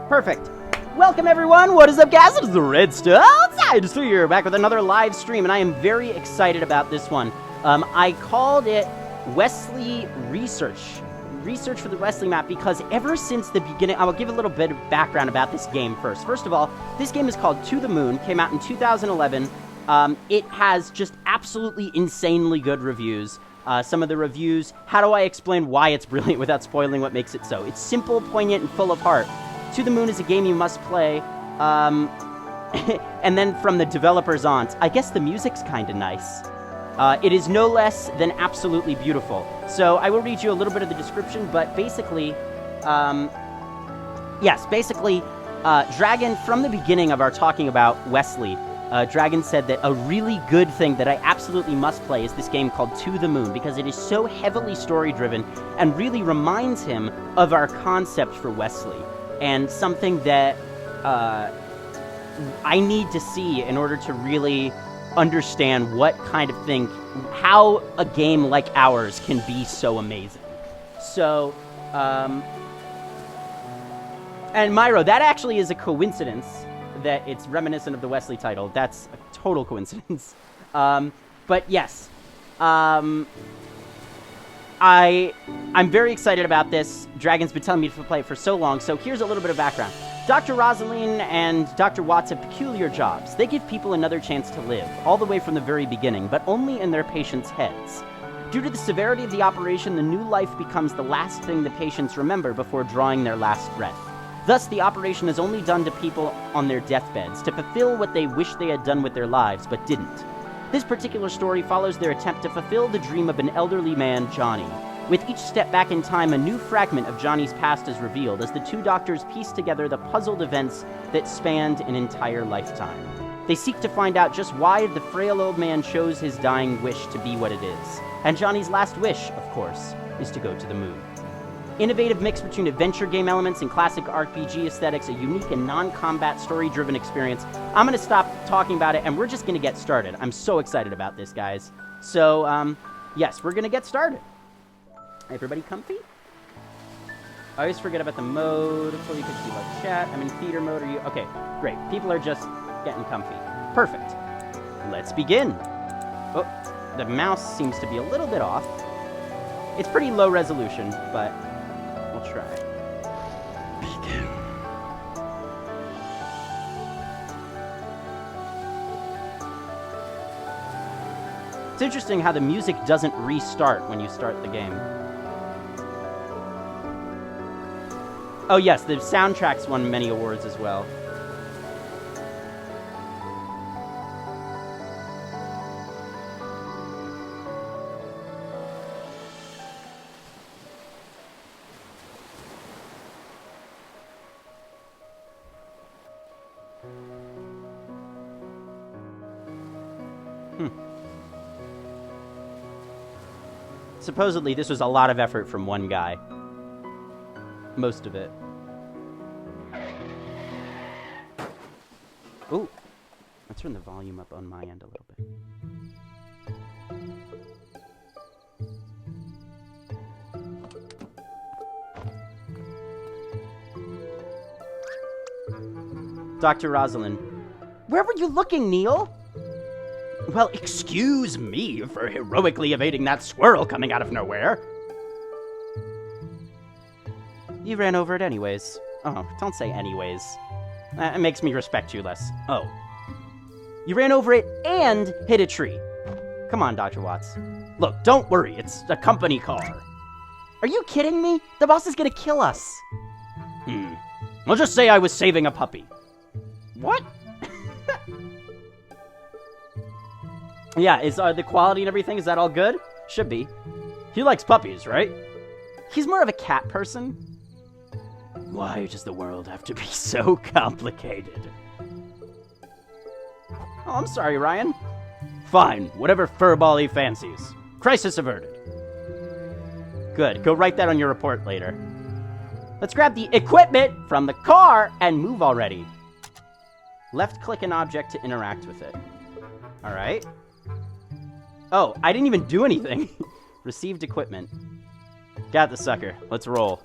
Perfect. Welcome, everyone. What is up, guys? It is the Red Star Outside here, back with another live stream, and I am very excited about this one. I called it Wesley Research for the Wesley map, because ever since the beginning, I will give a little bit of background about this game first. First of all, this game is called To the Moon, came out in 2011. It has just absolutely insanely good reviews. Some of the reviews, how do I explain why it's brilliant without spoiling what makes it so? It's simple, poignant, and full of heart. To the Moon is a game you must play, and then from the developer's aunt, I guess the music's kinda nice. It is no less than absolutely beautiful. So I will read you a little bit of the description, but basically, Dragon, from the beginning of our talking about Wesley, Dragon said that a really good thing that I absolutely must play is this game called To the Moon, because it is so heavily story-driven and really reminds him of our concept for Wesley, and something that I need to see in order to really understand what kind of thing, how a game like ours can be so amazing. So, and Myro, that actually is a coincidence that it's reminiscent of the Wesley title. That's a total coincidence. But yes, I'm very excited about this. Dragon's been telling me to play it for so long, so here's a little bit of background. Dr. Rosalind and Dr. Watts have peculiar jobs. They give people another chance to live, all the way from the very beginning, but only in their patients' heads. Due to the severity of the operation, the new life becomes the last thing the patients remember before drawing their last breath. Thus, the operation is only done to people on their deathbeds, to fulfill what they wish they had done with their lives, but didn't. This particular story follows their attempt to fulfill the dream of an elderly man, Johnny. With each step back in time, a new fragment of Johnny's past is revealed as the two doctors piece together the puzzled events that spanned an entire lifetime. They seek to find out just why the frail old man chose his dying wish to be what it is. And Johnny's last wish, of course, is to go to the moon. Innovative mix between adventure game elements and classic RPG aesthetics, a unique and non-combat story-driven experience. I'm going to stop talking about it, and we're just going to get started. I'm so excited about this, guys. So, yes, we're going to get started. Everybody comfy? I always forget about the mode. Before you can see like chat. I'm in theater mode. Are you? Okay, great. People are just getting comfy. Perfect. Let's begin. Oh, the mouse seems to be a little bit off. It's pretty low resolution, but we'll try. Begin. It's interesting how the music doesn't restart when you start the game. Oh yes, the soundtrack's won many awards as well. Supposedly, this was a lot of effort from one guy. Most of it. Ooh. Let's turn the volume up on my end a little bit. Dr. Rosalind. Where were you looking, Neil? Well, excuse me for heroically evading that squirrel coming out of nowhere. You ran over it anyways. Oh, don't say anyways. It makes me respect you less. Oh. You ran over it and hit a tree. Come on, Dr. Watts. Look, don't worry. It's a company car. Are you kidding me? The boss is gonna kill us. I'll just say I was saving a puppy. What? Yeah, is the quality and everything, is that all good? Should be. He likes puppies, right? He's more of a cat person. Why does the world have to be so complicated? Oh, I'm sorry, Ryan. Fine, whatever furball he fancies. Crisis averted. Good, go write that on your report later. Let's grab the equipment from the car and move already. Left-click an object to interact with it. Alright. Oh, I didn't even do anything. Received equipment. Got the sucker. Let's roll.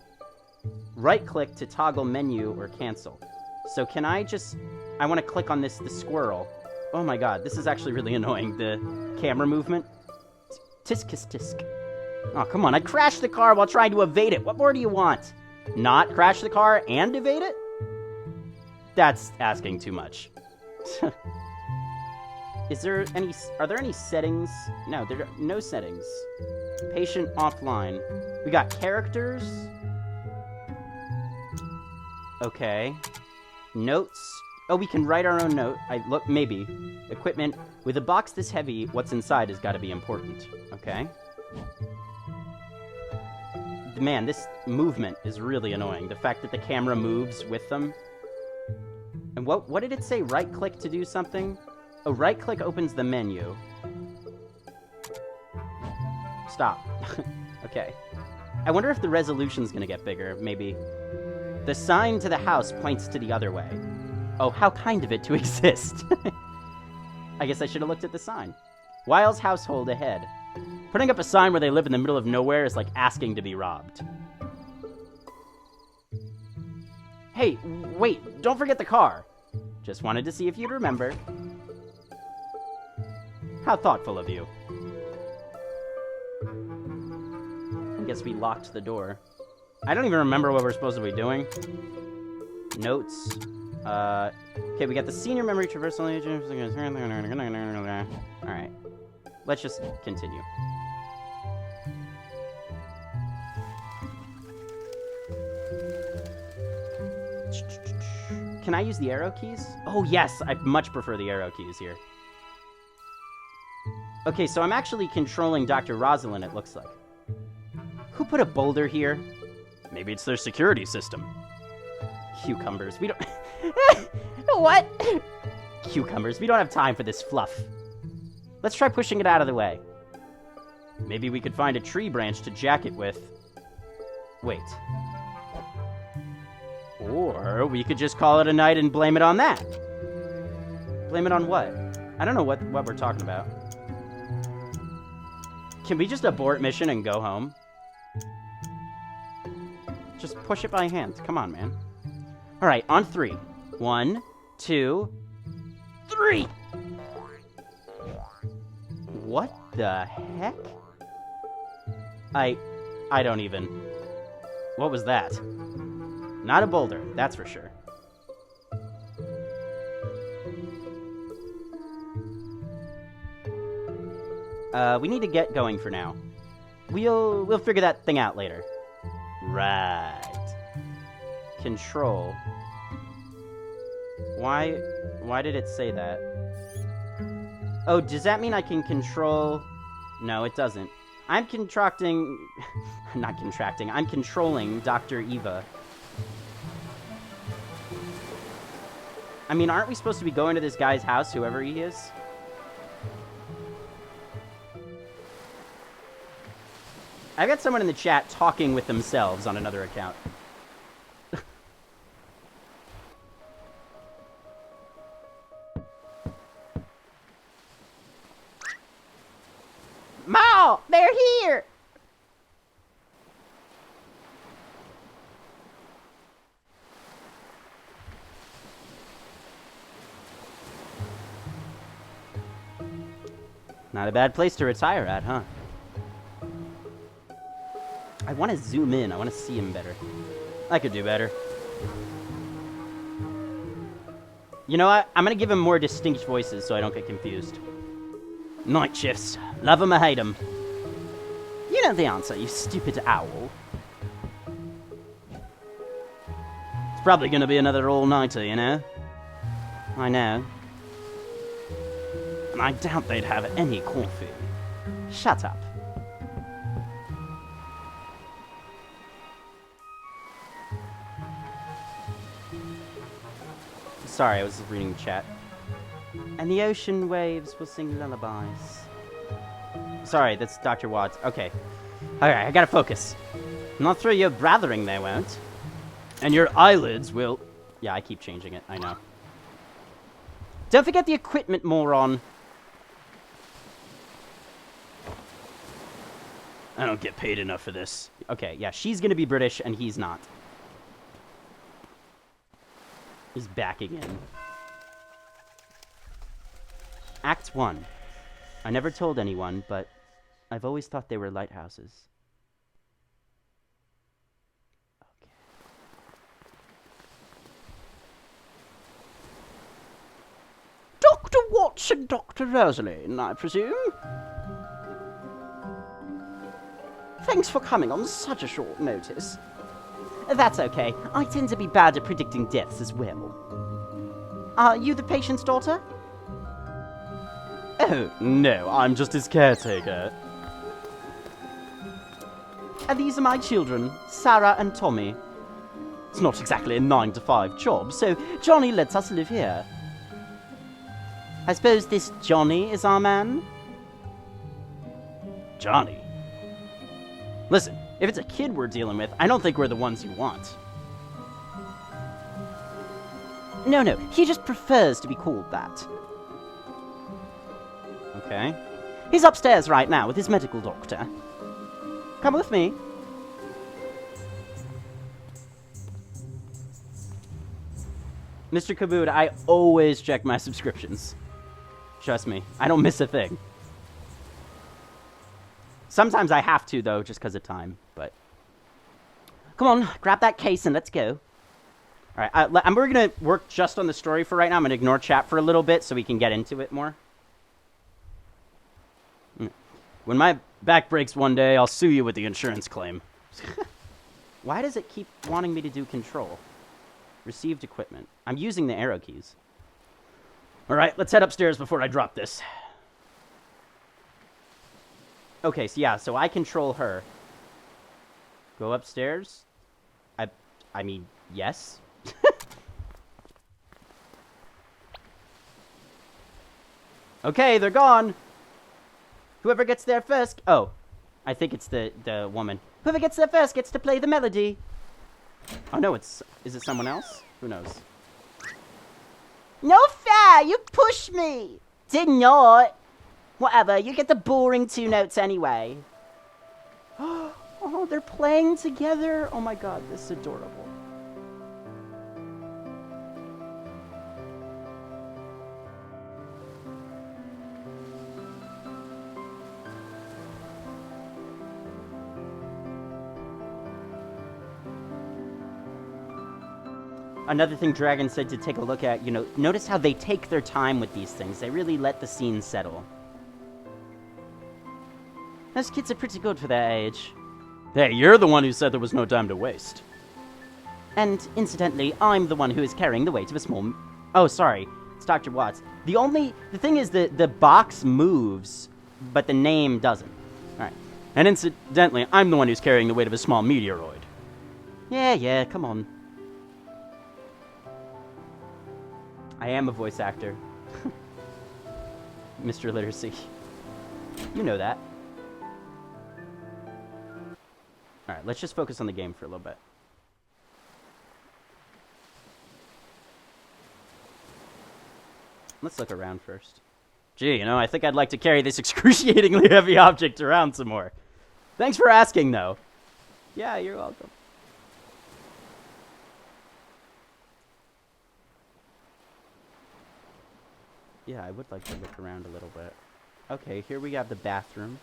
Right-click to toggle menu or cancel. So can I just... I want to click on the squirrel. Oh my god, this is actually really annoying, the camera movement. Tisk-tisk-tisk. Oh, come on, I crashed the car while trying to evade it. What more do you want? Not crash the car and evade it? That's asking too much. Are there any settings? No, there are no settings. Patient offline. We got characters. Okay. Notes. Oh, we can write our own note. Maybe. Equipment. With a box this heavy, what's inside has got to be important. Okay. Man, this movement is really annoying. The fact that the camera moves with them. And what did it say? Right-click to do something? Oh, right-click opens the menu. Stop. Okay. I wonder if the resolution's gonna get bigger, maybe. The sign to the house points to the other way. Oh, how kind of it to exist. I guess I should have looked at the sign. Wiles household ahead. Putting up a sign where they live in the middle of nowhere is like asking to be robbed. Hey, wait, don't forget the car. Just wanted to see if you'd remember. How thoughtful of you. I guess we locked the door. I don't even remember what we're supposed to be doing. Notes. Okay, we got the senior memory traversal agent. Alright. Let's just continue. Can I use the arrow keys? Oh, yes! I much prefer the arrow keys here. Okay, so I'm actually controlling Dr. Rosalind, it looks like. Who put a boulder here? Maybe it's their security system. Cucumbers. We don't... What? Cucumbers. We don't have time for this fluff. Let's try pushing it out of the way. Maybe we could find a tree branch to jack it with. Wait. Or we could just call it a night and blame it on that. Blame it on what? I don't know what we're talking about. Can we just abort mission and go home? Just push it by hand. Come on, man. Alright, on 3. 1, 2, 3! What the heck? I don't even... What was that? Not a boulder, that's for sure. We need to get going for now. We'll figure that thing out later. Right. Control. Why did it say that? Oh, does that mean I can control... No, it doesn't. I'm contracting... Not contracting. I'm controlling Dr. Eva. I mean, aren't we supposed to be going to this guy's house, whoever he is? I've got someone in the chat talking with themselves on another account. Ma! They're here! Not a bad place to retire at, huh? I want to zoom in. I want to see him better. I could do better. You know what? I'm going to give him more distinct voices so I don't get confused. Night shifts. Love 'em or hate 'em. You know the answer, you stupid owl. It's probably going to be another all-nighter, you know? I know. And I doubt they'd have any coffee. Shut up. Sorry, I was reading the chat. And the ocean waves will sing lullabies. Sorry, that's Dr. Watts. Okay. Alright, I gotta focus. Not through your blathering, they won't. And your eyelids will... Yeah, I keep changing it, I know. Don't forget the equipment, moron. I don't get paid enough for this. Okay, yeah, she's gonna be British and he's not. He's backing in. Act 1. I never told anyone, but I've always thought they were lighthouses. Okay. Dr. Watson, Dr. Rosalind, I presume? Thanks for coming on such a short notice. That's okay. I tend to be bad at predicting deaths as well. Are you the patient's daughter? Oh, no, I'm just his caretaker. And these are my children, Sarah and Tommy. It's not exactly a 9-to-5 job, so Johnny lets us live here. I suppose this Johnny is our man? Johnny? Listen, if it's a kid we're dealing with, I don't think we're the ones you want. No, he just prefers to be called that. Okay. He's upstairs right now with his medical doctor. Come with me. Mr. Kabood, I always check my subscriptions. Trust me, I don't miss a thing. Sometimes I have to, though, just because of time, but... Come on, grab that case and let's go. Alright, we're going to work just on the story for right now. I'm going to ignore chat for a little bit so we can get into it more. When my back breaks one day, I'll sue you with the insurance claim. Why does it keep wanting me to do control? Received equipment. I'm using the arrow keys. Alright, let's head upstairs before I drop this. Okay, so yeah, so I control her. Go upstairs? I mean, yes. Okay, they're gone. Whoever gets there first... Oh, I think it's the woman. Whoever gets there first gets to play the melody. Oh, no, is it someone else? Who knows? No fair! You pushed me! Did not! Whatever, you get the boring 2 notes anyway. Oh, they're playing together? Oh my god, this is adorable. Another thing Dragon said to take a look at, notice how they take their time with these things. They really let the scene settle. Those kids are pretty good for their age. Hey, you're the one who said there was no time to waste. And, incidentally, I'm the one who is carrying the weight of a small... Oh, sorry. It's Dr. Watts. The thing is that the box moves, but the name doesn't. Alright. And incidentally, I'm the one who's carrying the weight of a small meteoroid. Yeah, come on. I am a voice actor. Mr. Literacy. You know that. Alright, let's just focus on the game for a little bit. Let's look around first. Gee, I think I'd like to carry this excruciatingly heavy object around some more. Thanks for asking, though. Yeah, you're welcome. Yeah, I would like to look around a little bit. Okay, here we have the bathroom.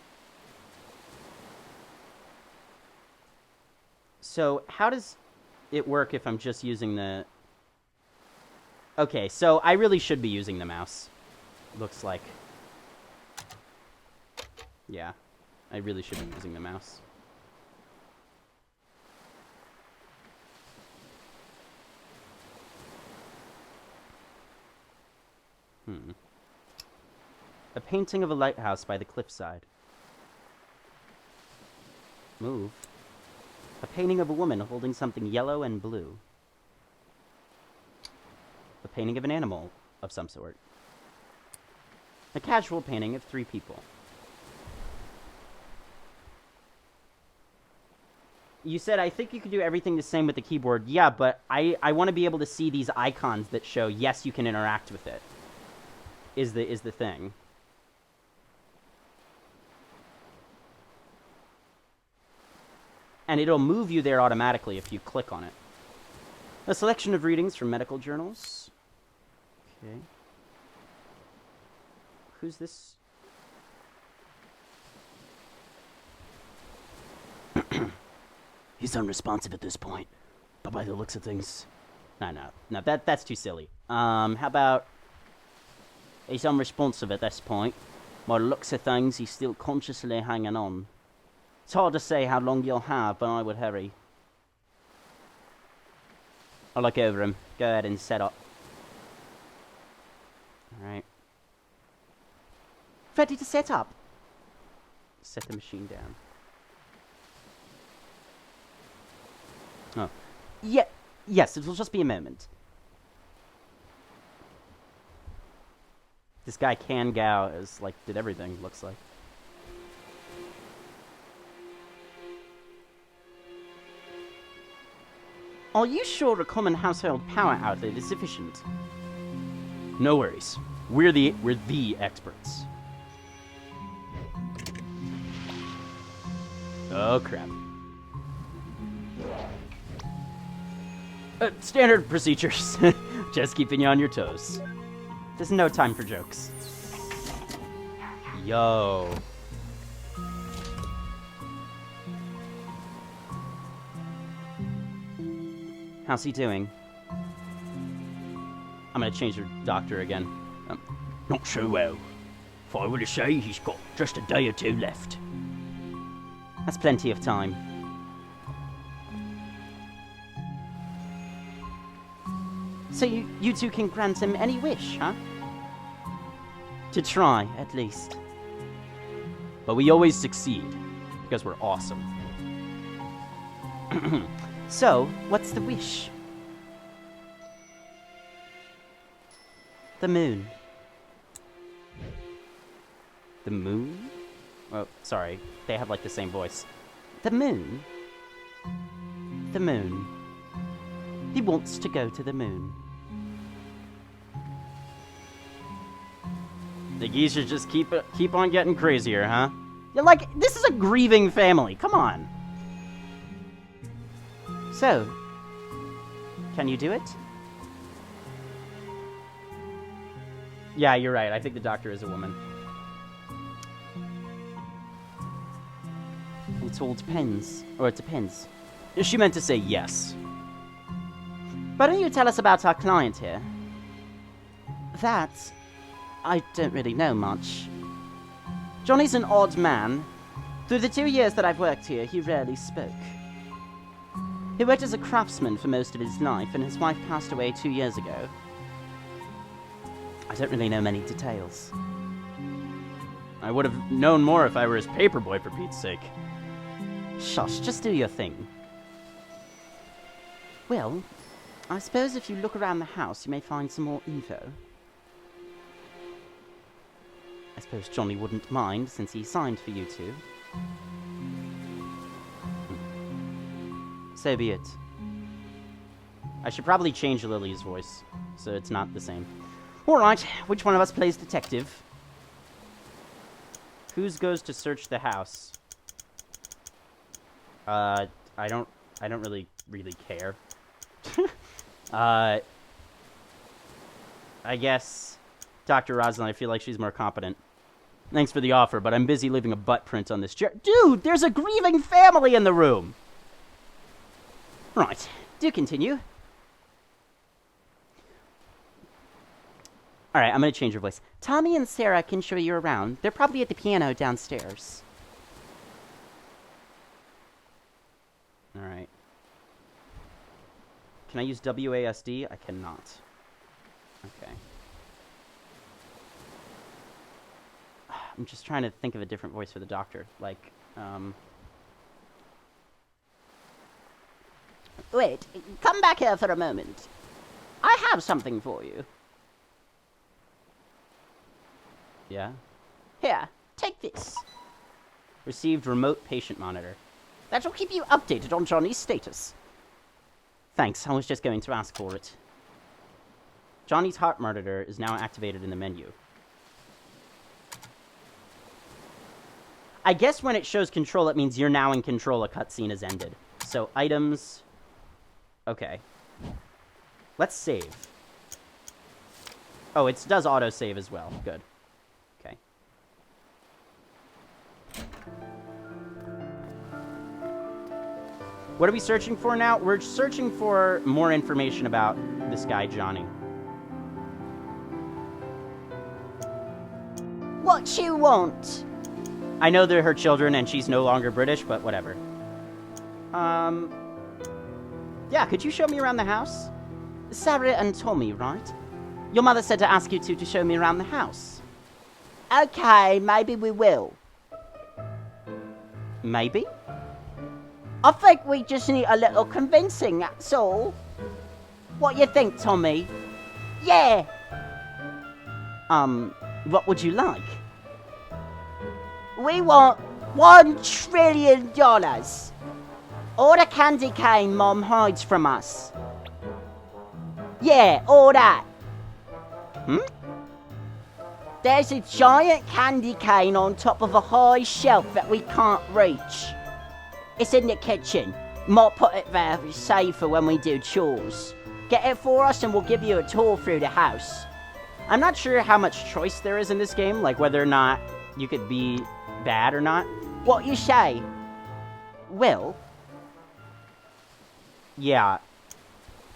So, how does it work if I'm just using the... Okay, so I really should be using the mouse. Looks like. Yeah, I really should be using the mouse. A painting of a lighthouse by the cliffside. Move. A painting of a woman holding something yellow and blue. A painting of an animal of some sort. A casual painting of 3 people. You said, I think you could do everything the same with the keyboard. Yeah, but I want to be able to see these icons that show, yes, you can interact with it. Is the thing. And it'll move you there automatically if you click on it. A selection of readings from medical journals. Okay. Who's this? He's unresponsive at this point, but by the looks of things... No, that's too silly. How about... He's unresponsive at this point. By the looks of things, he's still consciously hanging on. It's hard to say how long you'll have, but I would hurry. I'll look over him. Go ahead and set up. Alright. Ready to set up? Set the machine down. Oh. Yeah, yes, it will just be a moment. This guy Can Gao is like, did everything, looks like. Are you sure a common household power outlet is sufficient? No worries. We're the experts. Oh crap. Standard procedures. Just keeping you on your toes. There's no time for jokes. Yo. How's he doing? I'm gonna change the doctor again. Not so well. If I were to say, he's got just a day or two left. That's plenty of time. So you two can grant him any wish, huh? To try, at least. But we always succeed, because we're awesome. So, what's the wish? The moon. The moon? Oh, sorry. They have, like, the same voice. The moon? The moon. He wants to go to the moon. The geese just keep on getting crazier, huh? You're like, this is a grieving family. Come on. So, can you do it? Yeah, you're right. I think the doctor is a woman. It all depends. Or it depends. She meant to say yes. Why don't you tell us about our client here? That... I don't really know much. Johnny's an odd man. Through the 2 years that I've worked here, he rarely spoke. He worked as a craftsman for most of his life, and his wife passed away 2 years ago. I don't really know many details. I would have known more if I were his paperboy, for Pete's sake. Shush, just do your thing. Well, I suppose if you look around the house, you may find some more info. I suppose Johnny wouldn't mind, since he signed for you two. So be it. I should probably change Lily's voice, so it's not the same. Alright, which one of us plays detective? Whose goes to search the house? I don't really care. I guess Dr. Rosalind, I feel like she's more competent. Thanks for the offer, but I'm busy leaving a butt print on this chair. Dude, there's a grieving family in the room! Right, do continue. Alright, I'm gonna change your voice. Tommy and Sarah can show you around. They're probably at the piano downstairs. Alright. Can I use WASD? I cannot. Okay. I'm just trying to think of a different voice for the doctor. Like, Wait, come back here for a moment. I have something for you. Yeah? Here, take this. Received remote patient monitor. That will keep you updated on Johnny's status. Thanks, I was just going to ask for it. Johnny's heart monitor is now activated in the menu. I guess when it shows control, it means you're now in control. A cutscene has ended. So, items... Okay. Let's save. Oh, it does auto-save as well. Good. Okay. What are we searching for now? We're searching for more information about this guy, Johnny. What you want? I know they're her children and she's no longer British, but whatever. Yeah, could you show me around the house? Sarah and Tommy, right? Your mother said to ask you two to show me around the house. Okay, maybe we will. Maybe? I think we just need a little convincing, that's all. What you think, Tommy? Yeah! What would you like? We want $1 trillion. All the candy cane Mom hides from us. Yeah, all that. There's a giant candy cane on top of a high shelf that we can't reach. It's in the kitchen. Might put it there for safer when we do chores. Get it for us and we'll give you a tour through the house. I'm not sure how much choice there is in this game, like whether or not you could be bad or not. What you say? Will? Yeah.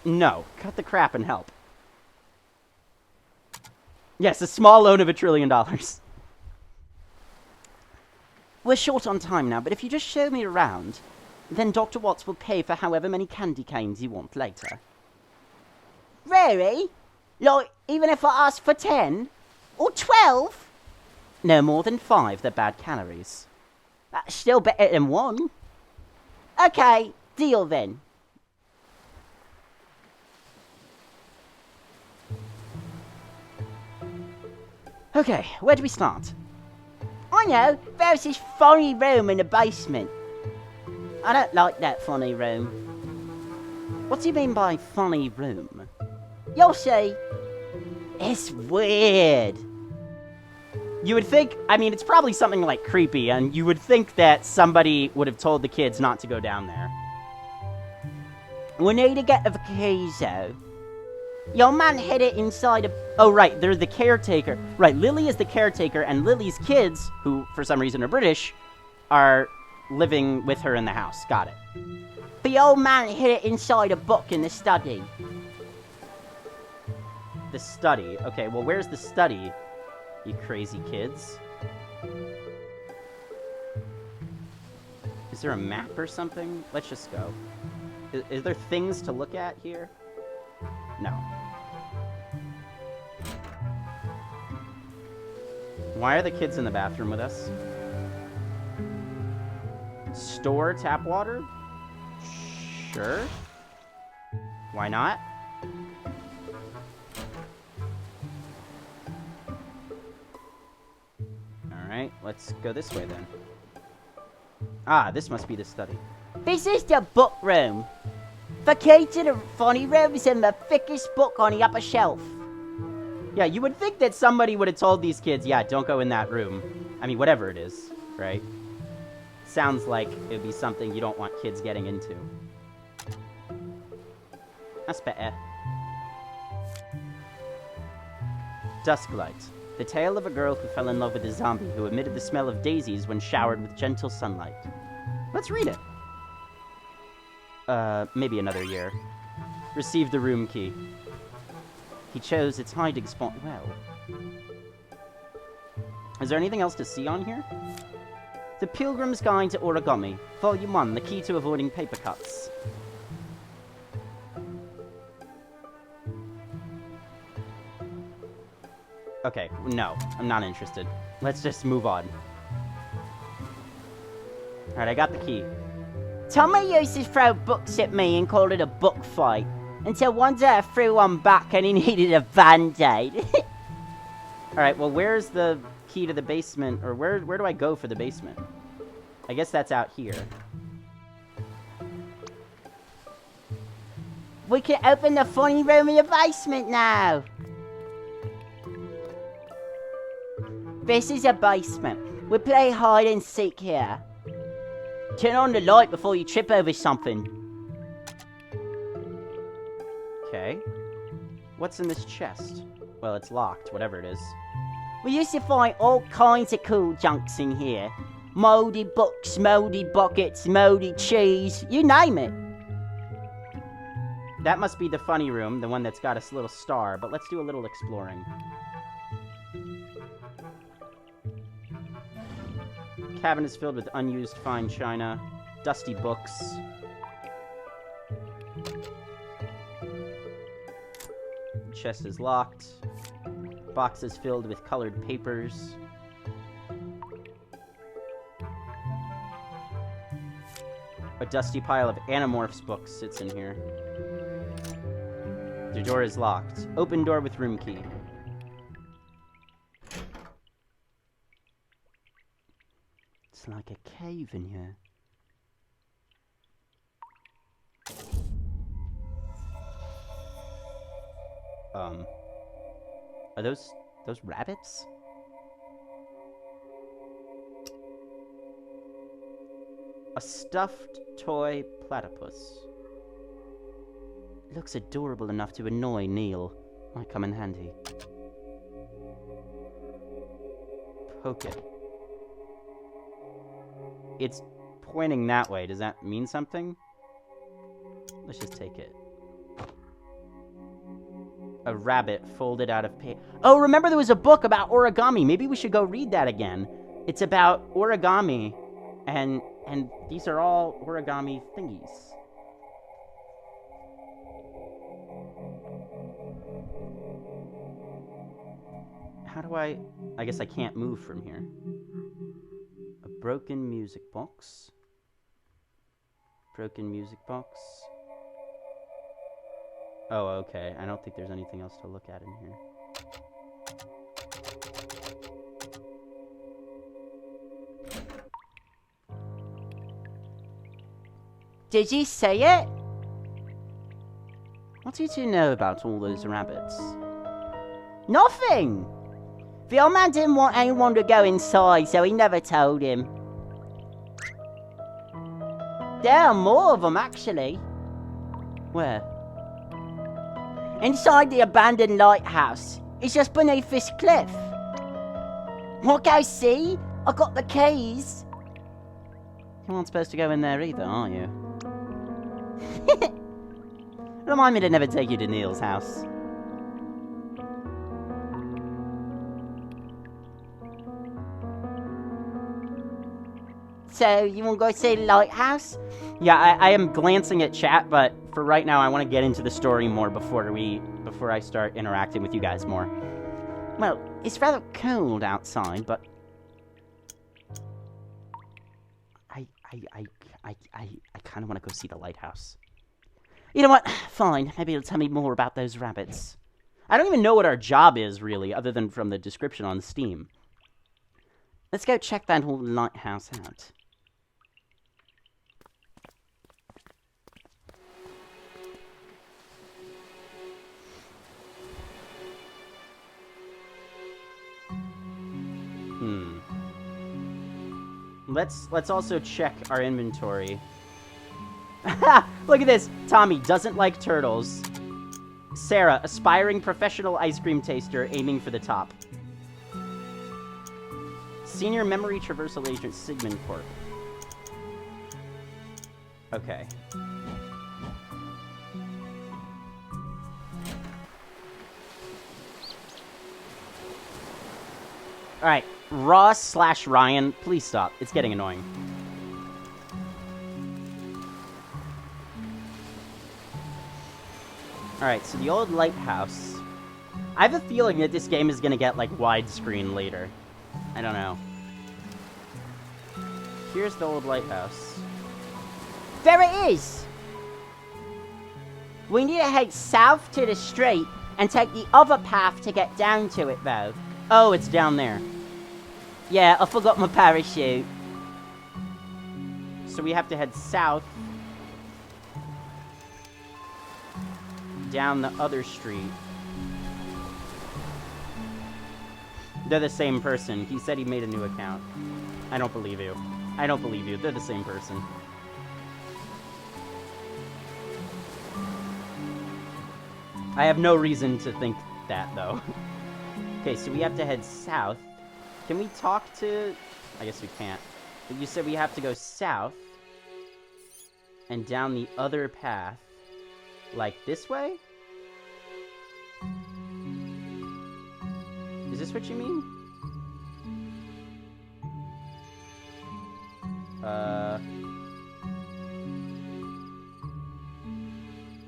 No. Cut the crap and help. Yes, a small loan of $1 trillion. We're short on time now, but if you just show me around, then Dr. Watts will pay for however many candy canes you want later. Really? Like, even if I ask for 10? Or 12? No more than 5, they're bad calories. That's still better than 1. Okay, deal then. Okay, where do we start? I know, there's this funny room in the basement. I don't like that funny room. What do you mean by funny room? You'll see. It's weird. You would think, I mean, it's probably something like creepy, and you would think that somebody would have told the kids not to go down there. We need to get the keys, though. Your man hid it inside a... Oh, right, they're the caretaker. Right, Lily is the caretaker, and Lily's kids, who, for some reason, are British, are living with her in the house. Got it. The old man hid it inside a book in the study. The study. Okay, well, where's the study, you crazy kids? Is there a map or something? Let's just go. Is there things to look at here? No. Why are the kids in the bathroom with us? Store tap water? Sure. Why not? Alright, let's go this way then. Ah, this must be the study. This is the book room. The key to the funny room is in the thickest book on the upper shelf. Yeah, you would think that somebody would have told these kids, yeah, don't go in that room. I mean, whatever it is, right? Sounds like it would be something you don't want kids getting into. That's better. Dusklight. The tale of a girl who fell in love with a zombie who emitted the smell of daisies when showered with gentle sunlight. Let's read it. Maybe another year. Received the room key. He chose its hiding spot well. Is there anything else to see on here? The Pilgrim's Guide to Origami, Volume 1, The Key to Avoiding Paper Cuts. Okay, no, I'm not interested. Let's just move on. Alright, I got the key. Tommy used to throw books at me and called it a book fight. Until one day I threw one back and he needed a band-aid. Alright, well where's the key to the basement? Or where do I go for the basement? I guess that's out here. We can open the funny room in the basement now. This is a basement. We play hide and seek here. Turn on the light before you trip over something. Okay. What's in this chest? Well, it's locked, whatever it is. We used to find all kinds of cool junks in here. Moldy books, moldy buckets, moldy cheese, you name it. That must be the funny room, the one that's got a little star, but let's do a little exploring. Cabin is filled with unused fine china, dusty books. Chest is locked. Boxes filled with colored papers. A dusty pile of Animorphs books sits in here. The door is locked. Open door with room key. It's like a cave in here. Are those rabbits? A stuffed toy platypus. Looks adorable enough to annoy Neil. Might come in handy. Poke it. It's pointing that way. Does that mean something? Let's just take it. A rabbit folded out of paper. Oh, remember there was a book about origami. Maybe we should go read that again. It's about origami. And these are all origami thingies. How do I guess I can't move from here. A broken music box. Broken music box. Oh, okay. I don't think there's anything else to look at in here. Did you say it? What did you know about all those rabbits? Nothing! The old man didn't want anyone to go inside, so he never told him. There are more of them, actually. Where? Inside the abandoned lighthouse. It's just beneath this cliff. Want to go see? I got the keys. You aren't supposed to go in there either, are you? Remind me to never take you to Neil's house. So, you want to go see the lighthouse? Yeah, I am glancing at chat, but for right now, I want to get into the story more before I start interacting with you guys more. Well, it's rather cold outside, but I kind of want to go see the lighthouse. You know what? Fine. Maybe it'll tell me more about those rabbits. I don't even know what our job is, really, other than from the description on Steam. Let's go check that whole lighthouse out. Let's also check our inventory. Look at this. Tommy doesn't like turtles. Sarah, aspiring professional ice cream taster aiming for the top. Senior memory traversal agent Sigmund Corp. Okay. Alright, Ross/Ryan, please stop. It's getting annoying. Alright, so the old lighthouse. I have a feeling that this game is gonna get, like, widescreen later. I don't know. Here's the old lighthouse. There it is! We need to head south to the street and take the other path to get down to it, though. Oh, it's down there. Yeah, I forgot my parachute. So we have to head south. Down the other street. They're the same person. He said he made a new account. I don't believe you. I don't believe you. They're the same person. I have no reason to think that, though. Okay, so we have to head south. Can we talk to... I guess we can't. But you said we have to go south. And down the other path. Like this way? Is this what you mean?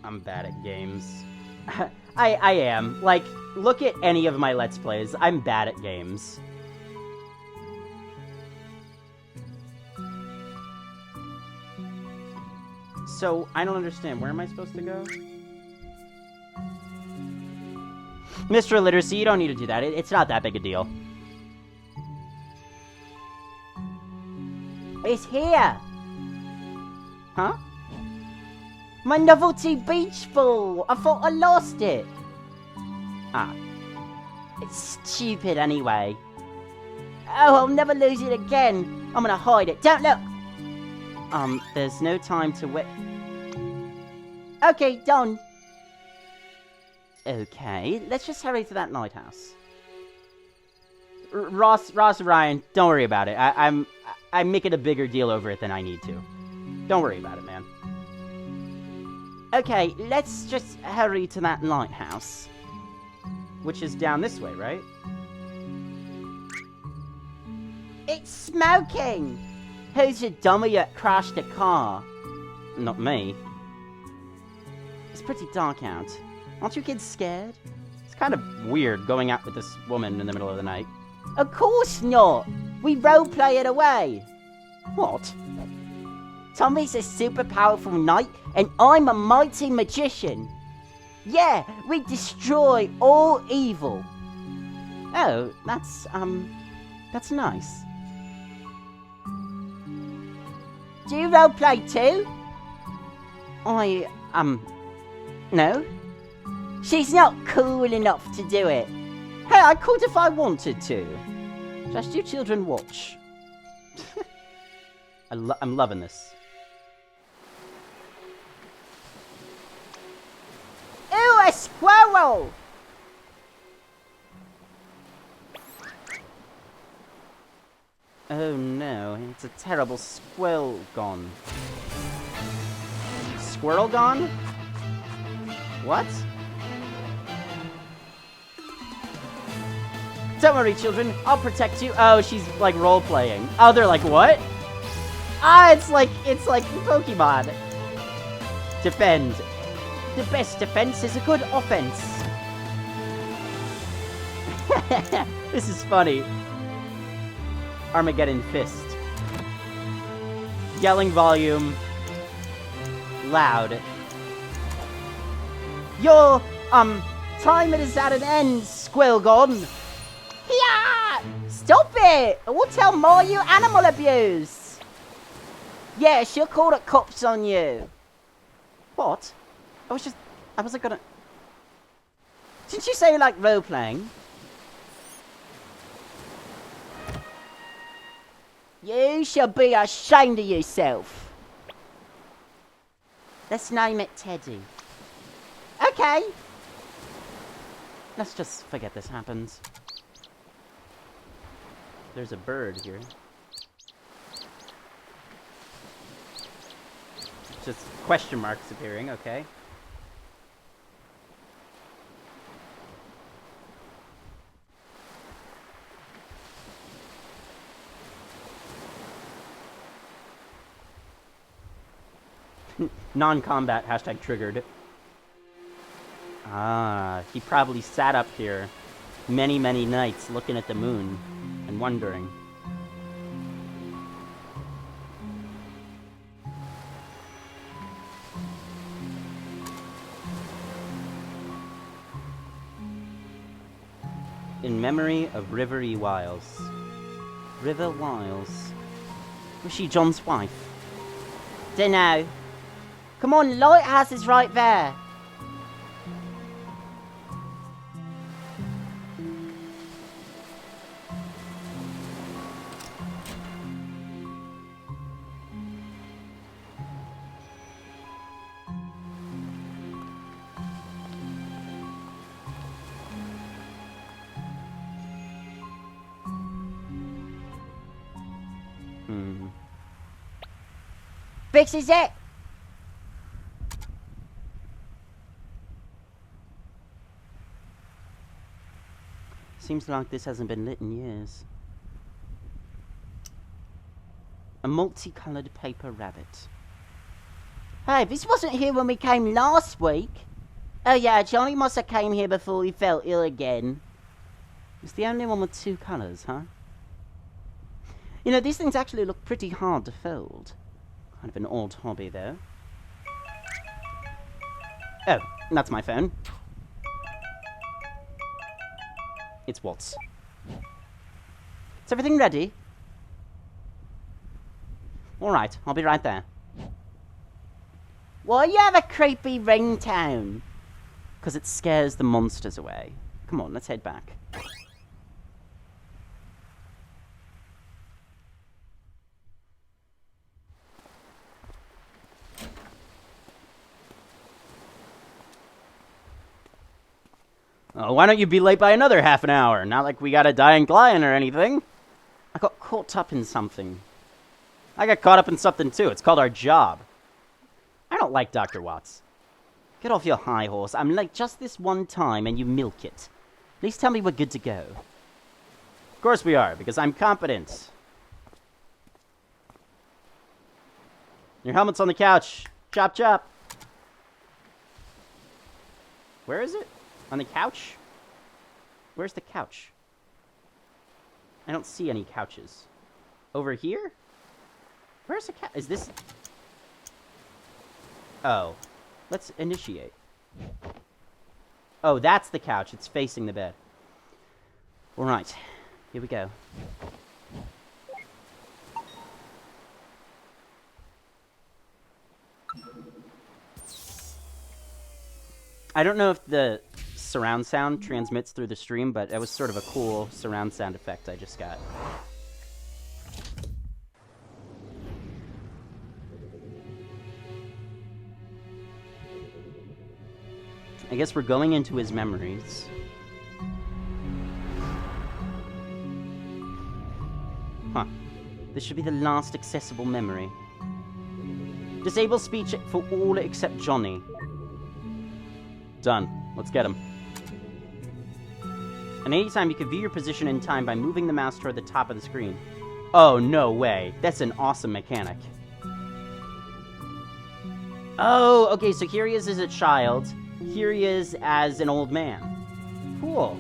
I'm bad at games. I am. Like, look at any of my Let's Plays. I'm bad at games. So, I don't understand. Where am I supposed to go? Mr. Illiteracy, you don't need to do that. It's not that big a deal. It's here! Huh? My novelty beach ball! I thought I lost it! Ah. It's stupid anyway. Oh, I'll never lose it again! I'm gonna hide it. Don't look! There's no time to wait. Okay, done. Okay, let's just hurry to that lighthouse. Ross and Ryan, don't worry about it. I'm making a bigger deal over it than I need to. Don't worry about it, man. Okay, let's just hurry to that lighthouse. Which is down this way, right? It's smoking! Who's the dummy that crashed the car? Not me. It's pretty dark out. Aren't you kids scared? It's kind of weird going out with this woman in the middle of the night. Of course not! We roleplay it away! What? Tommy's a super powerful knight, and I'm a mighty magician. Yeah, we destroy all evil. Oh, that's nice. Do you roleplay too? No. She's not cool enough to do it. Hey, I could if I wanted to. Just you children watch. I'm loving this. Ooh, a squirrel! Oh no, it's a terrible squirrel gone. Squirrel gone? What? Don't worry, children. I'll protect you. Oh, she's like role-playing. Oh, they're like, what? Ah, it's like Pokemon. Defend. The best defense is a good offense. This is funny. Armageddon Fist. Yelling volume. Loud. Your, time is at an end, Squilgon. Yeah! Stop it! We'll tell Ma you animal abuse. Yeah, she'll call the cops on you. What? I wasn't gonna... Didn't you say you like role-playing? You shall be ashamed of yourself. Let's name it Teddy. Okay. Let's just forget this happens. There's a bird here. Just question marks appearing, okay. Non-combat, hashtag triggered. Ah, he probably sat up here many, many nights looking at the moon and wondering. In memory of River E. Wiles. River Wiles. Was she John's wife? Dunno. Come on, lighthouse is right there. fixes it. Seems like this hasn't been lit in years. A multicolored paper rabbit. Hey, this wasn't here when we came last week. Oh yeah, Johnny must have came here before he fell ill again. It's the only one with 2 colors, huh? You know, these things actually look pretty hard to fold. Kind of an odd hobby, though. Oh, that's my phone. It's Watts. Is everything ready? Alright, I'll be right there. Why you have a creepy ringtone? Because it scares the monsters away. Come on, let's head back. Oh, why don't you be late by another half an hour? Not like we got a dying client or anything. I got caught up in something. I got caught up in something too. It's called our job. I don't like Dr. Watts. Get off your high horse. I'm like just this one time and you milk it. At least tell me we're good to go. Of course we are, because I'm competent. Your helmet's on the couch. Chop, chop. Where is it? On the couch? Where's the couch? I don't see any couches. Over here? Where's the couch? Is this... Oh. Let's initiate. Oh, that's the couch. It's facing the bed. Alright. Here we go. I don't know if the surround sound transmits through the stream, but that was sort of a cool surround sound effect I just got. I guess we're going into his memories. Huh. This should be the last accessible memory. Disable speech for all except Johnny. Done. Let's get him. And anytime you can view your position in time by moving the mouse toward the top of the screen. Oh, no way. That's an awesome mechanic. Oh, okay, so here he is as a child. Here he is as an old man. Cool.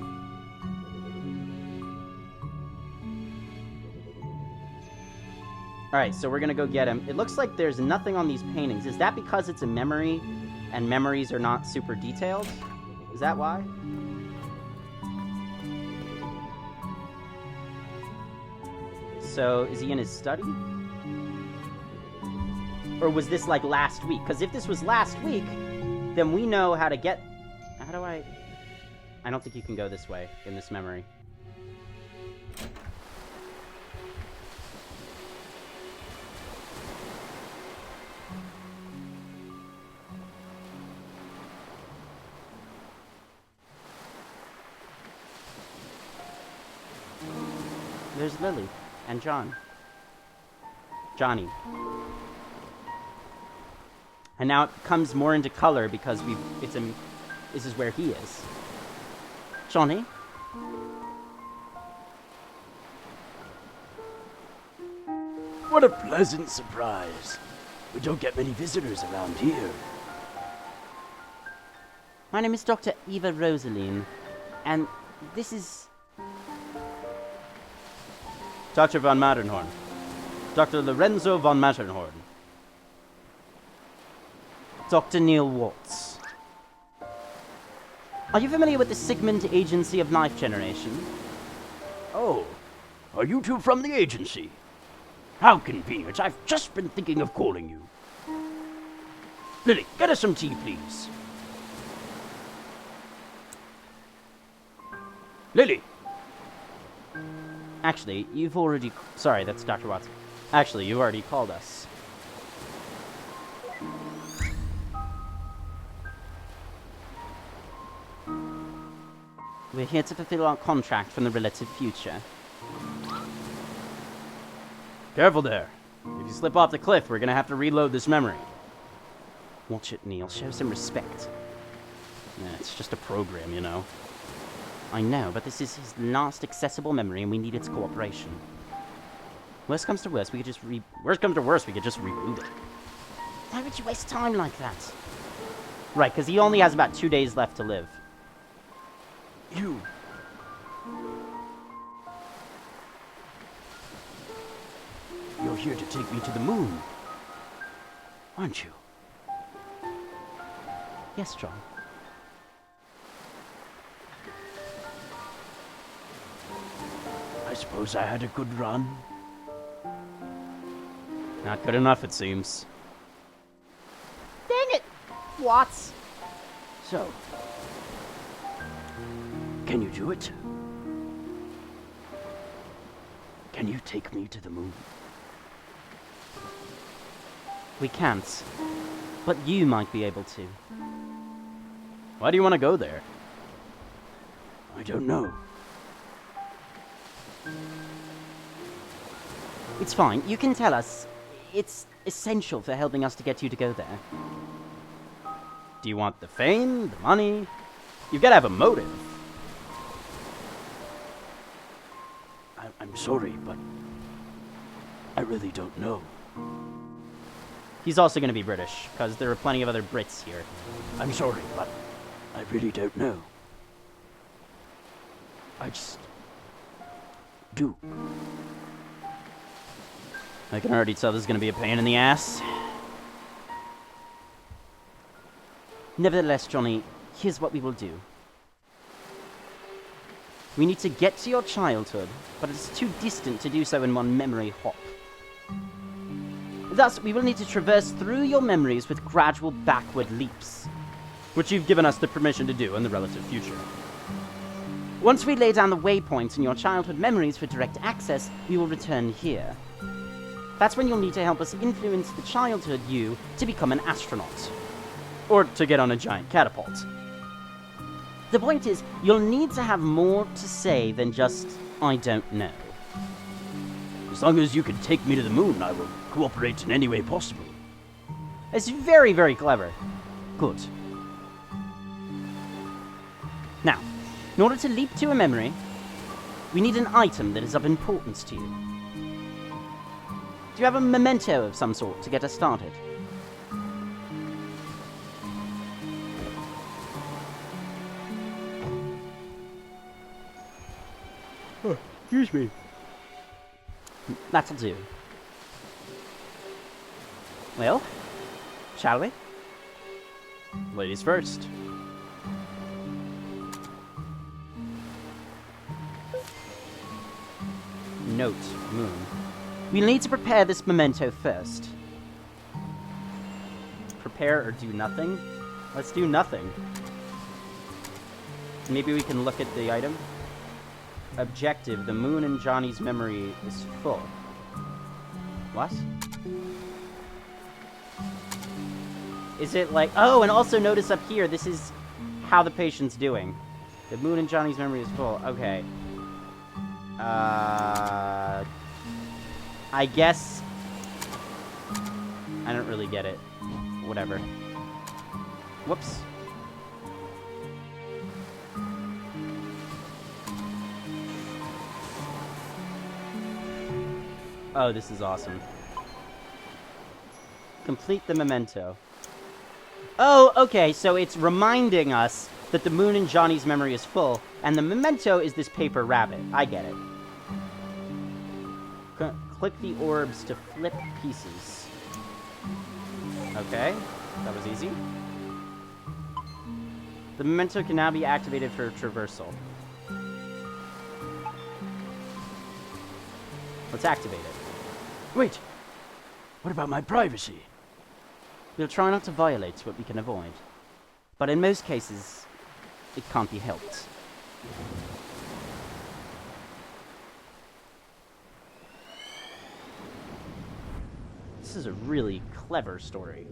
Alright, so we're gonna go get him. It looks like there's nothing on these paintings. Is that because it's a memory, and memories are not super detailed? Is that why? So, is he in his study? Or was this like last week? Because if this was last week, then we know how to get... How do I... I don't think you can go this way in this memory. There's Lily and John. Johnny. And now it comes more into color because this is where he is. Johnny? What a pleasant surprise. We don't get many visitors around here. My name is Dr. Eva Rosaline, and this is... Dr. von Matterhorn. Dr. Lorenzo von Matterhorn. Dr. Neil Watts. Are you familiar with the Sigmund Agency of Life Generation? Oh, are you two from the agency? How convenient. I've just been thinking of calling you. Lily, get us some tea, please. Lily! Actually, you've already... Sorry, that's Dr. Watts. Actually, you already called us. We're here to fulfill our contract from the relative future. Careful there. If you slip off the cliff, we're gonna have to reload this memory. Watch it, Neil. Show some respect. It's just a program, you know. I know, but this is his last accessible memory, and we need its cooperation. Worst comes to worst, we could just reboot it. Why would you waste time like that? Right, because he only has about 2 days left to live. You. You're here to take me to the moon, aren't you? Yes, John. I suppose I had a good run. Not good enough, it seems. Dang it! Watts. So, can you do it? Can you take me to the moon? We can't. But you might be able to. Why do you want to go there? I don't know. It's fine. You can tell us. It's essential for helping us to get you to go there. Do you want the fame, the money? You've got to have a motive. I'm sorry, but I really don't know. He's also going to be British, because there are plenty of other Brits here. I'm sorry, but I really don't know. I just do. I can already tell this is going to be a pain in the ass. Nevertheless, Johnny, here's what we will do. We need to get to your childhood, but it's too distant to do so in one memory hop. Thus, we will need to traverse through your memories with gradual backward leaps, which you've given us the permission to do in the relative future. Once we lay down the waypoints in your childhood memories for direct access, we will return here. That's when you'll need to help us influence the childhood you to become an astronaut. Or to get on a giant catapult. The point is, you'll need to have more to say than just, I don't know. As long as you can take me to the moon, I will cooperate in any way possible. It's very, very clever. Good. Now, in order to leap to a memory, we need an item that is of importance to you. Do you have a memento of some sort to get us started? Oh, excuse me. That'll do. Well, shall we? Ladies first. Note, moon. We'll need to prepare this memento first. Prepare or do nothing? Let's do nothing. Maybe we can look at the item. Objective, the moon in Johnny's memory is full. What? Is it like... Oh, and also notice up here, this is how the patient's doing. The moon in Johnny's memory is full. Okay. I guess... I don't really get it. Whatever. Whoops. Oh, this is awesome. Complete the memento. Oh, okay, so it's reminding us that the moon in Johnny's memory is full, and the memento is this paper rabbit. I get it. Click the orbs to flip pieces. Okay, that was easy. The memento can now be activated for traversal. Let's activate it. Wait! What about my privacy? We'll try not to violate what we can avoid. But in most cases, it can't be helped. This is a really clever story.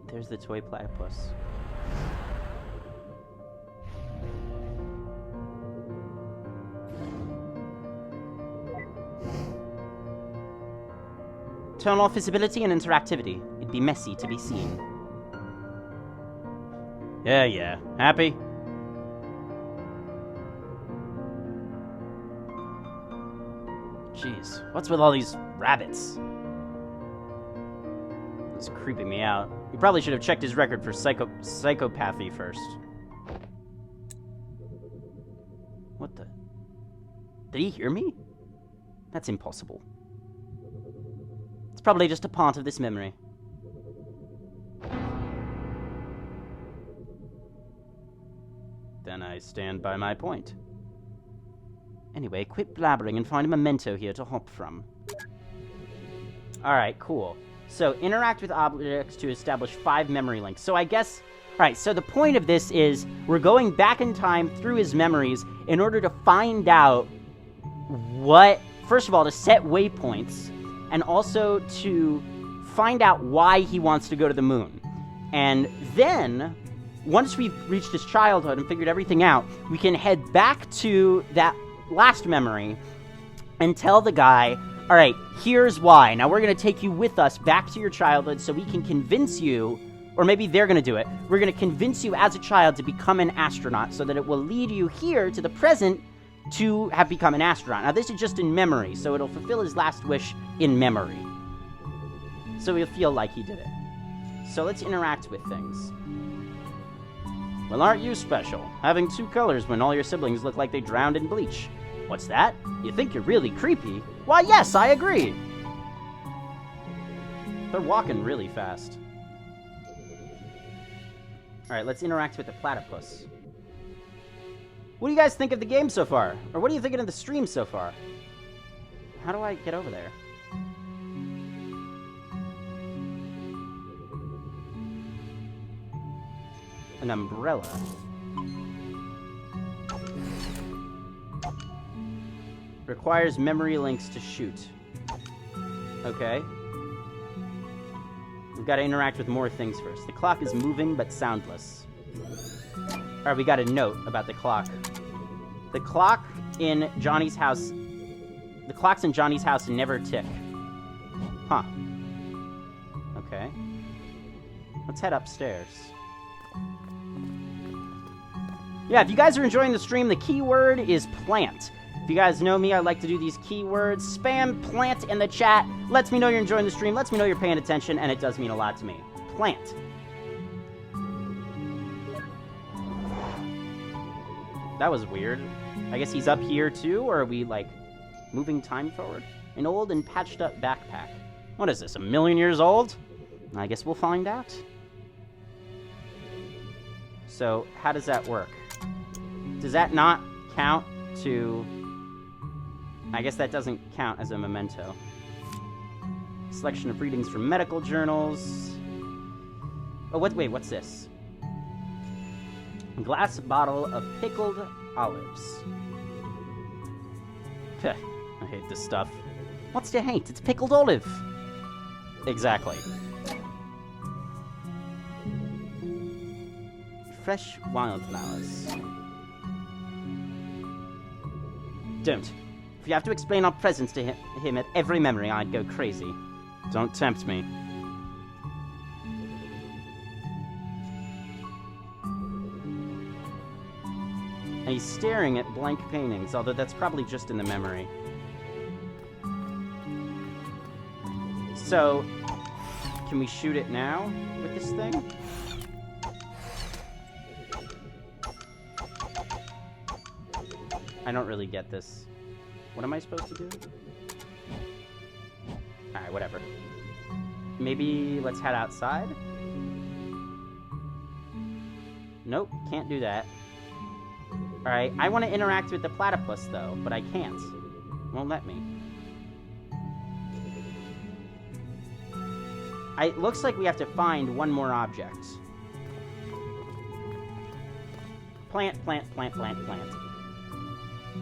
There's the toy platypus. Turn off visibility and interactivity. It'd be messy to be seen. Yeah. Happy? Jeez, what's with all these rabbits? It's creeping me out. He probably should have checked his record for psychopathy first. What the? Did he hear me? That's impossible. It's probably just a part of this memory. Then I stand by my point. Anyway, quit blabbering and find a memento here to hop from. Alright, cool. So, interact with objects to establish 5 memory links. So I guess... Alright, so the point of this is we're going back in time through his memories in order to find out what... First of all, to set waypoints, and also to find out why he wants to go to the moon. And then, once we've reached his childhood and figured everything out, we can head back to that last memory and tell the guy, all right, here's why. Now we're going to take you with us back to your childhood so we can convince you, or maybe they're going to do it, we're going to convince you as a child to become an astronaut so that it will lead you here to the present to have become an astronaut. Now this is just in memory, so it'll fulfill his last wish in memory. So he'll feel like he did it. So let's interact with things. Well, aren't you special? Having 2 colors when all your siblings look like they drowned in bleach. What's that? You think you're really creepy? Why, yes, I agree! They're walking really fast. Alright, let's interact with the platypus. What do you guys think of the game so far? Or what are you thinking of the stream so far? How do I get over there? An umbrella. Requires memory links to shoot. Okay. We've got to interact with more things first. The clock is moving but soundless. Alright, we got a note about the clock. The clock in Johnny's house... The clocks in Johnny's house never tick. Huh. Okay. Let's head upstairs. Yeah, if you guys are enjoying the stream, the keyword is plant. If you guys know me, I like to do these keywords. Spam plant in the chat. Lets me know you're enjoying the stream, lets me know you're paying attention, and it does mean a lot to me. Plant. That was weird. I guess he's up here too, or are we, like, moving time forward? An old and patched up backpack. What is this, 1,000,000 years old? I guess we'll find out. So, how does that work? Does that not count to... I guess that doesn't count as a memento. Selection of readings from medical journals. Oh, wait, what's this? Glass bottle of pickled olives. Peh, I hate this stuff. What's to hate? It's pickled olive. Exactly. Fresh wildflowers. Don't. If you have to explain our presence to him at every memory, I'd go crazy. Don't tempt me. And he's staring at blank paintings, although that's probably just in the memory. So, can we shoot it now with this thing? I don't really get this. What am I supposed to do? Alright, whatever. Maybe let's head outside? Nope, can't do that. Alright, I want to interact with the platypus, though, but I can't. Won't let me. It looks like we have to find one more object. Plant, plant, plant, plant, plant.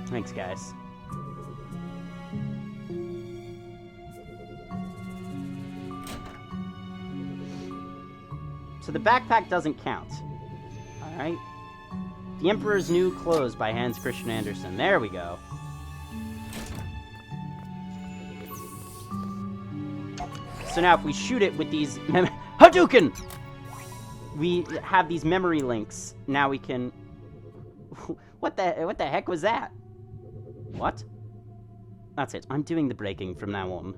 Thanks, guys. So the backpack doesn't count. Alright. The Emperor's New Clothes by Hans Christian Andersen. There we go. So now if we shoot it with these Hadouken! We have these memory links. Now we can... What the heck was that? What? That's it. I'm doing the breaking from now on.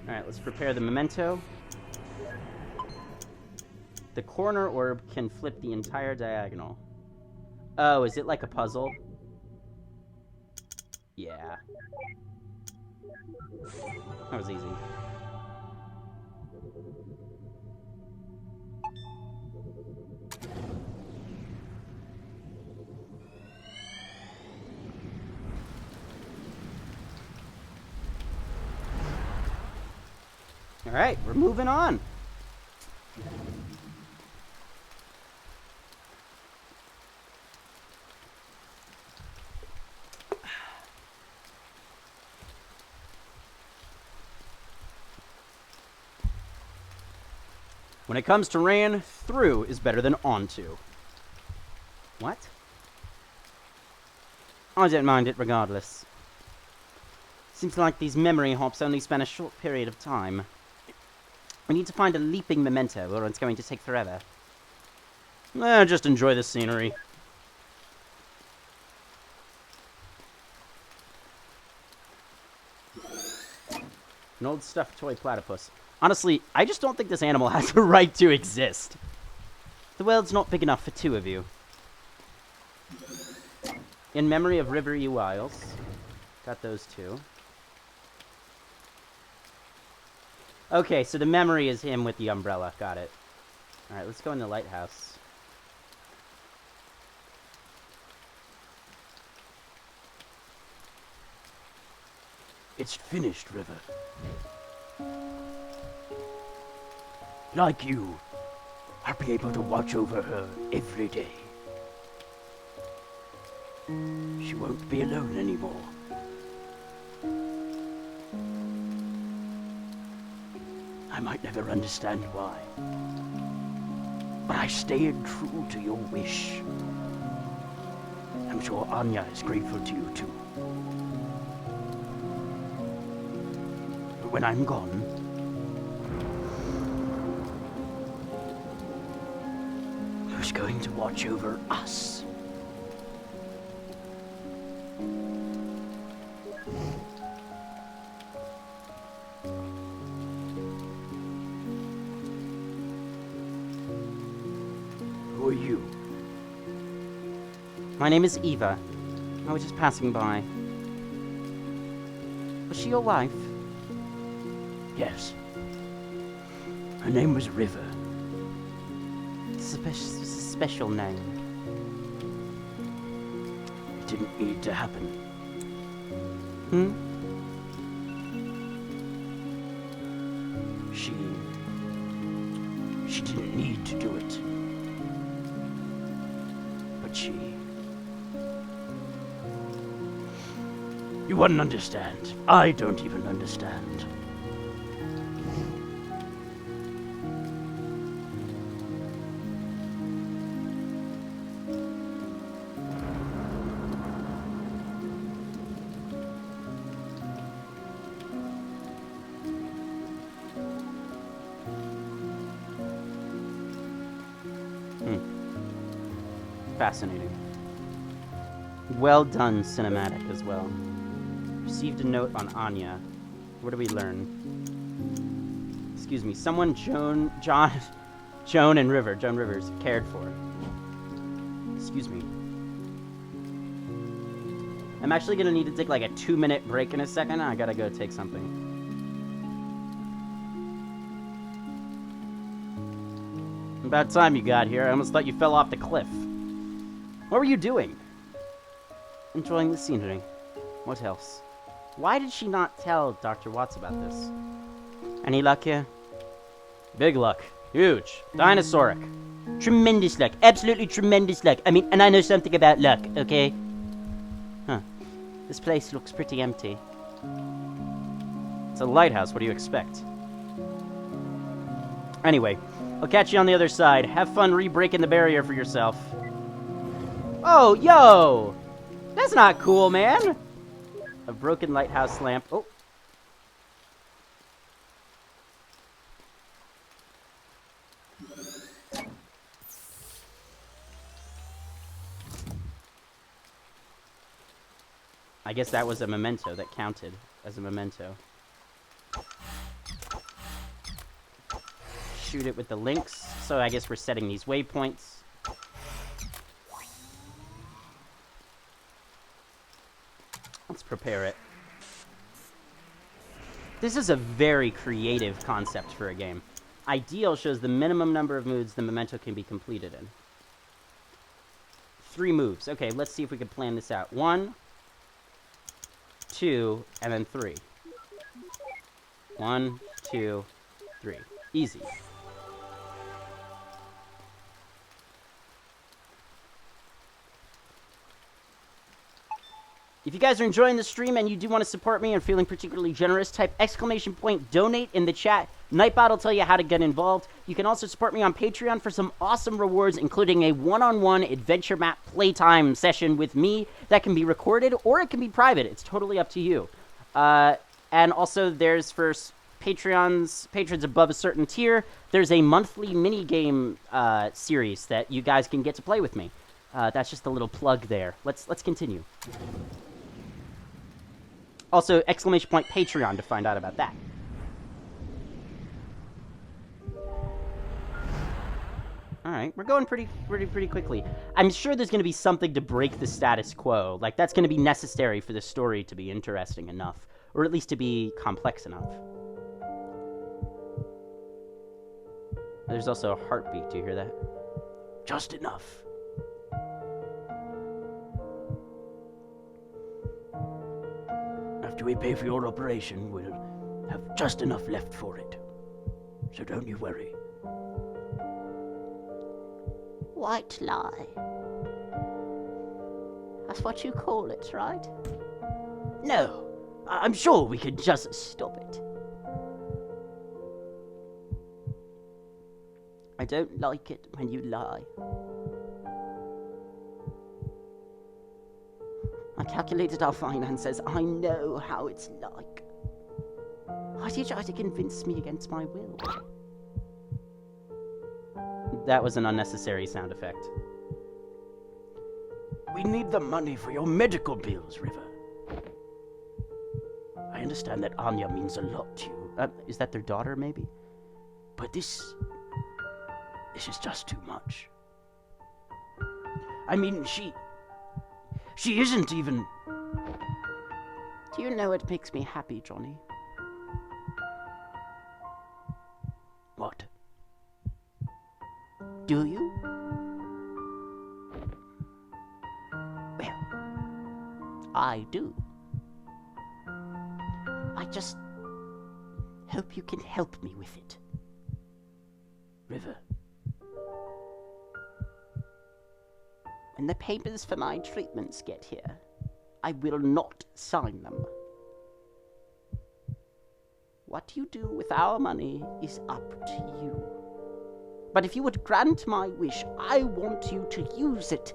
Alright, let's prepare the memento. The corner orb can flip the entire diagonal. Oh, is it like a puzzle? Yeah. That was easy. Alright, we're moving on. When it comes to ran, through is better than onto. What? I don't mind it regardless. Seems like these memory hops only span a short period of time. We need to find a leaping memento, or it's going to take forever. Just enjoy the scenery. An old stuffed toy platypus. Honestly, I just don't think this animal has a right to exist. The world's not big enough for two of you. In memory of River E. Wiles. Got those two. Okay, so the memory is him with the umbrella. Got it. Alright, let's go in the lighthouse. It's finished, River. Like you, I'll be able to watch over her every day. She won't be alone anymore. I might never understand why, but I stayed true to your wish. I'm sure Anya is grateful to you too. But when I'm gone, who's going to watch over us? Who are you? My name is Eva. I was just passing by. Was she your wife? Yes. Her name was River. Special name. It didn't need to happen. She didn't need to do it. But she... You wouldn't understand. I don't even understand. Fascinating. Well done, cinematic as well. Received a note on Anya. What do we learn? Excuse me. Someone Joan Rivers cared for. Excuse me. I'm actually gonna need to take like a 2-minute break in a second. I gotta go take something. About time you got here. I almost thought you fell off the cliff. What were you doing? Enjoying the scenery. What else? Why did she not tell Dr. Watts about this? Any luck here? Big luck. Huge. Dinosauric. Tremendous luck. Absolutely tremendous luck. I mean, and I know something about luck, okay? Huh. This place looks pretty empty. It's a lighthouse. What do you expect? Anyway, I'll catch you on the other side. Have fun re-breaking the barrier for yourself. Oh, yo! That's not cool, man! A broken lighthouse lamp. Oh. I guess that was a memento that counted as a memento. Shoot it with the links. So I guess we're setting these waypoints. Let's prepare it. This is a very creative concept for a game. Ideal shows the minimum number of moves the memento can be completed in. 3 moves. Okay, let's see if we can plan this out. 1, 2, and then 3. 1, 2, 3. Easy. If you guys are enjoying the stream and you do want to support me and feeling particularly generous, type !donate in the chat. Nightbot will tell you how to get involved. You can also support me on Patreon for some awesome rewards, including a one-on-one adventure map playtime session with me that can be recorded or it can be private. It's totally up to you. And also there's for patrons above a certain tier, there's a monthly mini-game series that you guys can get to play with me. That's just a little plug there. Let's continue. Also, !Patreon to find out about that. Alright, we're going pretty quickly. I'm sure there's going to be something to break the status quo. Like, that's going to be necessary for the story to be interesting enough. Or at least to be complex enough. There's also a heartbeat. Do you hear that? Just enough. After we pay for your operation, we'll have just enough left for it. So don't you worry. White lie. That's what you call it, right? No, I'm sure we could just... Stop it. I don't like it when you lie. I calculated our finances. I know how it's like. Why do you try to convince me against my will? That was an unnecessary sound effect. We need the money for your medical bills, River. I understand that Anya means a lot to you. Is that their daughter, maybe? But this is just too much. I mean, she isn't even... Do you know what makes me happy, Johnny? What? Do you? Well, I do. I just hope you can help me with it. River. When the papers for my treatments get here, I will not sign them. What you do with our money is up to you. But if you would grant my wish, I want you to use it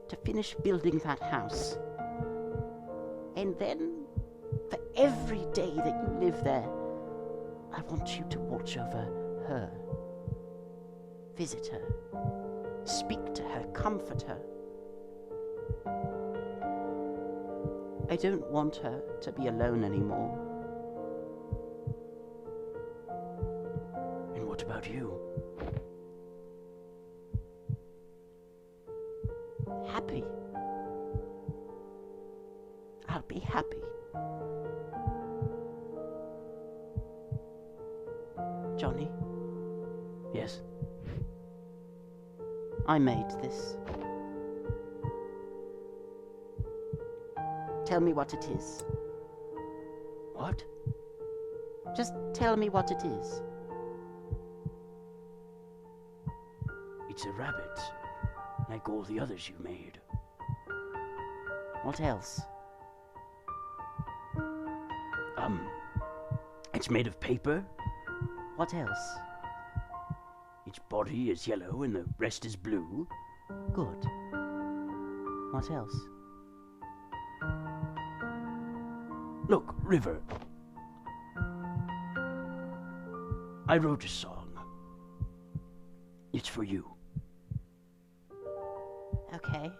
to finish building that house. And then, for every day that you live there, I want you to watch over her. Visit her. Speak to her. Comfort her. I don't want her to be alone anymore. And what about you? Happy. I'll be happy. Johnny? Yes? I made this. Tell me what it is. What? Just tell me what it is. It's a rabbit, like all the others you made. What else? It's made of paper. What else? Its body is yellow and the rest is blue. Good. What else? Look, River. I wrote a song. It's for you. Okay.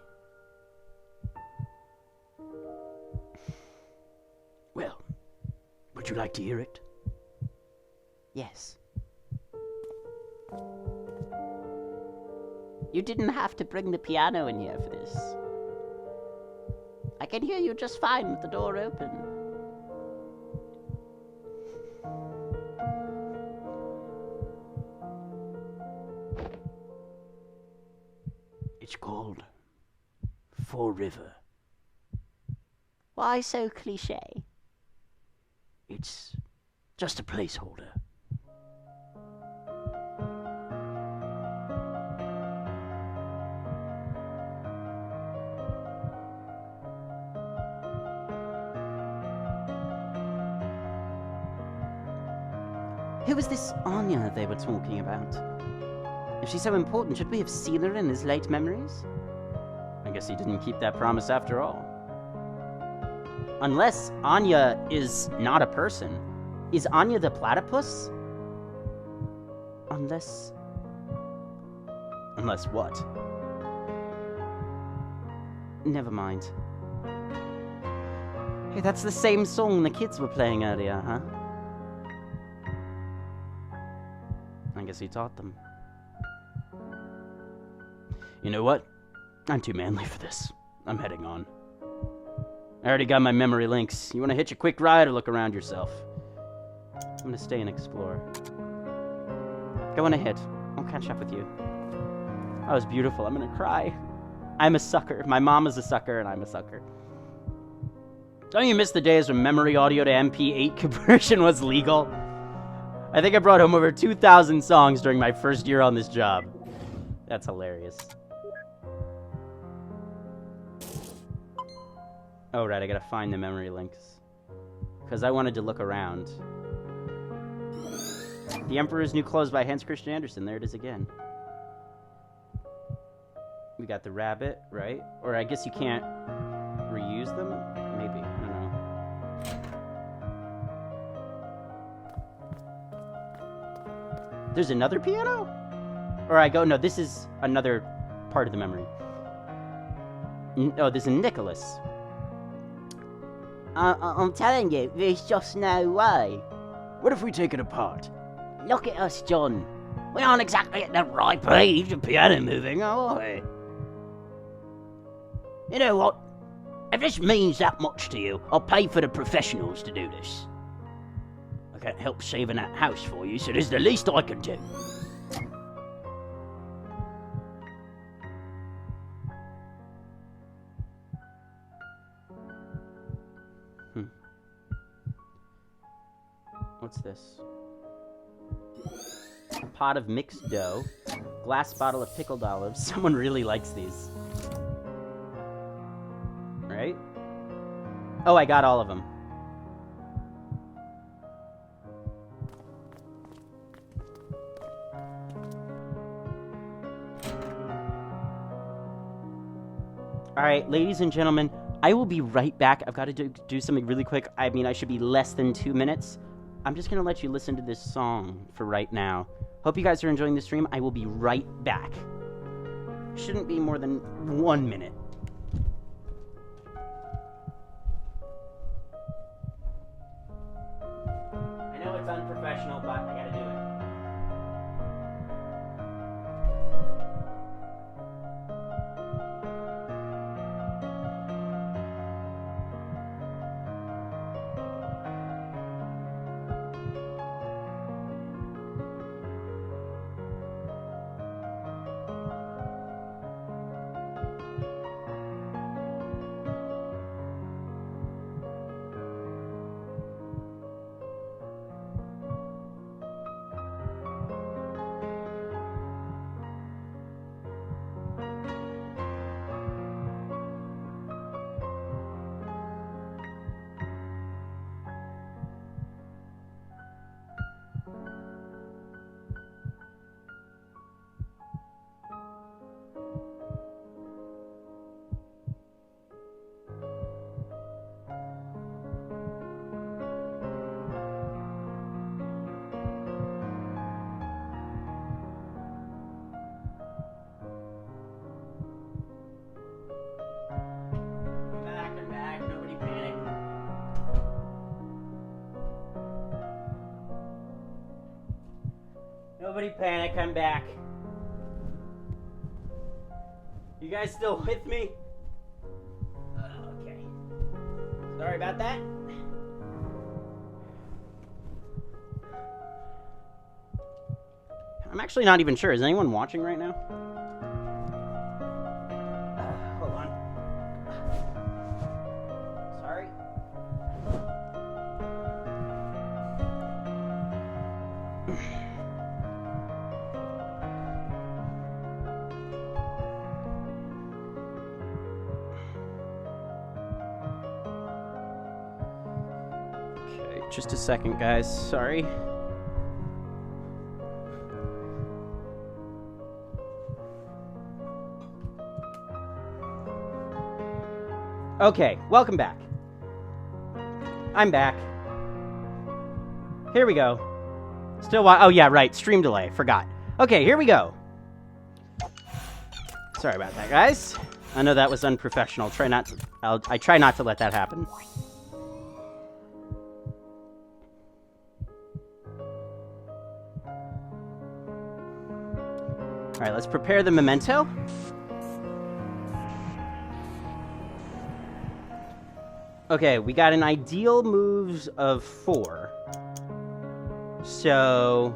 Well, would you like to hear it? Yes. You didn't have to bring the piano in here for this. I can hear you just fine with the door open. It's called For River. Why so cliché? It's just a placeholder. Who was this Anya they were talking about? If she's so important, should we have seen her in his late memories? I guess he didn't keep that promise after all. Unless Anya is not a person. Is Anya the platypus? Unless... Unless what? Never mind. Hey, that's the same song the kids were playing earlier, huh? I guess he taught them. You know what? I'm too manly for this. I'm heading on. I already got my memory links. You want to hitch a quick ride or look around yourself? I'm gonna stay and explore. Go on ahead. I'll catch up with you. That was beautiful. I'm gonna cry. I'm a sucker. My mom is a sucker, and I'm a sucker. Don't you miss the days when memory audio to MP8 conversion was legal? I think I brought home over 2,000 songs during my first year on this job. That's hilarious. Oh, right, I gotta find the memory links. Because I wanted to look around. The Emperor's New Clothes by Hans Christian Andersen. There it is again. We got the rabbit, right? Or I guess you can't reuse them? Maybe. I don't know. There's another piano? Or I go, no, this is another part of the memory. Oh, this is Nicholas. I'm telling you, there's just no way. What if we take it apart? Look at us, John. We aren't exactly at the right page of piano moving, are we? You know what? If this means that much to you, I'll pay for the professionals to do this. I can't help saving that house for you, so there's the least I can do. What's this? A pot of mixed dough. Glass bottle of pickled olives. Someone really likes these. Right? Oh, I got all of them. Alright, ladies and gentlemen, I will be right back. I've got to do something really quick. I mean, I should be less than 2 minutes. I'm just going to let you listen to this song for right now. Hope you guys are enjoying the stream. I will be right back. Shouldn't be more than 1 minute. I know it's unprofessional, but I gotta do it. Nobody panic, I'm back. You guys still with me? Okay. Sorry about that. I'm actually not even sure. Is anyone watching right now? Hold on. Sorry. Okay, just a second, guys. Sorry. Okay, welcome back. I'm back. Here we go. Oh yeah, right, stream delay, forgot. Okay, here we go. Sorry about that, guys. I know that was unprofessional. I try not to let that happen. All right, let's prepare the memento. Okay, we got an ideal moves of 4. So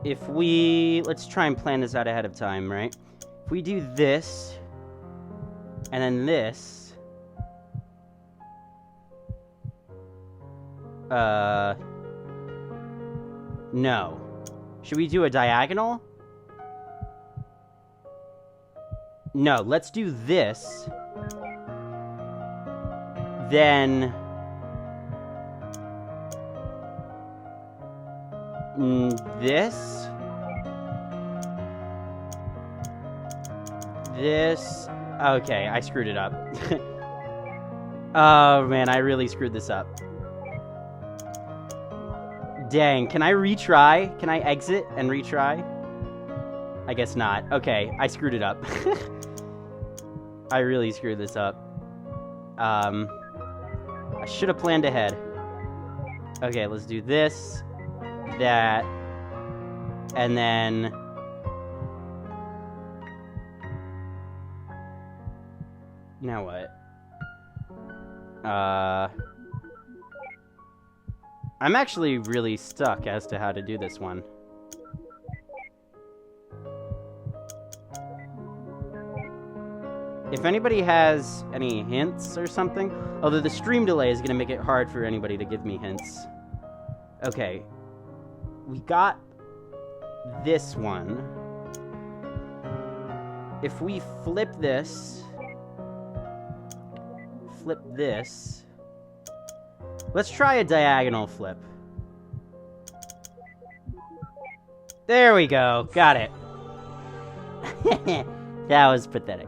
if let's try and plan this out ahead of time, right? If we do this, and then this, no. Should we do a diagonal? No, let's do this. Then this, okay, I screwed it up. Oh man, I really screwed this up. Dang, can I retry? Can I exit and retry? I guess not. Okay, I screwed it up. I really screwed this up. I should have planned ahead. Okay, let's do this, that, and then now what? I'm actually really stuck as to how to do this one. If anybody has any hints or something, although the stream delay is going to make it hard for anybody to give me hints. Okay, we got this one. If we flip this, let's try a diagonal flip. There we go, got it. That was pathetic.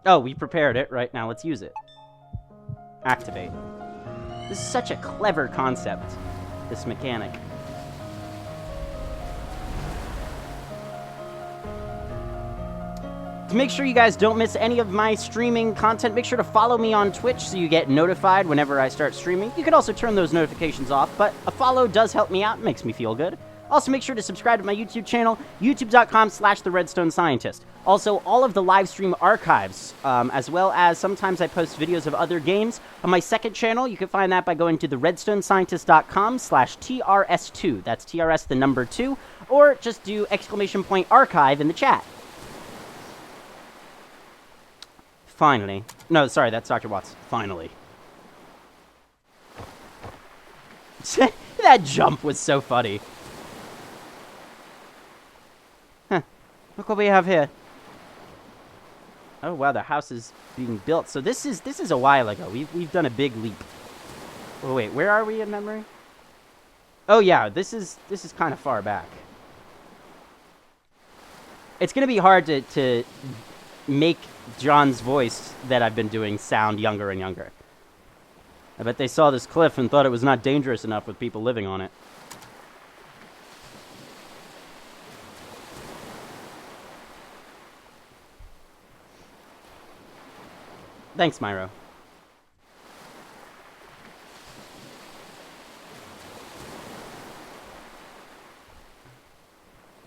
Oh, we prepared it. Right, now let's use it. Activate. This is such a clever concept, this mechanic. To make sure you guys don't miss any of my streaming content, make sure to follow me on Twitch so you get notified whenever I start streaming. You can also turn those notifications off, but a follow does help me out, makes me feel good. Also, make sure to subscribe to my YouTube channel, youtube.com/TheRedstoneScientist. Also, all of the live stream archives, as well as sometimes I post videos of other games on my second channel. You can find that by going to TheRedstoneScientist.com/TRS2. That's TRS the number 2, or just do !archive in the chat. Finally. No, sorry, that's Dr. Watts. Finally. That jump was so funny. Huh. Look what we have here. Oh wow, the house is being built. So this is a while ago. We've done a big leap. Oh wait, where are we in memory? Oh yeah, this is kind of far back. It's gonna be hard to make John's voice that I've been doing sound younger and younger. I bet they saw this cliff and thought it was not dangerous enough with people living on it. Thanks, Myro.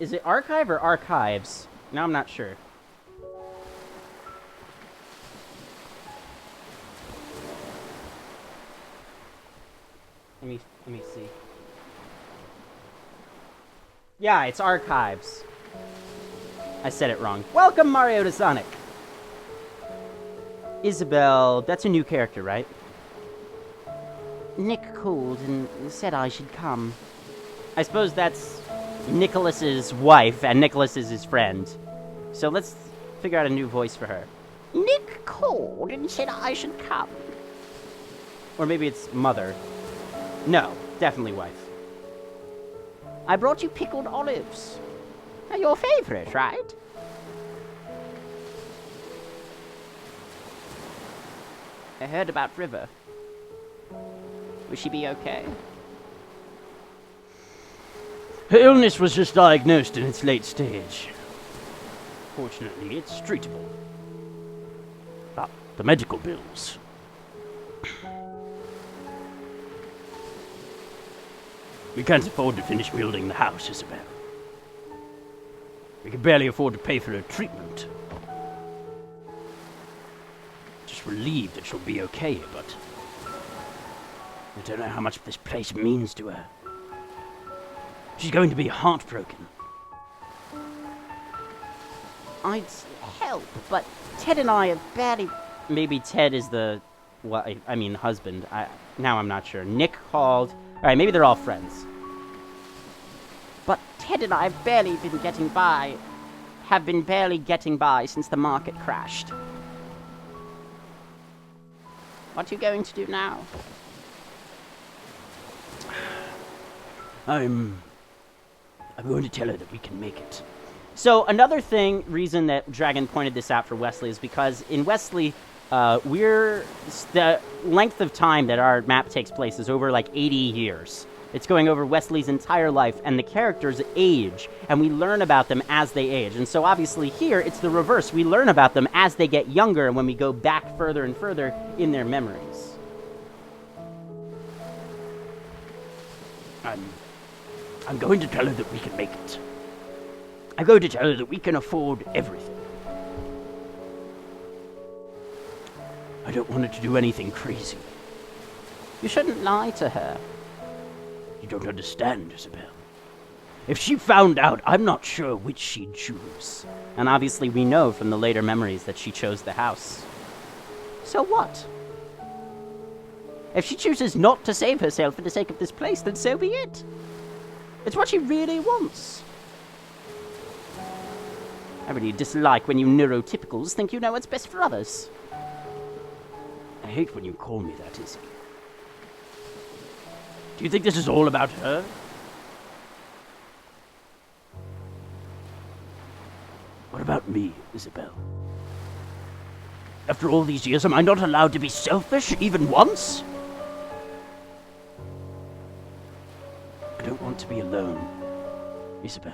Is it archive or archives? Now I'm not sure. Let me see. Yeah, it's archives. I said it wrong. Welcome, Mario to Sonic. Isabel, that's a new character, right? Nick called and said I should come. I suppose that's Nicholas's wife, and Nicholas is his friend. So let's figure out a new voice for her. Nick called and said I should come. Or maybe it's mother. No, definitely wife. I brought you pickled olives. They're your favorite, right? I heard about River. Will she be okay? Her illness was just diagnosed in its late stage. Fortunately, it's treatable. Ah, the medical bills. We can't afford to finish building the house, Isabel. We can barely afford to pay for her treatment. Just relieved that she'll be okay, but I don't know how much this place means to her. She's going to be heartbroken. I'd help, but Ted and I have barely... Maybe Ted is the... Well, I mean, husband. Now I'm not sure. Nick called... Alright, maybe they're all friends. But Ted and I have barely been getting by. Have been barely getting by since the market crashed. What are you going to do now? I'm going to tell her that we can make it. So another reason that Dragon pointed this out for Wesley is because in Wesley, the length of time that our map takes place is over like 80 years. It's going over Wesley's entire life, and the characters age, and we learn about them as they age. And so obviously here, it's the reverse. We learn about them as they get younger, and when we go back further and further in their memories. I'm going to tell her that we can make it. I'm going to tell her that we can afford everything. I don't want her to do anything crazy. You shouldn't lie to her. You don't understand, Isabel. If she found out, I'm not sure which she'd choose. And obviously we know from the later memories that she chose the house. So what? If she chooses not to save herself for the sake of this place, then so be it. It's what she really wants. I really dislike when you neurotypicals think you know what's best for others. I hate when you call me that, Izzy. Do you think this is all about her? What about me, Isabel? After all these years, am I not allowed to be selfish, even once? I don't want to be alone, Isabel.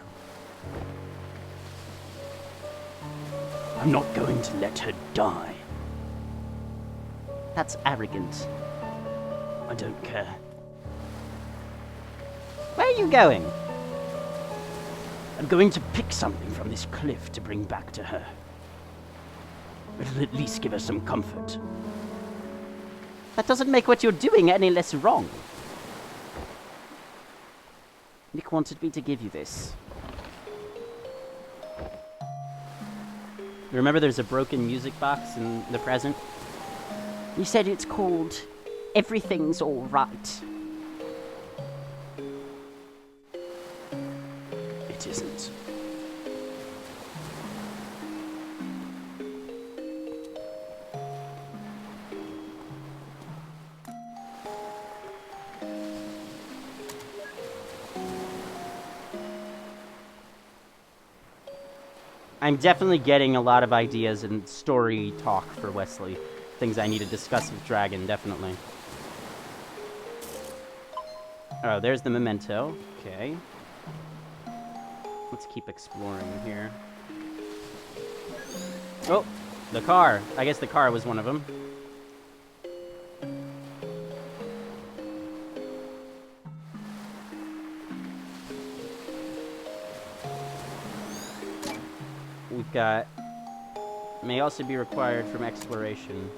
I'm not going to let her die. That's arrogant. I don't care. Where are you going? I'm going to pick something from this cliff to bring back to her. It'll at least give her some comfort. That doesn't make what you're doing any less wrong. Nick wanted me to give you this. Remember there's a broken music box in the present? You said it's called Everything's All Right. It isn't. I'm definitely getting a lot of ideas and story talk for Wesley. Things I need to discuss with Dragon, definitely. Oh, there's the memento. Okay. Let's keep exploring here. Oh, the car. I guess the car was one of them. we've got... May also be required from exploration.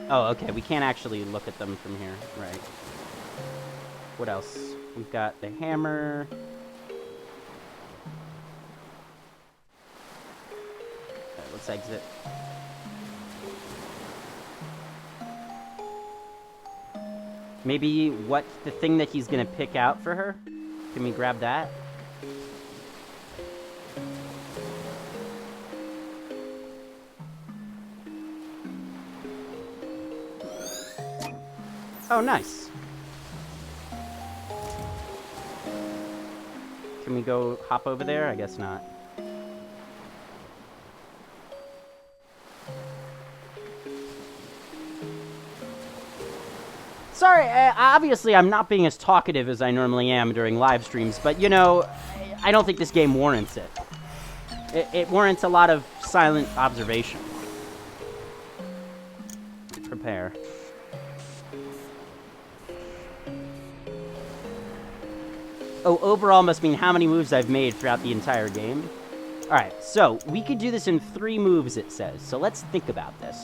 Oh, okay, we can't actually look at them from here. Right. What else? We've got the hammer. Okay, let's exit. Maybe what the thing that he's gonna pick out for her? Can we grab that? Oh, nice. Can we go hop over there? I guess not. Sorry, obviously I'm not being as talkative as I normally am during live streams, but you know, I don't think this game warrants it. It warrants a lot of silent observation. Prepare. Oh, overall must mean how many moves I've made throughout the entire game. Alright, so we could do this in 3 moves, it says. So let's think about this.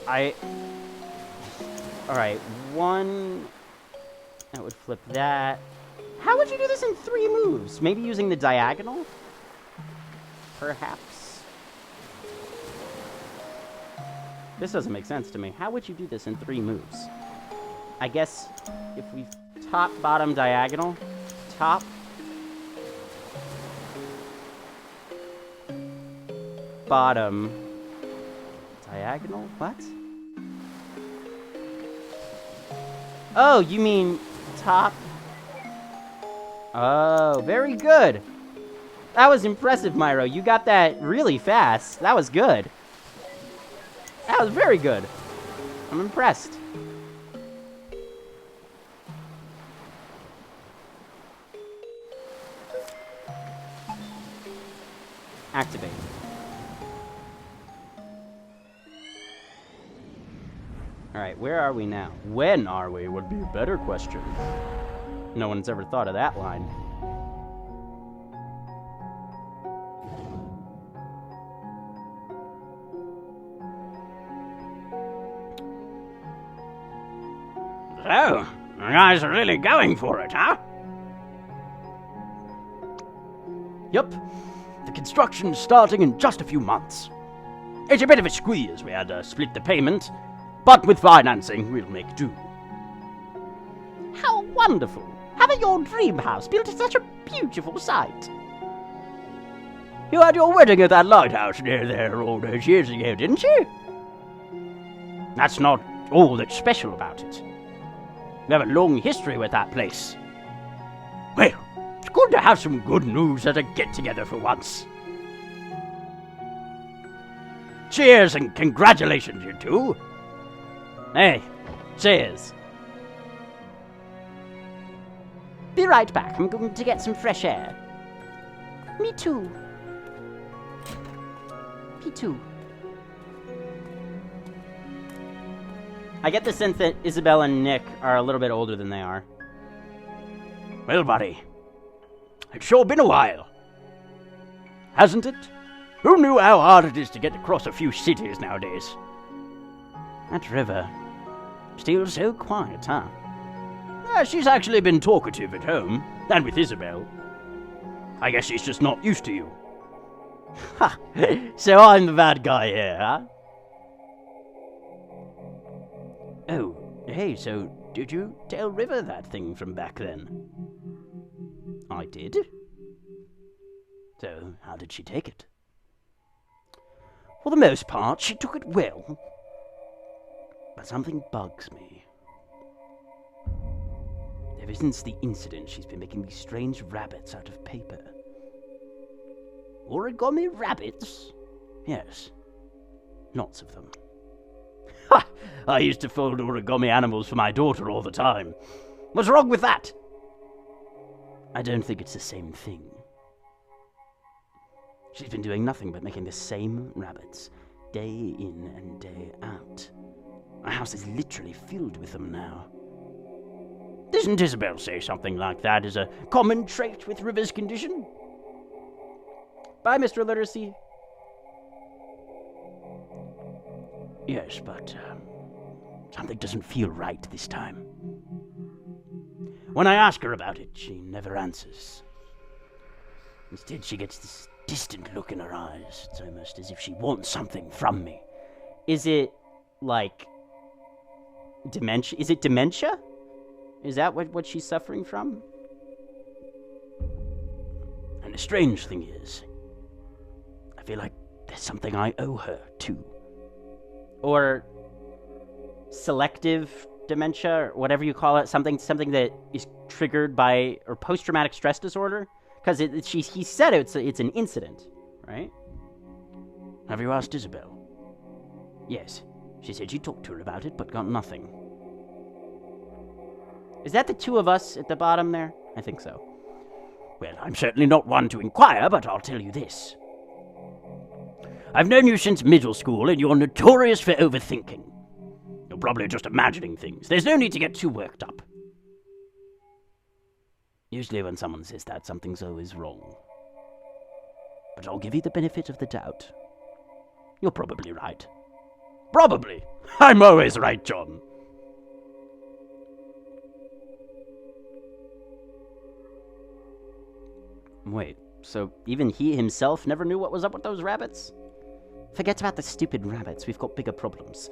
Alright, 1... That would flip that. How would you do this in 3 moves? Maybe using the diagonal? Perhaps. This doesn't make sense to me. How would you do this in 3 moves? I guess if we top, bottom, diagonal, top, bottom, diagonal, what? Oh, you mean top? Oh, very good. That was impressive, Myro. You got that really fast. That was good. That was very good. I'm impressed. Activate. Alright, where are we now? When are we would be a better question. No one's ever thought of that line. So, you guys are really going for it, huh? Yep. The construction's starting in just a few months. It's a bit of a squeeze. We had to split the payment, but with financing, we'll make do. How wonderful! Having your dream house built is such a beautiful sight. You had your wedding at that lighthouse near there all those years ago, didn't you? That's not all that's special about it. We have a long history with that place. Well, it's good to have some good news at a get-together for once. Cheers and congratulations, you two. Hey, cheers. Be right back. I'm going to get some fresh air. Me too. Me too. I get the sense that Isabel and Nick are a little bit older than they are. Well, buddy, it's sure been a while. Hasn't it? Who knew how hard it is to get across a few cities nowadays? That river. Still so quiet, huh? She's actually been talkative at home, and with Isabel. I guess she's just not used to you. Ha! So I'm the bad guy here, huh? Oh, hey, so did you tell River that thing from back then? I did. So, how did she take it? For the most part, she took it well. But something bugs me. Ever since the incident, she's been making these strange rabbits out of paper. Origami rabbits? Yes. Lots of them. Ha! I used to fold origami animals for my daughter all the time. What's wrong with that? I don't think it's the same thing. She's been doing nothing but making the same rabbits, day in and day out. Our house is literally filled with them now. Doesn't Isabel say something like that is a common trait with River's condition? Bye, Mr. Literacy. Yes, but something doesn't feel right this time. When I ask her about it, she never answers. Instead, she gets this distant look in her eyes. It's almost as if she wants something from me. Is it, like, dementia? Is it dementia? Is that what she's suffering from? And the strange thing is, I feel like there's something I owe her, too. Or selective dementia, or whatever you call it, something that is triggered by, or post-traumatic stress disorder? Because he said it's an incident, right? Have you asked Isabel? Yes. She said you talked to her about it, but got nothing. Is that the two of us at the bottom there? I think so. Well, I'm certainly not one to inquire, but I'll tell you this. I've known you since middle school, and you're notorious for overthinking. You're probably just imagining things. There's no need to get too worked up. Usually when someone says that, something's always wrong. But I'll give you the benefit of the doubt. You're probably right. Probably! I'm always right, John. Wait, so even he himself never knew what was up with those rabbits? Forget about the stupid rabbits, we've got bigger problems.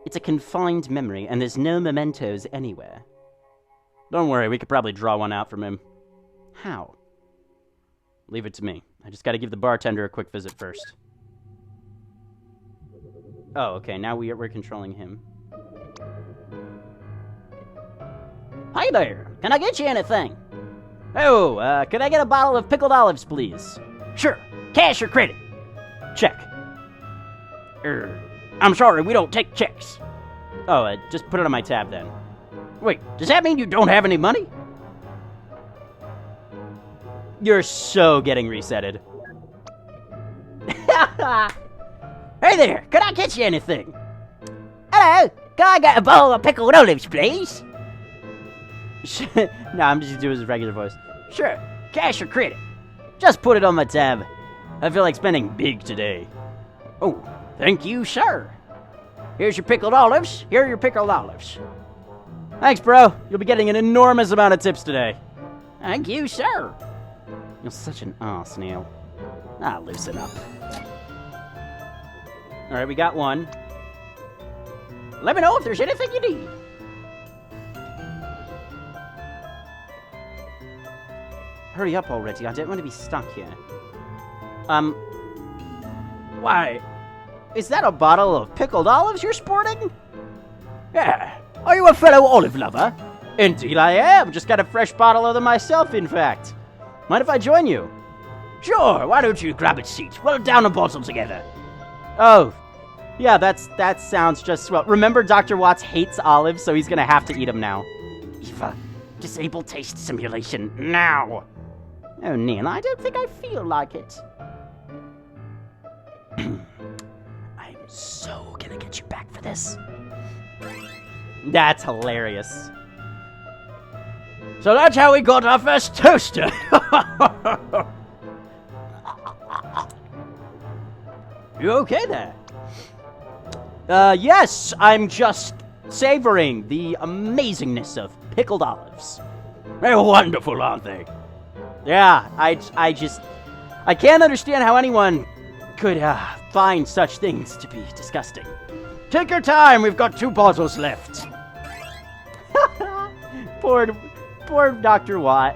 It's a confined memory, and there's no mementos anywhere. Don't worry, we could probably draw one out from him. How? Leave it to me. I just gotta give the bartender a quick visit first. Oh, okay, now we're controlling him. Hey there, can I get you anything? Oh, could I get a bottle of pickled olives, please? Sure. Cash or credit? Check. I'm sorry, we don't take checks. Oh, just put it on my tab then. Wait, does that mean you don't have any money? You're so getting resetted. Hey there, can I get you anything? Hello, can I get a bowl of pickled olives, please? No, I'm just doing his regular voice. Sure, cash or credit? Just put it on my tab. I feel like spending big today. Oh, thank you, sir. Here's your pickled olives. Here are your pickled olives. Thanks, bro. You'll be getting an enormous amount of tips today. Thank you, sir. You're such an ass, Neil. Loosen up. Alright, we got one. Let me know if there's anything you need. Hurry up already. I don't want to be stuck here. Why? Is that a bottle of pickled olives you're sporting? Yeah. Are you a fellow olive lover? Indeed I am. Just got a fresh bottle of them myself, in fact. Mind if I join you? Sure, why don't you grab a seat? We'll down a bottle together. Oh, yeah, that sounds just swell. Remember, Dr. Watts hates olives, so he's gonna have to eat them now. Eva, disable taste simulation now. Oh, Neil, I don't think I feel like it. I'm so gonna get you back for this. That's hilarious. So that's how we got our first toaster. You okay there? Yes, I'm just savoring the amazingness of pickled olives. They're wonderful, aren't they? Yeah, I can't understand how anyone could find such things to be disgusting. Take your time, we've got 2 bottles left. Poor Dr. Watt.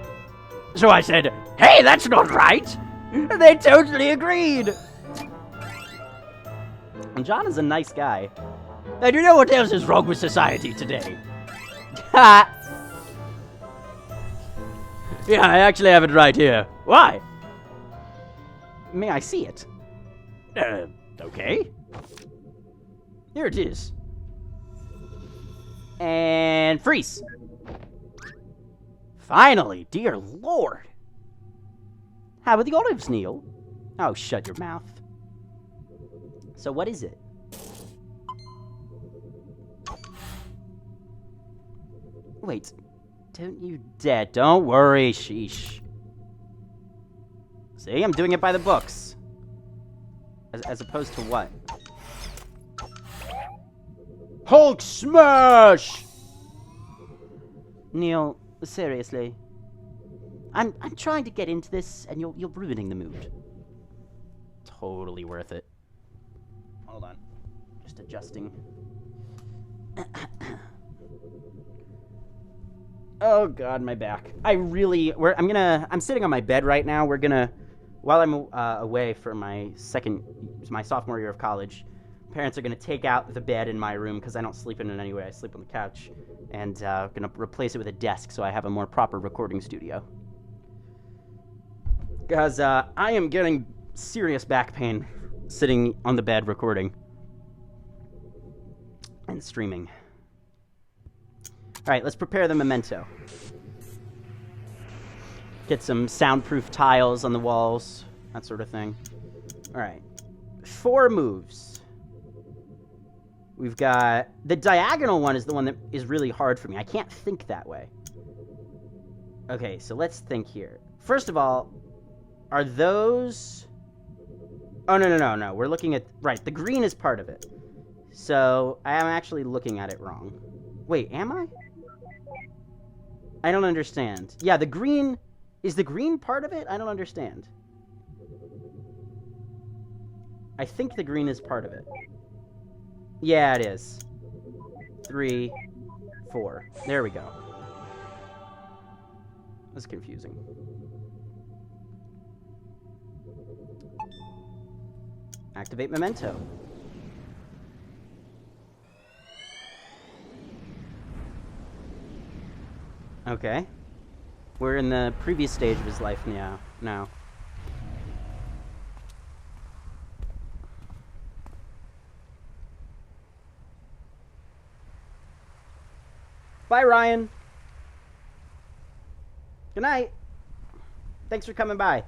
So I said, hey, that's not right. They totally agreed. And John is a nice guy. And you know what else is wrong with society today? Yeah, I actually have it right here. Why? May I see it? Okay. Here it is. And freeze. Finally, dear Lord. How about the olives, Neil? Oh, shut your mouth. So what is it? Wait, Don't you dare. Don't worry, sheesh. See, I'm doing it by the books. As opposed to what? Hulk smash! Neil, seriously. I'm trying to get into this, and you're ruining the mood. Totally worth it. Hold on. Just adjusting. Oh god, my back. I'm sitting on my bed right now. While I'm away for my sophomore year of college, parents are gonna take out the bed in my room because I don't sleep in it anyway. I sleep on the couch, and gonna replace it with a desk so I have a more proper recording studio. Because I am getting serious back pain sitting on the bed recording and streaming. All right, let's prepare the memento. Get some soundproof tiles on the walls, that sort of thing. All right, 4 moves. We've got the diagonal one is the one that is really hard for me. I can't think that way. Okay, so let's think here. First of all, are those... Oh, no. We're looking at... Right, the green is part of it. So, I am actually looking at it wrong. Wait, am I? I don't understand. Yeah, the green... Is the green part of it? I don't understand. I think the green is part of it. Yeah, it is. 3, 4. There we go. That's confusing. Activate memento. Okay. We're in the previous stage of his life now. Bye, Ryan. Good night. Thanks for coming by.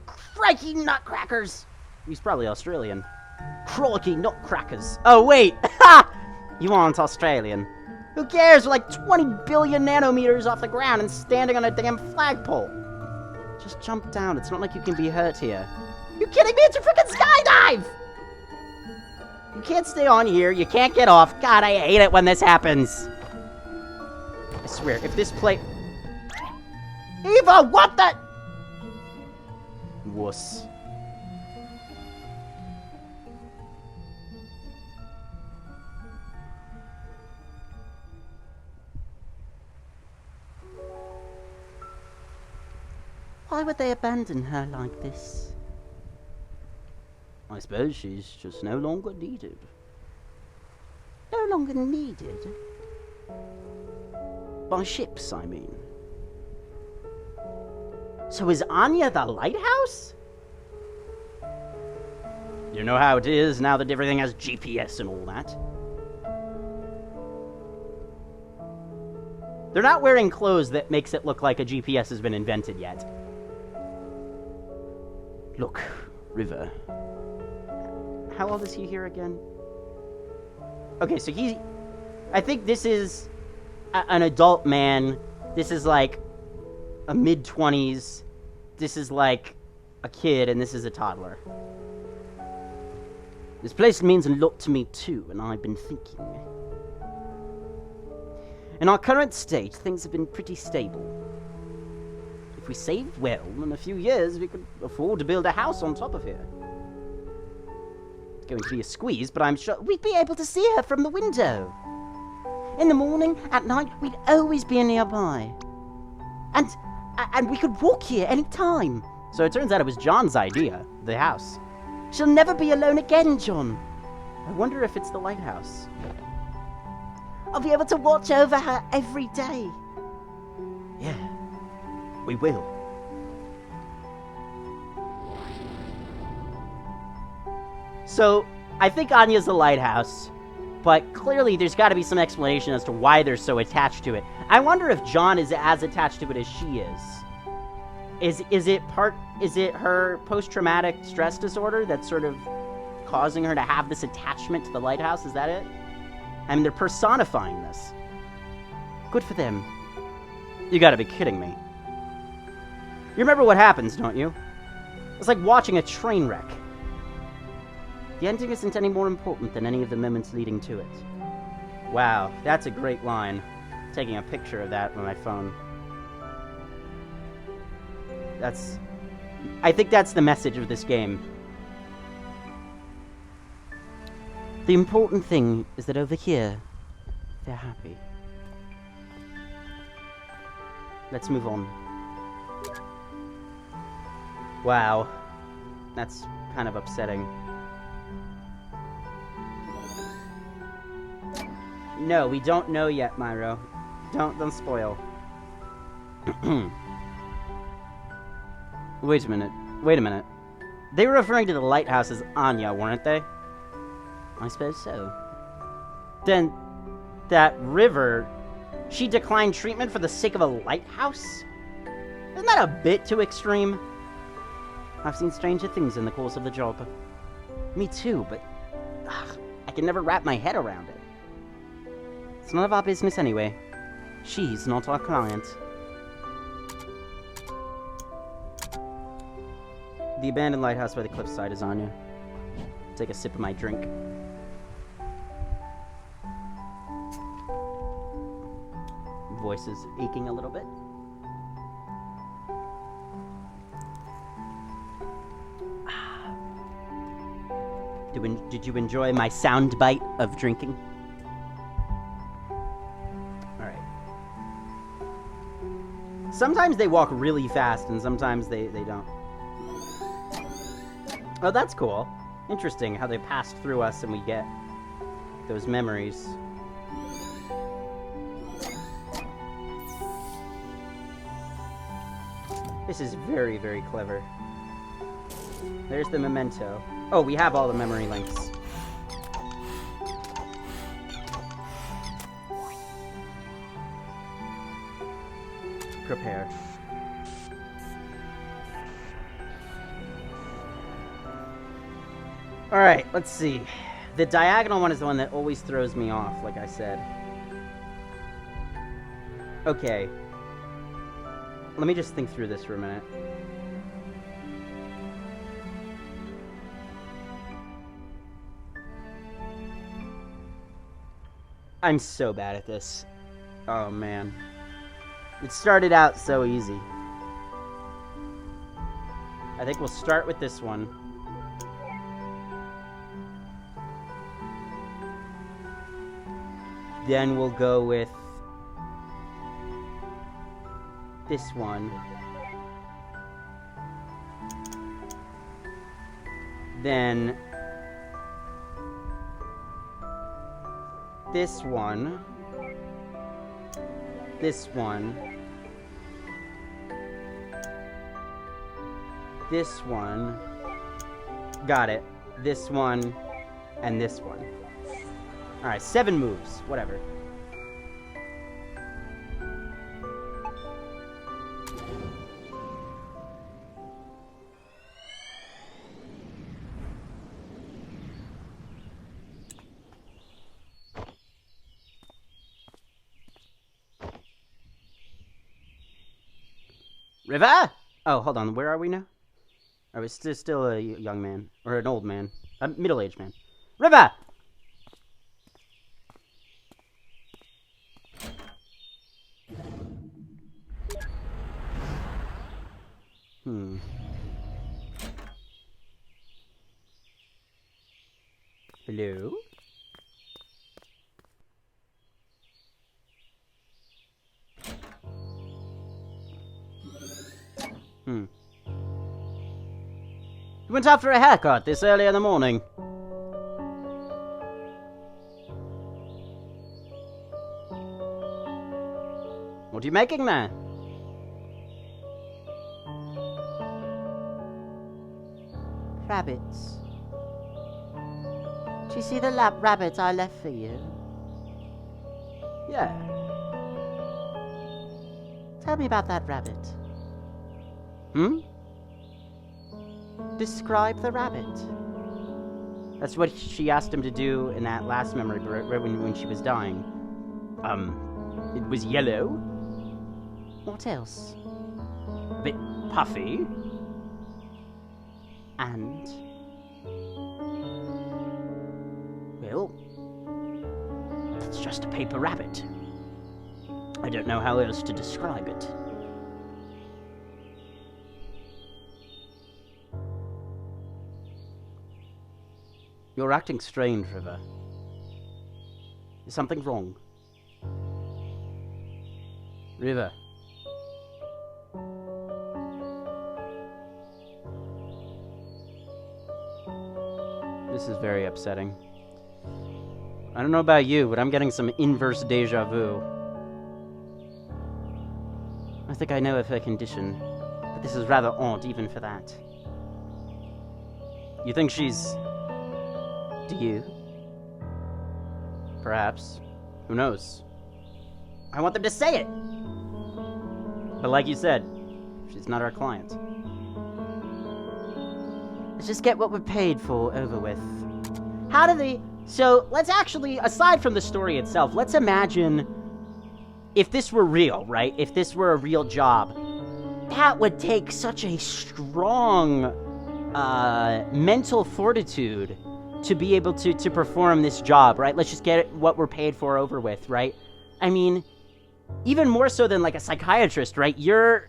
Crikey nutcrackers! He's probably Australian. Crikey nutcrackers. Oh, wait! You aren't Australian. Who cares? We're like 20 billion nanometers off the ground and standing on a damn flagpole. Just jump down. It's not like you can be hurt here. You kidding me? It's a freaking skydive! You can't stay on here. You can't get off. God, I hate it when this happens. I swear, if this play... Eva, what the... Wuss. Why would they abandon her like this? I suppose she's just no longer needed. No longer needed? By ships, I mean. So is Anya the lighthouse? You know how it is now that everything has GPS and all that. They're not wearing clothes that makes it look like a GPS has been invented yet. Look, River. How old is he here again? Okay, so I think this is an adult man. This is like a mid-20s. This is like a kid, and this is a toddler. This place means a lot to me too, and I've been thinking. In our current state, things have been pretty stable. If we saved well, in a few years, we could afford to build a house on top of here. It's going to be a squeeze, but I'm sure we'd be able to see her from the window. In the morning, at night, we'd always be nearby. And we could walk here any time. So it turns out it was John's idea, the house. She'll never be alone again, John. I wonder if it's the lighthouse. I'll be able to watch over her every day. Yeah, we will. So, I think Anya's the lighthouse, but clearly there's got to be some explanation as to why they're so attached to it. I wonder if John is as attached to it as she is. Is it her post-traumatic stress disorder that's sort of causing her to have this attachment to the lighthouse? Is that it? I mean, they're personifying this. Good for them. You gotta be kidding me. You remember what happens, don't you? It's like watching a train wreck. The ending isn't any more important than any of the moments leading to it. Wow, that's a great line. Taking a picture of that with my phone. I think that's the message of this game. The important thing is that over here, they're happy. Let's move on. Wow. That's kind of upsetting. No, we don't know yet, Myro. Don't spoil. Wait a minute. They were referring to the lighthouse as Anya, weren't they? I suppose so. Then, that river, she declined treatment for the sake of a lighthouse? Isn't that a bit too extreme? I've seen stranger things in the course of the job. Me too, but I can never wrap my head around it. It's none of our business anyway. She's not our client. The abandoned lighthouse by the cliffside is Anya. Take a sip of my drink. Voice is aching a little bit. Did you enjoy my sound bite of drinking? Alright. Sometimes they walk really fast and sometimes they don't. Oh, that's cool. Interesting how they pass through us and we get those memories. This is very, very clever. There's the memento. Oh, we have all the memory links. Prepare. Alright, let's see. The diagonal one is the one that always throws me off, like I said. Okay. Let me just think through this for a minute. I'm so bad at this. Oh, man. It started out so easy. I think we'll start with this one. Then we'll go with this one. Then this one. This one. This one. Got it. This one. And this one. Alright, 7 moves. Whatever. River? Oh, hold on. Where are we now? Are we still a young man? Or an old man? A middle-aged man. River! Hello? You went out for a haircut this early in the morning. What are you making there? Rabbits. Do you see the rabbit I left for you? Yeah. Tell me about that rabbit. Hmm? Describe the rabbit. That's what she asked him to do in that last memory, right when she was dying. It was yellow. What else? A bit puffy. And? Well, It's just a paper rabbit. I don't know how else to describe it. You're acting strange, River. Is something wrong? River. This is very upsetting. I don't know about you, but I'm getting some inverse deja vu. I think I know of her condition, but this is rather odd even for that. You think she's... Do you? Perhaps. Who knows? I want them to say it! But like you said, she's not our client. let's just get what we're paid for over with. How do they... So, let's actually, aside from the story itself, let's imagine if this were real, right? If this were a real job. That would take such a strong mental fortitude to be able to perform this job, right? Let's just get what we're paid for over with, right? I mean, even more so than like a psychiatrist, right? You're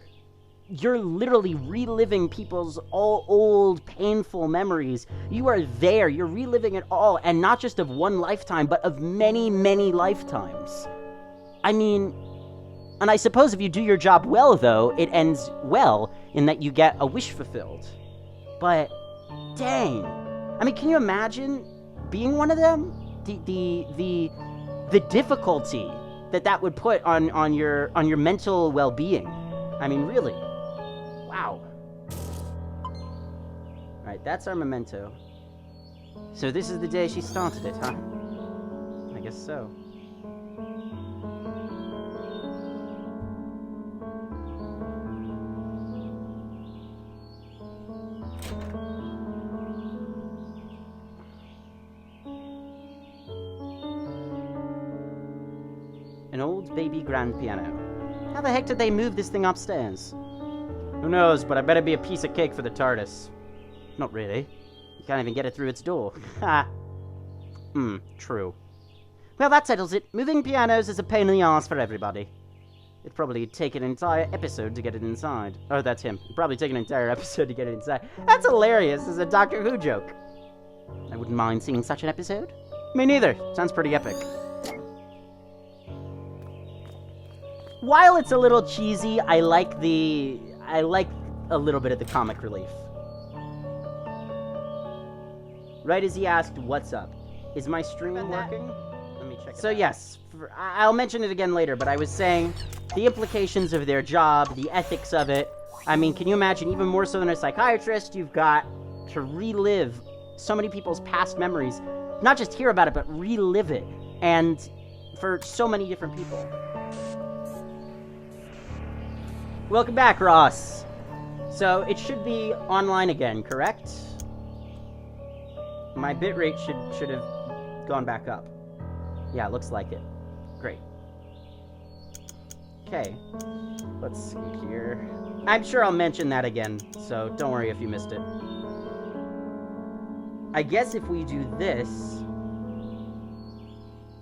literally reliving people's old painful memories. You are there, you're reliving it all, and not just of one lifetime, but of many, many lifetimes. I mean, and I suppose if you do your job well, though, it ends well in that you get a wish fulfilled. But, dang. I mean, can you imagine being one of them? The difficulty that would put on your mental well-being. I mean, really. Wow. Alright, that's our memento. So this is the day she started it, huh? I guess so. An old baby grand piano. How the heck did they move this thing upstairs? Who knows, but I bet it'd be a piece of cake for the TRS. Not really. You can't even get it through its door. Ha! True. Well, that settles it. Moving pianos is a pain in the ass for everybody. It'd probably take an entire episode to get it inside. Oh, that's him. It'd probably take an entire episode to get it inside. That's hilarious. It's a Doctor Who joke. I wouldn't mind seeing such an episode. Me neither. Sounds pretty epic. While it's a little cheesy, I like a little bit of the comic relief. Right as he asked, what's up? Is my stream working? Let me check it out. Yes, I'll mention it again later, but I was saying the implications of their job, the ethics of it. I mean, can you imagine, even more so than a psychiatrist, you've got to relive so many people's past memories. Not just hear about it, but relive it. And for so many different people. Welcome back, Ross. So, it should be online again, correct? My bitrate should have gone back up. Yeah, it looks like it. Great. Okay. Let's see here. I'm sure I'll mention that again, so don't worry if you missed it. I guess if we do this...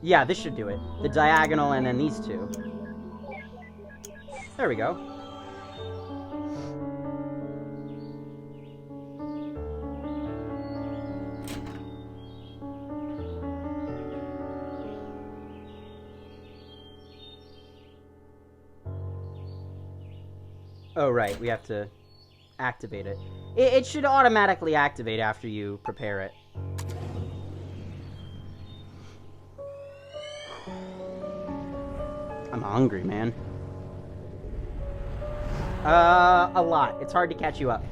Yeah, this should do it. The diagonal and then these two. There we go. Oh, right, we have to activate it. It should automatically activate after you prepare it. I'm hungry, man. A lot. It's hard to catch you up.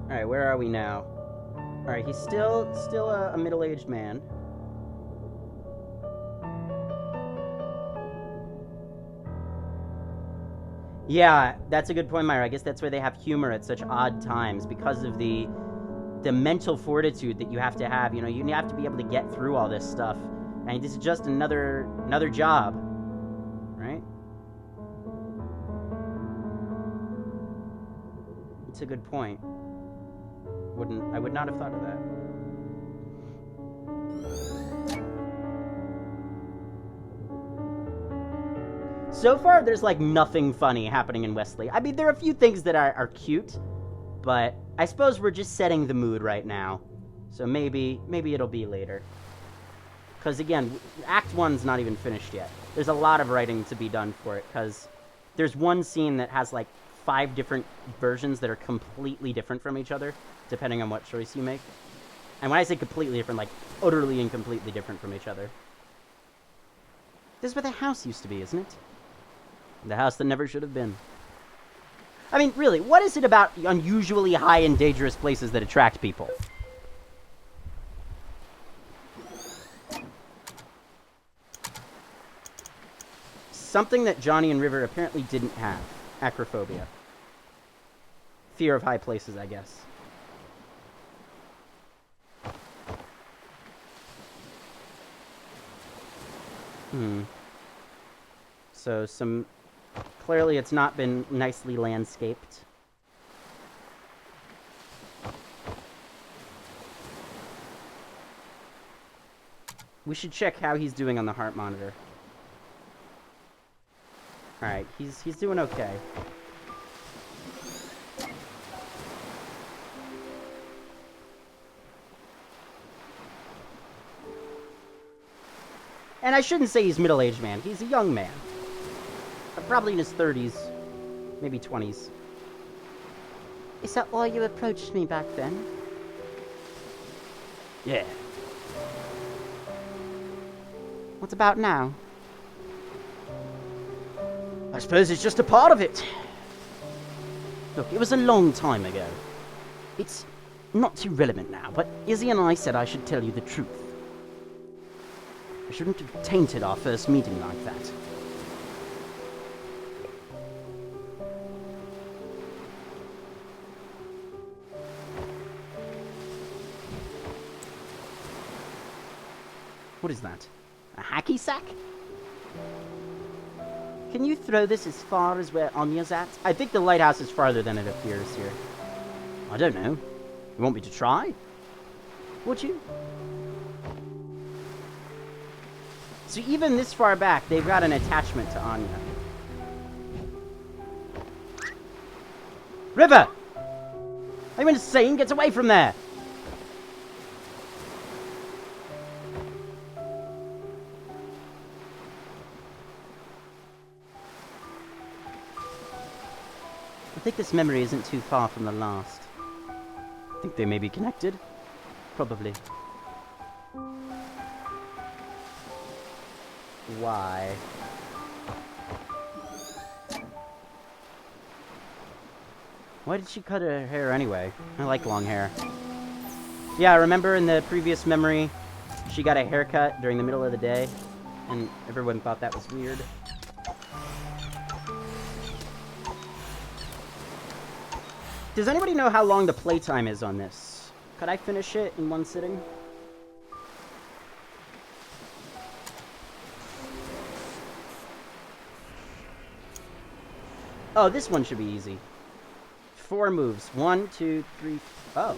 Alright, where are we now? Alright, he's still a middle-aged man. Yeah, that's a good point, Myra. I guess that's why they have humor at such odd times, because of the mental fortitude that you have to have. You know, you have to be able to get through all this stuff. And this is just another job, right? It's a good point. I would not have thought of that. So far, there's like nothing funny happening in Wesley. I mean, there are a few things that are cute, but I suppose we're just setting the mood right now. So maybe it'll be later. Because again, Act 1's not even finished yet. There's a lot of writing to be done for it, because there's one scene that has like 5 different versions that are completely different from each other, depending on what choice you make. And when I say completely different, like utterly and completely different from each other. This is where the house used to be, isn't it? The house that never should have been. I mean, really, what is it about unusually high and dangerous places that attract people? Something that Johnny and River apparently didn't have. Acrophobia. Fear of high places, I guess. So clearly it's not been nicely landscaped. We should check how he's doing on the heart monitor. Alright, he's doing okay. And I shouldn't say he's middle-aged man. He's a young man. Probably in his 30s, maybe 20s. Is that why you approached me back then? Yeah. What about now? I suppose it's just a part of it. Look, it was a long time ago. It's not too relevant now, but Izzy and I said I should tell you the truth. I shouldn't have tainted our first meeting like that. What is that? A hacky sack? Can you throw this as far as where Anya's at? I think the lighthouse is farther than it appears here. I don't know. You want me to try? Would you? So even this far back, they've got an attachment to Anya. River! Are you insane? Get away from there! I think this memory isn't too far from the last. Think they may be connected? Probably. Why? Why did she cut her hair anyway? I like long hair. Yeah, I remember in the previous memory, she got a haircut during the middle of the day, and everyone thought that was weird. Does anybody know how long the playtime is on this? Could I finish it in one sitting? Oh, this one should be easy. 4 moves. 1, 2, 3... Oh.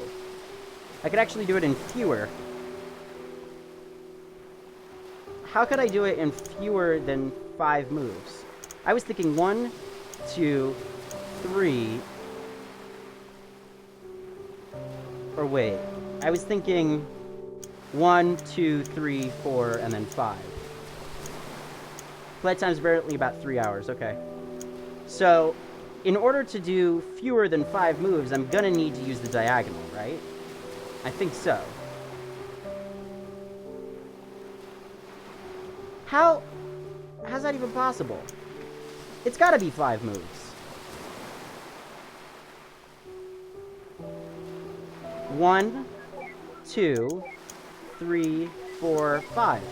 I could actually do it in fewer. How could I do it in fewer than 5 moves? I was thinking 1, 2, 3... Or wait, I was thinking 1, 2, 3, 4, and then 5. Playtime's apparently about 3 hours, okay. So, in order to do fewer than 5 moves, I'm gonna need to use the diagonal, right? I think so. How's that even possible? It's gotta be 5 moves. 1, 2, 3, 4, 5.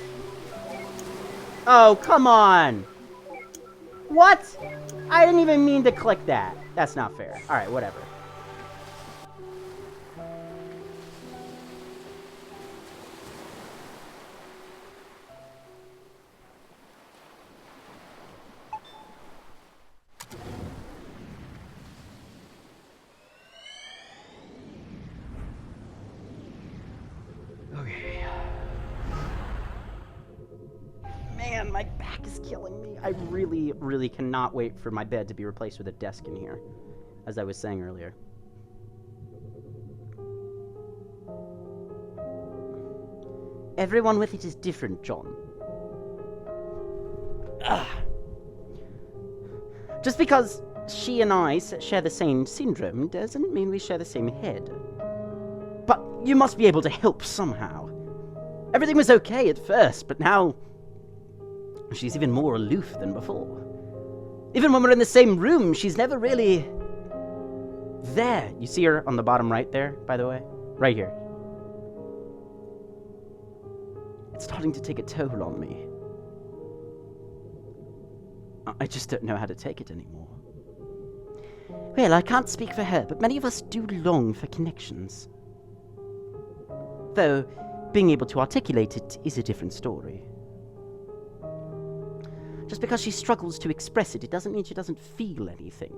Oh, come on! What? I didn't even mean to click that. That's not fair. Alright, whatever. Okay. Man, my back is killing me. I really, really cannot wait for my bed to be replaced with a desk in here, as I was saying earlier. Everyone with it is different, John. Ugh. Just because she and I share the same syndrome doesn't mean we share the same head. But you must be able to help somehow. Everything was okay at first, but now she's even more aloof than before. Even when we're in the same room, she's never really there. You see her on the bottom right there, by the way? Right here. It's starting to take a toll on me. I just don't know how to take it anymore. Well, I can't speak for her, but many of us do long for connections. Though, being able to articulate it is a different story. Just because she struggles to express it, it doesn't mean she doesn't feel anything.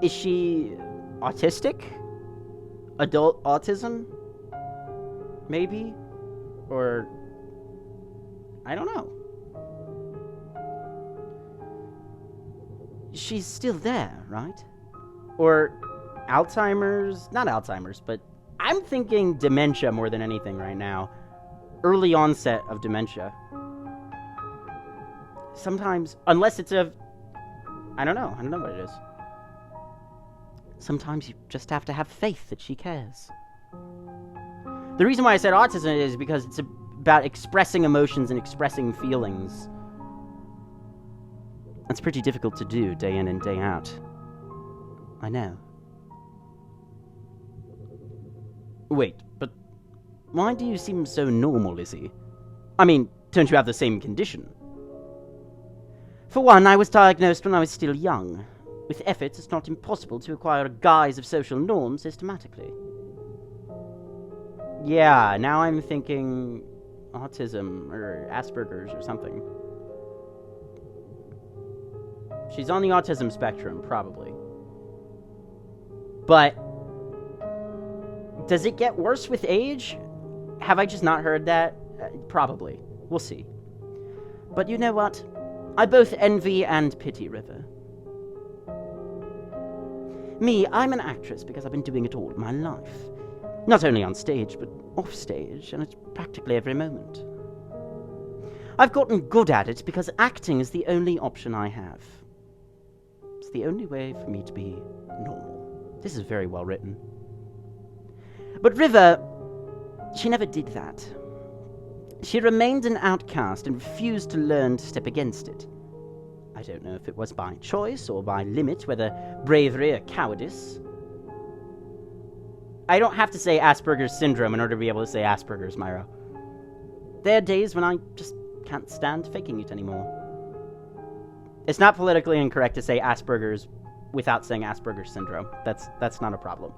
Is she autistic? Adult autism? Maybe? Or I don't know. She's still there, right? Or Alzheimer's? Not Alzheimer's, but I'm thinking dementia more than anything right now. Early onset of dementia. Sometimes, unless it's I don't know what it is. Sometimes you just have to have faith that she cares. The reason why I said autism is because it's about expressing emotions and expressing feelings. That's pretty difficult to do day in and day out. I know. Wait, but why do you seem so normal, Lizzie? I mean, don't you have the same condition? For one, I was diagnosed when I was still young. With effort, it's not impossible to acquire a guise of social norms systematically. Yeah, now I'm thinking autism or Asperger's or something. She's on the autism spectrum, probably. But does it get worse with age? Have I just not heard that? Probably. We'll see. But you know what? I both envy and pity River. Me, I'm an actress because I've been doing it all my life. Not only on stage, but off stage, and it's practically every moment. I've gotten good at it because acting is the only option I have. It's the only way for me to be normal. This is very well written. But River, she never did that. She remained an outcast and refused to learn to step against it. I don't know if it was by choice or by limit, whether bravery or cowardice. I don't have to say Asperger's syndrome in order to be able to say Asperger's, Myra. There are days when I just can't stand faking it anymore. It's not politically incorrect to say Asperger's without saying Asperger's syndrome. That's not a problem.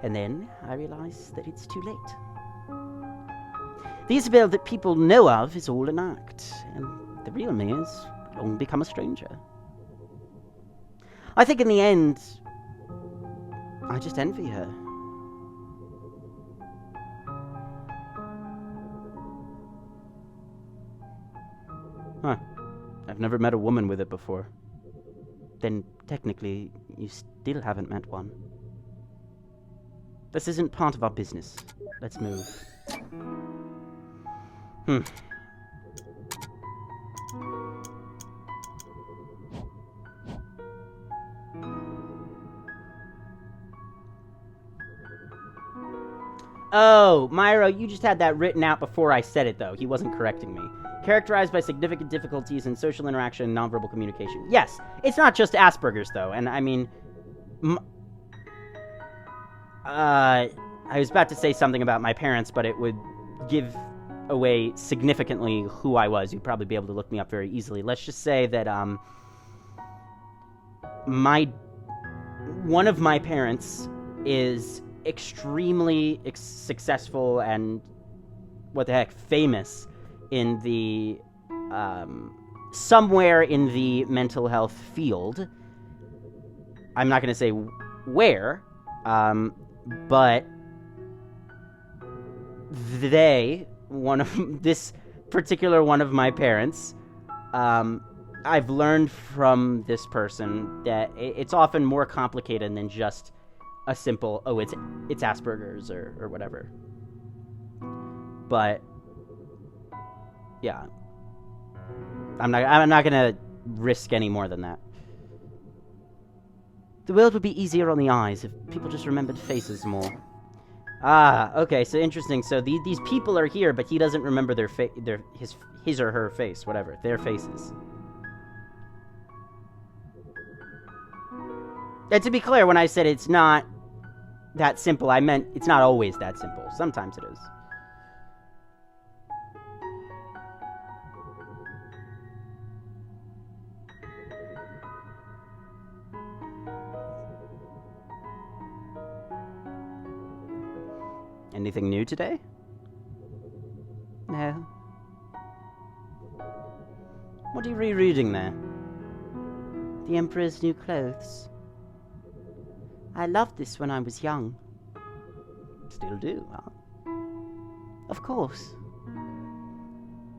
And then I realized that it's too late. The Isabel that people know of is all an act, and the real me has long become a stranger. I think in the end, I just envy her. Huh. I've never met a woman with it before. Then, technically, you still haven't met one. This isn't part of our business. Let's move. Oh, Myra, you just had that written out before I said it, though. He wasn't correcting me. Characterized by significant difficulties in social interaction and nonverbal communication. Yes, it's not just Asperger's, though. And I mean... I was about to say something about my parents, but it would give away significantly who I was. You'd probably be able to look me up very easily. Let's just say that one of my parents is extremely successful and famous in the somewhere in the mental health field. I'm not going to say where, but this particular one of my parents, I've learned from this person that it's often more complicated than just a simple, oh, it's Asperger's or whatever. But yeah, I'm not gonna risk any more than that. The world would be easier on the eyes if people just remembered faces more. Ah, okay, so interesting. So these people are here, but he doesn't remember his or her face, whatever, their faces. And to be clear, when I said it's not that simple, I meant it's not always that simple. Sometimes it is. Anything new today? No. What are you rereading there? The Emperor's New Clothes. I loved this when I was young. Still do, huh? Of course.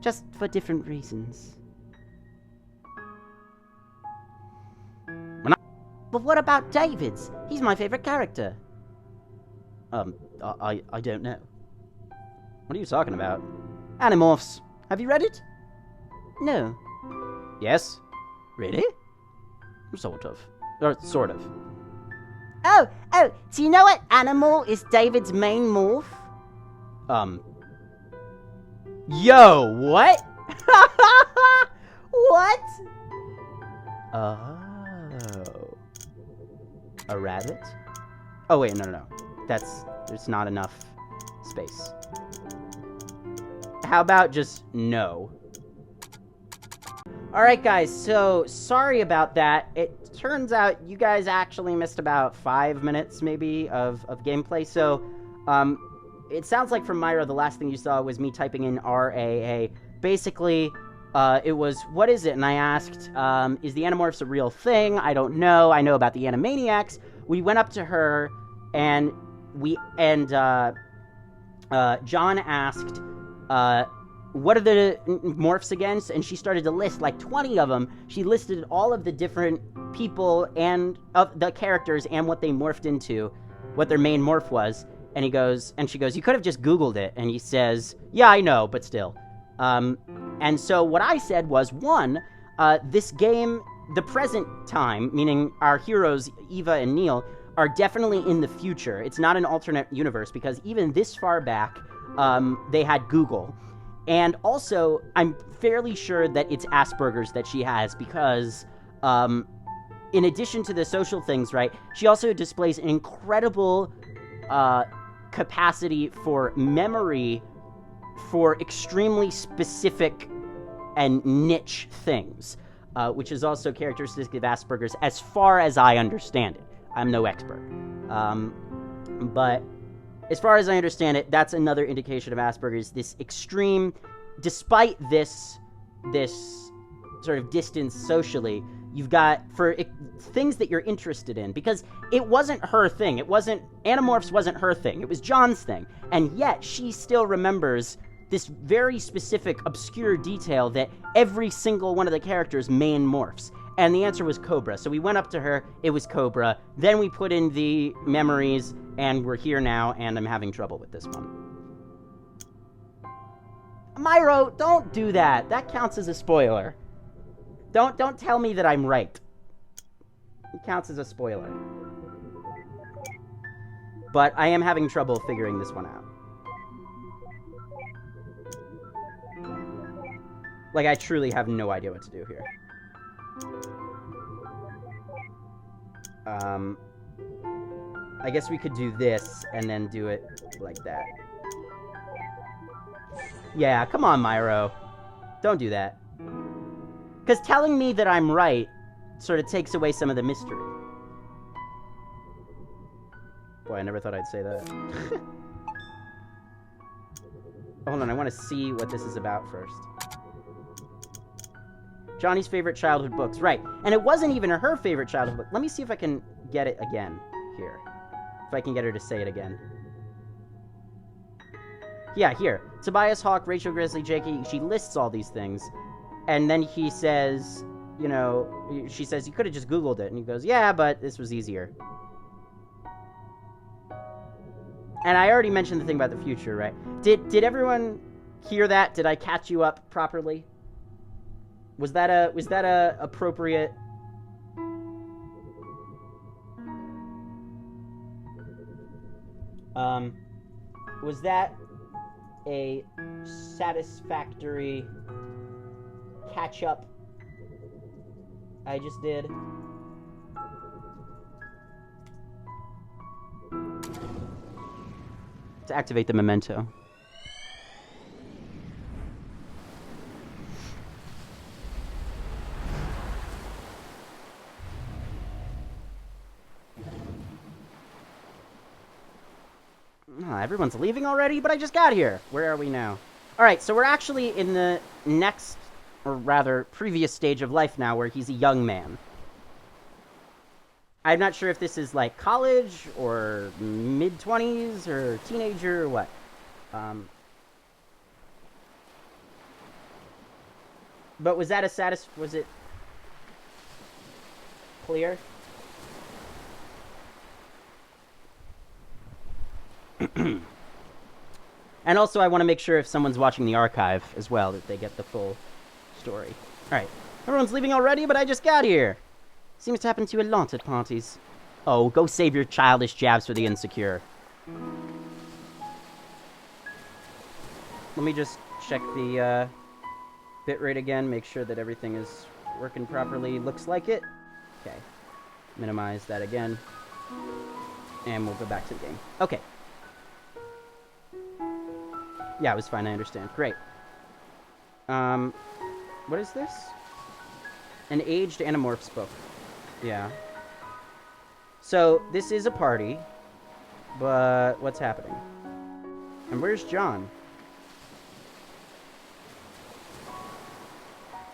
Just for different reasons. But what about David's? He's my favorite character. I don't know. What are you talking about? Animorphs. Have you read it? No. Yes? Really? Sort of. Or sort of. Oh, so you know what animal is David's main morph? Yo, what? What? Oh. A rabbit? Oh, wait, no. There's not enough space. How about just no? Alright, guys, so sorry about that. It turns out you guys actually missed about 5 minutes, maybe, of gameplay. So, it sounds like from Myra, the last thing you saw was me typing in RAA. Basically, it was, what is it? And I asked, is the Animorphs a real thing? I don't know. I know about the Animaniacs. We went up to her, and John asked, what are the morphs again? And she started to list like 20 of them. She listed all of the different people and of the characters and what they morphed into, what their main morph was. And she goes, you could have just Googled it. And he says, yeah, I know, but still. And so what I said was, one, this game, the present time, meaning our heroes, Eva and Neil, are definitely in the future. It's not an alternate universe, because even this far back, they had Google. And also, I'm fairly sure that it's Asperger's that she has, because in addition to the social things, right, she also displays an incredible capacity for memory for extremely specific and niche things, which is also characteristic of Asperger's, as far as I understand it. I'm no expert. But as far as I understand it, that's another indication of Asperger's, this extreme, despite this sort of distance socially, you've got, for things that you're interested in, because it wasn't her thing. Animorphs wasn't her thing. It was John's thing. And yet, she still remembers this very specific, obscure detail that every single one of the characters main morphs. And the answer was Cobra. So we went up to her, it was Cobra. Then we put in the memories, and we're here now, and I'm having trouble with this one. Myro, don't do that. That counts as a spoiler. Don't tell me that I'm right. It counts as a spoiler. But I am having trouble figuring this one out. Like, I truly have no idea what to do here. I guess we could do this and then do it like that. Yeah, come on, Myro. Don't do that. Because telling me that I'm right sort of takes away some of the mystery. Boy, I never thought I'd say that. Hold on, I want to see what this is about first. Johnny's favorite childhood books. Right. And it wasn't even her favorite childhood book. Let me see if I can get it again here. If I can get her to say it again. Yeah, here. Tobias Hawk, Rachel Grizzly, Jakey. She lists all these things. And then he says, you know, she says, you could have just Googled it. And he goes, yeah, but this was easier. And I already mentioned the thing about the future, right? Did everyone hear that? Did I catch you up properly? Was that a appropriate? Was that a satisfactory catch up I just did? To activate the memento. Oh, everyone's leaving already, but I just got here. Where are we now? Alright, so we're actually in the next, or rather, previous stage of life now, where he's a young man. I'm not sure if this is like college, or mid-20s, or teenager, or what. But was that a was it clear? And also, I want to make sure if someone's watching the archive as well, that they get the full story. Alright, everyone's leaving already, but I just got here. Seems to happen to you a lot at parties. Oh, go save your childish jabs for the insecure. Let me just check the bitrate again, make sure that everything is working properly. Looks like it. Okay. Minimize that again. And we'll go back to the game. Okay. Yeah, it was fine, I understand. Great. What is this? An aged Animorphs book. Yeah. So, this is a party, but what's happening? And where's John?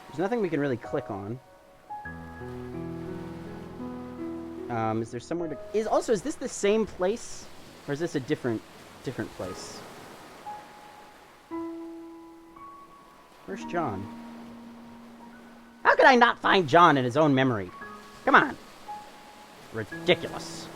There's nothing we can really click on. Is there somewhere to... Is this the same place? Or is this a different place? Where's John? How could I not find John in his own memory? Come on. Ridiculous.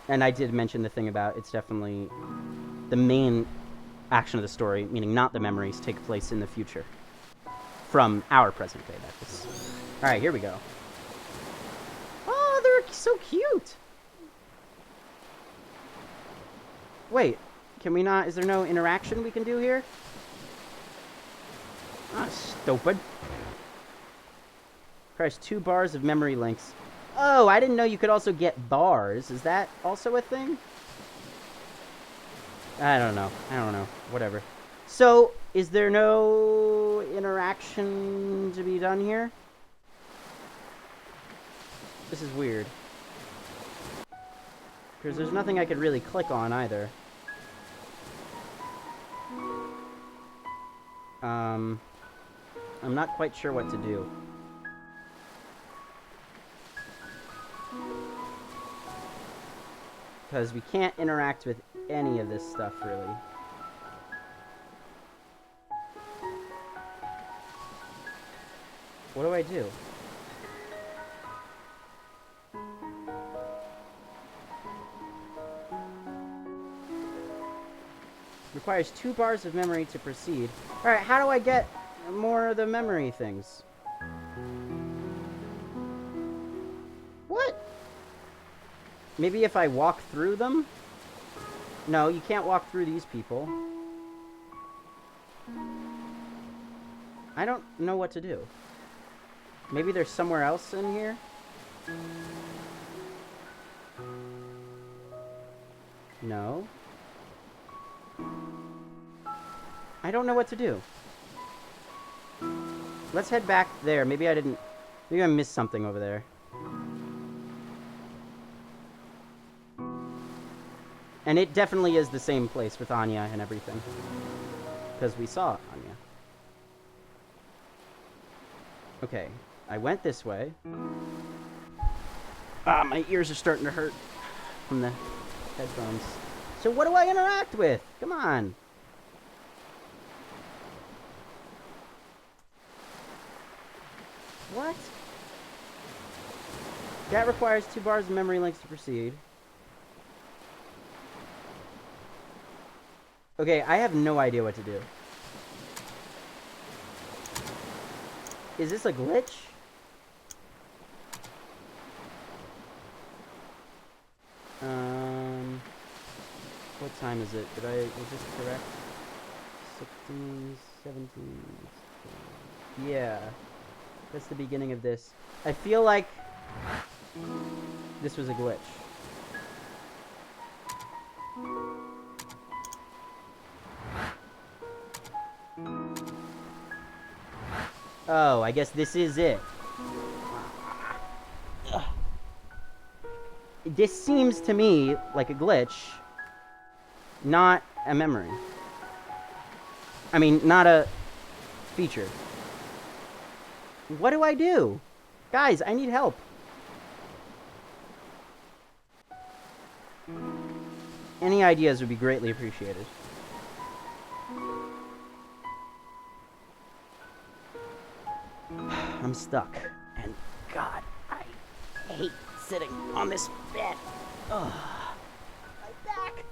And I did mention the thing about it's definitely the main action of the story, meaning not the memories, take place in the future. From our present day, that is. Alright, here we go. Oh, they're so cute! Wait, can we not... Is there no interaction we can do here? Ah, stupid. Requires 2 bars of memory links. Oh, I didn't know you could also get bars. Is that also a thing? I don't know. Whatever. So, is there no interaction to be done here? This is weird. Because there's nothing I could really click on either. I'm not quite sure what to do. Because we can't interact with any of this stuff, really. What do I do? Requires 2 bars of memory to proceed. Alright, how do I get more of the memory things? What? Maybe if I walk through them? No, you can't walk through these people. I don't know what to do. Maybe there's somewhere else in here? No. I don't know what to do. Let's head back there. Maybe I missed something over there. And it definitely is the same place with Anya and everything. Because we saw Anya. Okay, I went this way. Ah, my ears are starting to hurt from the headphones. So what do I interact with? Come on. What? That requires 2 bars of memory links to proceed. Okay, I have no idea what to do. Is this a glitch? What time is it? Is this correct? 16, 17... Yeah. That's the beginning of this. I feel like this was a glitch. Oh, I guess this is it. This seems to me like a glitch, not a memory. I mean, not a feature. What do I do? Guys, I need help. Any ideas would be greatly appreciated. I'm stuck. And God, I hate sitting on this bed. Ugh. My back.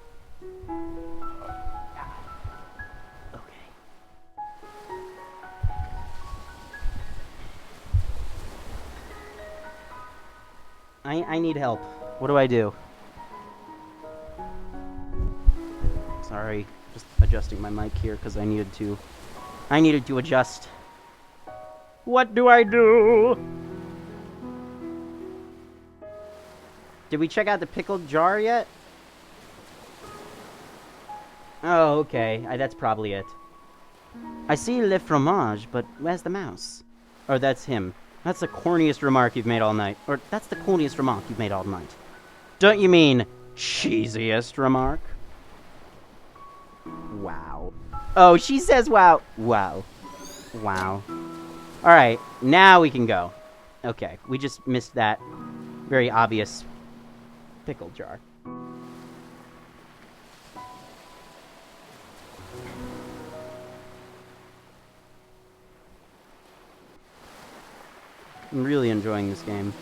Okay. I need help. What do I do? Sorry, just adjusting my mic here because I needed to adjust. What do I do? Did we check out the pickled jar yet? Oh, okay. That's probably it. I see le fromage, but where's the mouse? Or that's him. That's the corniest remark you've made all night. Or that's the corniest remark you've made all night. Don't you mean cheesiest remark? Wow. Oh, she says wow. Wow. Wow. Alright, now we can go. Okay, we just missed that very obvious pickle jar. I'm really enjoying this game.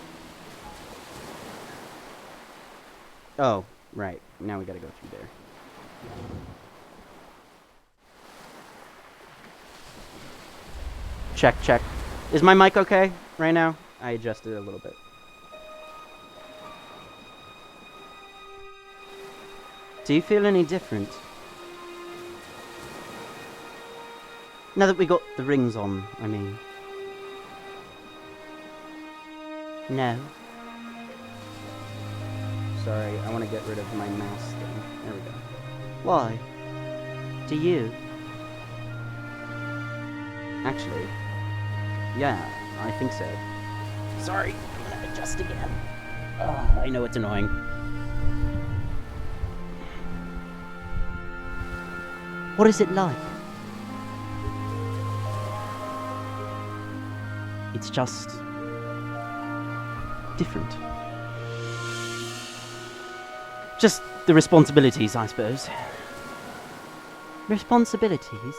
Oh, right. Now we gotta go through there. Check, check. Is my mic okay right now? I adjusted it a little bit. Do you feel any different? Now that we got the rings on, I mean. No. Sorry, I want to get rid of my mouse thing. There we go. Why? Do you? Actually, yeah, I think so. Sorry, I'm gonna adjust again. I know it's annoying. What is it like? It's just different. Just the responsibilities, I suppose. Responsibilities?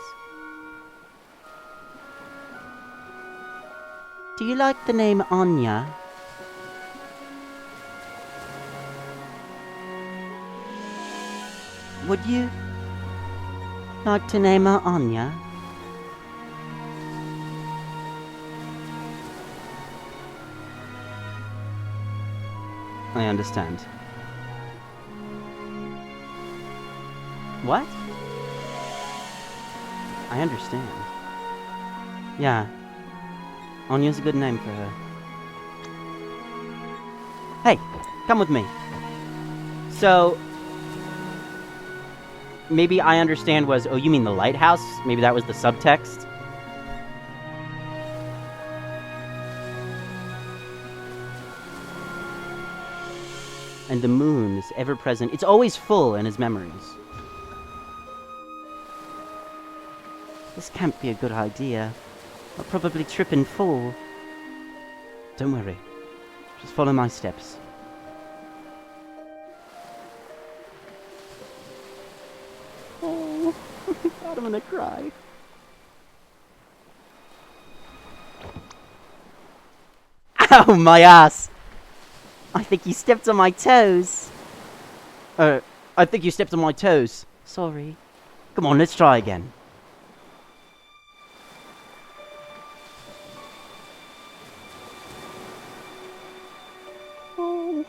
Do you like the name Anya? Would you like to name her Anya? I understand. What? I understand. Yeah. Anya's a good name for her. Hey, come with me. So, maybe I understand was, oh, you mean the lighthouse? Maybe that was the subtext? And the moon is ever present. It's always full in his memories. This can't be a good idea. I'll probably trip and fall. Don't worry. Just follow my steps. Oh, God, I'm gonna cry. Ow, my ass! I think you stepped on my toes. I think you stepped on my toes. Sorry. Come on, let's try again. Oh.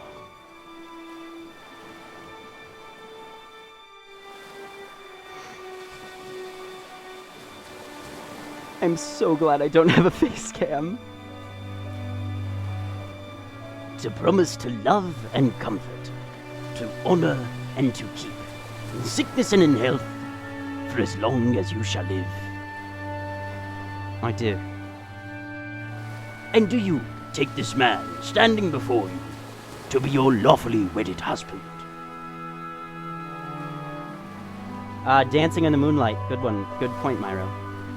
I'm so glad I don't have a face cam. To promise to love and comfort, to honor and to keep, in sickness and in health, for as long as you shall live. I do. And do you take this man standing before you to be your lawfully wedded husband? Dancing in the moonlight. Good one. Good point, Myro.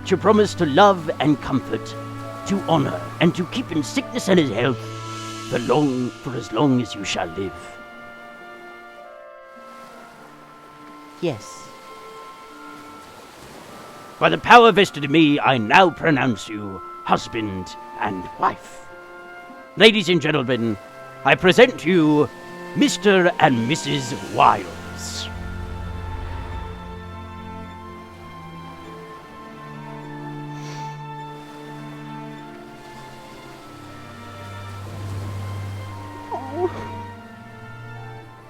To promise to love and comfort, to honor and to keep in sickness and in health, for as long as you shall live. Yes. By the power vested in me, I now pronounce you husband and wife. Ladies and gentlemen, I present to you Mr. and Mrs. Wiles.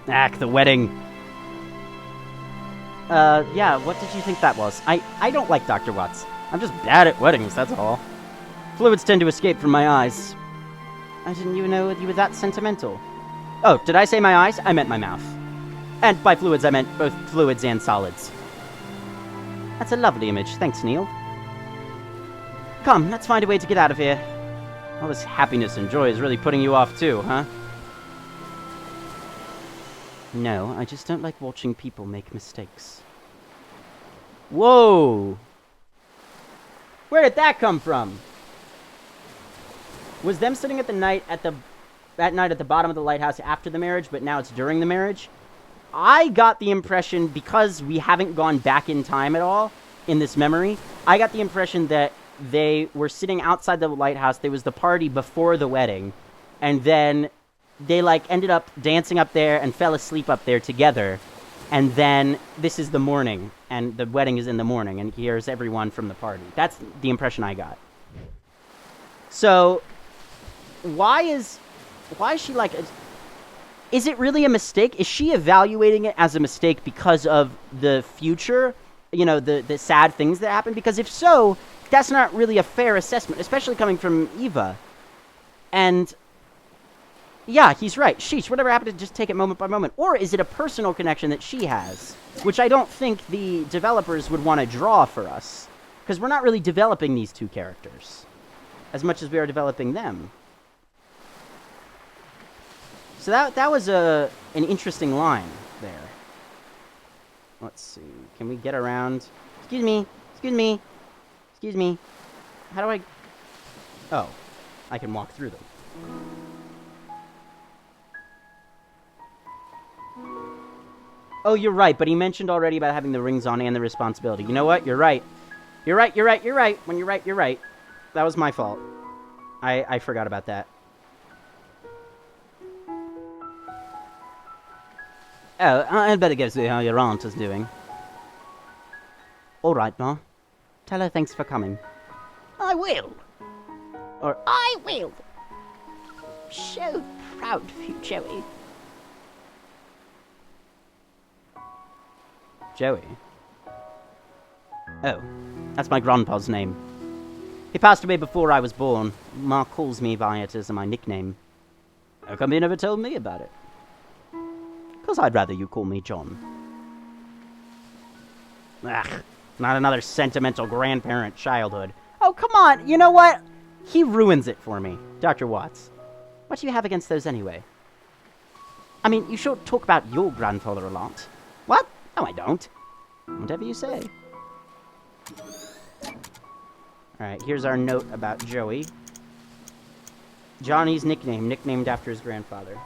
Ack, the wedding. Yeah, what did you think that was? I don't like Dr. Watts. I'm just bad at weddings, that's all. Fluids tend to escape from my eyes. I didn't even know you were that sentimental. Oh, did I say my eyes? I meant my mouth. And by fluids, I meant both fluids and solids. That's a lovely image. Thanks, Neil. Come, let's find a way to get out of here. All this happiness and joy is really putting you off too, huh? No, I just don't like watching people make mistakes. Whoa! Where did that come from? Was them sitting at night at the bottom of the lighthouse after the marriage, but now it's during the marriage? I got the impression, because we haven't gone back in time at all in this memory, I got the impression that they were sitting outside the lighthouse. There was the party before the wedding, and then they ended up dancing up there and fell asleep up there together, and then this is the morning, and the wedding is in the morning, and here's everyone from the party. That's the impression I got. So, why is she is it really a mistake? Is she evaluating it as a mistake because of the future? You know, the sad things that happen? Because if so, that's not really a fair assessment, especially coming from Eva. And yeah, he's right. Sheesh, whatever happened to just take it moment by moment? Or is it a personal connection that she has? Which I don't think the developers would want to draw for us. Because we're not really developing these two characters as much as we are developing them. So that was an interesting line there. Let's see. Can we get around? Excuse me. Excuse me. Excuse me. How do I... Oh. I can walk through them. Oh, you're right, but he mentioned already about having the rings on and the responsibility. You know what? You're right. You're right, you're right, you're right. When you're right, you're right. That was my fault. I forgot about that. Oh, I'd better go see how your aunt is doing. All right, Ma. Tell her thanks for coming. I will. Or, I will. So proud of you, Joey. Joey? Oh, that's my grandpa's name. He passed away before I was born. Ma calls me by it as my nickname. How come you never told me about it? Because I'd rather you call me John. Ugh, not another sentimental grandparent childhood. Oh, come on, you know what? He ruins it for me, Dr. Watts. What do you have against those anyway? I mean, you sure talk about your grandfather a lot. What? No, I don't. Whatever you say. Alright, here's our note about Joey. Johnny's nickname, nicknamed after his grandfather.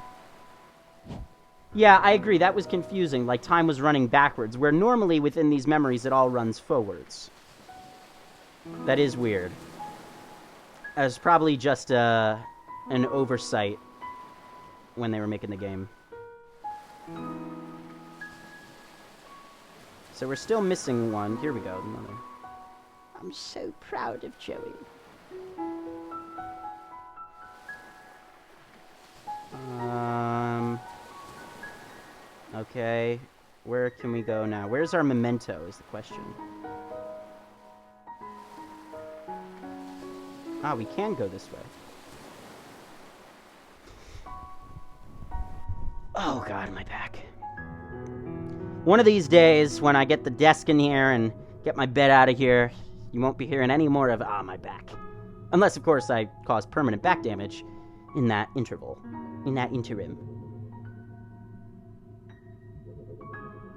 Yeah, I agree, that was confusing, like time was running backwards, where normally within these memories it all runs forwards. That is weird. It's probably just an oversight when they were making the game. So we're still missing one. Here we go, the mother. I'm so proud of Joey. Okay. Where can we go now? Where's our memento is the question. Ah, we can go this way. Oh god, my back. One of these days, when I get the desk in here and get my bed out of here, you won't be hearing any more of, my back. Unless, of course, I cause permanent back damage in that interval. In that interim.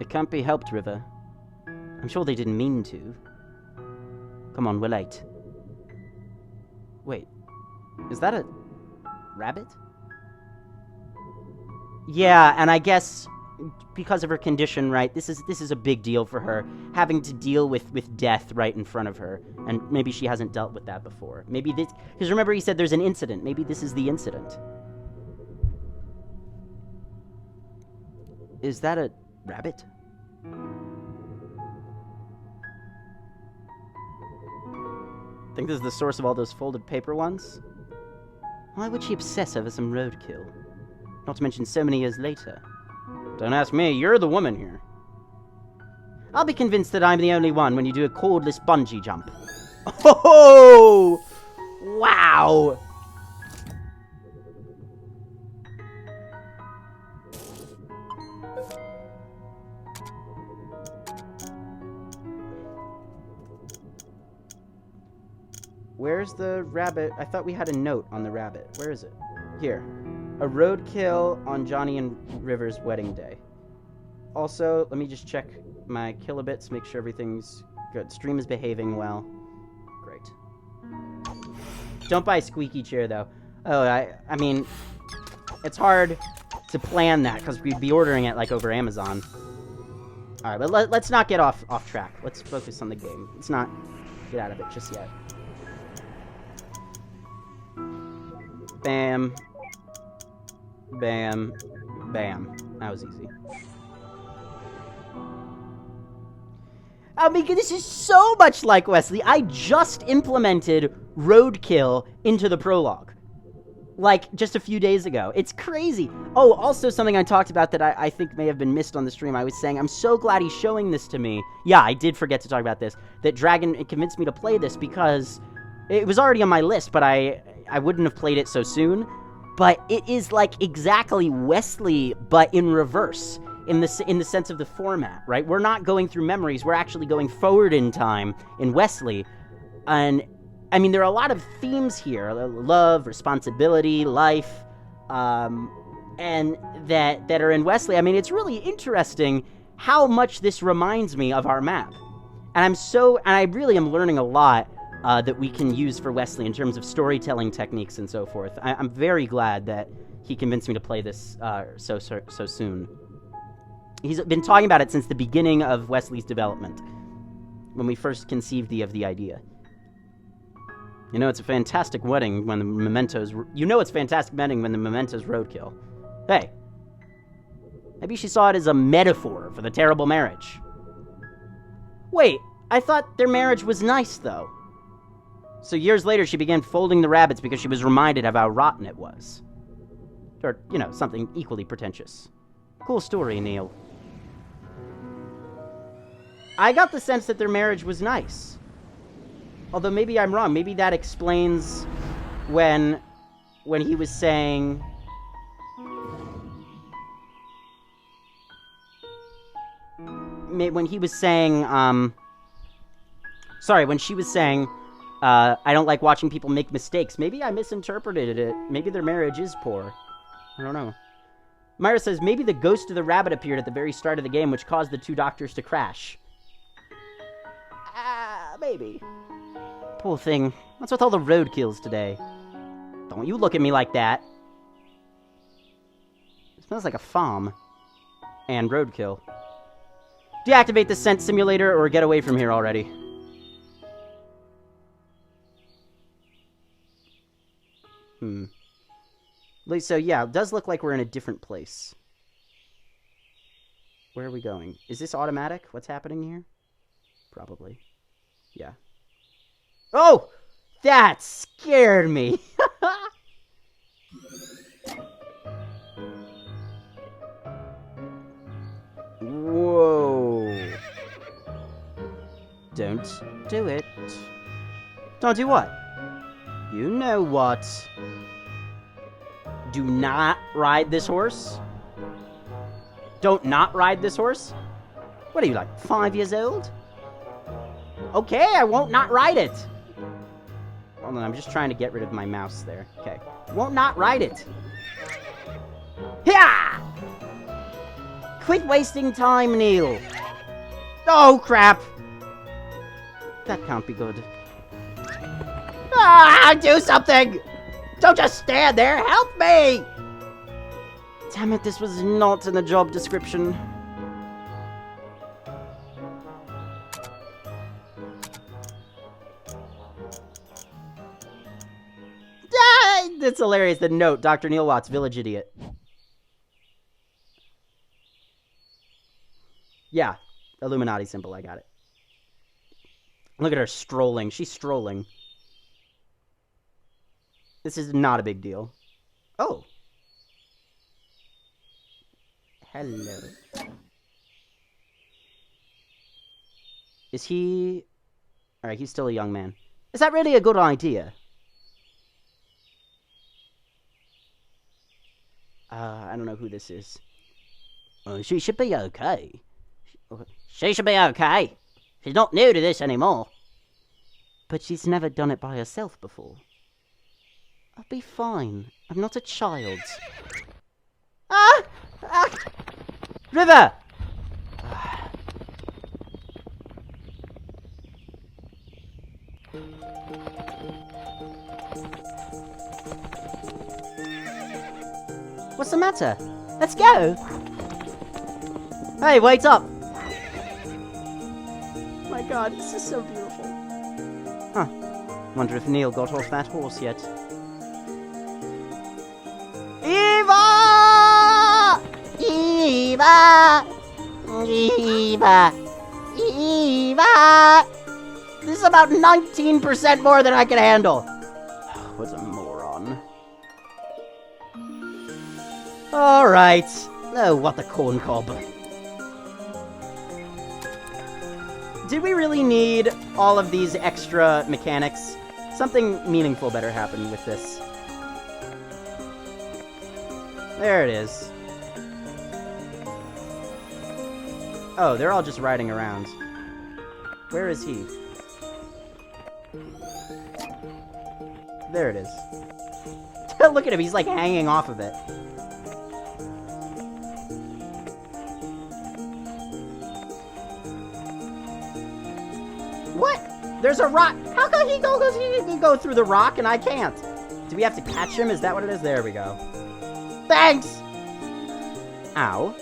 It can't be helped, River. I'm sure they didn't mean to. Come on, we're late. Wait. Is that a rabbit? Yeah, and I guess because of her condition, right, this is a big deal for her, having to deal with death right in front of her, and maybe she hasn't dealt with that before. Maybe this, because remember he said there's an incident, maybe this is the incident. Is that a rabbit? Think this is the source of all those folded paper ones? Why would she obsess over some roadkill? Not to mention so many years later. Don't ask me, you're the woman here. I'll be convinced that I'm the only one when you do a cordless bungee jump. Oh! Wow! Where's the rabbit? I thought we had a note on the rabbit. Where is it? Here. A roadkill on Johnny and River's wedding day. Also, let me just check my kilobits, make sure everything's good. Stream is behaving well. Great. Don't buy a squeaky chair, though. Oh, I mean, it's hard to plan that, because we'd be ordering it, like, over Amazon. Alright, but let's not get off track. Let's focus on the game. Let's not get out of it just yet. Bam. Bam. Bam. That was easy. I mean, this is so much like Wesley. I just implemented roadkill into the prologue. Like, just a few days ago. It's crazy. Oh, also something I talked about that I think may have been missed on the stream. I was saying, I'm so glad he's showing this to me. Yeah, I did forget to talk about this. That Dragon convinced me to play this because it was already on my list, but I wouldn't have played it so soon. But it is like exactly Wesley, but in reverse. In the sense of the format, right? We're not going through memories. We're actually going forward in time in Wesley. And, I mean, there are a lot of themes here. Love, responsibility, life, and that are in Wesley. I mean, it's really interesting how much this reminds me of our map. And I really am learning a lot that we can use for Wesley in terms of storytelling techniques and so forth. I'm very glad that he convinced me to play this so soon. He's been talking about it since the beginning of Wesley's development, when we first conceived of the idea. You know, it's a fantastic wedding when the mementos... You know it's fantastic wedding when the mementos roadkill. Hey, maybe she saw it as a metaphor for the terrible marriage. Wait, I thought their marriage was nice, though. So years later, she began folding the rabbits because she was reminded of how rotten it was. Or, you know, something equally pretentious. Cool story, Neil. I got the sense that their marriage was nice. Although maybe I'm wrong. Maybe that explains when he was saying... When he was saying, Sorry, when she was saying, I don't like watching people make mistakes. Maybe I misinterpreted it. Maybe their marriage is poor. I don't know. Myra says, maybe the ghost of the rabbit appeared at the very start of the game, which caused the two doctors to crash. Maybe. Poor thing. What's with all the roadkills today? Don't you look at me like that. It smells like a farm. And roadkill. Deactivate the scent simulator or get away from here already. So yeah, it does look like we're in a different place. Where are we going? Is this automatic? What's happening here? Probably. Yeah. Oh! That scared me! Whoa. Don't do it. Don't do what? You know what. Do not ride this horse. Don't not ride this horse? What are you, like, 5 years old? Okay, I won't not ride it. Hold on, I'm just trying to get rid of my mouse there. Okay. Won't not ride it. Yeah! Quit wasting time, Neil. Oh, crap. That can't be good. Ah, do something! Don't just stand there! Help me! Damn it, this was not in the job description. Ah, it's hilarious. The note, Dr. Neil Watts, village idiot. Yeah, Illuminati symbol, I got it. Look at her strolling. She's strolling. This is not a big deal. Oh. Hello. Is he... Alright, he's still a young man. Is that really a good idea? I don't know who this is. She should be okay. She should be okay. She's not new to this anymore. But she's never done it by herself before. I'll be fine. I'm not a child. Ah! Ah! River! What's the matter? Let's go! Hey, wait up! My god, this is so beautiful. Huh. Wonder if Neil got off that horse yet. Eva! Eva! Eva! Eva! This is about 19% more than I can handle. What's a moron? Alright. Oh, what the corn cob. Did we really need all of these extra mechanics? Something meaningful better happen with this. There it is. Oh, they're all just riding around. Where is he? There it is. Look at him, he's like hanging off of it. What? There's a rock. How come he can go through the rock and I can't? Do we have to catch him? Is that what it is? There we go. Thanks! Ow.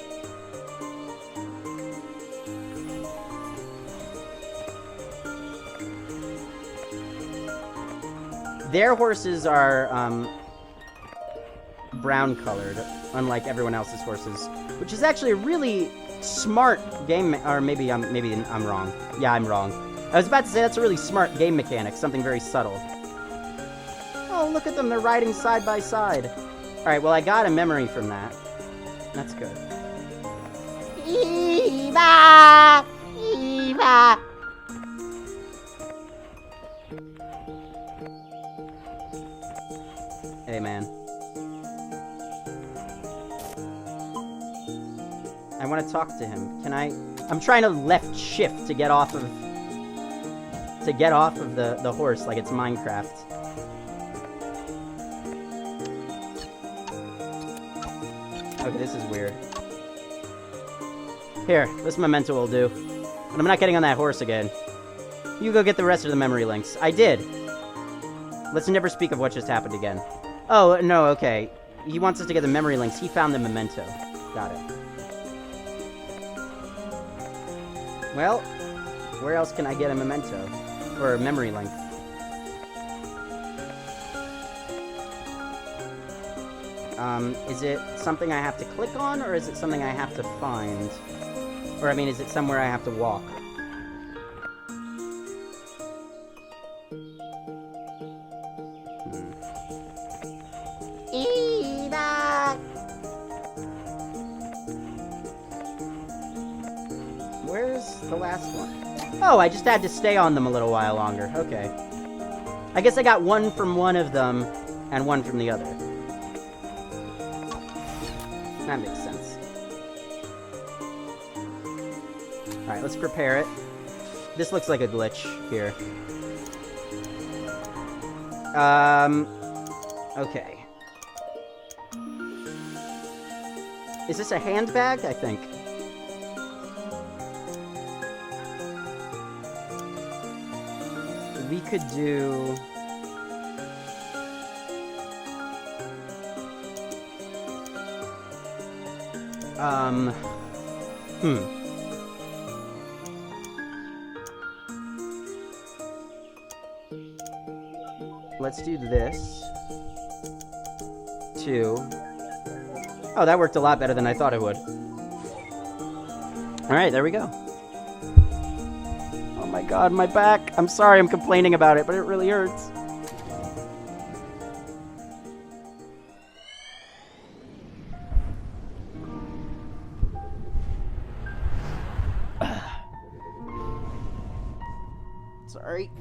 Their horses are, brown colored, unlike everyone else's horses, which is actually a really smart game, or maybe I'm wrong. Yeah, I'm wrong. I was about to say that's a really smart game mechanic, something very subtle. Oh, look at them, they're riding side by side. Alright, well I got a memory from that. That's good. Eva! Eva! talk to him? Can I... I'm trying to left shift to get off of... the horse like it's Minecraft. Okay, this is weird. Here, this memento will do. But I'm not getting on that horse again. You go get the rest of the memory links. I did. Let's never speak of what just happened again. Oh, no, okay. He wants us to get the memory links. He found the memento. Got it. Well, where else can I get a memento? Or a memory link? Is it something I have to click on, or is it something I have to find? Or, I mean, is it somewhere I have to walk? Where's the last one? Oh, I just had to stay on them a little while longer. Okay. I guess I got one from one of them and one from the other. That makes sense. Alright, let's prepare it. This looks like a glitch here. Okay. Is this a handbag? I think. We could do... Let's do this. 2. Oh, that worked a lot better than I thought it would. Alright, there we go. Oh my god, my back. I'm sorry I'm complaining about it, but it really hurts. Sorry.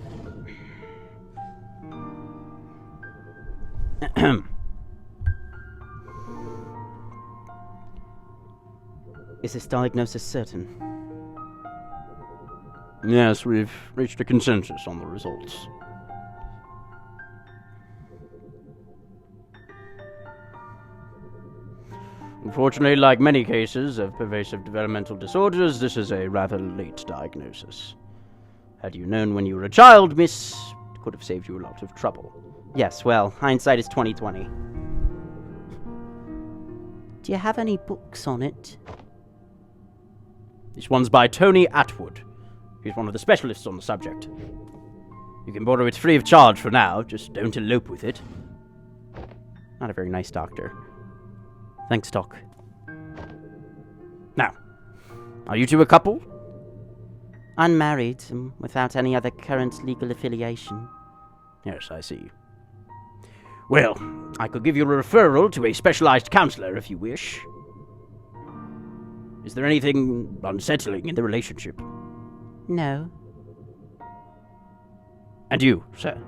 Is this diagnosis certain? Yes, we've reached a consensus on the results. Unfortunately, like many cases of pervasive developmental disorders, this is a rather late diagnosis. Had you known when you were a child, miss, it could have saved you a lot of trouble. Yes, well, hindsight is 20/20. Do you have any books on it? This one's by Tony Atwood. He's one of the specialists on the subject. You can borrow it free of charge for now, just don't elope with it. Not a very nice doctor. Thanks, Doc. Now, are you two a couple? Unmarried, and without any other current legal affiliation. Yes, I see. Well, I could give you a referral to a specialized counselor if you wish. Is there anything unsettling in the relationship? No. And you, sir?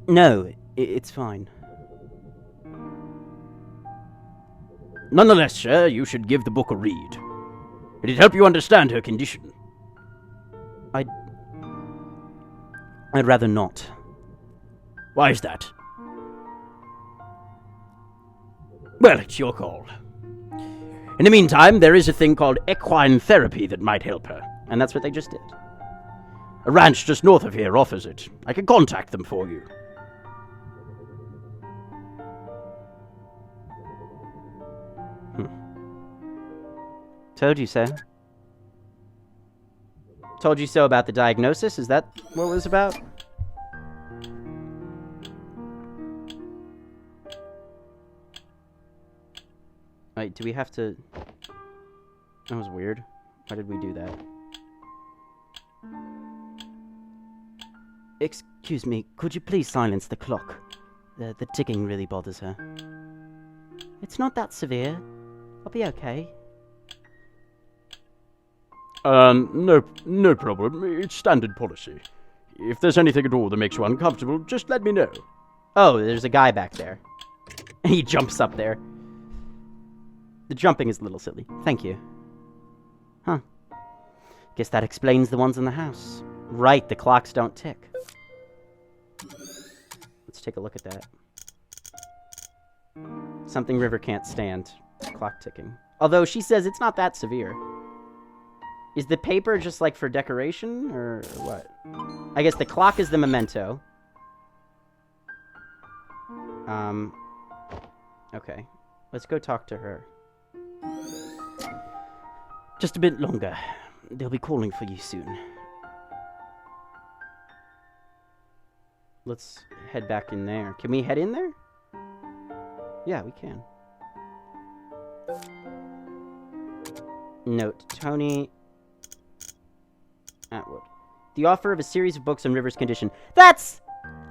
No, it's fine. Nonetheless, sir, you should give the book a read. It'd help you understand her condition. I'd rather not. Why is that? Well, it's your call. In the meantime, there is a thing called equine therapy that might help her. And that's what they just did. A ranch just north of here offers it. I can contact them for you. Told you so. Told you so about the diagnosis? Is that what it was about? Wait, do we have to... That was weird. Why did we do that? Excuse me, could you please silence the clock? The ticking really bothers her. It's not that severe. I'll be okay. No problem. It's standard policy. If there's anything at all that makes you uncomfortable, just let me know. Oh, there's a guy back there. He jumps up there. The jumping is a little silly. Thank you. Huh. Guess that explains the ones in the house. Right, the clocks don't tick. Let's take a look at that. Something River can't stand. Clock ticking. Although she says it's not that severe. Is the paper just like for decoration, or what? I guess the clock is the memento. Okay. Let's go talk to her. Just a bit longer. They'll be calling for you soon. Let's head back in there. Can we head in there? Yeah, we can. Note, Tony Atwood. The offer of a series of books on River's condition. That's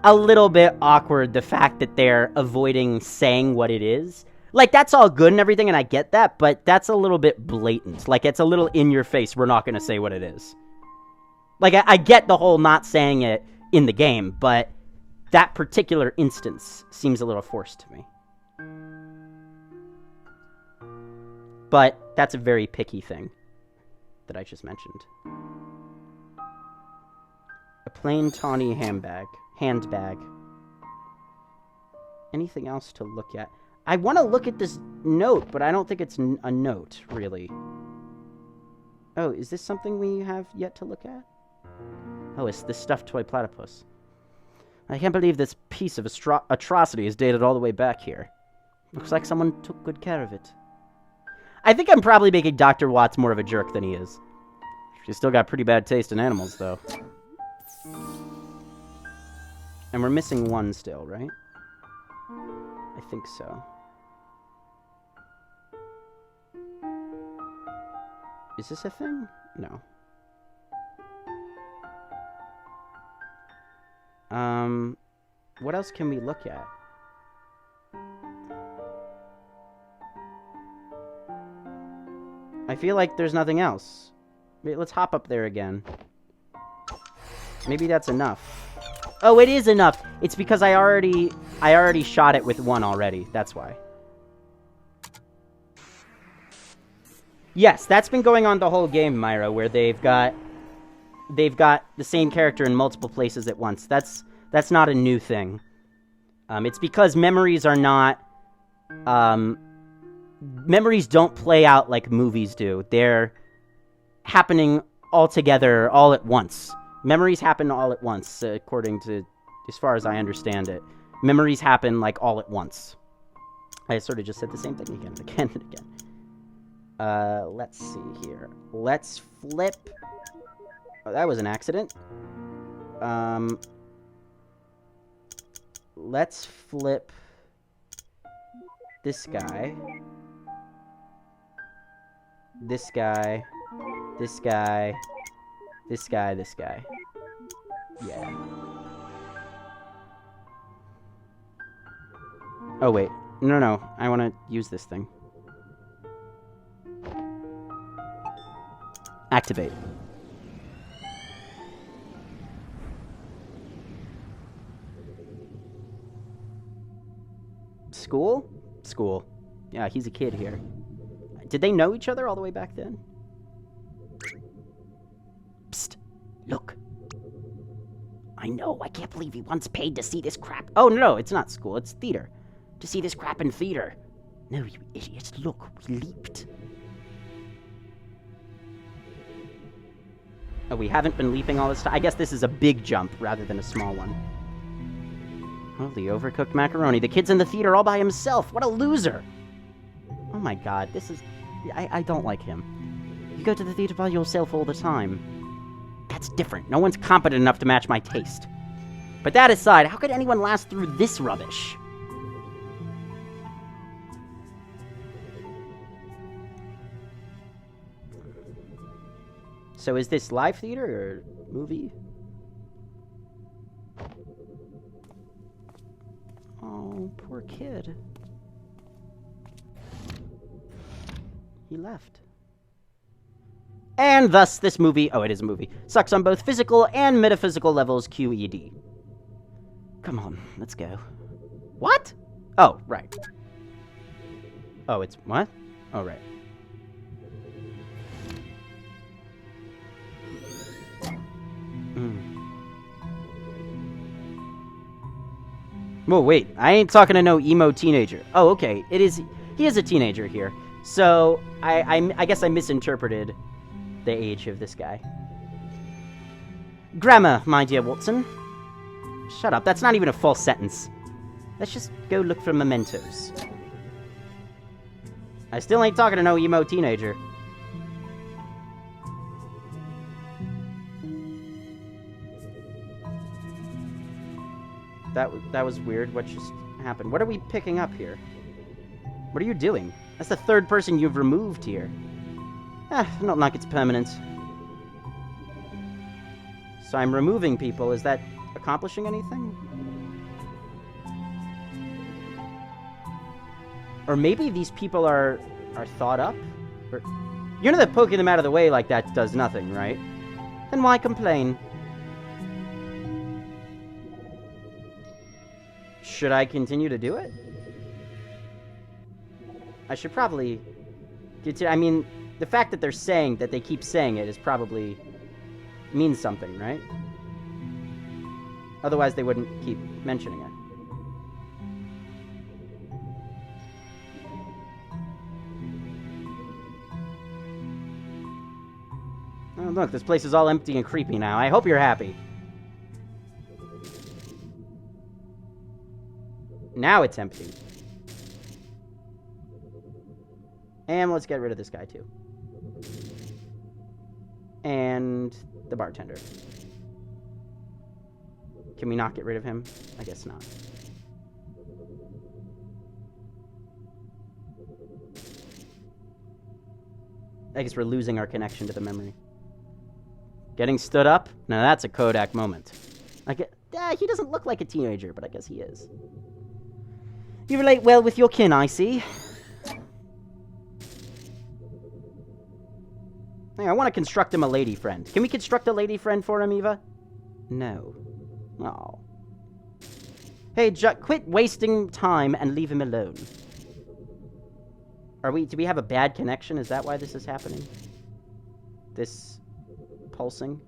a little bit awkward, the fact that they're avoiding saying what it is. Like, that's all good and everything, and I get that, but that's a little bit blatant. Like, it's a little in your face, we're not going to say what it is. Like, I get the whole not saying it in the game, but that particular instance seems a little forced to me. But that's a very picky thing that I just mentioned. A plain tawny handbag. Anything else to look at? I want to look at this note, but I don't think it's a note, really. Oh, is this something we have yet to look at? Oh, it's this stuffed toy platypus. I can't believe this piece of atrocity is dated all the way back here. Looks like someone took good care of it. I think I'm probably making Dr. Watts more of a jerk than he is. She's still got pretty bad taste in animals, though. And we're missing one still, right? I think so. Is this a thing? No. What else can we look at? I feel like there's nothing else. Let's hop up there again. Maybe that's enough. Oh, it is enough! It's because I already shot it with one already. That's why. Yes, that's been going on the whole game, Myra, where they've got the same character in multiple places at once. That's not a new thing. It's because memories are not... memories don't play out like movies do. They're happening all together, all at once. Memories happen all at once, according to... as far as I understand it. Memories happen, like, all at once. I sort of just said the same thing again and again and again. Let's see here. Let's flip... Oh, that was an accident. Let's flip... this guy. This guy. This guy. This guy, this guy. Yeah. Oh, wait. No. I want to use this thing. Activate. School? School. Yeah, he's a kid here. Did they know each other all the way back then? Psst. Look. I know. I can't believe he once paid to see this crap. Oh, no. It's not school. It's theater. To see this crap in theater. No, you idiots. Look. We leaped. Oh, we haven't been leaping all this time? I guess this is a big jump rather than a small one. Oh, the overcooked macaroni. The kid's in the theater all by himself. What a loser. Oh my god, this is... I don't like him. You go to the theater by yourself all the time. That's different. No one's competent enough to match my taste. But that aside, how could anyone last through this rubbish? So is this live theater or movie? Oh, poor kid. He left. And thus, this movie, oh, it is a movie, sucks on both physical and metaphysical levels, QED. Come on, let's go. What? Oh, right. Oh, it's, what? Oh, right. Whoa, wait. I ain't talking to no emo teenager. Oh, okay. He is a teenager here. So, I guess I misinterpreted the age of this guy. Grammar, my dear Watson. Shut up. That's not even a false sentence. Let's just go look for mementos. I still ain't talking to no emo teenager. That was weird. What just happened? What are we picking up here? What are you doing? That's the third person you've removed here. Not like it's permanent. So I'm removing people. Is that accomplishing anything? Or maybe these people are thought up? Or, you know that poking them out of the way like that does nothing, right? Then why complain? Should I continue to do it? I should probably continue. I mean, the fact that they're saying that they keep saying it is probably means something, right? Otherwise, they wouldn't keep mentioning it. Oh, look, this place is all empty and creepy now. I hope you're happy. Now it's empty. And let's get rid of this guy, too. And the bartender. Can we not get rid of him? I guess not. I guess we're losing our connection to the memory. Getting stood up? Now that's a Kodak moment. He doesn't look like a teenager, but I guess he is. You relate well with your kin, I see. Hey, I want to construct him a lady friend. Can we construct a lady friend for him, Eva? No. Oh. Hey, quit wasting time and leave him alone. Do we have a bad connection? Is that why this is happening? This pulsing?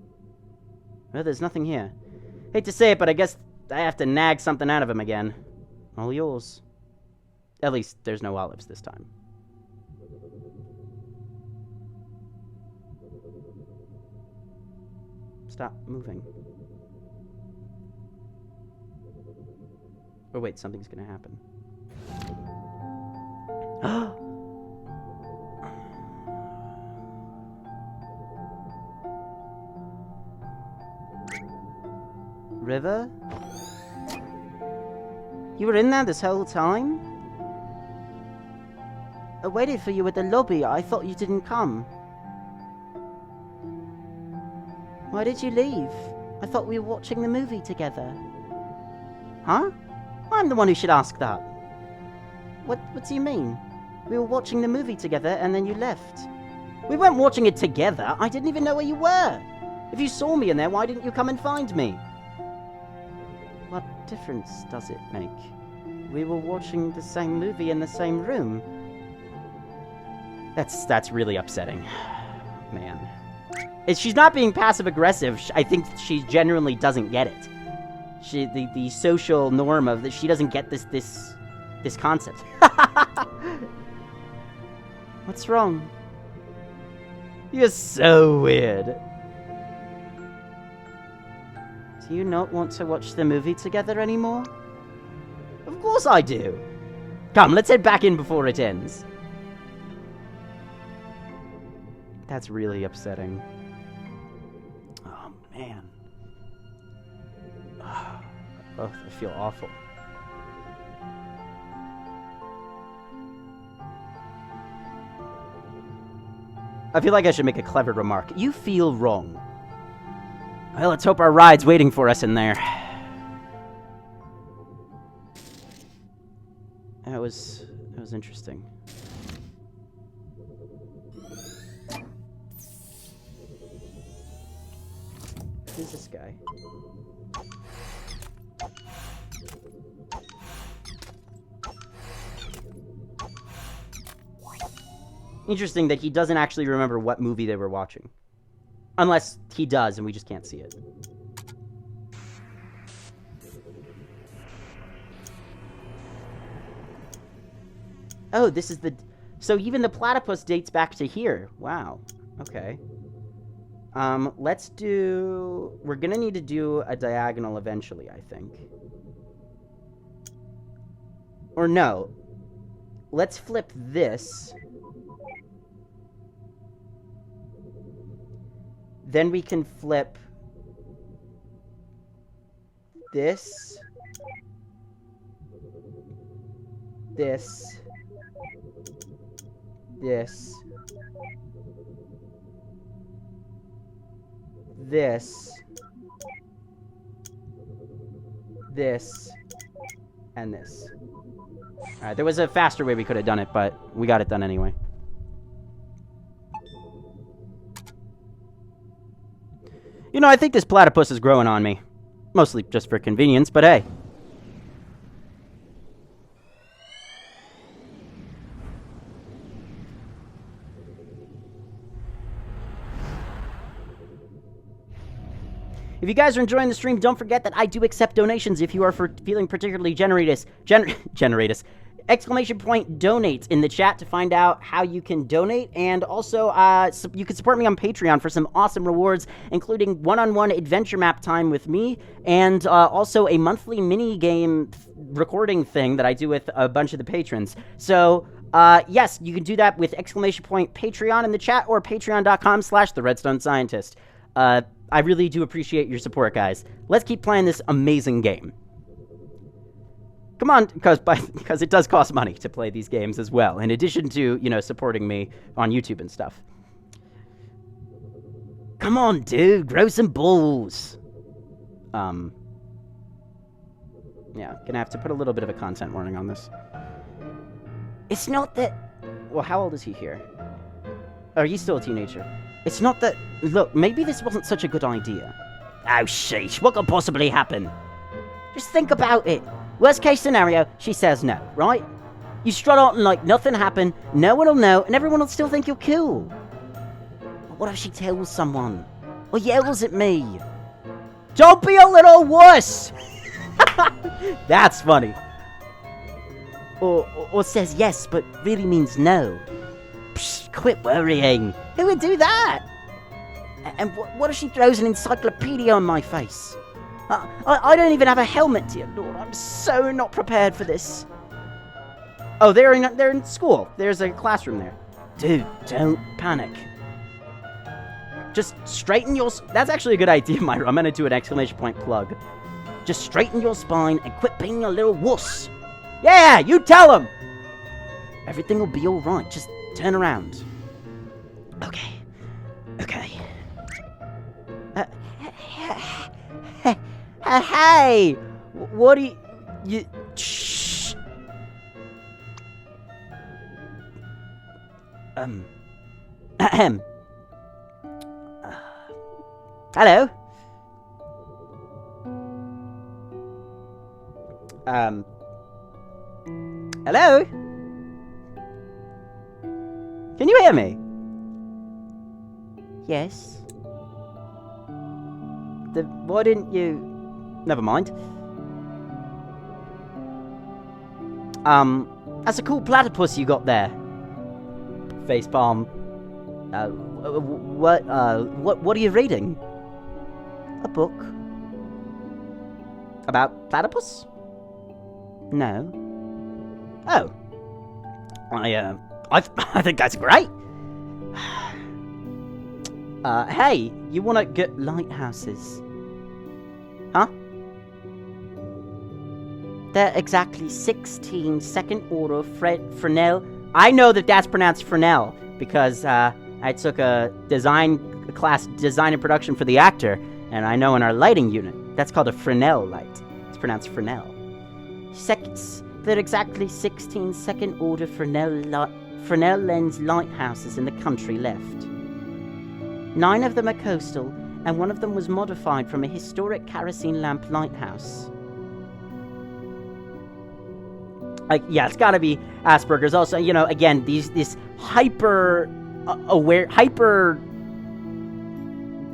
Oh, there's nothing here. Hate to say it, but I guess I have to nag something out of him again. All yours. At least there's no olives this time. Stop moving. Oh wait, something's gonna happen. River? You were in there this whole time? I waited for you at the lobby. I thought you didn't come. Why did you leave? I thought we were watching the movie together. Huh? I'm the one who should ask that. What do you mean? We were watching the movie together and then you left. We weren't watching it together. I didn't even know where you were. If you saw me in there, why didn't you come and find me? What difference does it make? We were watching the same movie in the same room. That's really upsetting. Man. She's not being passive-aggressive. I think she genuinely doesn't get it. The social norm of that, she doesn't get this concept. What's wrong? You're so weird. Do you not want to watch the movie together anymore? Of course I do. Come, let's head back in before it ends. That's really upsetting. Oh, man. Oh, I feel awful. I feel like I should make a clever remark. You feel wrong. Well, let's hope our ride's waiting for us in there. That was interesting. Who's this guy? Interesting that he doesn't actually remember what movie they were watching. Unless he does and we just can't see it. Oh, this is the... So even the platypus dates back to here. Wow. Okay. Let's do... We're gonna need to do a diagonal eventually, I think. Or no. Let's flip this. Then we can flip this. This. This. This. This. And this. Alright, there was a faster way we could have done it, but we got it done anyway. You know, I think this platypus is growing on me. Mostly just for convenience, but hey. If you guys are enjoying the stream, don't forget that I do accept donations if you are feeling particularly generous. Exclamation point donate in the chat to find out how you can donate. And also, you can support me on Patreon for some awesome rewards, including one-on-one adventure map time with me, and also a monthly mini-game recording thing that I do with a bunch of the patrons. So, yes, you can do that with exclamation point Patreon in the chat or patreon.com/theredstonescientist. I really do appreciate your support, guys. Let's keep playing this amazing game. Come on, because it does cost money to play these games as well, in addition to, you know, supporting me on YouTube and stuff. Come on, dude, grow some balls. Yeah, gonna have to put a little bit of a content warning on this. It's not that... Well, how old is he here? Oh, he's still a teenager. It's not that... Look, maybe this wasn't such a good idea. Oh, sheesh, what could possibly happen? Just think about it. Worst case scenario, she says no, right? You strut out and like nothing happened, no one will know, and everyone will still think you're cool. But what if she tells someone? Or yells at me? Don't be a little wuss! That's funny. Or says yes, but really means no. Psh, quit worrying. Who would do that? And what if she throws an encyclopedia on my face? I don't even have a helmet, dear Lord. I'm so not prepared for this. Oh, they're in school. There's a classroom there. Dude, don't panic. Just straighten your... That's actually a good idea, Myra. I'm gonna do an exclamation point plug. Just straighten your spine and quit being a little wuss. Yeah, you tell him! Everything will be alright. Just turn around. Okay. Okay. Hey! What do you... Shh. Ahem. Hello? Hello? Can you hear me? Yes. Why didn't you... Never mind. That's a cool platypus you got there. Facepalm. What are you reading? A book. About platypus? No. Oh. I think that's great. Hey, you wanna get lighthouses? Huh? They're exactly 16 second-order Fresnel. I know that that's pronounced Fresnel because I took a class design and production for the actor, and I know in our lighting unit that's called a Fresnel light. It's pronounced Fresnel. They're exactly 16 second-order Fresnel lens lighthouses in the country left. 9 of them are coastal, and 1 of them was modified from a historic kerosene lamp lighthouse. Like, yeah, it's gotta be Asperger's. Also, you know, again, this hyper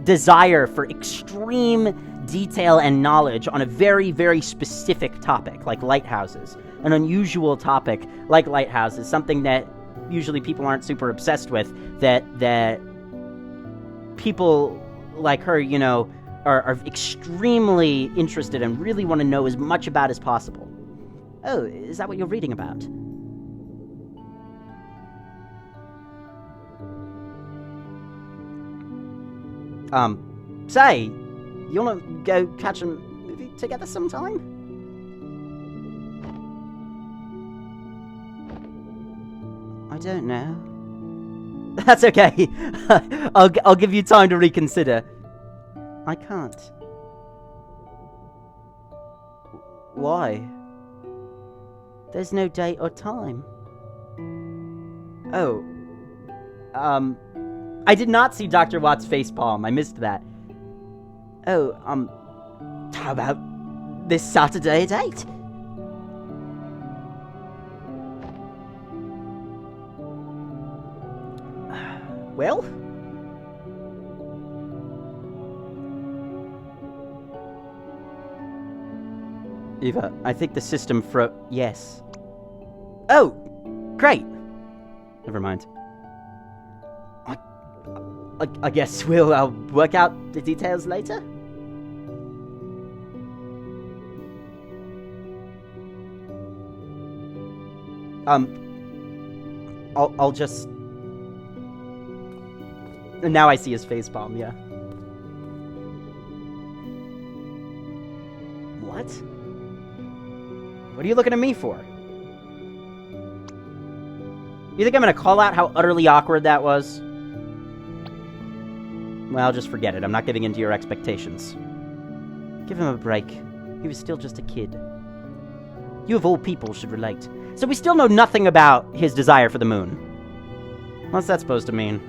desire for extreme detail and knowledge on a very, very specific topic, like lighthouses. An unusual topic like lighthouses, something that usually people aren't super obsessed with, that people like her, you know, are extremely interested and really want to know as much about as possible. Oh, is that what you're reading about? Say, you wanna go catch a movie together sometime? I don't know. That's okay. I'll give you time to reconsider. I can't. Why? There's no date or time. Oh. I did not see Dr. Watt's facepalm. I missed that. Oh, how about this Saturday at 8? Well? Eva, I think the system yes. Oh! Great! Never mind. I guess we'll work out the details later? I'll just... Now I see his facepalm, yeah. What? What are you looking at me for? You think I'm gonna call out how utterly awkward that was? Well, just forget it. I'm not giving in to your expectations. Give him a break. He was still just a kid. You of all people should relate. So we still know nothing about his desire for the moon. What's that supposed to mean?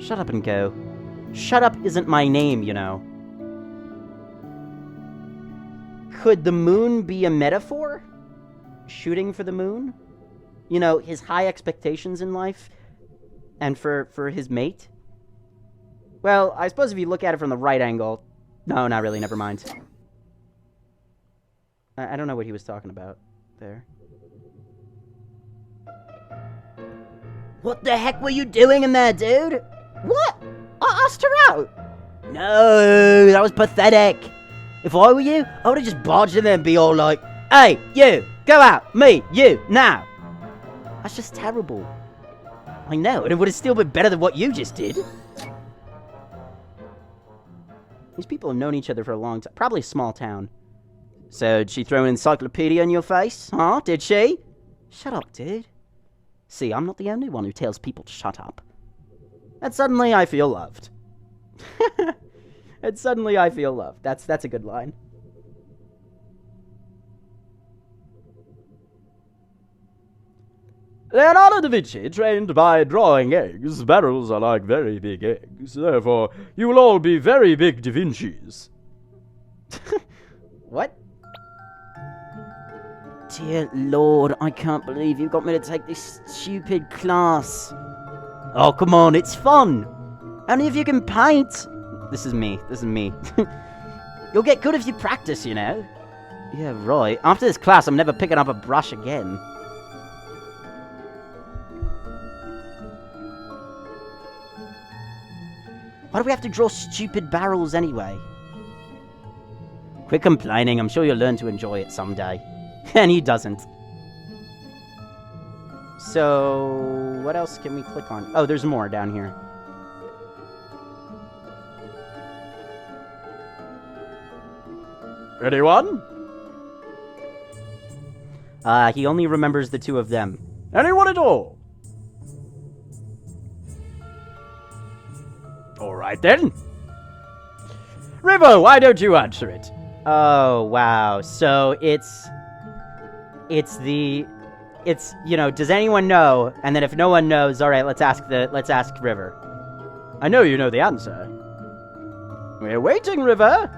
Shut up and go. Shut up isn't my name, you know. Could the moon be a metaphor? Shooting for the moon? You know, his high expectations in life? And for his mate? Well, I suppose if you look at it from the right angle... No, not really, never mind. I don't know what he was talking about there. What the heck were you doing in there, dude? What? I asked her out! No, that was pathetic. If I were you, I would've just barged in there and be all like, hey, you, go out, me, you, now. That's just terrible. I know, and it would've still been better than what you just did. These people have known each other for a long time. Probably a small town. So, did she throw an encyclopedia in your face? Huh? Did she? Shut up, dude. See, I'm not the only one who tells people to shut up. And suddenly I feel loved. And suddenly I feel loved. That's a good line. Leonardo da Vinci trained by drawing eggs. Barrels are like very big eggs. Therefore, you will all be very big Da Vincis. What? Dear Lord, I can't believe you got me to take this stupid class. Oh, come on, it's fun. Only if you can paint. This is me. You'll get good if you practice, you know. Yeah, right. After this class, I'm never picking up a brush again. Why do we have to draw stupid barrels anyway? Quit complaining. I'm sure you'll learn to enjoy it someday. And he doesn't. So, what else can we click on? Oh, there's more down here. Anyone? He only remembers the two of them. Anyone at all? Alright then. River, why don't you answer it? Oh, wow. So, it's, you know, does anyone know? And then if no one knows, alright, let's ask River. I know you know the answer. We're waiting, River.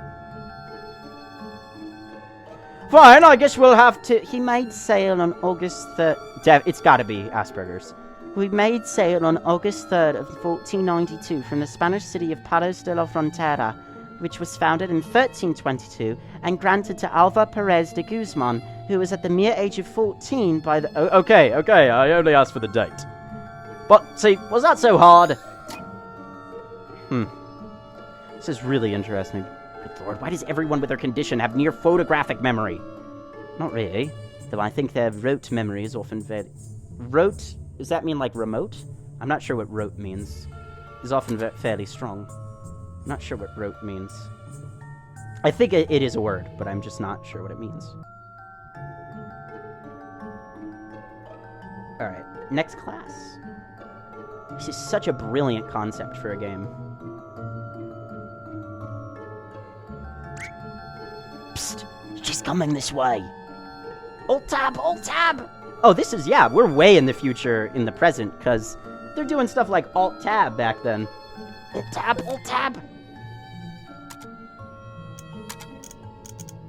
Fine, I guess we'll have to... He made sail on August 3rd... It's gotta be Asperger's. We made sail on August 3rd of 1492 from the Spanish city of Palos de la Frontera, which was founded in 1322 and granted to Alva Perez de Guzman, who was at the mere age of 14 by the... Okay, I only asked for the date. But, see, was that so hard? This is really interesting. Good lord, why does everyone with their condition have near photographic memory? Not really, though I think their rote memory is often very... Rote? Does that mean like remote? I'm not sure what rote means. Is often fairly strong. I'm not sure what rote means. I think it is a word, but I'm just not sure what it means. Alright, next class. This is such a brilliant concept for a game. Psst! She's coming this way! Alt tab! Alt tab! Oh, this is, yeah, we're way in the future in the present, because they're doing stuff like Alt-Tab back then. Alt tab! Alt tab!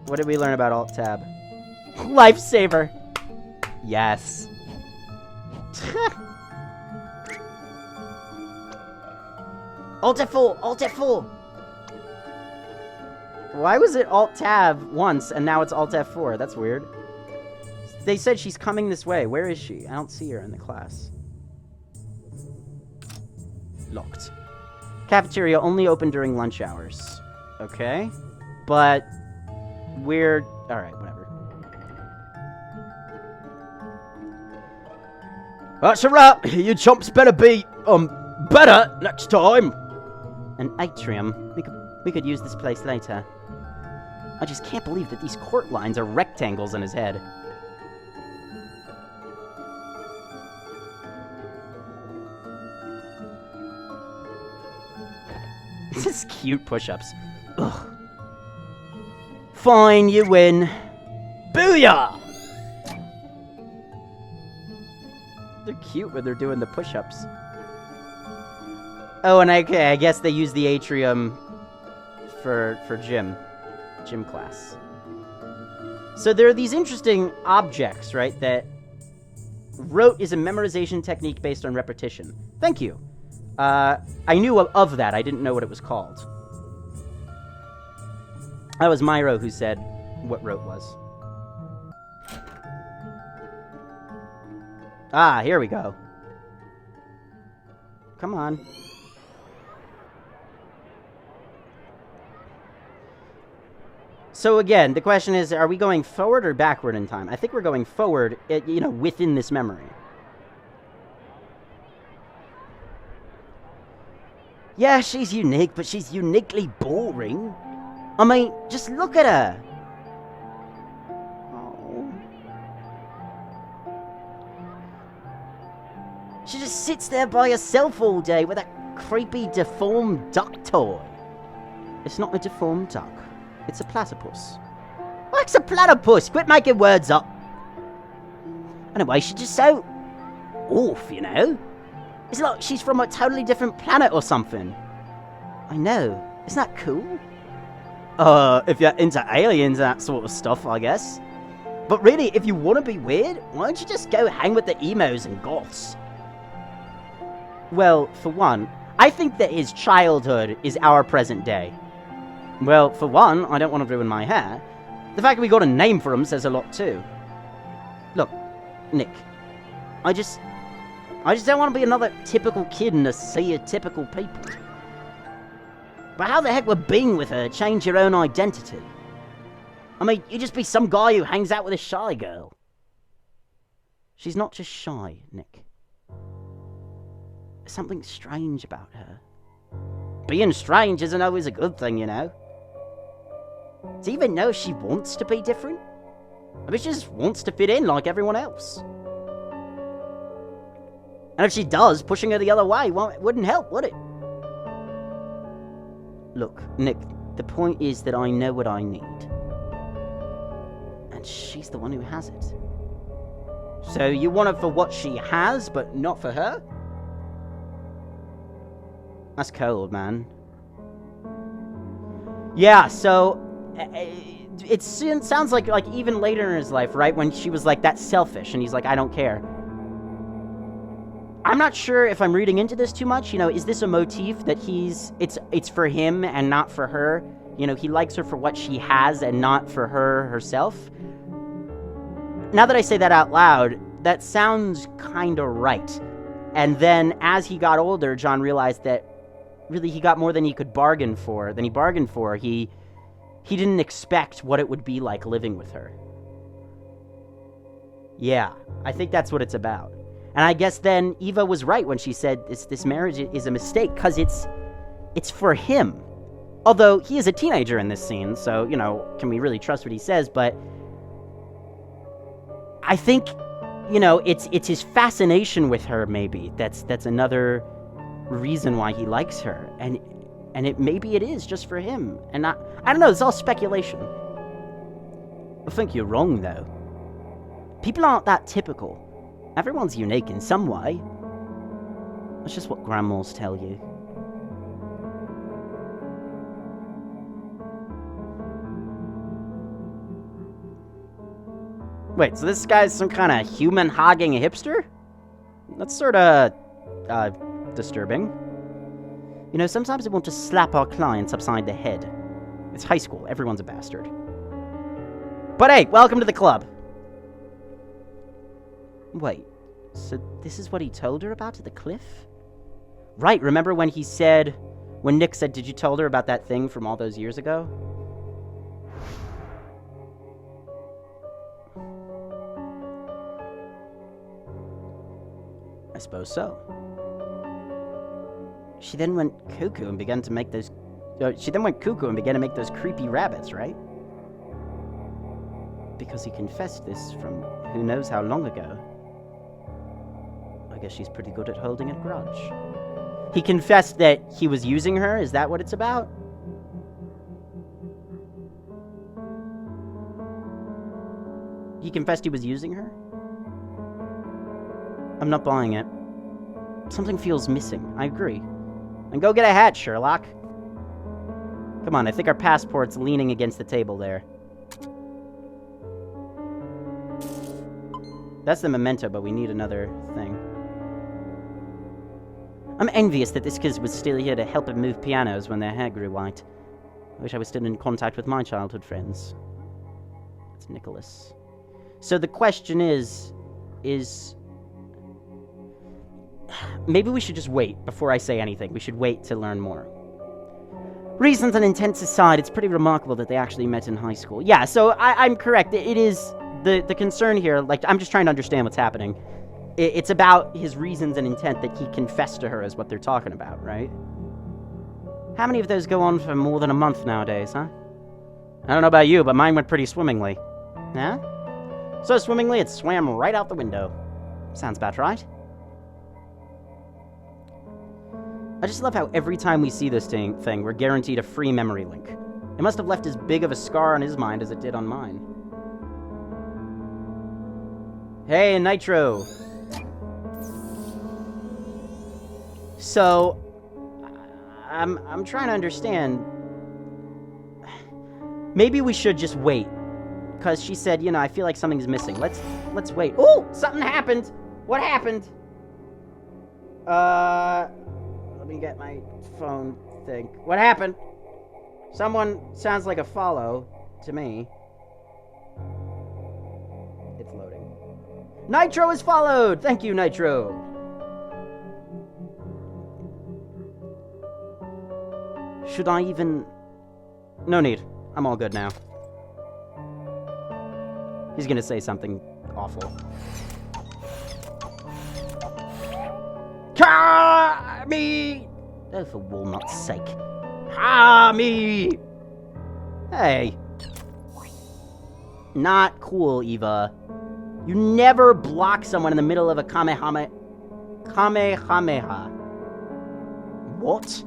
What did we learn about Alt-Tab? Lifesaver! Yes. Alt F4! Alt F4! Why was it Alt-Tab once, and now it's Alt-F4? That's weird. They said she's coming this way. Where is she? I don't see her in the class. Locked. Cafeteria only open during lunch hours. Okay. But we're... Alright, whatever. That's a wrap. You chumps better be, better next time. An atrium. We could use this place later. I just can't believe that these court lines are rectangles in his head. This is cute push-ups. Ugh. Fine, you win. Booyah! They're cute when they're doing the push-ups. Oh, and okay, I guess they use the atrium for gym class. So there are these interesting objects, right, that rote is a memorization technique based on repetition. Thank you. I knew of that. I didn't know what it was called. That was Myro who said what rote was. Ah, here we go. Come on. So again, the question is, are we going forward or backward in time? I think we're going forward, within this memory. Yeah, she's unique, but she's uniquely boring. I mean, just look at her. Oh. She just sits there by herself all day with that creepy deformed duck toy. It's not a deformed duck. It's a platypus. What's a platypus? Quit making words up. Anyway, she's just so off, you know? It's like she's from a totally different planet or something. I know. Isn't that cool? If you're into aliens and that sort of stuff, I guess. But really, if you want to be weird, why don't you just go hang with the emos and goths? Well, for one, I think that his childhood is our present day. Well, for one, I don't want to ruin my hair. The fact that we got a name for him says a lot too. Look, Nick, I just don't want to be another typical kid in a sea of typical people. But how the heck would being with her change your own identity? I mean, you just be some guy who hangs out with a shy girl. She's not just shy, Nick. There's something strange about her. Being strange isn't always a good thing, you know. Do you even know if she wants to be different? I mean, she just wants to fit in like everyone else. And if she does, pushing her the other way wouldn't help, would it? Look, Nick, the point is that I know what I need. And she's the one who has it. So you want it for what she has, but not for her? That's cold, man. Yeah, so it sounds like even later in his life, right, when she was like, that's selfish, and he's like, I don't care. I'm not sure if I'm reading into this too much. You know, is this a motif that it's for him and not for her? You know, he likes her for what she has and not for her herself. Now that I say that out loud, that sounds kind of right. And then as he got older, John realized that really he got more than he could bargain for, He didn't expect what it would be like living with her. Yeah, I think that's what it's about. And I guess then Eva was right when she said this marriage is a mistake, because it's for him. Although he is a teenager in this scene, so, you know, can we really trust what he says? But I think, you know, it's his fascination with her, maybe. That's another reason why he likes her. And maybe it is just for him. And I don't know, it's all speculation. I think you're wrong, though. People aren't that typical. Everyone's unique in some way. That's just what grandmas tell you. Wait, so this guy's some kind of human-hogging hipster? That's sort of, disturbing. You know, sometimes we want to slap our clients upside the head. It's high school. Everyone's a bastard. But hey, welcome to the club. Wait, so this is what he told her about at the cliff? Right, remember when Nick said, did you tell her about that thing from all those years ago? I suppose so. She then went cuckoo and began to make those... began to make those creepy rabbits, right? Because he confessed this from who knows how long ago. I guess she's pretty good at holding a grudge. He confessed that he was using her? Is that what it's about? He confessed he was using her? I'm not buying it. Something feels missing. I agree. And go get a hat, Sherlock. Come on, I think our passport's leaning against the table there. That's the memento, but we need another thing. I'm envious that this kid was still here to help him move pianos when their hair grew white. I wish I was still in contact with my childhood friends. It's Nicholas. So the question is... Maybe we should just wait before I say anything. We should wait to learn more. Reasons and intents aside, it's pretty remarkable that they actually met in high school. Yeah, so I'm correct. It is... The concern here, like, I'm just trying to understand what's happening. It's about his reasons and intent that he confessed to her is what they're talking about, right? How many of those go on for more than a month nowadays, huh? I don't know about you, but mine went pretty swimmingly. Yeah? So swimmingly, it swam right out the window. Sounds about right. I just love how every time we see this thing, we're guaranteed a free memory link. It must have left as big of a scar on his mind as it did on mine. Hey, Nitro! So, I'm trying to understand. Maybe we should just wait. Because she said, you know, I feel like something's missing. Let's wait. Oh, something happened! What happened? Let me get my phone thing. What happened? Someone sounds like a follow to me. It's loading. Nitro is followed! Thank you, Nitro! Should I even... No need. I'm all good now. He's gonna say something awful. Me! Oh, for walnut's sake. Me! Hey. Not cool, Eva. You never block someone in the middle of a Kamehameha. What?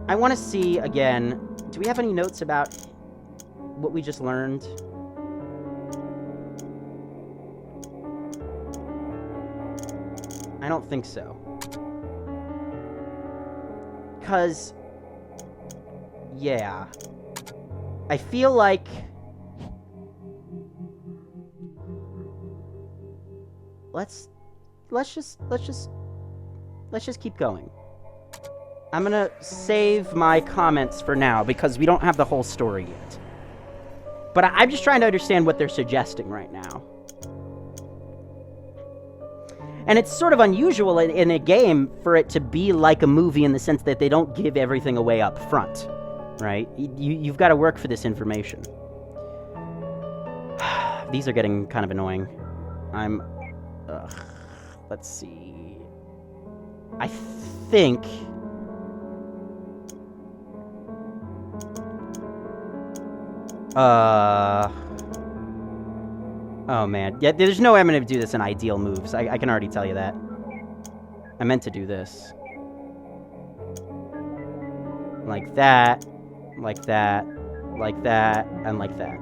I want to see, again, do we have any notes about what we just learned? I don't think so. Because Yeah. I feel like... Let's just keep going. I'm gonna save my comments for now because we don't have the whole story yet. But I'm just trying to understand what they're suggesting right now. And it's sort of unusual in a game for it to be like a movie in the sense that they don't give everything away up front, right? You've got to work for this information. These are getting kind of annoying. Let's see. I think... Oh, man. Yeah, there's no way I'm going to do this in ideal moves. I can already tell you that. I meant to do this. Like that, like that, like that, and like that.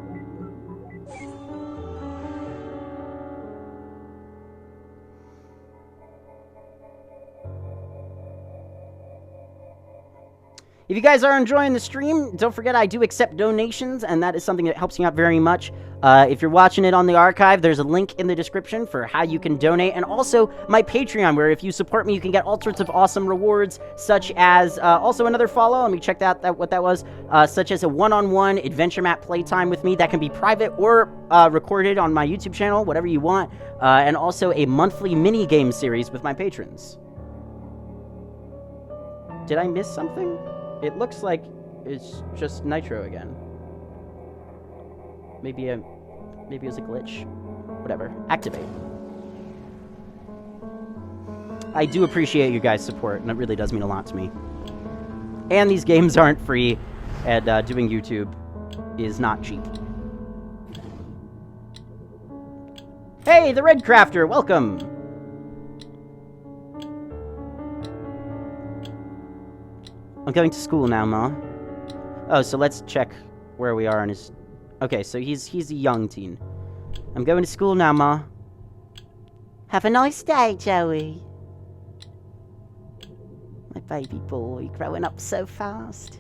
If you guys are enjoying the stream, don't forget I do accept donations, and that is something that helps me out very much. If you're watching it on the archive, there's a link in the description for how you can donate, and also my Patreon, where if you support me, you can get all sorts of awesome rewards, such as, also another follow, let me check out what that was, such as a one-on-one adventure map playtime with me that can be private or recorded on my YouTube channel, whatever you want, and also a monthly mini-game series with my patrons. Did I miss something? It looks like it's just Nitro again. Maybe it was a glitch. Whatever. Activate. I do appreciate you guys' support, and it really does mean a lot to me. And these games aren't free, and doing YouTube is not cheap. Hey, the Red Crafter, welcome! I'm going to school now, Ma. Oh, so let's check where we are on his... Okay, so he's a young teen. I'm going to school now, Ma. Have a nice day, Joey. My baby boy, growing up so fast.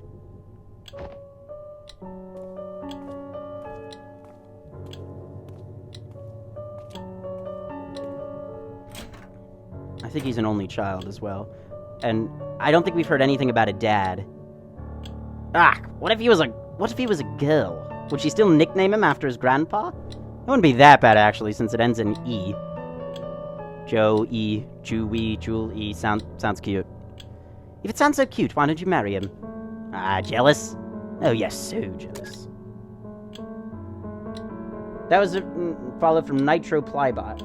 I think he's an only child as well. And I don't think we've heard anything about a dad. Ah, what if he was a girl? Would she still nickname him after his grandpa? It wouldn't be that bad, actually, since it ends in E. Joe E, Jewy, Jewel E, sounds cute. If it sounds so cute, why don't you marry him? Ah, jealous? Oh, yes, so jealous. That was a follow from Nitro Plybot.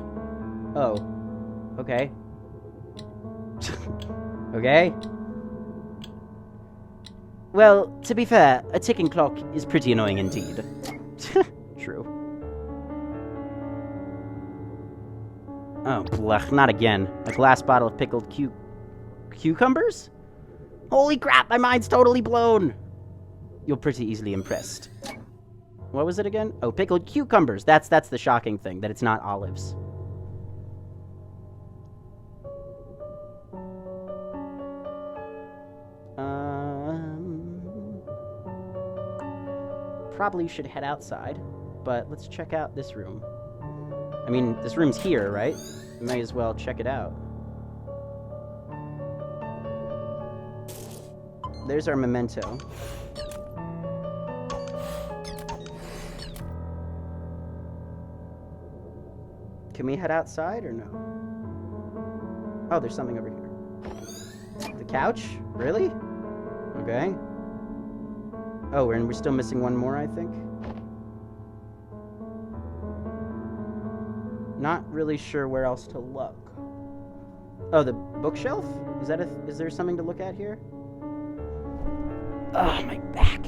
Oh, okay. Okay. Well, to be fair, a ticking clock is pretty annoying indeed. True. Oh, blech, not again. A glass bottle of pickled cucumbers? Holy crap, my mind's totally blown! You're pretty easily impressed. What was it again? Oh, pickled cucumbers. That's the shocking thing, that it's not olives. Probably should head outside, but let's check out this room. I mean, this room's here, right? We might as well check it out. There's our memento. Can we head outside or no? Oh, there's something over here. The couch? Really? Okay. Oh, and we're still missing one more, I think. Not really sure where else to look. Oh, the bookshelf? Is there something to look at here? Oh, my back.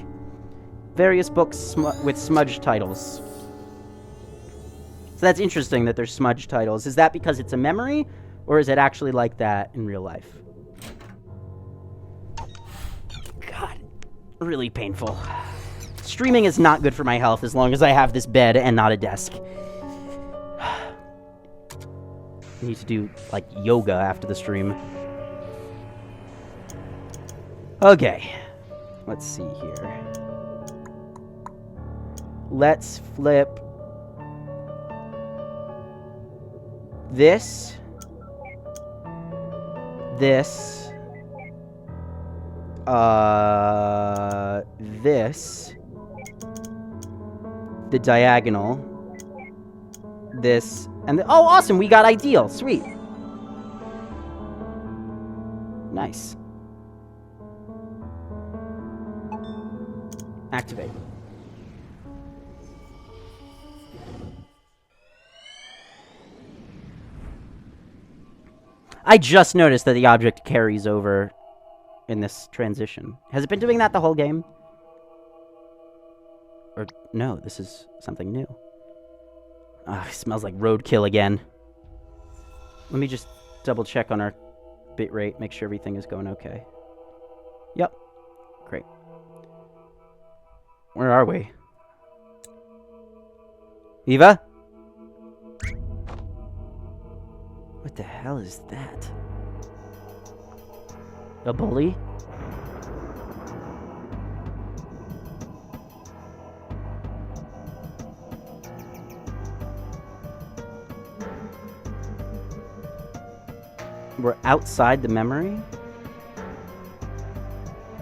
Various books with smudge titles. So that's interesting that there's smudge titles. Is that because it's a memory, or is it actually like that in real life? God, really painful. Streaming is not good for my health as long as I have this bed and not a desk. I need to do, like, yoga after the stream. Okay. Let's see here. Let's flip this, this, this, the diagonal, this, and oh, awesome, we got ideal, sweet. Nice. Activate. I just noticed that the object carries over in this transition. Has it been doing that the whole game? Or no, this is something new. Ah, it smells like roadkill again. Let me just double check on our bitrate, make sure everything is going okay. Yep. Great. Where are we? Eva? What the hell is that? A bully? We're outside the memory?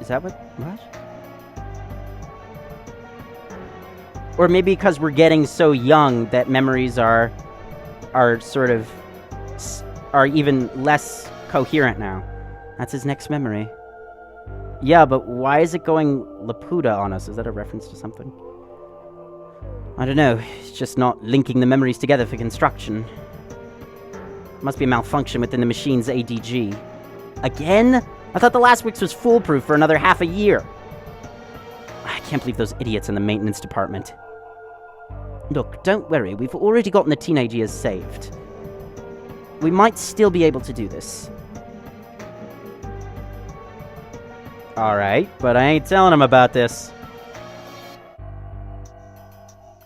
Is that what? Or maybe because we're getting so young that memories are sort of are even less coherent now. That's his next memory. Yeah, but why is it going Laputa on us? Is that a reference to something? I don't know. It's just not linking the memories together for construction. Must be a malfunction within the machine's ADG. Again? I thought the last Wix was foolproof for another half a year. I can't believe those idiots in the maintenance department. Look, don't worry. We've already gotten the teenage years saved. We might still be able to do this. Alright, but I ain't telling him about this.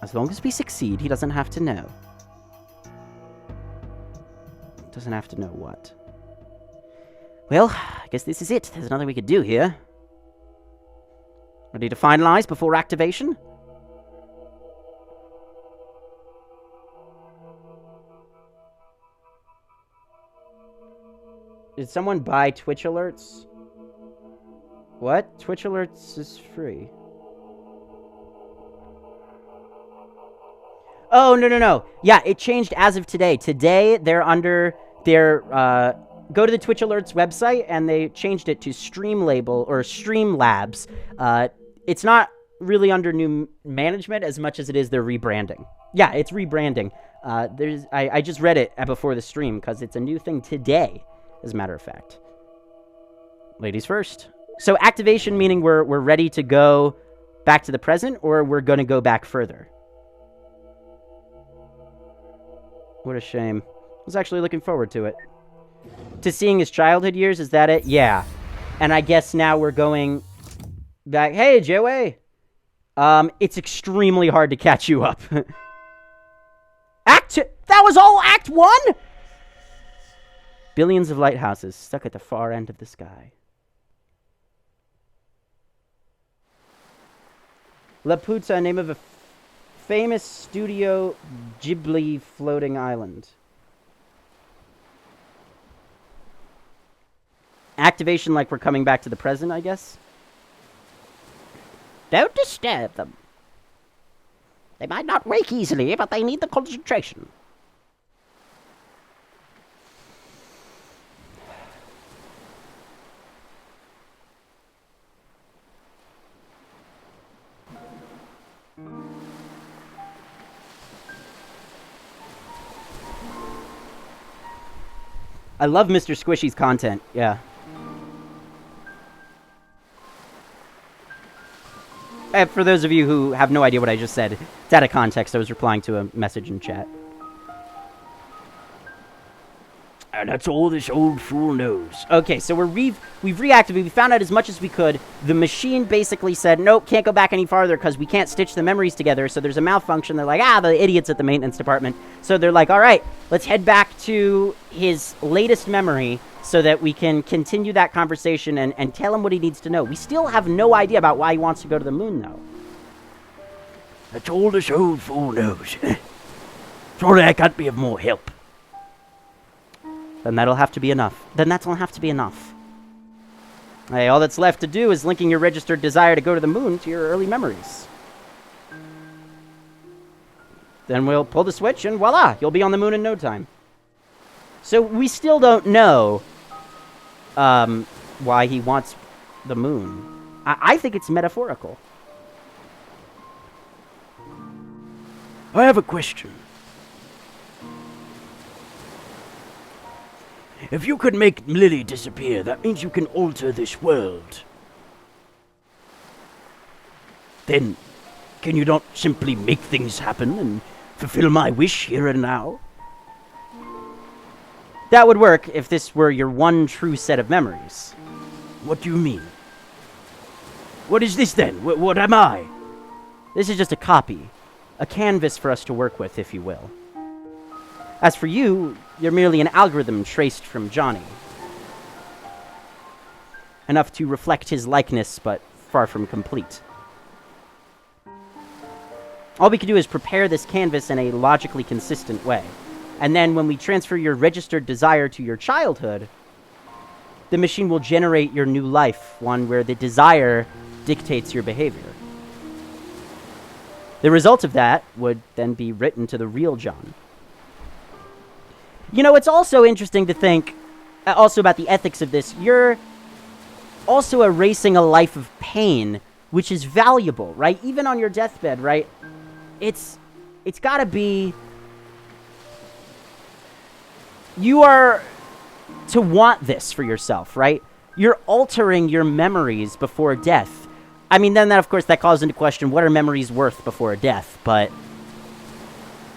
As long as we succeed, he doesn't have to know. Doesn't have to know what. Well, I guess this is it. There's nothing we could do here. Ready to finalize before activation? Did someone buy Twitch alerts? What? Twitch alerts is free. Oh, no. Yeah, it changed as of today. Today, they're under their, go to the Twitch alerts website, and they changed it to Streamlabel, or Streamlabs. It's not really under new management as much as it is their rebranding. Yeah, it's rebranding. I just read it before the stream, because it's a new thing today, as a matter of fact. Ladies first. So activation meaning we're ready to go back to the present, or we're going to go back further. What a shame. I was actually looking forward to it. To seeing his childhood years, is that it? Yeah. And I guess now we're going back. Hey, Joey! It's extremely hard to catch you up. Act 2? That was all Act 1?! Billions of lighthouses stuck at the far end of the sky. Laputa, name of a famous Studio Ghibli floating island. Activation like we're coming back to the present, I guess? Don't disturb them. They might not wake easily, but they need the concentration. I love Mr. Squishy's content, yeah. For those of you who have no idea what I just said, it's out of context. I was replying to a message in chat. And that's all this old fool knows. Okay, so we've reactivated. We found out as much as we could. The machine basically said, nope, can't go back any farther because we can't stitch the memories together. So there's a malfunction. They're like, the idiots at the maintenance department. So they're like, all right, let's head back to his latest memory so that we can continue that conversation and tell him what he needs to know. We still have no idea about why he wants to go to the moon, though. That's all this old fool knows. Sorry I can't be of more help. Then that'll have to be enough. Then that'll have to be enough. Hey, all that's left to do is linking your registered desire to go to the moon to your early memories. Then we'll pull the switch and voila, you'll be on the moon in no time. So we still don't know why he wants the moon. I think it's metaphorical. I have a question. If you could make Lily disappear, that means you can alter this world. Then, can you not simply make things happen and fulfill my wish here and now? That would work if this were your one true set of memories. What do you mean? What is this then? What am I? This is just a copy. A canvas for us to work with, if you will. As for you, you're merely an algorithm traced from Johnny. Enough to reflect his likeness, but far from complete. All we can do is prepare this canvas in a logically consistent way. And then when we transfer your registered desire to your childhood, the machine will generate your new life, one where the desire dictates your behavior. The result of that would then be written to the real John. You know, it's also interesting to think also about the ethics of this. You're also erasing a life of pain, which is valuable, right? Even on your deathbed, right? It's got to be... You are to want this for yourself, right? You're altering your memories before death. I mean, then that, of course, that calls into question, what are memories worth before death? But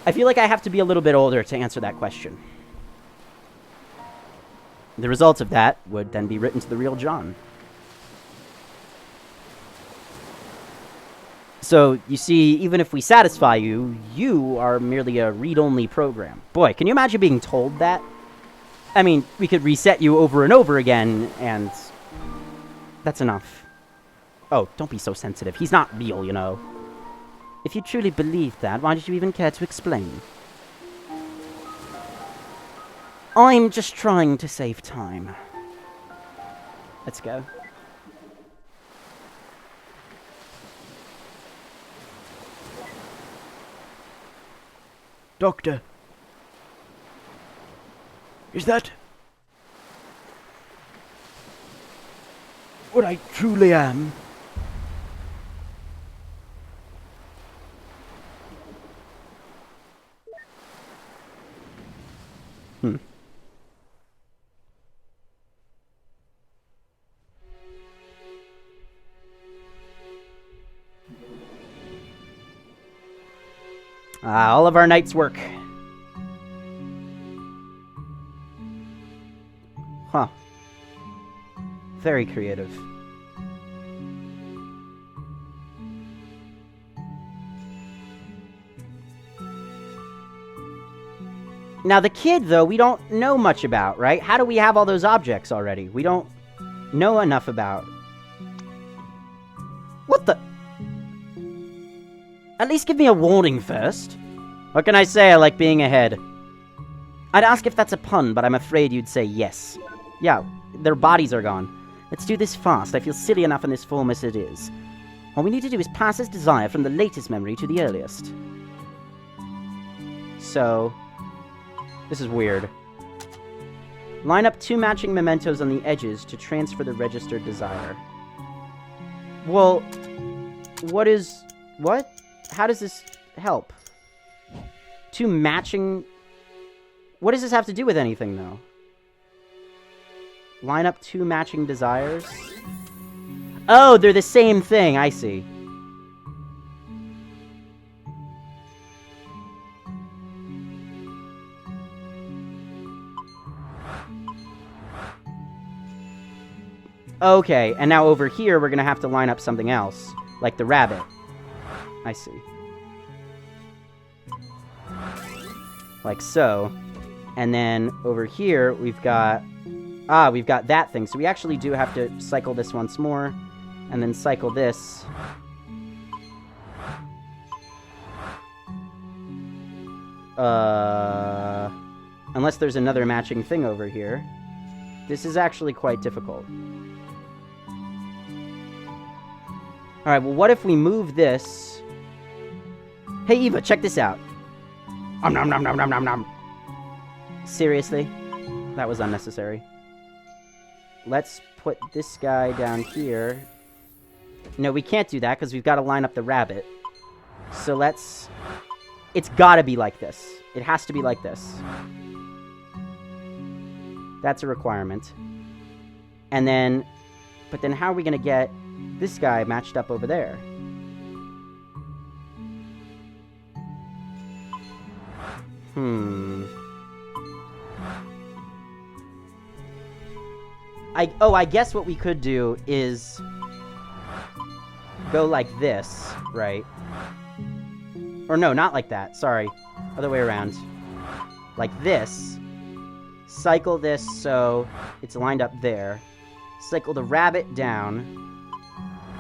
I feel like I have to be a little bit older to answer that question. The results of that would then be written to the real John. So, you see, even if we satisfy you, you are merely a read-only program. Boy, can you imagine being told that? I mean, we could reset you over and over again, and that's enough. Oh, don't be so sensitive. He's not real, you know. If you truly believe that, why did you even care to explain? I'm just trying to save time. Let's go. Doctor. Is that what I truly am? All of our night's work. Huh. Very creative. Now, the kid, though, we don't know much about, right? How do we have all those objects already? We don't know enough about. What the? At least give me a warning first. What can I say? I like being ahead. I'd ask if that's a pun, but I'm afraid you'd say yes. Yeah, their bodies are gone. Let's do this fast. I feel silly enough in this form as it is. All we need to do is pass his desire from the latest memory to the earliest. So, this is weird. Line up 2 matching mementos on the edges to transfer the registered desire. Well, what? How does this help? 2 matching... What does this have to do with anything, though? Line up 2 matching desires? Oh, they're the same thing. I see. Okay, and now over here, we're gonna have to line up something else. Like the rabbit. I see. Like so. And then over here, we've got Ah, we've got that thing. So we actually do have to cycle this once more. And then cycle this. Unless there's another matching thing over here. This is actually quite difficult. Alright, well, what if we move this? Hey, Eva, check this out. Nom nom nom nom nom nom nom. Seriously? That was unnecessary. Let's put this guy down here. No, we can't do that because we've got to line up the rabbit. So let's... It's gotta be like this. It has to be like this. That's a requirement. And then... But then how are we gonna get this guy matched up over there? I guess what we could do is go like this, right? Or no, not like that. Sorry. Other way around. Like this. Cycle this so it's lined up there. Cycle the rabbit down.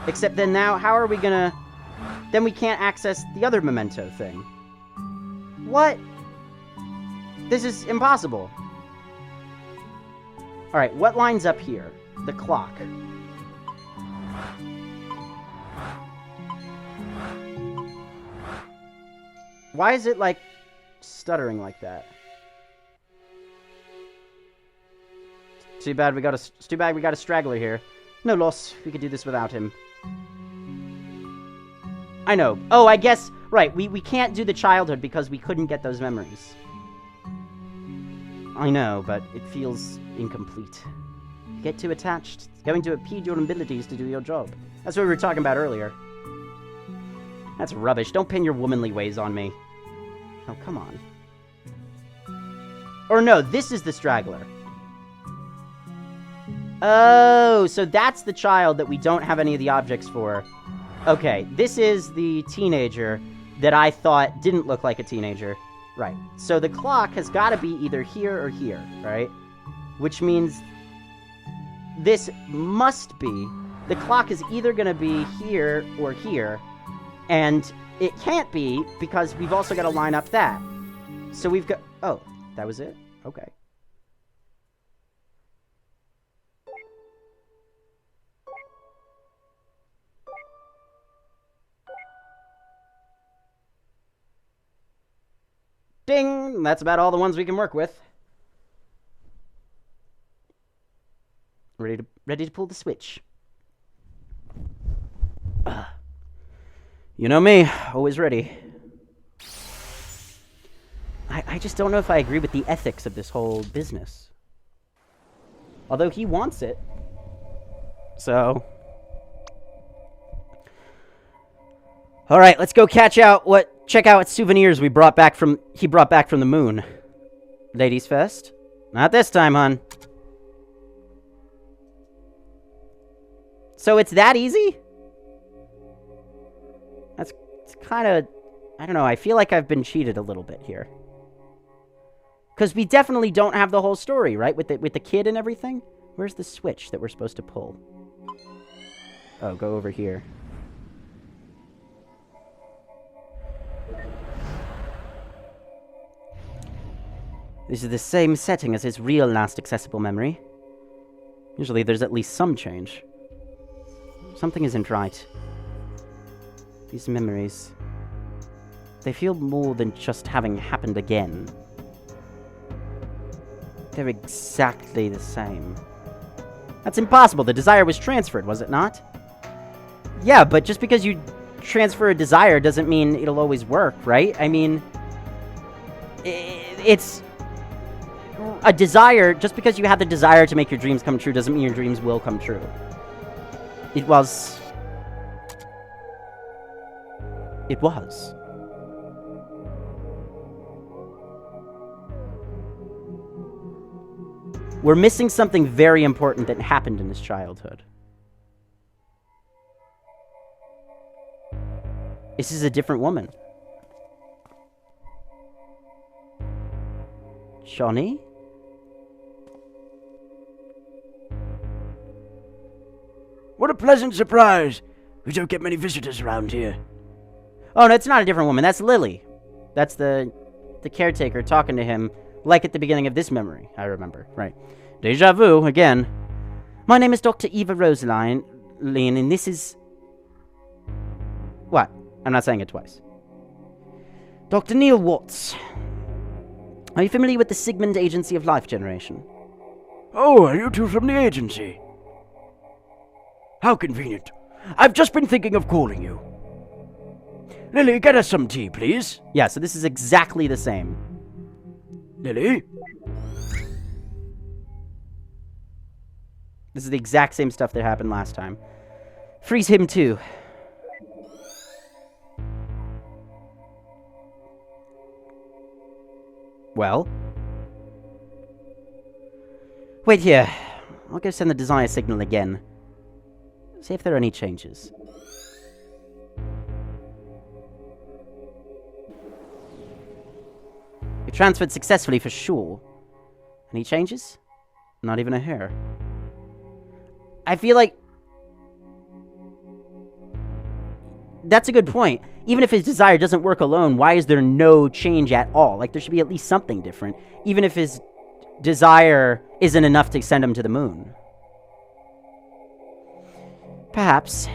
Except then now, how are we gonna... Then we can't access the other memento thing. What? This is impossible. Alright, what lines up here? The clock. Why is it, like, stuttering like that? Too bad we got a straggler here. No loss, we could do this without him. I know. Oh, I guess... Right, we can't do the childhood because we couldn't get those memories. I know, but it feels incomplete. You get too attached. It's going to impede your abilities to do your job. That's what we were talking about earlier. That's rubbish. Don't pin your womanly ways on me. Oh, come on. Or no, this is the straggler. Oh, so that's the child that we don't have any of the objects for. Okay, this is the teenager that I thought didn't look like a teenager. Right. So the clock has got to be either here or here, right? Which means this must be... The clock is either going to be here or here. And it can't be because we've also got to line up that. So we've got... Oh, that was it? Okay. Ding! That's about all the ones we can work with. Ready to pull the switch. You know me, always ready. I just don't know if I agree with the ethics of this whole business. Although he wants it. So... Alright, let's go check out what souvenirs he brought back from the moon. Ladies first? Not this time, hon. So it's that easy? It's kind of... I don't know, I feel like I've been cheated a little bit here. Because we definitely don't have the whole story, right? With the kid and everything? Where's the switch that we're supposed to pull? Oh, go over here. This is the same setting as his real last accessible memory. Usually there's at least some change. Something isn't right. These memories... They feel more than just having happened again. They're exactly the same. That's impossible. The desire was transferred, was it not? Yeah, but just because you transfer a desire doesn't mean it'll always work, right? I mean... It's... A desire, just because you have the desire to make your dreams come true doesn't mean your dreams will come true. It was. We're missing something very important that happened in his childhood. This is a different woman. Johnny? What a pleasant surprise. We don't get many visitors around here. Oh, no, it's not a different woman. That's Lily. That's the caretaker talking to him, like at the beginning of this memory, I remember. Right. Deja vu, again. My name is Dr. Eva Rosaline, and this is... What? I'm not saying it twice. Dr. Neil Watts. Are you familiar with the Sigmund Agency of Life Generation? Oh, are you two from the agency? How convenient. I've just been thinking of calling you. Lily, get us some tea, please. Yeah, so this is exactly the same. Lily? This is the exact same stuff that happened last time. Freeze him too. Well? Wait here. I'll go send the desire signal again. See if there are any changes. You transferred successfully for sure. Any changes? Not even a hair. I feel like... That's a good point. Even if his desire doesn't work alone, why is there no change at all? Like, there should be at least something different. Even if his desire isn't enough to send him to the moon. Perhaps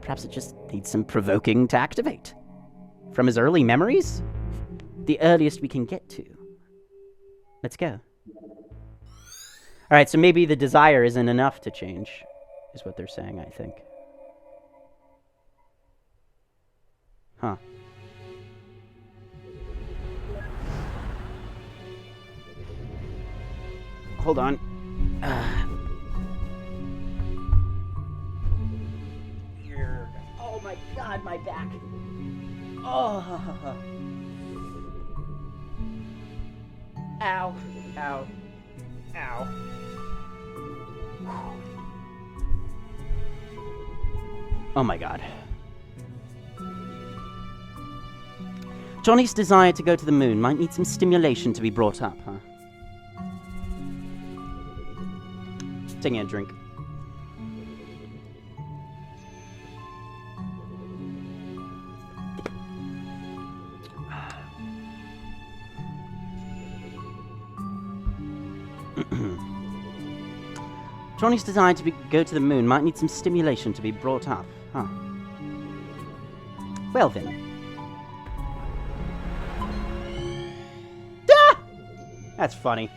it just needs some provoking to activate. From his early memories? The earliest we can get to. Let's go. Alright, so maybe the desire isn't enough to change, is what they're saying, I think. Huh. Hold on. Oh my god, my back. Oh. Ow. Ow. Ow. Oh my god. Johnny's desire to go to the moon might need some stimulation to be brought up, huh? Taking a drink. Johnny's desire to go to the moon might need some stimulation to be brought up, huh? Well then. Ah! That's funny.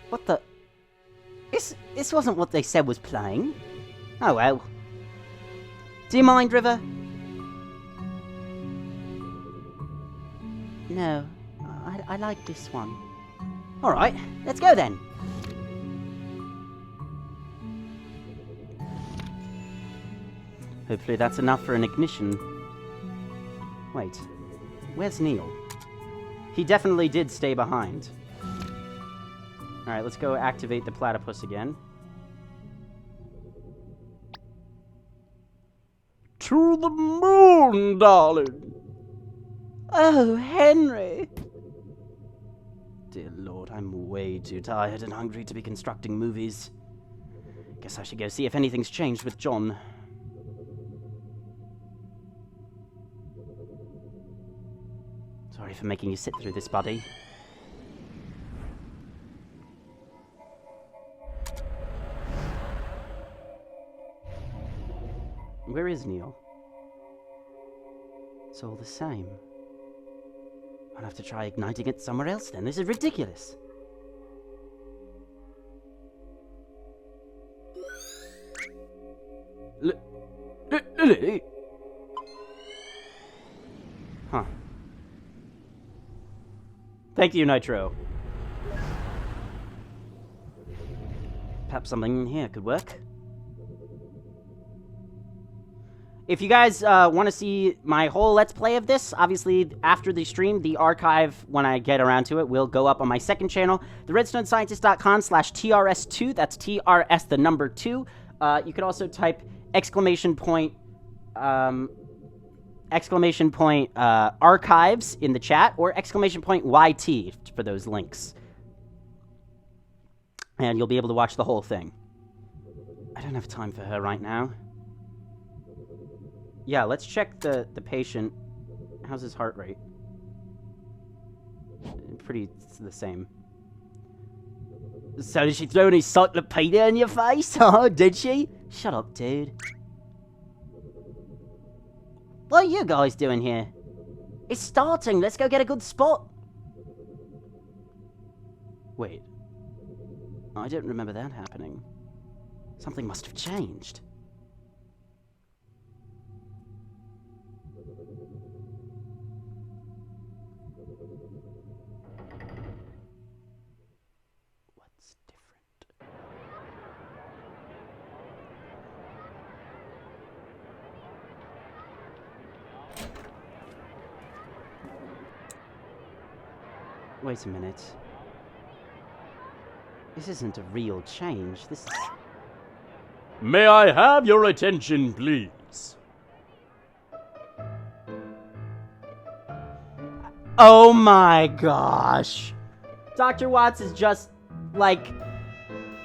What the... This wasn't what they said was playing. Oh well. Do you mind, River? No. I like this one. Alright, let's go then. Hopefully that's enough for an ignition. Wait, where's Neil? He definitely did stay behind. Alright, let's go activate the platypus again. To the moon, darling! Oh, Henry! Dear Lord, I'm way too tired and hungry to be constructing movies. Guess I should go see if anything's changed with John. Sorry for making you sit through this, buddy. Where is Neil? It's all the same. I'll have to try igniting it somewhere else then. This is ridiculous. Lily? Huh. Thank you, Nitro. Perhaps something in here could work. If you guys want to see my whole Let's Play of this, obviously after the stream, the archive, when I get around to it, will go up on my second channel, theredstonescientist.com/TRS2. That's TRS, the number 2. You could also type exclamation point archives in the chat, or exclamation point YT for those links. And you'll be able to watch the whole thing. I don't have time for her right now. Yeah, let's check the patient. How's his heart rate? Pretty the same. So did she throw an encyclopedia in your face? Oh, did she? Shut up, dude. What are you guys doing here? It's starting. Let's go get a good spot. Wait. I don't remember that happening. Something must have changed. What's different? Wait a minute. This isn't a real change. This is... May I have your attention, please? Oh my gosh. Dr. Watts is just, like...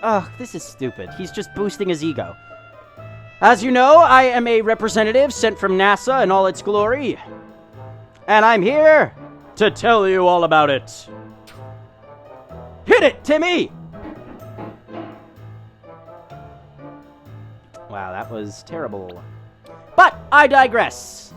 Ugh, this is stupid. He's just boosting his ego. As you know, I am a representative sent from NASA in all its glory. And I'm here To tell you all about it. Hit it, Timmy! Wow, that was terrible. But I digress.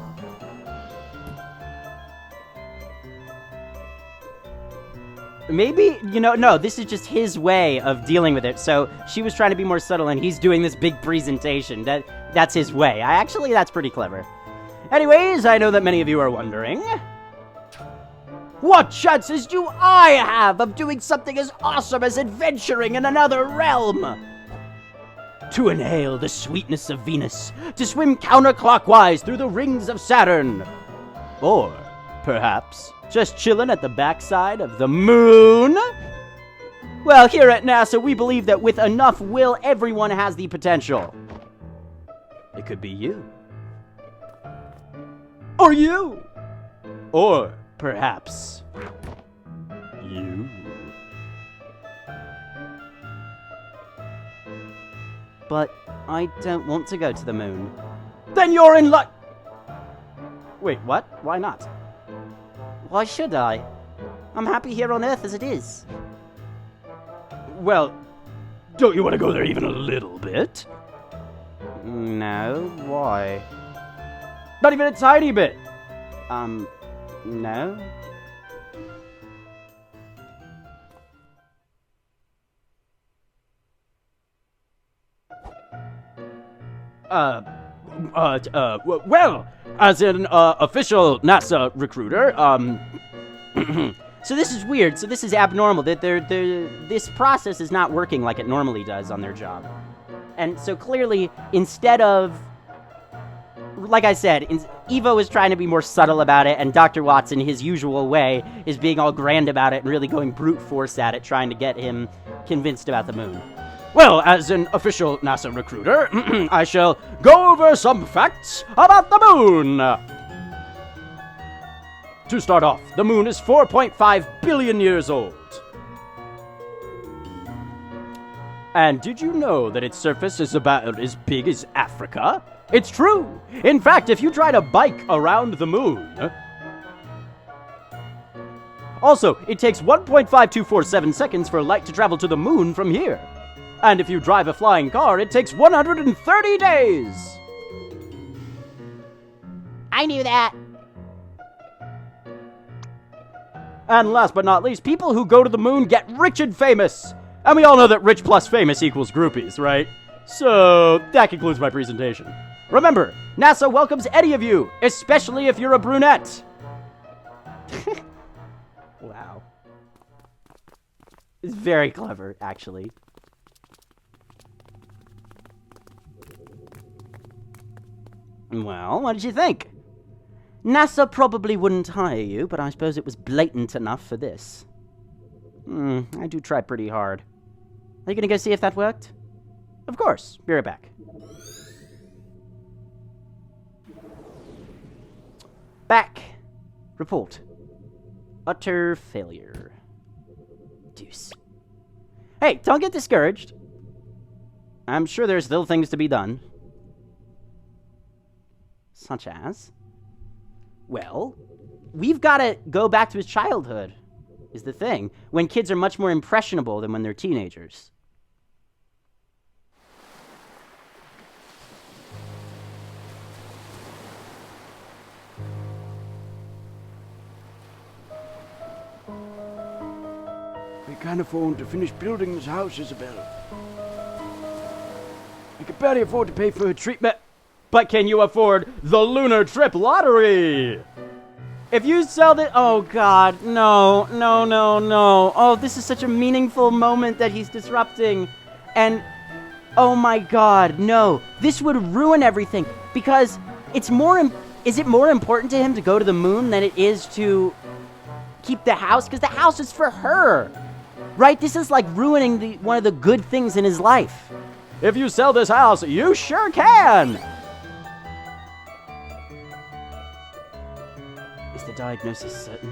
Maybe, no, this is just his way of dealing with it. So she was trying to be more subtle, and he's doing this big presentation. That's his way. That's pretty clever. Anyways, I know that many of you are wondering, what chances do I have of doing something as awesome as adventuring in another realm? To inhale the sweetness of Venus, to swim counterclockwise through the rings of Saturn. Or, perhaps, just chilling at the backside of the moon? Well, here at NASA, we believe that with enough will, everyone has the potential. It could be you. Or you. Or, perhaps, you. But I don't want to go to the moon. Then you're in luck! Wait, what? Why not? Why should I? I'm happy here on Earth as it is. Well, don't you want to go there even a little bit? No, why? Not even a tiny bit. No? Well, as an official NASA recruiter, So this is weird. So this is abnormal. This process is not working like it normally does on their job. And so clearly, instead of, like I said, Evo is trying to be more subtle about it, and Dr. Watts, in his usual way, is being all grand about it and really going brute force at it, trying to get him convinced about the moon. well, as an official NASA recruiter, I shall go over some facts about the moon. To start off, the moon is 4.5 billion years old. And did you know that its surface is about as big as Africa? It's true! In fact, if you try to bike around the moon... Also, it takes 1.5247 seconds for light to travel to the moon from here. And if you drive a flying car, it takes 130 days! I knew that. And last but not least, people who go to the moon get rich and famous. And we all know that rich plus famous equals groupies, right? So, that concludes my presentation. Remember, NASA welcomes any of you, especially if you're a brunette. Wow. It's very clever, actually. Well, what did you think? NASA probably wouldn't hire you, but I suppose it was blatant enough for this. I do try pretty hard. Are you gonna go see if that worked? Of course. Be right back. Back. Report. Utter failure. Deuce. Hey, don't get discouraged. I'm sure there's still things to be done. Such as? Well, we've got to go back to his childhood, is the thing. When kids are much more impressionable than when they're teenagers. We can't afford to finish building this house, Isabel. I can barely afford to pay for her treatment. But can you afford the Lunar Trip Lottery? If you sell the... Oh, God. No, no, no, no. Oh, this is such a meaningful moment that he's disrupting. And... Oh, my God. No. This would ruin everything. Because it's more... Is it more important to him to go to the moon than it is to keep the house? Because the house is for her. Right? This is like ruining one of the good things in his life. If you sell this house, you sure can. Is the diagnosis certain?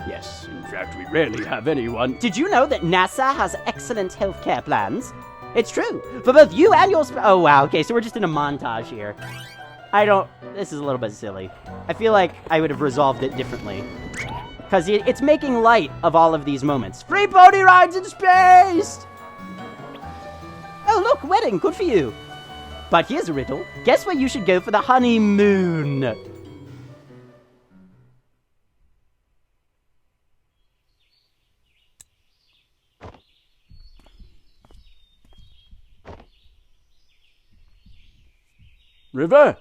Yes, in fact, we rarely have anyone. Did you know that NASA has excellent healthcare plans? It's true. For both you and your... Oh, wow. Okay, so we're just in a montage here. This is a little bit silly. I feel like I would have resolved it differently. Because it's making light of all of these moments. Free pony rides in space! Oh, look, wedding. Good for you. But here's a riddle. Guess where you should go for the honeymoon? River?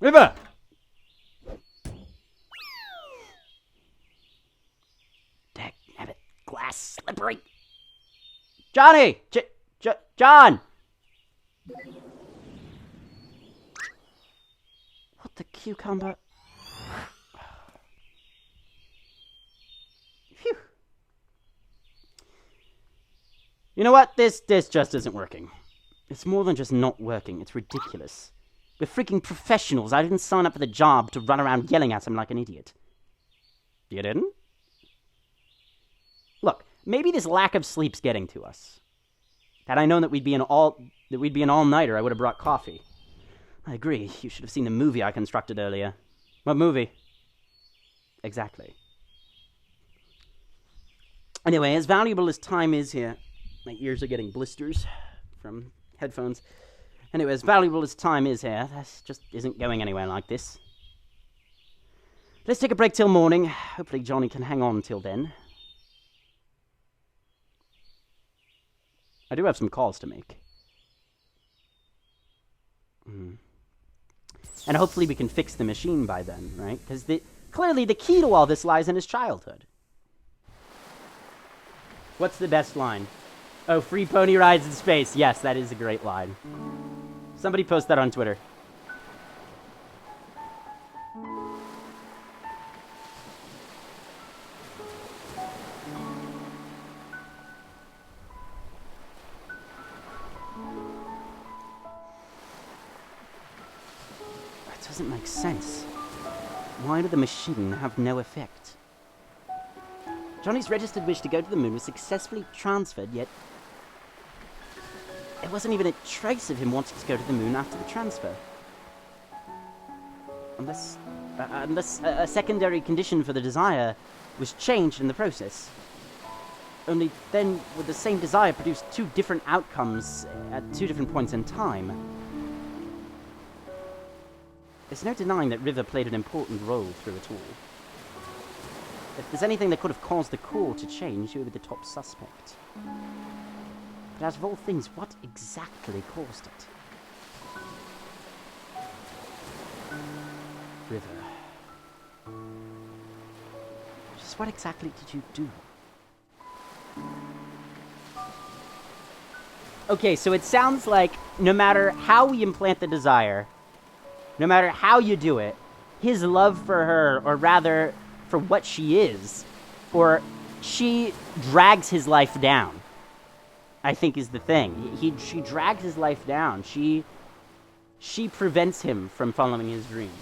River! Dagnabbit, glass slippery. Johnny! John! What the cucumber? Phew. You know what? This just isn't working. It's more than just not working. It's ridiculous. We're freaking professionals. I didn't sign up for the job to run around yelling at him like an idiot. You didn't? Look, maybe this lack of sleep's getting to us. Had I known that we'd be an all-nighter, I would have brought coffee. I agree. You should have seen the movie I constructed earlier. What movie? Exactly. Anyway, as valuable as time is here... My ears are getting blisters from headphones. Anyway, as valuable as time is here, that just isn't going anywhere like this. Let's take a break till morning. Hopefully Johnny can hang on till then. I do have some calls to make. And hopefully we can fix the machine by then, right? Because clearly the key to all this lies in his childhood. What's the best line? Oh, free pony rides in space. Yes, that is a great line. Somebody post that on Twitter. That doesn't make sense. Why did the machine have no effect? Johnny's registered wish to go to the moon was successfully transferred, yet there wasn't even a trace of him wanting to go to the moon after the transfer. Unless a secondary condition for the desire was changed in the process. Only then would the same desire produce two different outcomes at two different points in time. There's no denying that River played an important role through it all. If there's anything that could have caused the core to change, he would be the top suspect. But out of all things, what exactly caused it? River. Just what exactly did you do? Okay, so it sounds like no matter how we implant the desire, no matter how you do it, his love for her, or rather, for what she is, or she drags his life down, I think is the thing. She drags his life down. She prevents him from following his dream.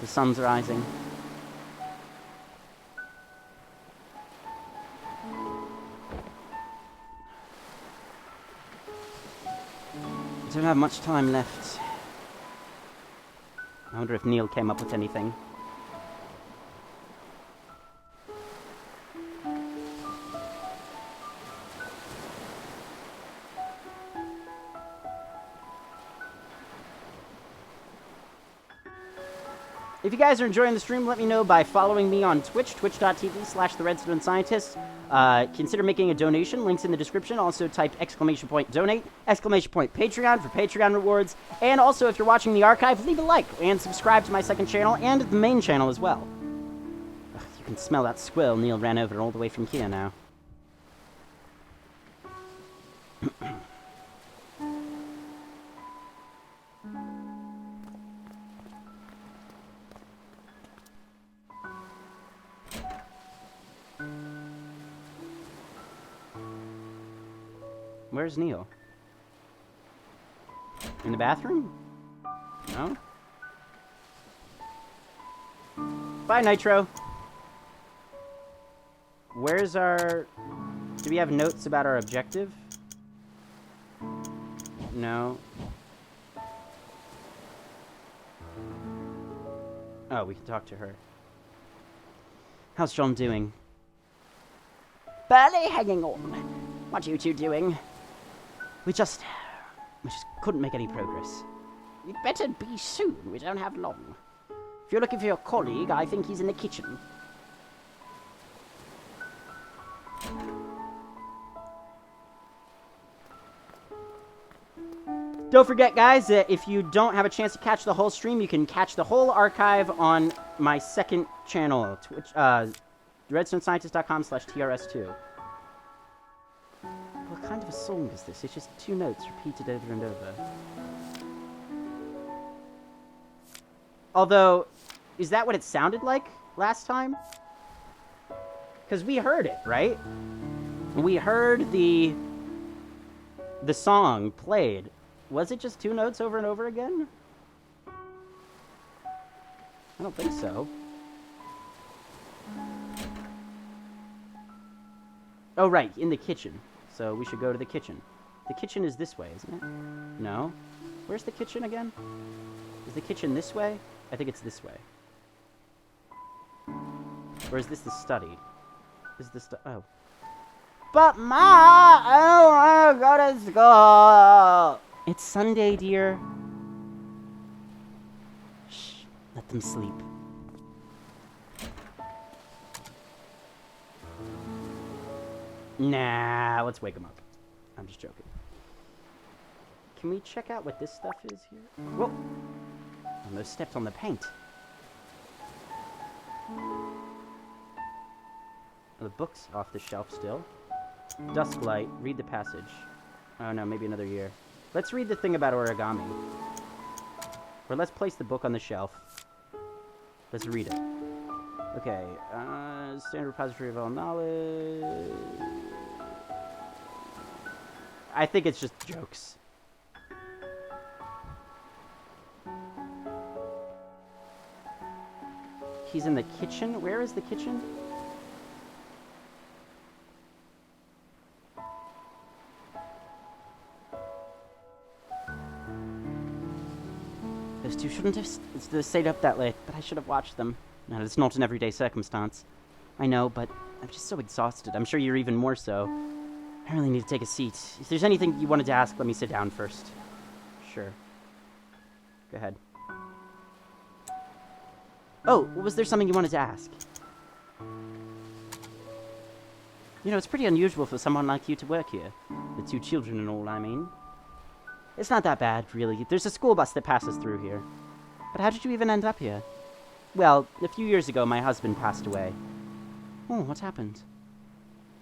The sun's rising. I don't have much time left. I wonder if Neil came up with anything. If you guys are enjoying the stream, let me know by following me on Twitch, twitch.tv/TheRedstoneScientist. Consider making a donation. Links in the description. Also type !donate, !Patreon for Patreon rewards. And also, if you're watching the archive, leave a like and subscribe to my second channel and the main channel as well. Ugh, you can smell that squirrel Neil ran over all the way from here now. Where's Neil? In the bathroom? No? Bye, Nitro. Where's our... Do we have notes about our objective? No. Oh, we can talk to her. How's John doing? Barely hanging on. What are you two doing? We just couldn't make any progress. You'd better be soon. We don't have long. If you're looking for your colleague, I think he's in the kitchen. Don't forget, guys, that if you don't have a chance to catch the whole stream, you can catch the whole archive on my second channel, Twitch, RedstoneScientist.com/TRS2. What kind of a song is this? It's just two notes repeated over and over. Although, is that what it sounded like last time? Because we heard it, right? We heard the song played. Was it just two notes over and over again? I don't think so. Oh, right, in the kitchen. So we should go to the kitchen. The kitchen is this way, isn't it? No? Where's the kitchen again? Is the kitchen this way? I think it's this way. Or is this the study? Is this the... Oh. But Ma, I don't want to go to school. It's Sunday, dear. Shh. Let them sleep. Nah, let's wake them up. I'm just joking. Can we check out what this stuff is here? Whoa! Almost stepped on the paint. The book's off the shelf still. Dusklight, read the passage. Oh no, maybe another year. Let's read the thing about origami. Or let's place the book on the shelf. Let's read it. Okay, standard repository of all knowledge. I think it's just jokes. He's in the kitchen? Where is the kitchen? Those two shouldn't have stayed up that late, but I should have watched them. No, it's not an everyday circumstance. I know, but I'm just so exhausted. I'm sure you're even more so. I really need to take a seat. If there's anything you wanted to ask, let me sit down first. Sure. Go ahead. Oh, was there something you wanted to ask? You know, it's pretty unusual for someone like you to work here. The two children and all, I mean. It's not that bad, really. There's a school bus that passes through here. But how did you even end up here? Well, a few years ago, my husband passed away. Oh, what happened?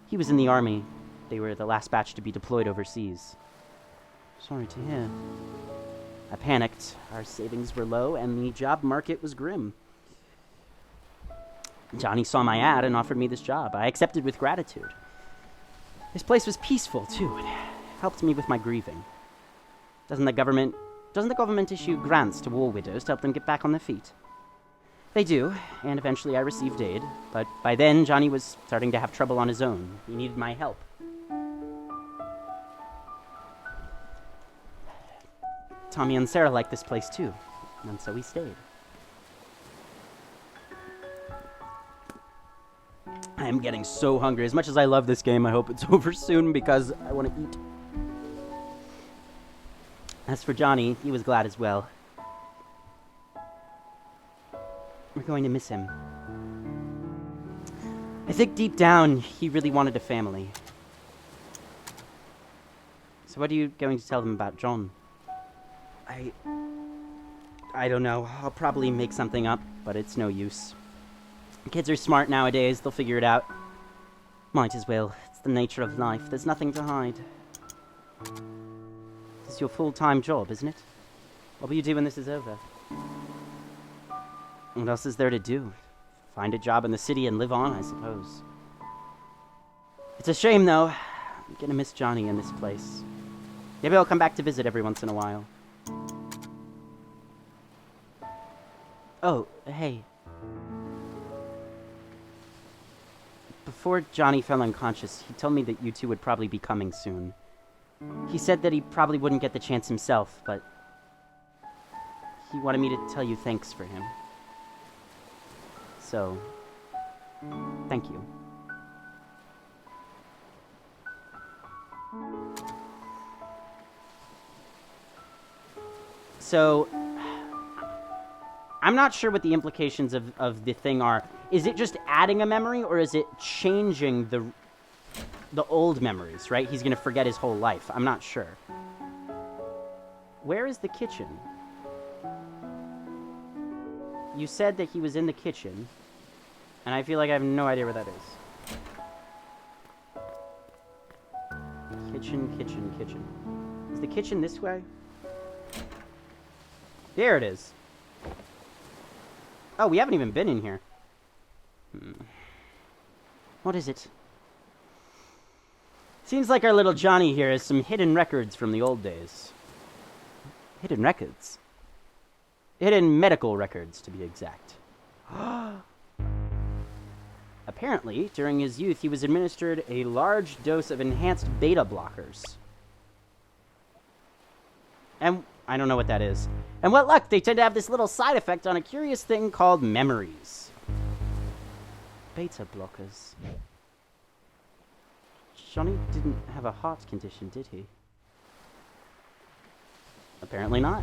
He was in the army. They were the last batch to be deployed overseas. Sorry to hear. I panicked. Our savings were low, and the job market was grim. Johnny saw my ad and offered me this job. I accepted with gratitude. This place was peaceful, too. It helped me with my grieving. Doesn't the government issue grants to war widows to help them get back on their feet? They do, and eventually I received aid. But by then, Johnny was starting to have trouble on his own. He needed my help. Tommy and Sarah liked this place too, and so we stayed. I am getting so hungry. As much as I love this game, I hope it's over soon because I want to eat. As for Johnny, he was glad as well. We're going to miss him. I think deep down, he really wanted a family. So what are you going to tell them about John? I don't know. I'll probably make something up, but it's no use. Kids are smart nowadays. They'll figure it out. Might as well. It's the nature of life. There's nothing to hide. This is your full-time job, isn't it? What will you do when this is over? What else is there to do? Find a job in the city and live on, I suppose. It's a shame, though. I'm gonna miss Johnny in this place. Maybe I'll come back to visit every once in a while. Oh, hey. Before Johnny fell unconscious, he told me that you two would probably be coming soon. He said that he probably wouldn't get the chance himself, but he wanted me to tell you thanks for him. So, thank you. So, I'm not sure what the implications of the thing are. Is it just adding a memory, or is it changing the old memories, right? He's gonna forget his whole life. I'm not sure. Where is the kitchen? You said that he was in the kitchen, and I feel like I have no idea where that is. Kitchen. Is the kitchen this way? There it is. Oh, we haven't even been in here. What is it? Seems like our little Johnny here has some hidden records from the old days. Hidden records? Hidden medical records, to be exact. Apparently, during his youth, he was administered a large dose of enhanced beta blockers. And I don't know what that is. And what luck, they tend to have this little side effect on a curious thing called memories. Beta blockers. Johnny didn't have a heart condition, did he? Apparently not.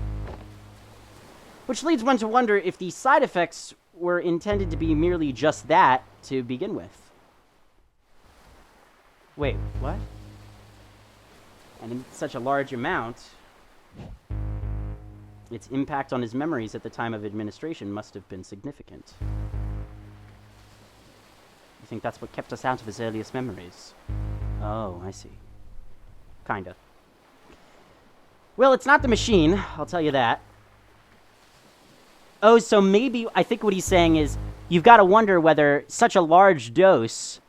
Which leads one to wonder if the side effects were intended to be merely just that to begin with. Wait, what? And in such a large amount, its impact on his memories at the time of administration must have been significant. You think that's what kept us out of his earliest memories? Oh, I see. Kinda. Well, it's not the machine, I'll tell you that. Oh, so maybe, I think what he's saying is, you've got to wonder whether such a large dose,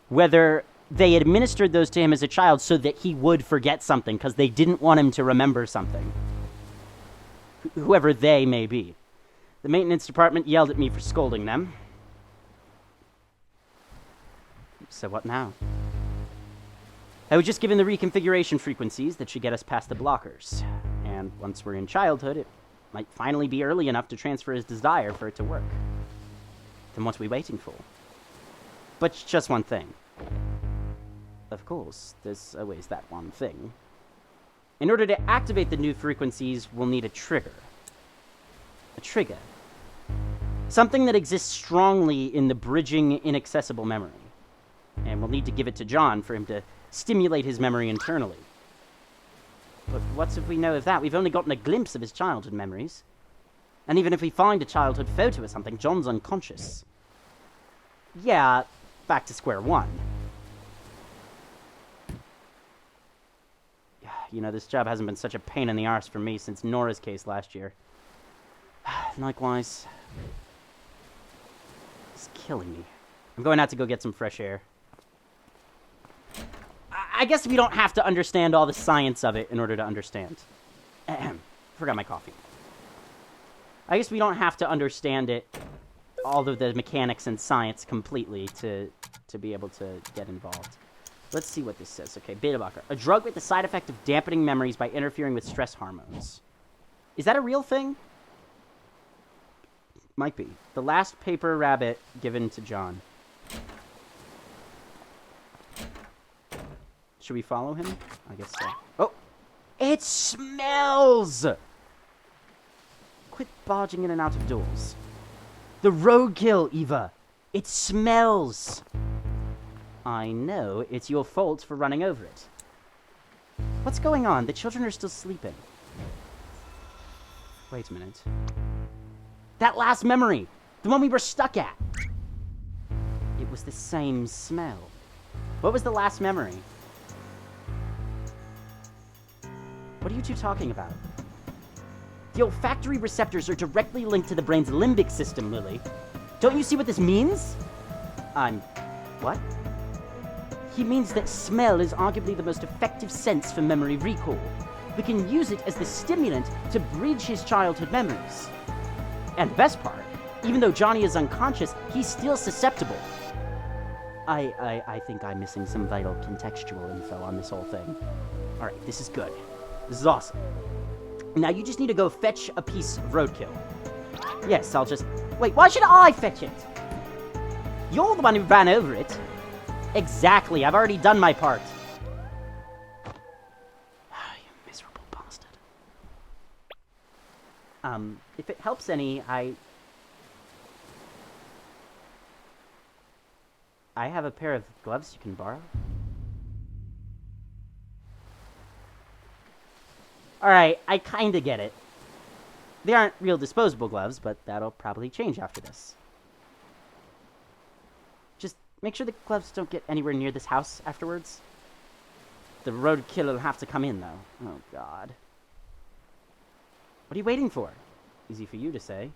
whether they administered those to him as a child so that he would forget something, because they didn't want him to remember something. Whoever they may be. The maintenance department yelled at me for scolding them. So what now? I was just given the reconfiguration frequencies that should get us past the blockers. And once we're in childhood, it might finally be early enough to transfer his desire for it to work. Then what are we waiting for? But just one thing. Of course, there's always that one thing. In order to activate the new frequencies, we'll need a trigger. A trigger. Something that exists strongly in the bridging inaccessible memory. And we'll need to give it to John for him to stimulate his memory internally. But what if we know of that? We've only gotten a glimpse of his childhood memories. And even if we find a childhood photo or something, John's unconscious. Yeah, back to square one. You know, this job hasn't been such a pain in the arse for me since Nora's case last year. Likewise. It's killing me. I'm going out to go get some fresh air. I guess we don't have to understand all the science of it in order to understand. Forgot my coffee. I guess we don't have to understand it, all of the mechanics and science completely to be able to get involved. Let's see what this says. Okay, beta blocker. A drug with the side effect of dampening memories by interfering with stress hormones. Is that a real thing? Might be. The last paper rabbit given to John. Should we follow him? I guess so. Oh! It smells! Quit barging in and out of doors. The roadkill, Eva! It smells! I know, it's your fault for running over it. What's going on? The children are still sleeping. Wait a minute. That last memory! The one we were stuck at! It was the same smell. What was the last memory? What are you two talking about? The olfactory receptors are directly linked to the brain's limbic system, Lily. Don't you see what this means? What? He means that smell is arguably the most effective sense for memory recall. We can use it as the stimulant to bridge his childhood memories. And the best part, even though Johnny is unconscious, he's still susceptible. I think I'm missing some vital contextual info on this whole thing. Alright, this is good. This is awesome. Now you just need to go fetch a piece of roadkill. Yes, I'll just... Wait, why should I fetch it? You're the one who ran over it. Exactly, I've already done my part. You miserable bastard. If it helps any, I have a pair of gloves you can borrow. Alright, I kinda get it. They aren't real disposable gloves, but that'll probably change after this. Just make sure the gloves don't get anywhere near this house afterwards. The roadkill will have to come in, though. Oh, God. What are you waiting for? Easy for you to say.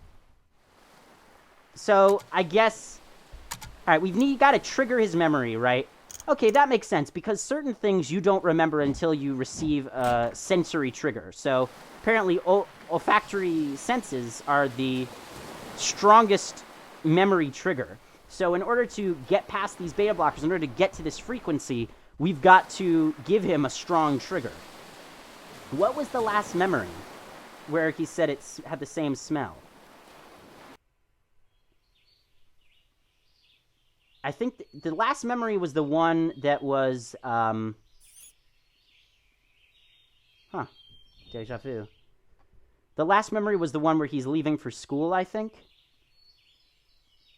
So, I guess... Alright, we've got to trigger his memory, right? Okay, that makes sense, because certain things you don't remember until you receive a sensory trigger. So, apparently, olfactory senses are the strongest memory trigger. So, in order to get past these beta blockers, in order to get to this frequency, we've got to give him a strong trigger. What was the last memory where he said it had the same smell? I think the last memory was the one that was, Deja vu. The last memory was the one where he's leaving for school, I think.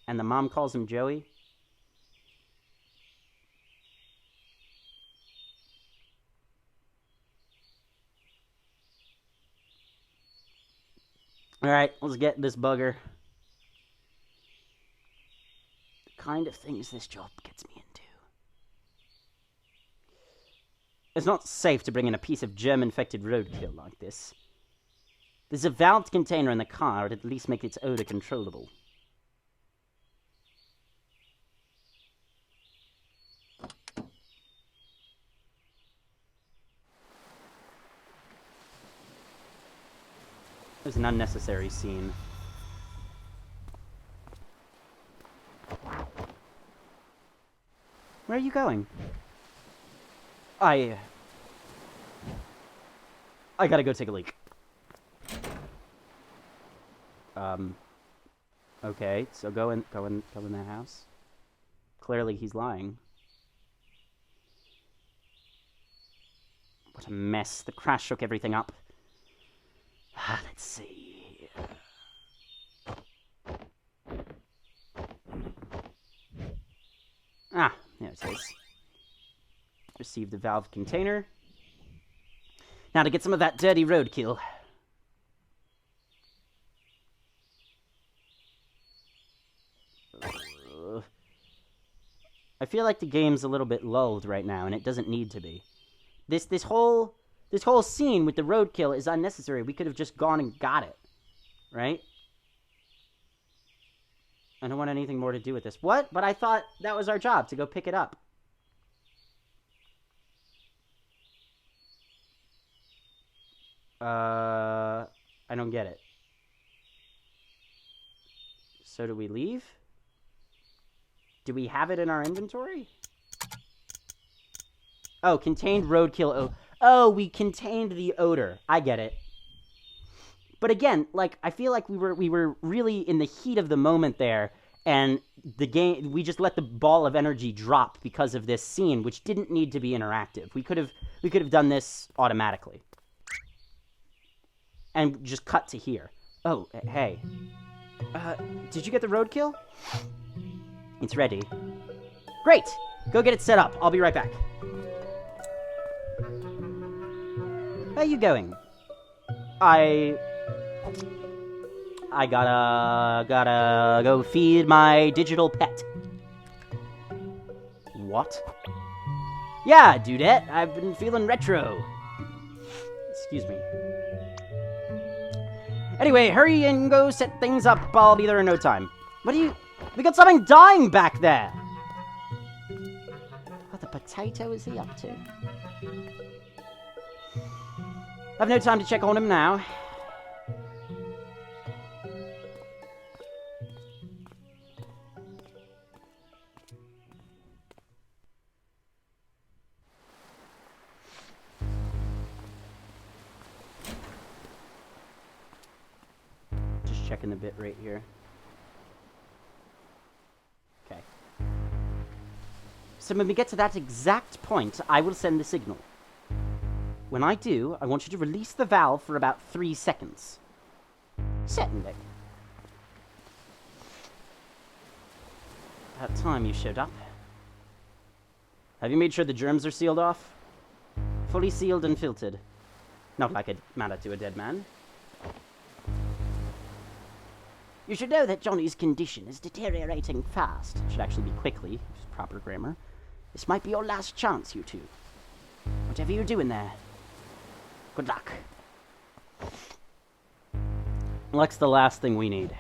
And the mom calls him Joey. Alright, let's get this bugger. Kind of things this job gets me into. It's not safe to bring in a piece of germ-infected roadkill like this. There's a valved container in the car, it'd at least make its odor controllable. There's an unnecessary scene. Where are you going? I gotta go take a leak. Okay, so go in that house. Clearly he's lying. What a mess. The crash shook everything up. Let's see. Ah, there it is. Receive the valve container. Now to get some of that dirty roadkill. I feel like the game's a little bit lulled right now, and it doesn't need to be. This whole scene with the roadkill is unnecessary. We could have just gone and got it, right? I don't want anything more to do with this. What? But I thought that was our job, to go pick it up. I don't get it. So do we leave? Do we have it in our inventory? Oh, contained roadkill. Oh, we contained the odor. I get it. But again, like, I feel like we were really in the heat of the moment there, and we just let the ball of energy drop because of this scene, which didn't need to be interactive. We could have done this automatically. And just cut to here. Oh, hey. Did you get the roadkill? It's ready. Great! Go get it set up. I'll be right back. Where are you going? I gotta go feed my digital pet. What? Yeah, dudette. I've been feeling retro. Excuse me. Anyway, hurry and go set things up. I'll be there in no time. We got something dying back there! What the potato is he up to? I've no time to check on him now. Just checking the bit rate here. Okay. So when we get to that exact point, I will send the signal. When I do, I want you to release the valve for about 3 seconds. Certainly. About time you showed up. Have you made sure the germs are sealed off? Fully sealed and filtered. Not like it mattered to a dead man. You should know that Johnny's condition is deteriorating fast. It should actually be quickly, proper grammar. This might be your last chance, you two. Whatever you're doing there, good luck. Luck's the last thing we need.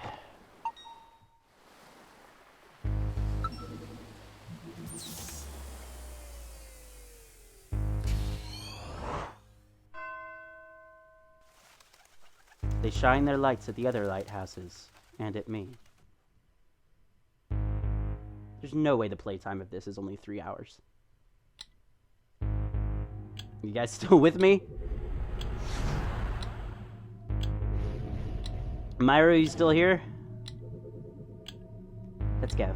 They shine their lights at the other lighthouses, and at me. There's no way the playtime of this is only 3 hours. You guys still with me? Myra, you still here? Let's go.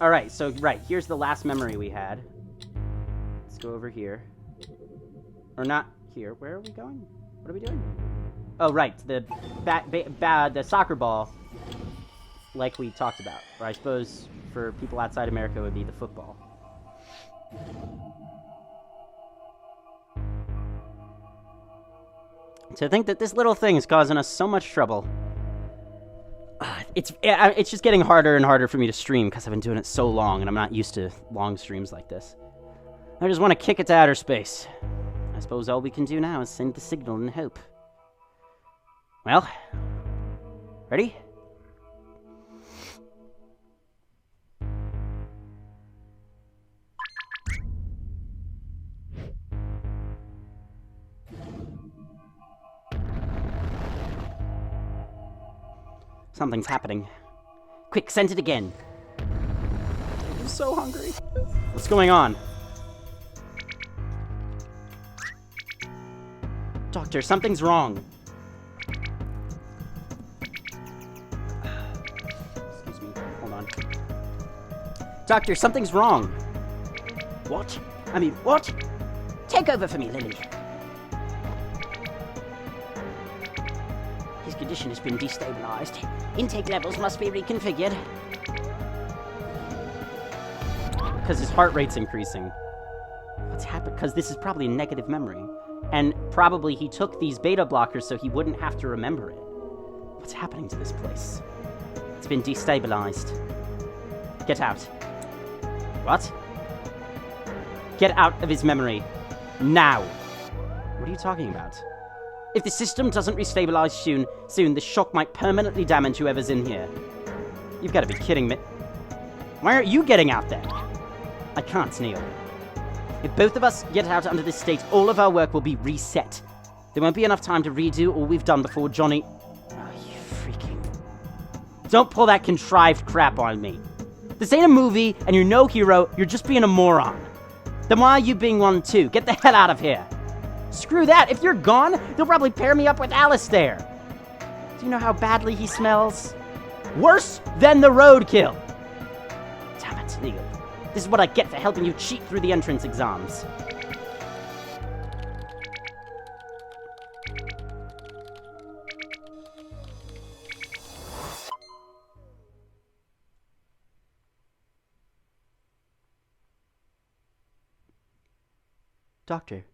Alright, so, here's the last memory we had. Let's go over here. Or not here. Where are we going? What are we doing? Oh, right. The soccer ball, like we talked about. Or I suppose for people outside America it would be the football. To think that this little thing is causing us so much trouble. It's just getting harder and harder for me to stream because I've been doing it so long and I'm not used to long streams like this. I just want to kick it to outer space. I suppose all we can do now is send the signal and hope. Well, ready? Something's happening. Quick, send it again. I'm so hungry. What's going on? Doctor, something's wrong. Excuse me, hold on. Doctor, something's wrong. What? I mean, what? Take over for me, Lily. His condition has been destabilized. Intake levels must be reconfigured. Because his heart rate's increasing. What's happened? Because this is probably a negative memory. And probably he took these beta blockers so he wouldn't have to remember it. What's happening to this place? It's been destabilized. Get out. What? Get out of his memory. Now. What are you talking about? If the system doesn't restabilize soon, the shock might permanently damage whoever's in here. You've got to be kidding me. Why aren't you getting out there? I can't, Neil. If both of us get out under this state, all of our work will be reset. There won't be enough time to redo all we've done before Johnny... Oh, you freaking... Don't pull that contrived crap on me. This ain't a movie, and you're no hero, you're just being a moron. Then why are you being one too? Get the hell out of here. Screw that, if you're gone, they'll probably pair me up with Alistair. Do you know how badly he smells? Worse than the roadkill. Damn it, Neil. This is what I get for helping you cheat through the entrance exams. Doctor.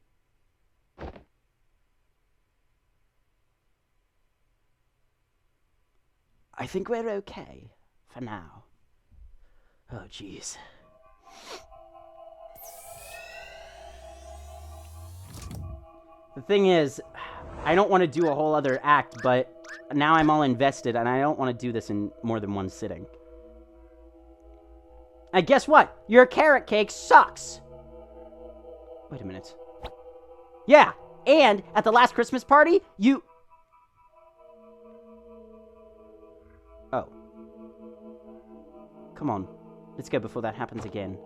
I think we're okay for now. Oh, jeez. The thing is, I don't want to do a whole other act, but now I'm all invested, and I don't want to do this in more than one sitting. And guess what? Your carrot cake sucks! Wait a minute. Yeah, and at the last Christmas party, you... Oh. Come on. Let's go before that happens again.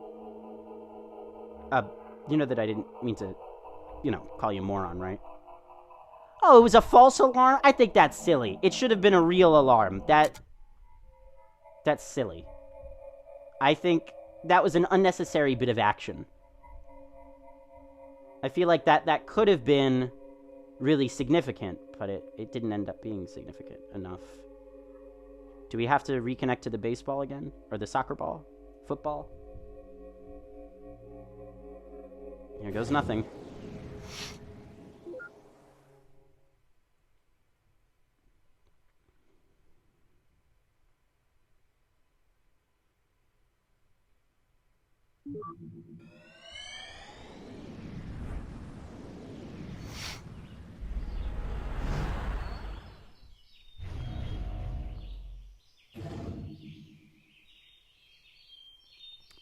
You know that I didn't mean to, call you a moron, right? Oh, it was a false alarm? I think that's silly. It should have been a real alarm. That's silly. I think that was an unnecessary bit of action. I feel like that could have been really significant, but it didn't end up being significant enough. Do we have to reconnect to the baseball again? Or the soccer ball? Football? Here goes nothing.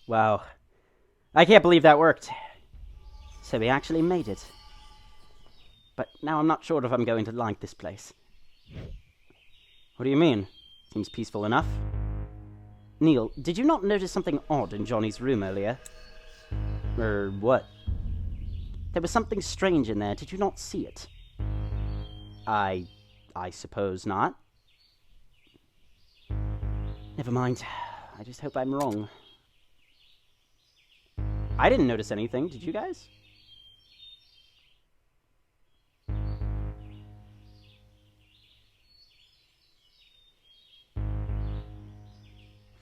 Wow. I can't believe that worked. So we actually made it. But now I'm not sure if I'm going to like this place. What do you mean? Seems peaceful enough. Neil, did you not notice something odd in Johnny's room earlier? What? There was something strange in there. Did you not see it? I suppose not. Never mind. I just hope I'm wrong. I didn't notice anything. Did you guys?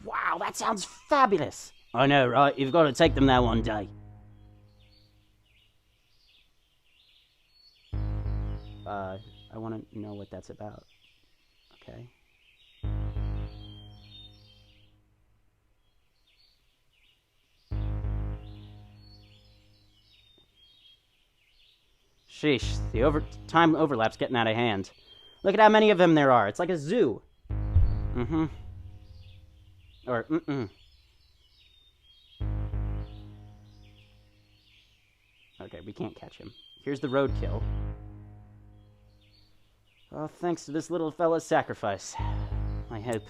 Wow, that sounds fabulous. I know, right? You've got to take them there one day. I want to know what that's about. Okay. Sheesh, the time overlap's getting out of hand. Look at how many of them there are. It's like a zoo. Mm-hmm. Or, mm-mm. Okay, we can't catch him. Here's the roadkill. Oh, thanks to this little fella's sacrifice. I hope.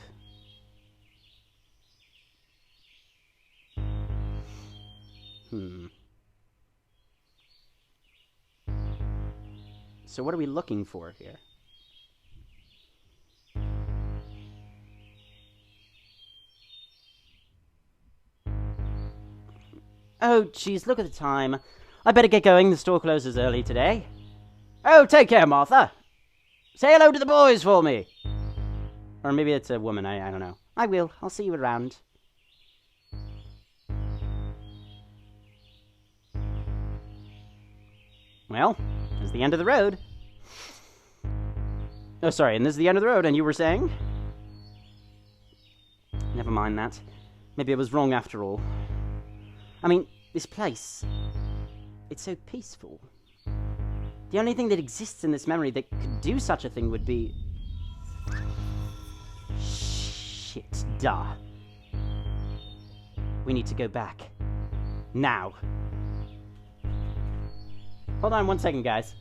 So what are we looking for here? Oh, jeez, look at the time. I better get going. The store closes early today. Oh, take care, Martha. Say hello to the boys for me. Or maybe it's a woman. I don't know. I will. I'll see you around. Well, this is the end of the road. Oh, sorry, and this is the end of the road, and you were saying? Never mind that. Maybe I was wrong after all. I mean, this place, it's so peaceful. The only thing that exists in this memory that could do such a thing would be... Shit, duh. We need to go back. Now. Hold on one second, guys.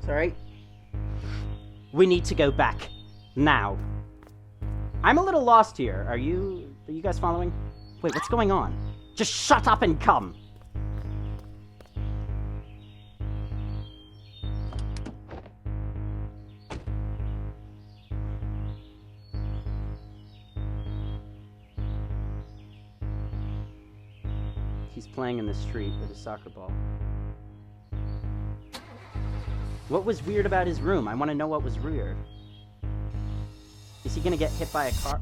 Sorry. We need to go back. Now. I'm a little lost here. Are you guys following? Wait, what's going on? Just shut up and come. He's playing in the street with a soccer ball. What was weird about his room? I want to know what was weird. Is he gonna get hit by a car?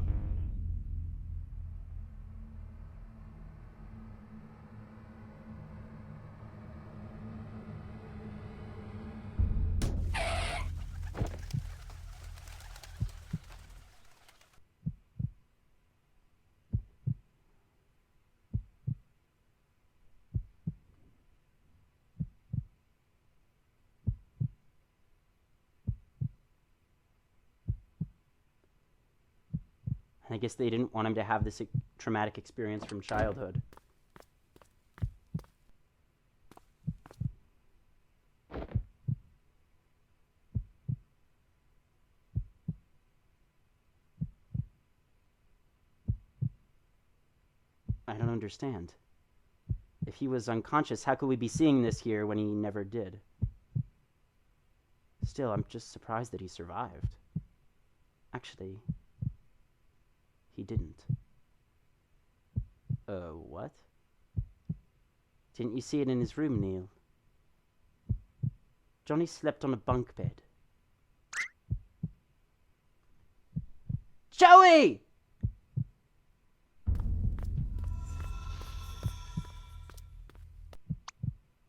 And I guess they didn't want him to have this traumatic experience from childhood. I don't understand. If he was unconscious, how could we be seeing this here when he never did? Still, I'm just surprised that he survived. Actually, he didn't. What? Didn't you see it in his room, Neil? Johnny slept on a bunk bed. Joey!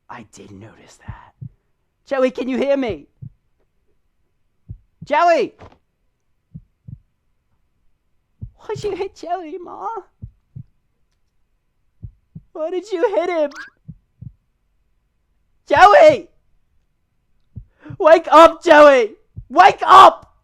I did notice that. Joey, can you hear me? Joey! Why'd you hit Joey, Ma? Why did you hit him? Joey! Wake up, Joey! Wake up!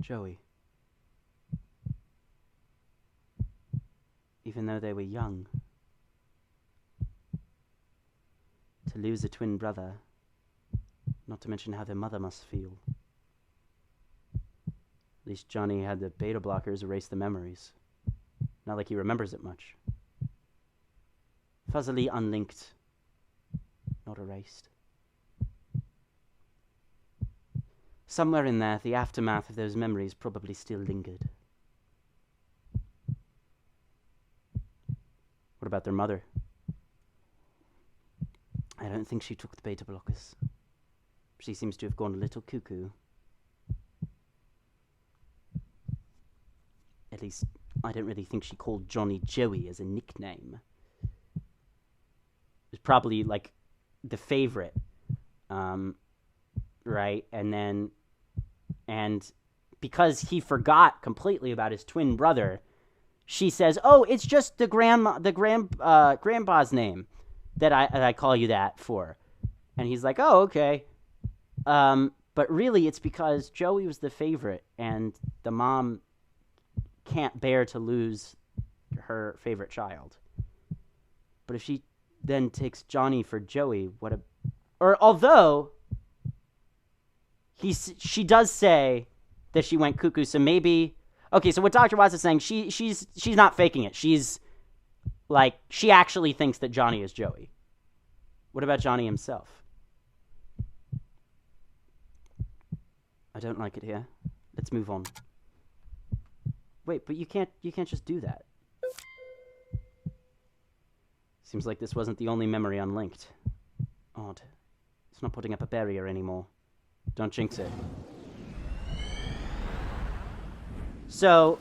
Joey. Even though they were young, to lose a twin brother, not to mention how their mother must feel. At least Johnny had the beta blockers erase the memories. Not like he remembers it much. Fuzzily unlinked, not erased. Somewhere in there, the aftermath of those memories probably still lingered. What about their mother? I don't think she took the beta blockers. She seems to have gone a little cuckoo. At least, I don't really think she called Johnny Joey as a nickname. It was probably, like, the favorite. Right? And because he forgot completely about his twin brother, she says, "Oh, it's just the grandpa's name that I call you that for." And he's like, "Oh, okay." But really, it's because Joey was the favorite, and the mom can't bear to lose her favorite child. But if she then takes Johnny for Joey, although she does say that she went cuckoo, so maybe. Okay, so what Dr. Watts is saying, she's not faking it. She's like, she actually thinks that Johnny is Joey. What about Johnny himself? I don't like it here. Let's move on. Wait, but you can't just do that. Seems like this wasn't the only memory unlinked. Odd. It's not putting up a barrier anymore. Don't jinx it. So,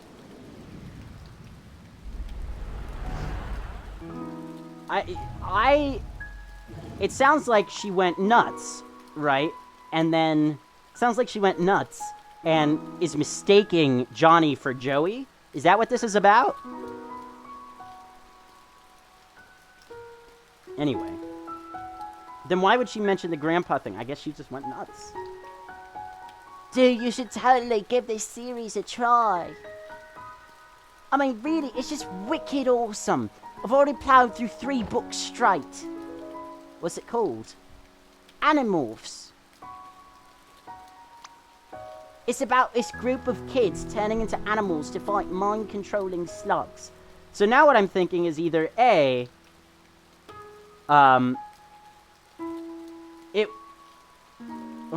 it sounds like she went nuts, right? And then, sounds like she went nuts and is mistaking Johnny for Joey? Is that what this is about? Anyway. Then why would she mention the grandpa thing? I guess she just went nuts. Dude, you should totally give this series a try. I mean, really, it's just wicked awesome. I've already plowed through 3 books straight. What's it called? Animorphs. It's about this group of kids turning into animals to fight mind-controlling slugs. So now what I'm thinking is either A, oh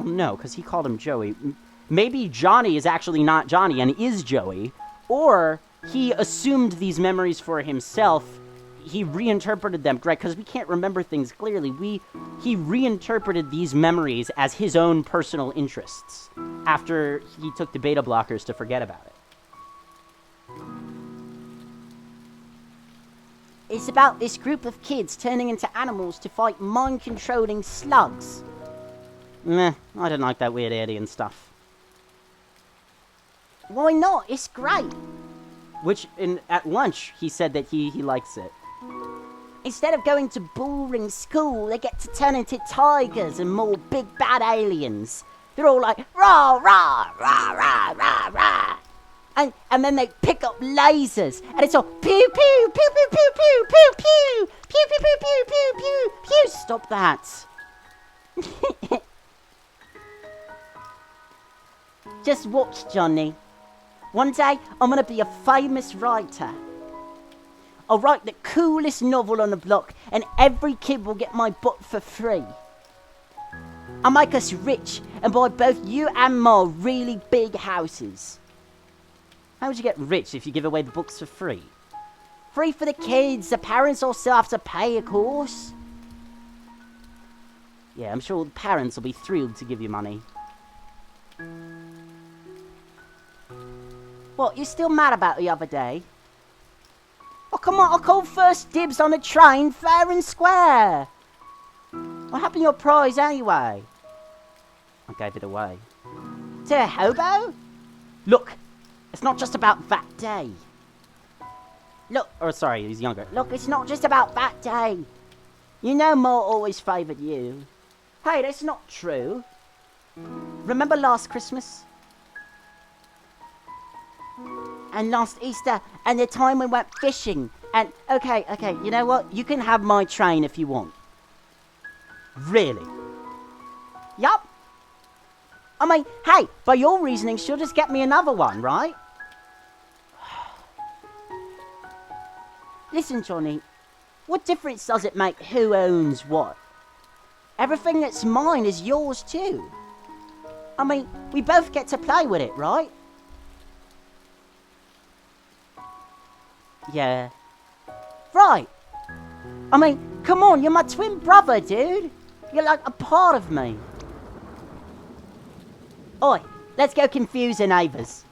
no, because he called him Joey. Maybe Johnny is actually not Johnny and is Joey. Or he assumed these memories for himself. He reinterpreted them, right? Because we can't remember things clearly. He reinterpreted these memories as his own personal interests after he took the beta blockers to forget about it. It's about this group of kids turning into animals to fight mind-controlling slugs. Meh, I didn't like that weird alien stuff. Why not? It's great. Which, at lunch, he said that he likes it. Instead of going to boring school, they get to turn into tigers and more big bad aliens. They're all like, rah, rah, rah, rah, rah, rah. And then they pick up lasers, and it's all pew, pew, pew, pew, pew, pew, pew, pew, pew, pew, pew, pew, pew, pew, pew. Stop that. Just watch, Johnny. One day, I'm gonna be a famous writer. I'll write the coolest novel on the block, and every kid will get my book for free. I'll make us rich, and buy both you and Ma really big houses. How would you get rich if you give away the books for free? Free for the kids, the parents also have to pay, of course. Yeah, I'm sure the parents will be thrilled to give you money. What, you still mad about the other day? Oh, come on, I called first dibs on the train fair and square. What happened to your prize anyway? I gave it away. To a hobo? Look, it's not just about that day. Look, or sorry, he's younger. Look, it's not just about that day. You know Ma always favoured you. Hey, that's not true. Remember last Christmas? And last Easter, and the time we went fishing, and okay, you know what? You can have my train if you want. Really? Yup. I mean, hey, by your reasoning, she'll just get me another one, right? Listen, Johnny, what difference does it make who owns what? Everything that's mine is yours too. I mean, we both get to play with it, right? Yeah. Right. I mean, come on, you're my twin brother, dude. You're like a part of me. Oi, let's go confuse the neighbours.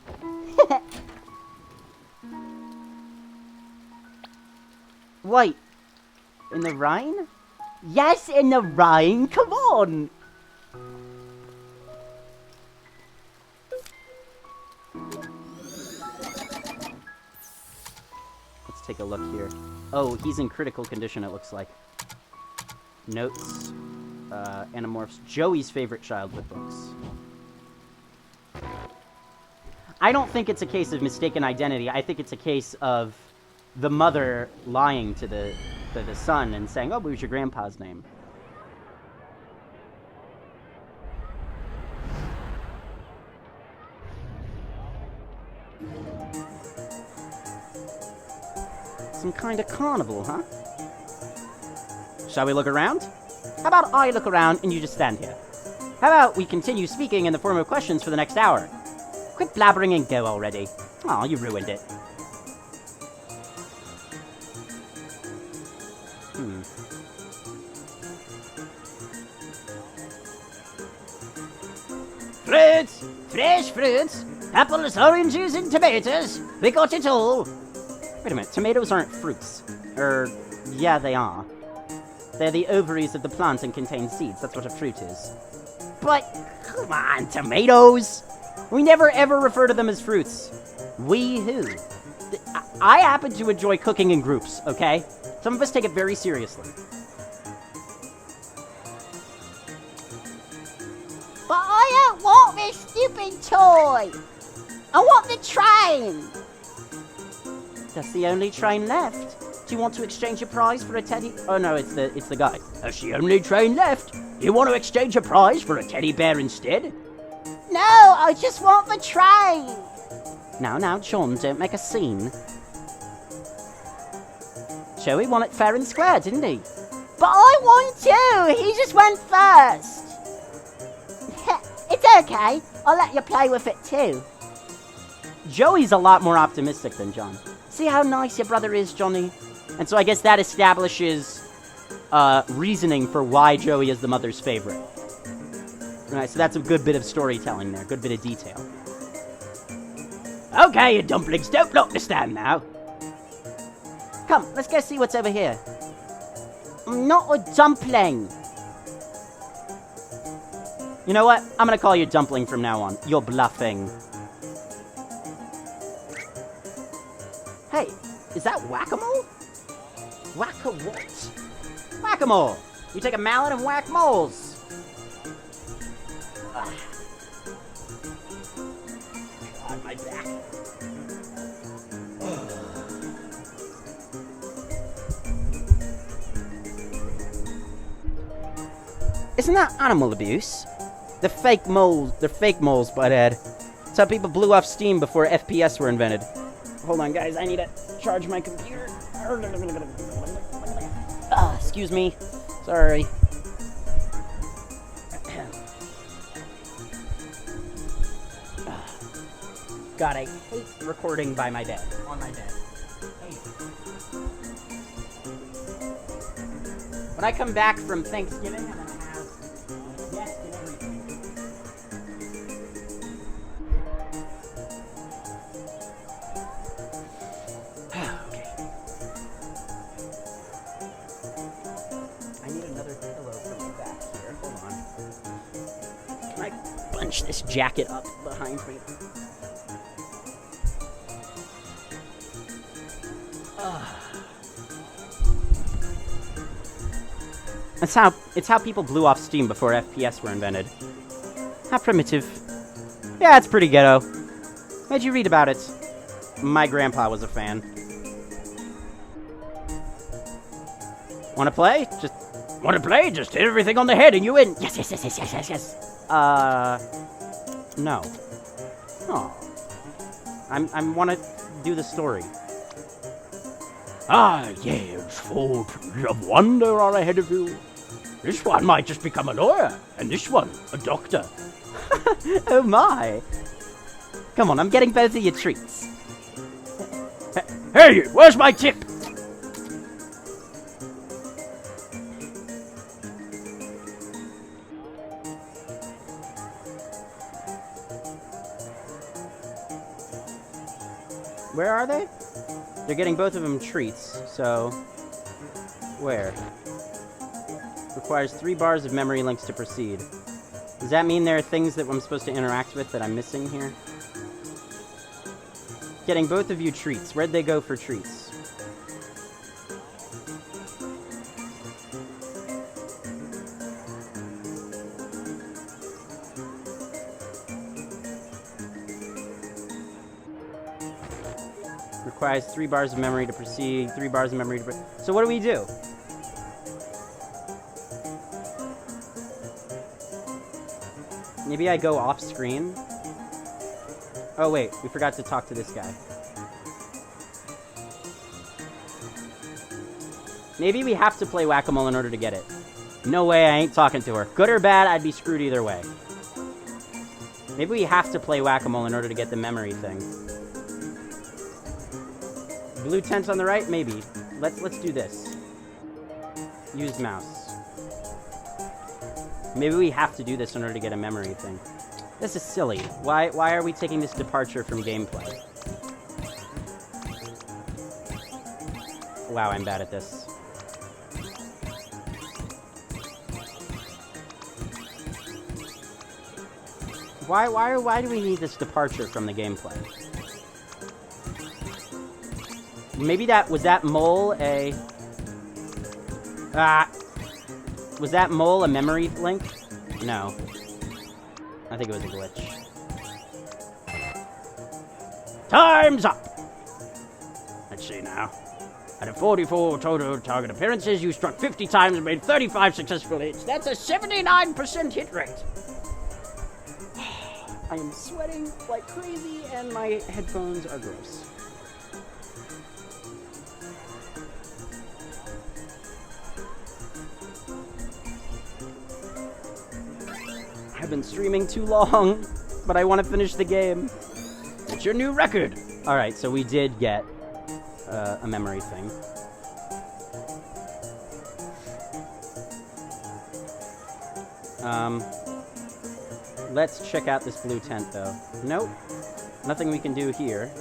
Wait, in the rain? Yes, in the rain, come on. Let's take a look here. Oh, he's in critical condition, it looks like. Notes. Animorphs. Joey's favorite childhood books. I don't think it's a case of mistaken identity. I think it's a case of the mother lying to the son and saying, oh, what was your grandpa's name? Some kind of carnival, huh? Shall we look around? How about I look around and you just stand here? How about we continue speaking in the form of questions for the next hour? Quit blabbering and go already. Aw, you ruined it. Fruits! Fresh fruits! Apples, oranges, and tomatoes! We got it all! Wait a minute, tomatoes aren't fruits. Yeah, they are. They're the ovaries of the plant and contain seeds. That's what a fruit is. But, come on, tomatoes! We never ever refer to them as fruits. We who? I happen to enjoy cooking in groups, okay? Some of us take it very seriously. But I ate what want this stupid toy! I want the train! That's the only train left. Do you want to exchange your prize for a teddy? Oh no, it's the guy. That's the only train left. You want to exchange a prize for a teddy bear instead? No, I just want the train! Now, John, don't make a scene. Joey won it fair and square, didn't he? But I won too! He just went first! It's okay. I'll let you play with it too. Joey's a lot more optimistic than John. See how nice your brother is, Johnny? And so I guess that establishes reasoning for why Joey is the mother's favorite. Right, so that's a good bit of storytelling there, good bit of detail. Okay, you dumplings, don't block the stand now. Come, let's go see what's over here. I'm not a dumpling. You know what? I'm gonna call you Dumpling from now on. You're bluffing. Hey, is that whack-a-mole? Whack-a-what? Whack-a-mole! You take a mallet and whack moles. God, my back. Isn't that animal abuse? They're fake moles, butthead. That's how people blew off Steam before FPS were invented. Hold on, guys, I need to charge my computer. Excuse me. Sorry. God, I hate recording by my bed. On my bed. When I come back from Thanksgiving, I'm gonna have guests and everything. Okay. I need another pillow for my back here. Hold on. Can I bunch this jacket up behind me? It's how people blew off Steam before FPS were invented. How primitive. Yeah, it's pretty ghetto. Where'd you read about it? My grandpa was a fan. Wanna play? Just hit everything on the head and you win. Yes. No. Oh. I wanna do the story. Ah, yes, full of wonder are ahead of you. This one might just become a lawyer, and this one, a doctor. Oh my. Come on, I'm getting both of your treats. Hey, where's my tip? Where are they? They're getting both of them treats, so... Where? Requires 3 bars of memory links to proceed. Does that mean there are things that I'm supposed to interact with that I'm missing here? Getting both of you treats. Where'd they go for treats? Requires 3 bars of memory to proceed, 3 bars of memory to proceed. So what do we do? Maybe I go off screen? Oh wait, we forgot to talk to this guy. Maybe we have to play Whack-A-Mole in order to get it. No way, I ain't talking to her. Good or bad, I'd be screwed either way. Maybe we have to play Whack-A-Mole in order to get the memory thing. Blue tents on the right? Maybe. Let's do this. Use mouse. Maybe we have to do this in order to get a memory thing. This is silly. Why are we taking this departure from gameplay? Wow, I'm bad at this. Why do we need this departure from the gameplay? Maybe was that mole a... Was that mole a memory link? No. I think it was a glitch. Time's up! Let's see now. Out of 44 total target appearances, you struck 50 times and made 35 successful hits. That's a 79% hit rate. I am sweating like crazy, and my headphones are gross. I've been streaming too long, but I want to finish the game. It's your new record. Alright, so we did get a memory thing. Let's check out this blue tent, though. Nope. Nothing we can do here.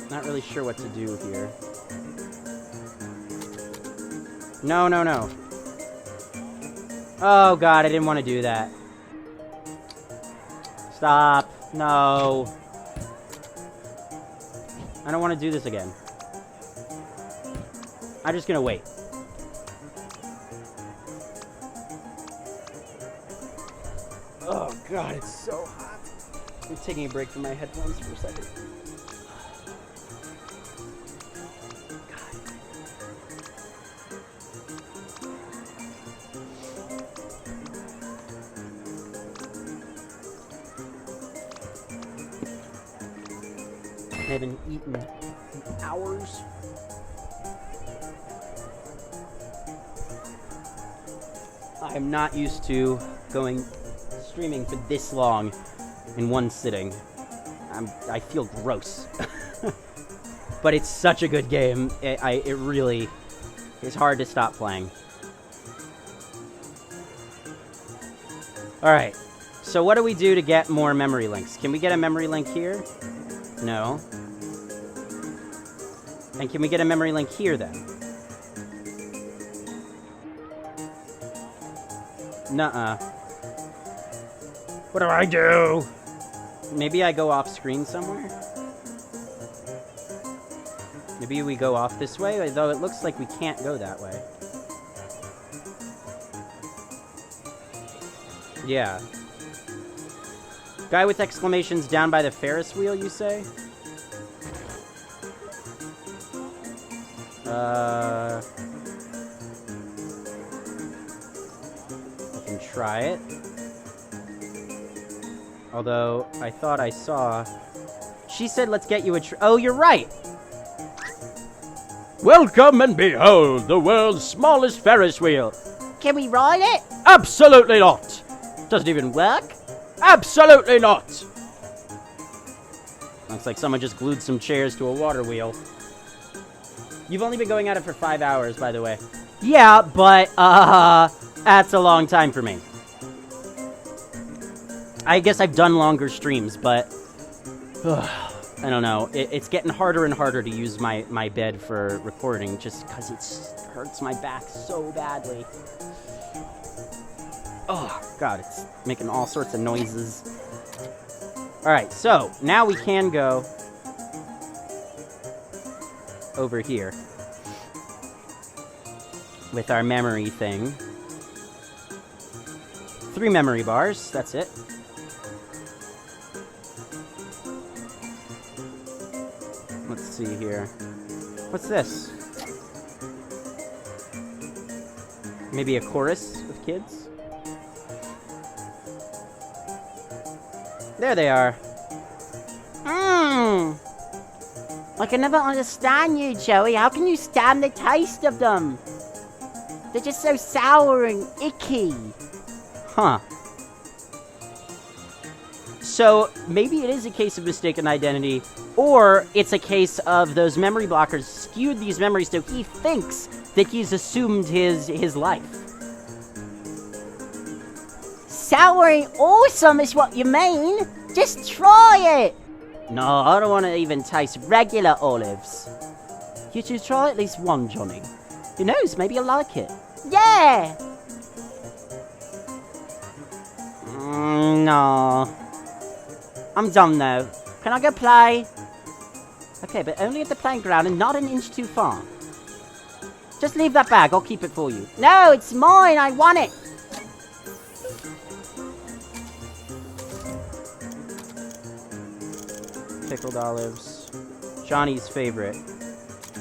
Not really sure what to do here. No, no, no. Oh god, I didn't want to do that. Stop. No. I don't want to do this again. I'm just gonna wait. Oh god, it's so hot. I'm taking a break from my headphones for a second. I haven't eaten in hours. I am not used to streaming for this long in one sitting. I feel gross. But it's such a good game. It really is hard to stop playing. Alright, so what do we do to get more memory links? Can we get a memory link here? No. And can we get a memory link here, then? Nuh-uh. What do I do? Maybe I go off screen somewhere? Maybe we go off this way, though it looks like we can't go that way. Yeah. Guy with exclamations down by the Ferris wheel, you say? I can try it. Although, I thought I saw... She said, let's get you a oh, you're right! Welcome and behold the world's smallest Ferris wheel. Can we ride it? Absolutely not. Doesn't even work? Absolutely not. Looks like someone just glued some chairs to a water wheel. You've only been going at it for 5 hours, by the way. Yeah, but, that's a long time for me. I guess I've done longer streams, but... I don't know. It's getting harder and harder to use my bed for recording, just because it hurts my back so badly. Oh, God, it's making all sorts of noises. Alright, so, now we can go over here with our memory thing. 3 memory bars, that's it. Let's see here. What's this? Maybe a chorus of kids? There they are. I can never understand you, Joey. How can you stand the taste of them? They're just so sour and icky. Huh. So, maybe it is a case of mistaken identity, or it's a case of those memory blockers skewed these memories so he thinks that he's assumed his life. Sour and awesome is what you mean. Just try it. No, I don't want to even taste regular olives. You should try at least one, Johnny. Who knows, maybe you'll like it. Yeah. No. I'm done, though. Can I go play? Okay, but only at the playground and not an inch too far. Just leave that bag, I'll keep it for you. No, it's mine, I want it! Pickled olives. Johnny's favorite.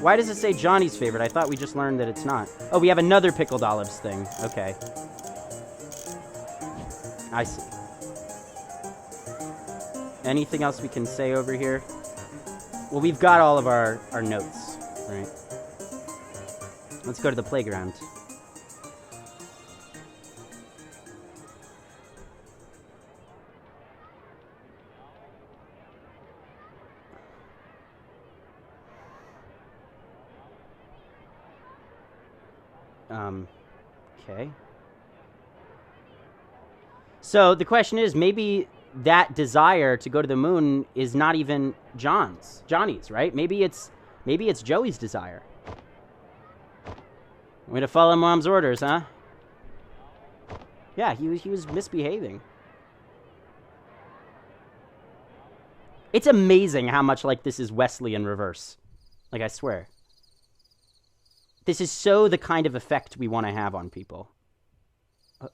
Why does it say Johnny's favorite? I thought we just learned that it's not. Oh, we have another pickled olives thing. Okay. I see. Anything else we can say over here? Well, we've got all of our notes, right? Let's go to the playground. Okay. So the question is, maybe that desire to go to the moon is not even Johnny's, right? Maybe it's Joey's desire. Way to follow Mom's orders, huh? Yeah, he was misbehaving. It's amazing how much like this is Wesley in reverse. Like, I swear. This is so the kind of effect we want to have on people. Where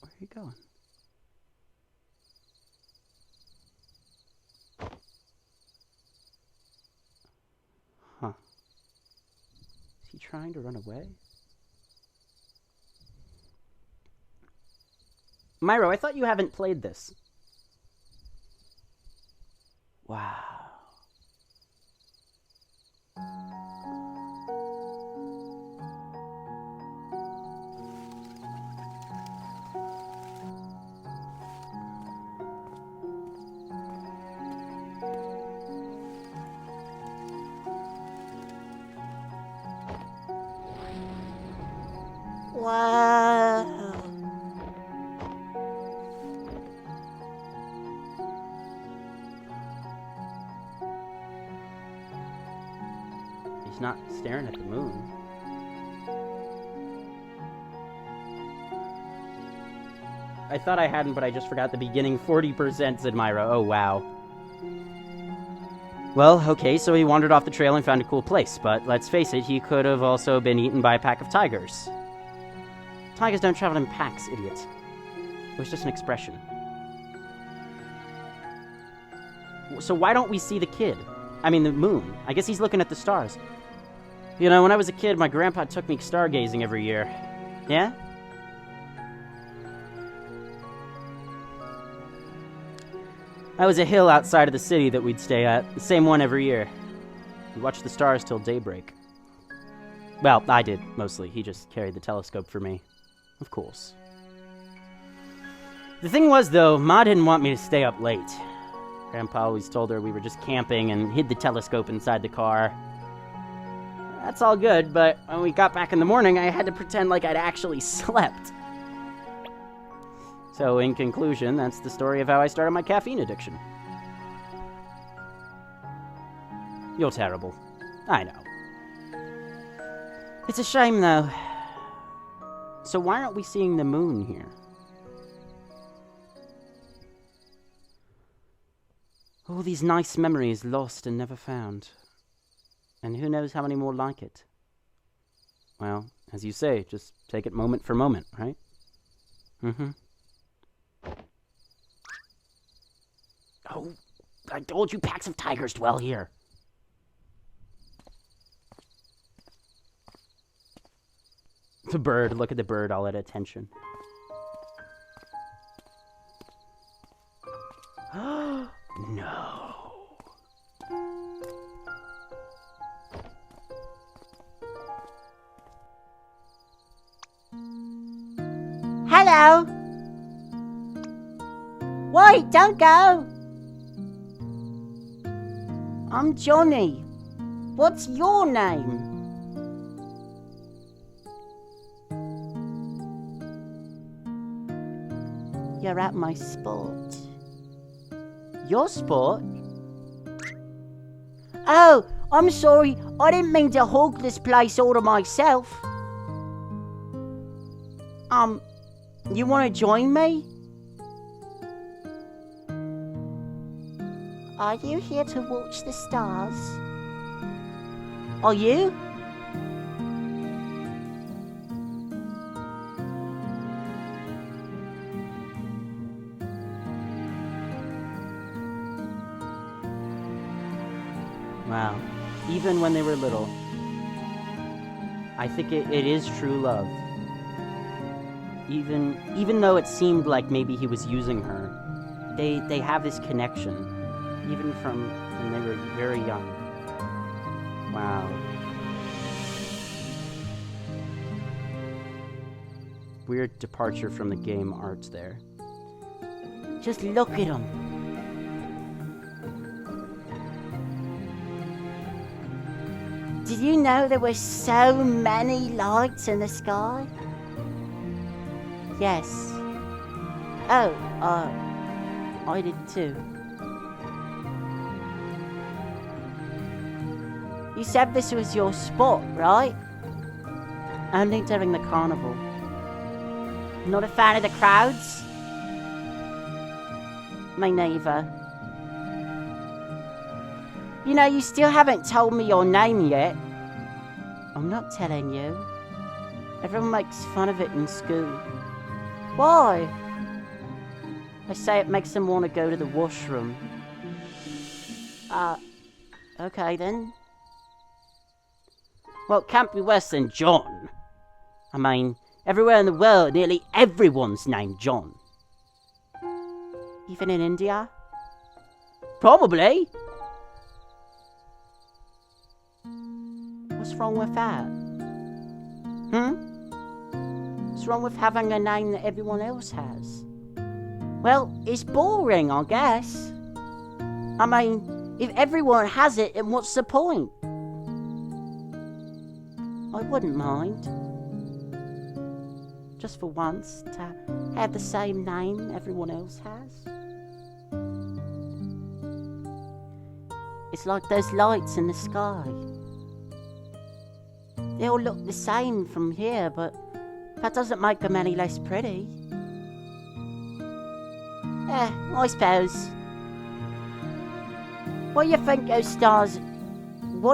are you going? Huh. Is he trying to run away? Myro, I thought you haven't played this. Wow. Wow. He's not staring at the moon. I thought I hadn't, but I just forgot the beginning 40% said Myra. Oh, wow. Well, okay, so he wandered off the trail and found a cool place, but let's face it, he could have also been eaten by a pack of tigers. Tigers don't travel in packs, idiot. It was just an expression. So why don't we see the kid? I mean, the moon. I guess he's looking at the stars. You know, when I was a kid, my grandpa took me stargazing every year. Yeah? That was a hill outside of the city that we'd stay at. The same one every year. We watched the stars till daybreak. Well, I did, mostly. He just carried the telescope for me. Of course. The thing was, though, Ma didn't want me to stay up late. Grandpa always told her we were just camping and hid the telescope inside the car. That's all good, but when we got back in the morning, I had to pretend like I'd actually slept. So, in conclusion, that's the story of how I started my caffeine addiction. You're terrible. I know. It's a shame, though. So why aren't we seeing the moon here? All these nice memories lost and never found. And who knows how many more like it? Well, as you say, just take it moment for moment, right? Mm-hmm. Oh, I told you packs of tigers dwell here. The bird, look at the bird, all at attention. No. Hello. Wait, don't go. I'm Johnny. What's your name? You're at my sport. Your sport? Oh, I'm sorry. I didn't mean to hog this place all to myself. You want to join me? Are you here to watch the stars? Are you? Wow. Even when they were little. I think it is true love. Even though it seemed like maybe he was using her, they have this connection. Even from when they were very young. Wow. Weird departure from the game art there. Just look at them. Did you know there were so many lights in the sky? Yes. Oh, I did too. You said this was your spot, right? Only during the carnival. Not a fan of the crowds? Me neither. You know, you still haven't told me your name yet. I'm not telling you. Everyone makes fun of it in school. Why? They say it makes them want to go to the washroom. Okay then. Well, it can't be worse than John. I mean, everywhere in the world, nearly everyone's named John. Even in India? Probably. What's wrong with that? What's wrong with having a name that everyone else has? Well, it's boring, I guess. I mean, if everyone has it, then what's the point? I wouldn't mind. Just for once, to have the same name everyone else has. It's like those lights in the sky. They all look the same from here, but that doesn't make them any less pretty. I suppose. What do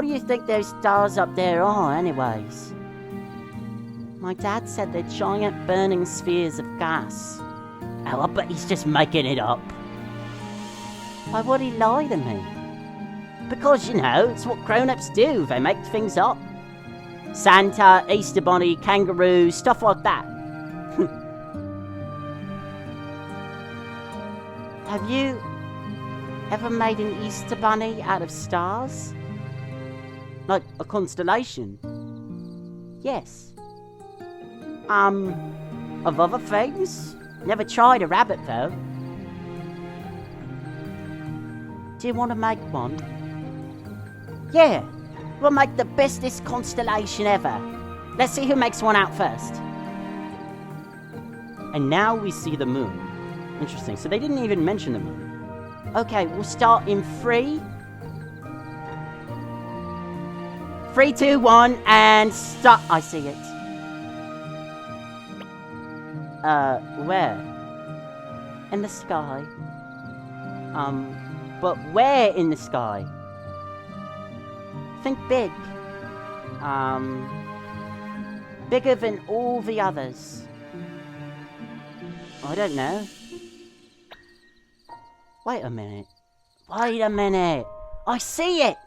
you think those stars up there are, anyways? My dad said they're giant burning spheres of gas. Oh, I bet he's just making it up. Why would he lie to me? Because, you know, it's what grown-ups do. They make things up. Santa, Easter Bunny, kangaroo, stuff like that. Have you ever made an Easter bunny out of stars? Like a constellation? Yes. Of other things? Never tried a rabbit, though. Do you want to make one? Yeah, we'll make the bestest constellation ever. Let's see who makes one out first. And now we see the moon. Interesting, so they didn't even mention the moon. Okay, we'll start in 3. 3, 2, 1, and start. I see it. Where? In the sky. But where in the sky? Think big. Bigger than all the others. I don't know. Wait a minute. I see it!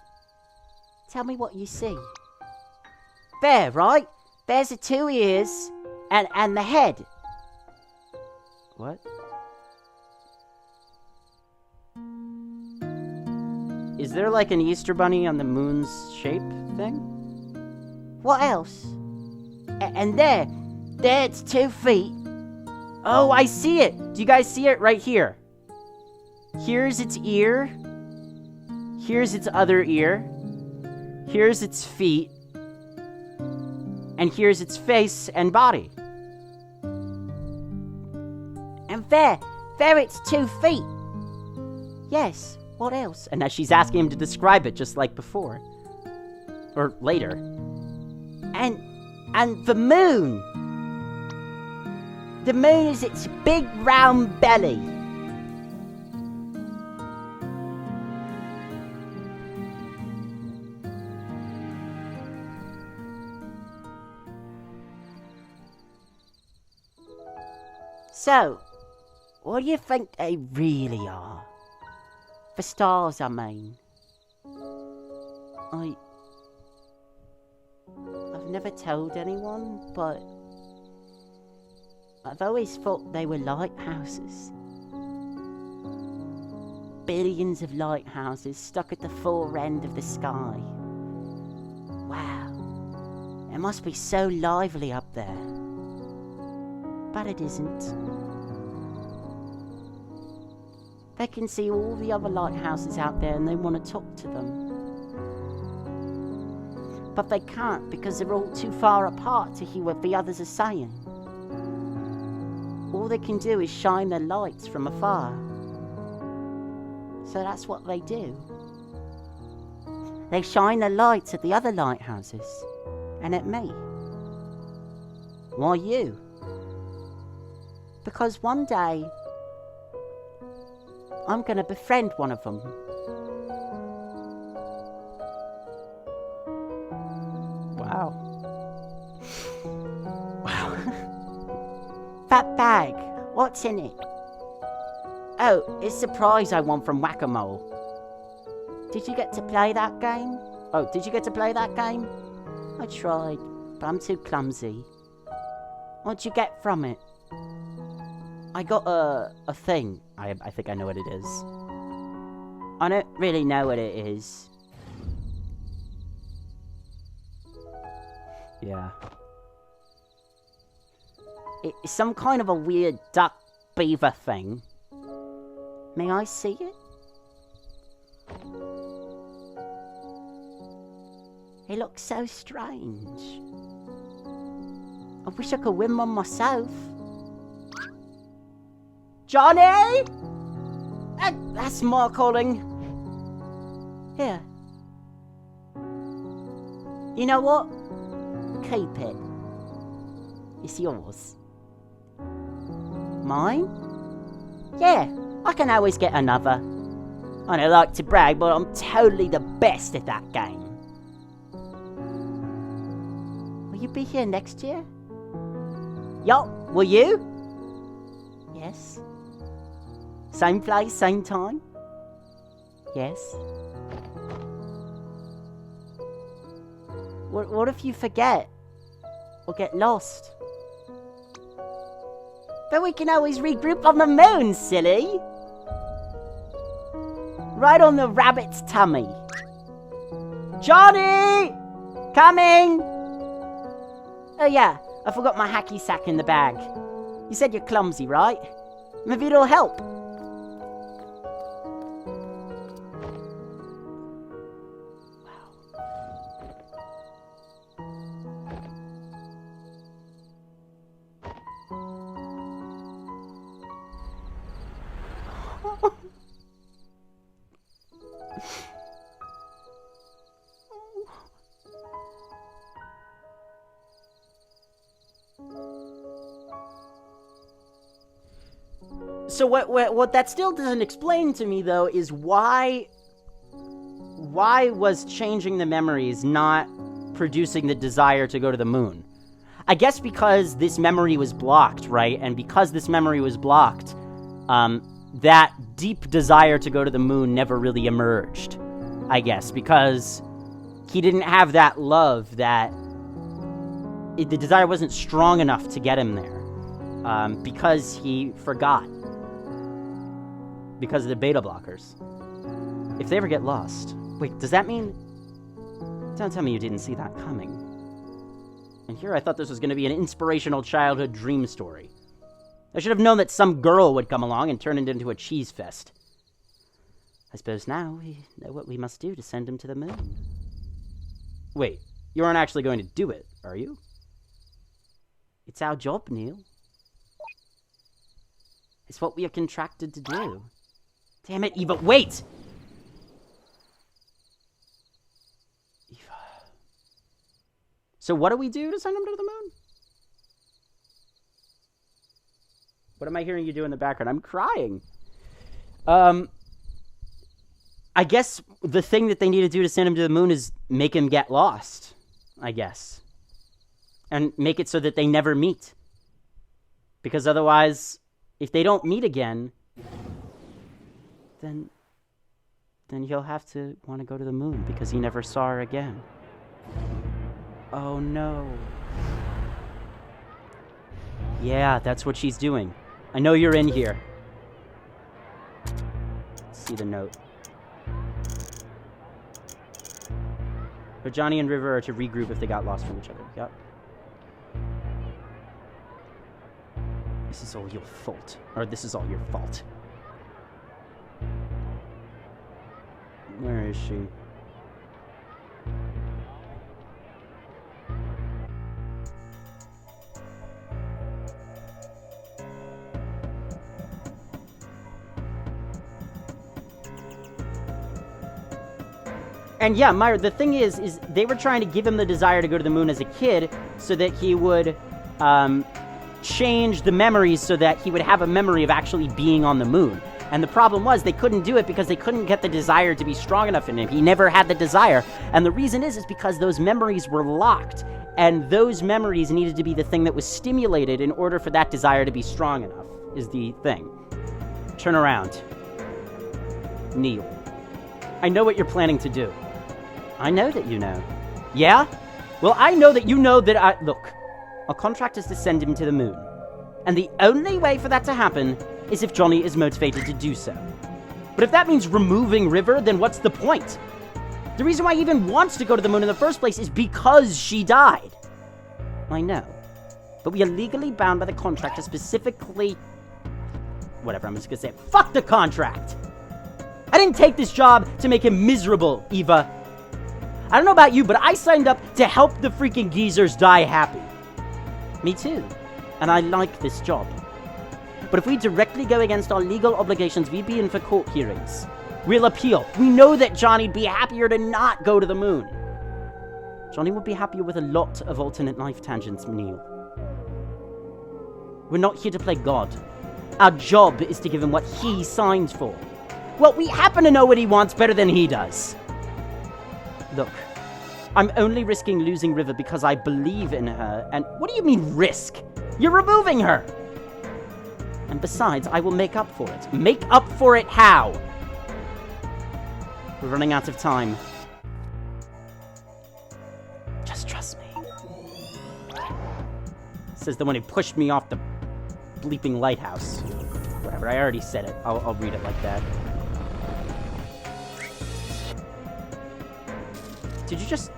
Tell me what you see. There, right? There's the 2 ears and the head. What? Is there like an Easter bunny on the moon's shape thing? What else? And there it's 2 feet. Oh, I see it! Do you guys see it right here? Here's its ear. Here's its other ear. Here's its feet. And here's its face and body. And there it's 2 feet. Yes, what else? And now she's asking him to describe it just like before. Or later. And the moon. The moon is its big round belly. So, what do you think they really are? For stars, I mean. I've never told anyone, but I've always thought they were lighthouses. Billions of lighthouses stuck at the far end of the sky. Wow. It must be so lively up there. But it isn't. They can see all the other lighthouses out there and they want to talk to them. But they can't because they're all too far apart to hear what the others are saying. All they can do is shine their lights from afar. So that's what they do. They shine their lights at the other lighthouses and at me. Why you? Because one day I'm going to befriend one of them. Wow. Wow. That bag, what's in it? Oh, it's a prize I won from Whack-A-Mole. Did you get to play that game? Oh, did you get to play that game? I tried, but I'm too clumsy. What'd you get from it? I got a thing. I think I know what it is. I don't really know what it is. Yeah. It's some kind of a weird duck beaver thing. May I see it? It looks so strange. I wish I could win one myself. Johnny! That's my calling. Here. You know what? Keep it. It's yours. Mine? Yeah, I can always get another. I don't like to brag, but I'm totally the best at that game. Will you be here next year? Yup, will you? Yes. Same place, same time? Yes. What if you forget? Or get lost? But we can always regroup on the moon, silly! Right on the rabbit's tummy. Johnny! Coming! Oh yeah, I forgot my hacky sack in the bag. You said you're clumsy, right? Maybe it'll help. So what that still doesn't explain to me, though, is why was changing the memories not producing the desire to go to the moon? I guess because this memory was blocked, right? And because this memory was blocked, that deep desire to go to the moon never really emerged, I guess, because he didn't have that love, the desire wasn't strong enough to get him there, because he forgot. Because of the beta blockers. If they ever get lost... Wait, does that mean... Don't tell me you didn't see that coming. And here I thought this was going to be an inspirational childhood dream story. I should have known that some girl would come along and turn it into a cheese fest. I suppose now we know what we must do to send him to the moon. Wait, you aren't actually going to do it, are you? It's our job, Neil. It's what we are contracted to do. Damn it, Eva, wait! Eva. So what do we do to send him to the moon? What am I hearing you do in the background? I'm crying. I guess the thing that they need to do to send him to the moon is make him get lost, I guess. And make it so that they never meet. Because otherwise, if they don't meet again, then he'll have to want to go to the moon because he never saw her again. Oh no. Yeah, that's what she's doing. I know you're in here. Let's see the note. But Johnny and River are to regroup if they got lost from each other. Yep. This is all your fault. Or this is all your fault. Where is she? And yeah, Myra, the thing is they were trying to give him the desire to go to the moon as a kid so that he would change the memories so that he would have a memory of actually being on the moon. And the problem was they couldn't do it because they couldn't get the desire to be strong enough in him. He never had the desire. And the reason is because those memories were locked. And those memories needed to be the thing that was stimulated in order for that desire to be strong enough, is the thing. Turn around. Kneel. I know what you're planning to do. I know that you know. Yeah? Well, I know that you know that Look, our contract is to send him to the moon. And the only way for that to happen is if Johnny is motivated to do so. But if that means removing River, then what's the point? The reason why he even wants to go to the moon in the first place is because she died. I know. But we are legally bound by the contract to specifically... Whatever, I'm just gonna say, fuck the contract! I didn't take this job to make him miserable, Eva. I don't know about you, but I signed up to help the freaking geezers die happy. Me too. And I like this job. But if we directly go against our legal obligations, we'd be in for court hearings. We'll appeal. We know that Johnny'd be happier to not go to the moon. Johnny would be happier with a lot of alternate life tangents, Neil. We're not here to play God. Our job is to give him what he signed for. Well, we happen to know what he wants better than he does. Look, I'm only risking losing River because I believe in her, and what do you mean risk? You're removing her! And besides, I will make up for it. Make up for it how? We're running out of time. Just trust me. Says the one who pushed me off the bleeping lighthouse. Whatever, I already said it. I'll read it like that. Did you just...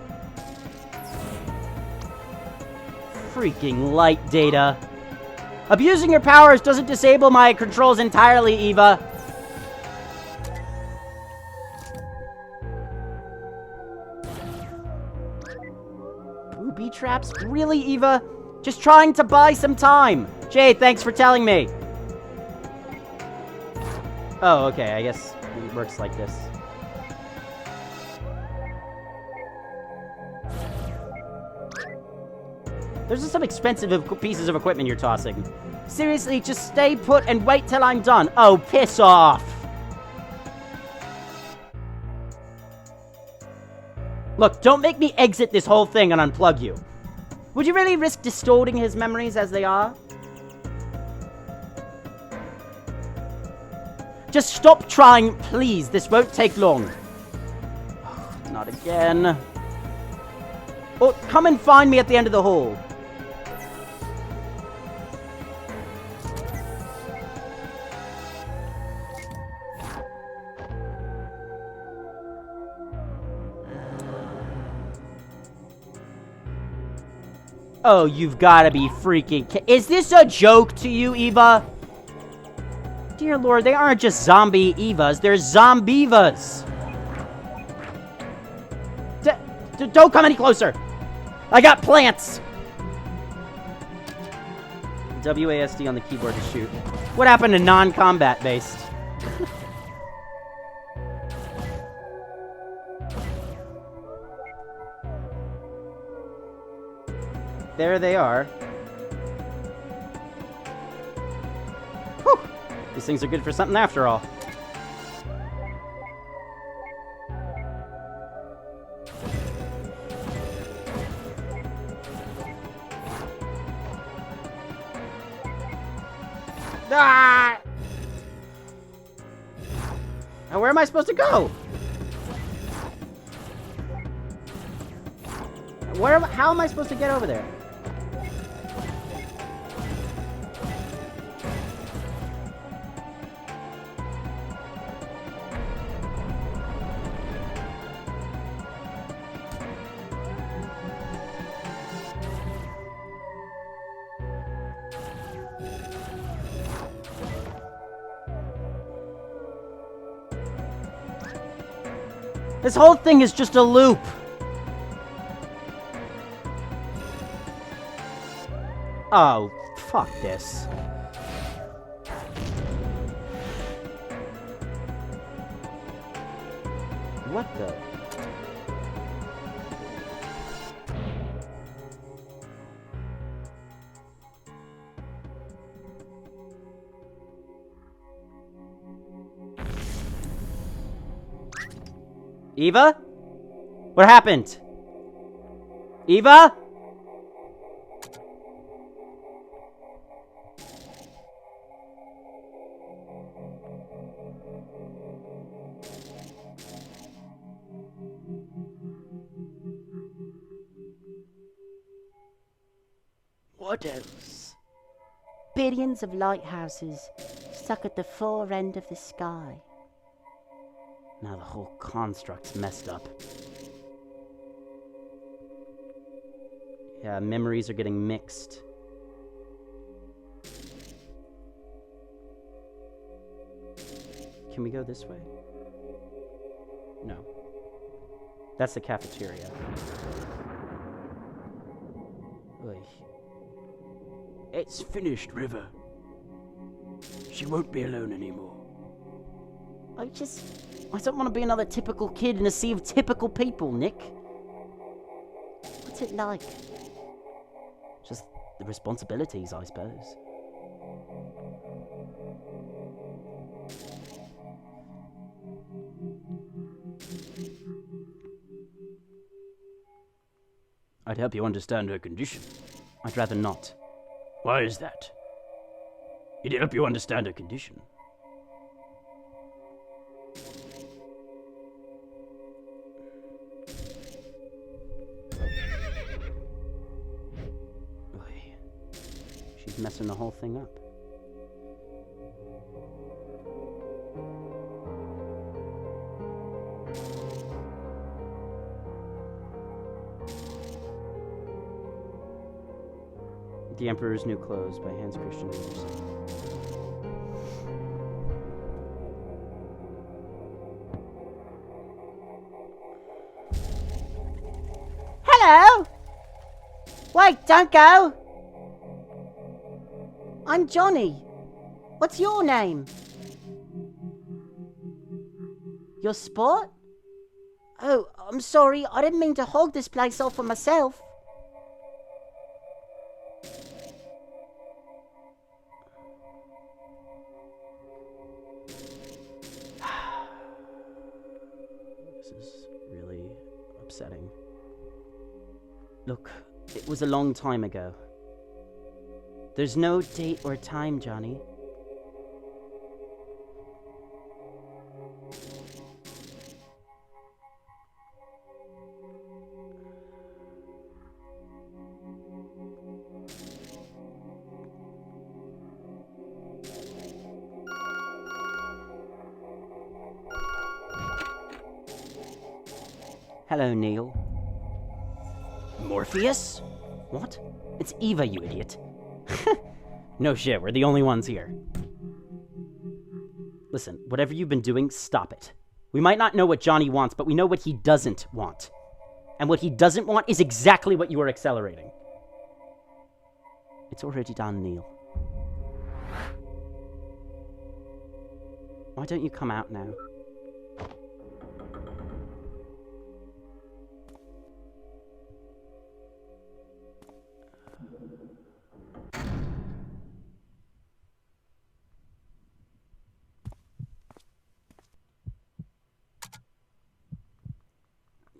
Freaking light data. Abusing your powers doesn't disable my controls entirely, Eva. Booby traps? Really, Eva? Just trying to buy some time. Jay, thanks for telling me. Oh, okay, I guess it works like this. Those are some expensive pieces of equipment you're tossing. Seriously, just stay put and wait till I'm done. Oh, piss off. Look, don't make me exit this whole thing and unplug you. Would you really risk distorting his memories as they are? Just stop trying, please. This won't take long. Not again. Oh, come and find me at the end of the hall. Oh, you've got to be freaking Is this a joke to you, Eva? Dear Lord, they aren't just zombie Evas, they're Zombivas. Don't come any closer. I got plants. WASD on the keyboard to shoot. What happened to non-combat based? There they are. Whew. These things are good for something after all. Ah! Now where am I supposed to go? How am I supposed to get over there? This whole thing is just a loop. Oh, fuck this. What the? Eva? What happened? Eva? What else? Billions of lighthouses stuck at the far end of the sky. Now the whole construct's messed up. Yeah, memories are getting mixed. Can we go this way? No. That's the cafeteria. Oy. It's finished, River. She won't be alone anymore. I don't want to be another typical kid in a sea of typical people, Nick. What's it like? Just the responsibilities, I suppose. I'd help you understand her condition. I'd rather not. Why is that? It'd help you understand her condition. Oy. She's messing the whole thing up. The Emperor's New Clothes by Hans Christian Andersen. Hello! Wait, don't go! I'm Johnny. What's your name? Your sport? Oh, I'm sorry. I didn't mean to hog this place all for myself. This is really upsetting. Look, it was a long time ago. There's no date or time, Johnny. Hello, Neil. Morpheus? What? It's Eva, you idiot. No shit, we're the only ones here. Listen, whatever you've been doing, stop it. We might not know what Johnny wants, but we know what he doesn't want. And what he doesn't want is exactly what you are accelerating. It's already done, Neil. Why don't you come out now?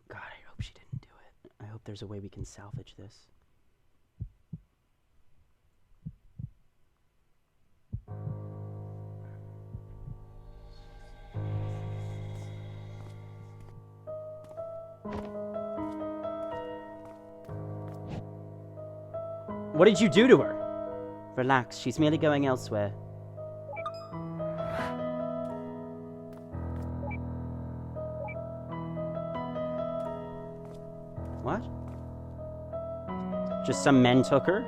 God, I hope she didn't do it. I hope there's a way we can salvage this. What did you do to her? Relax, she's merely going elsewhere. What? Just some men took her?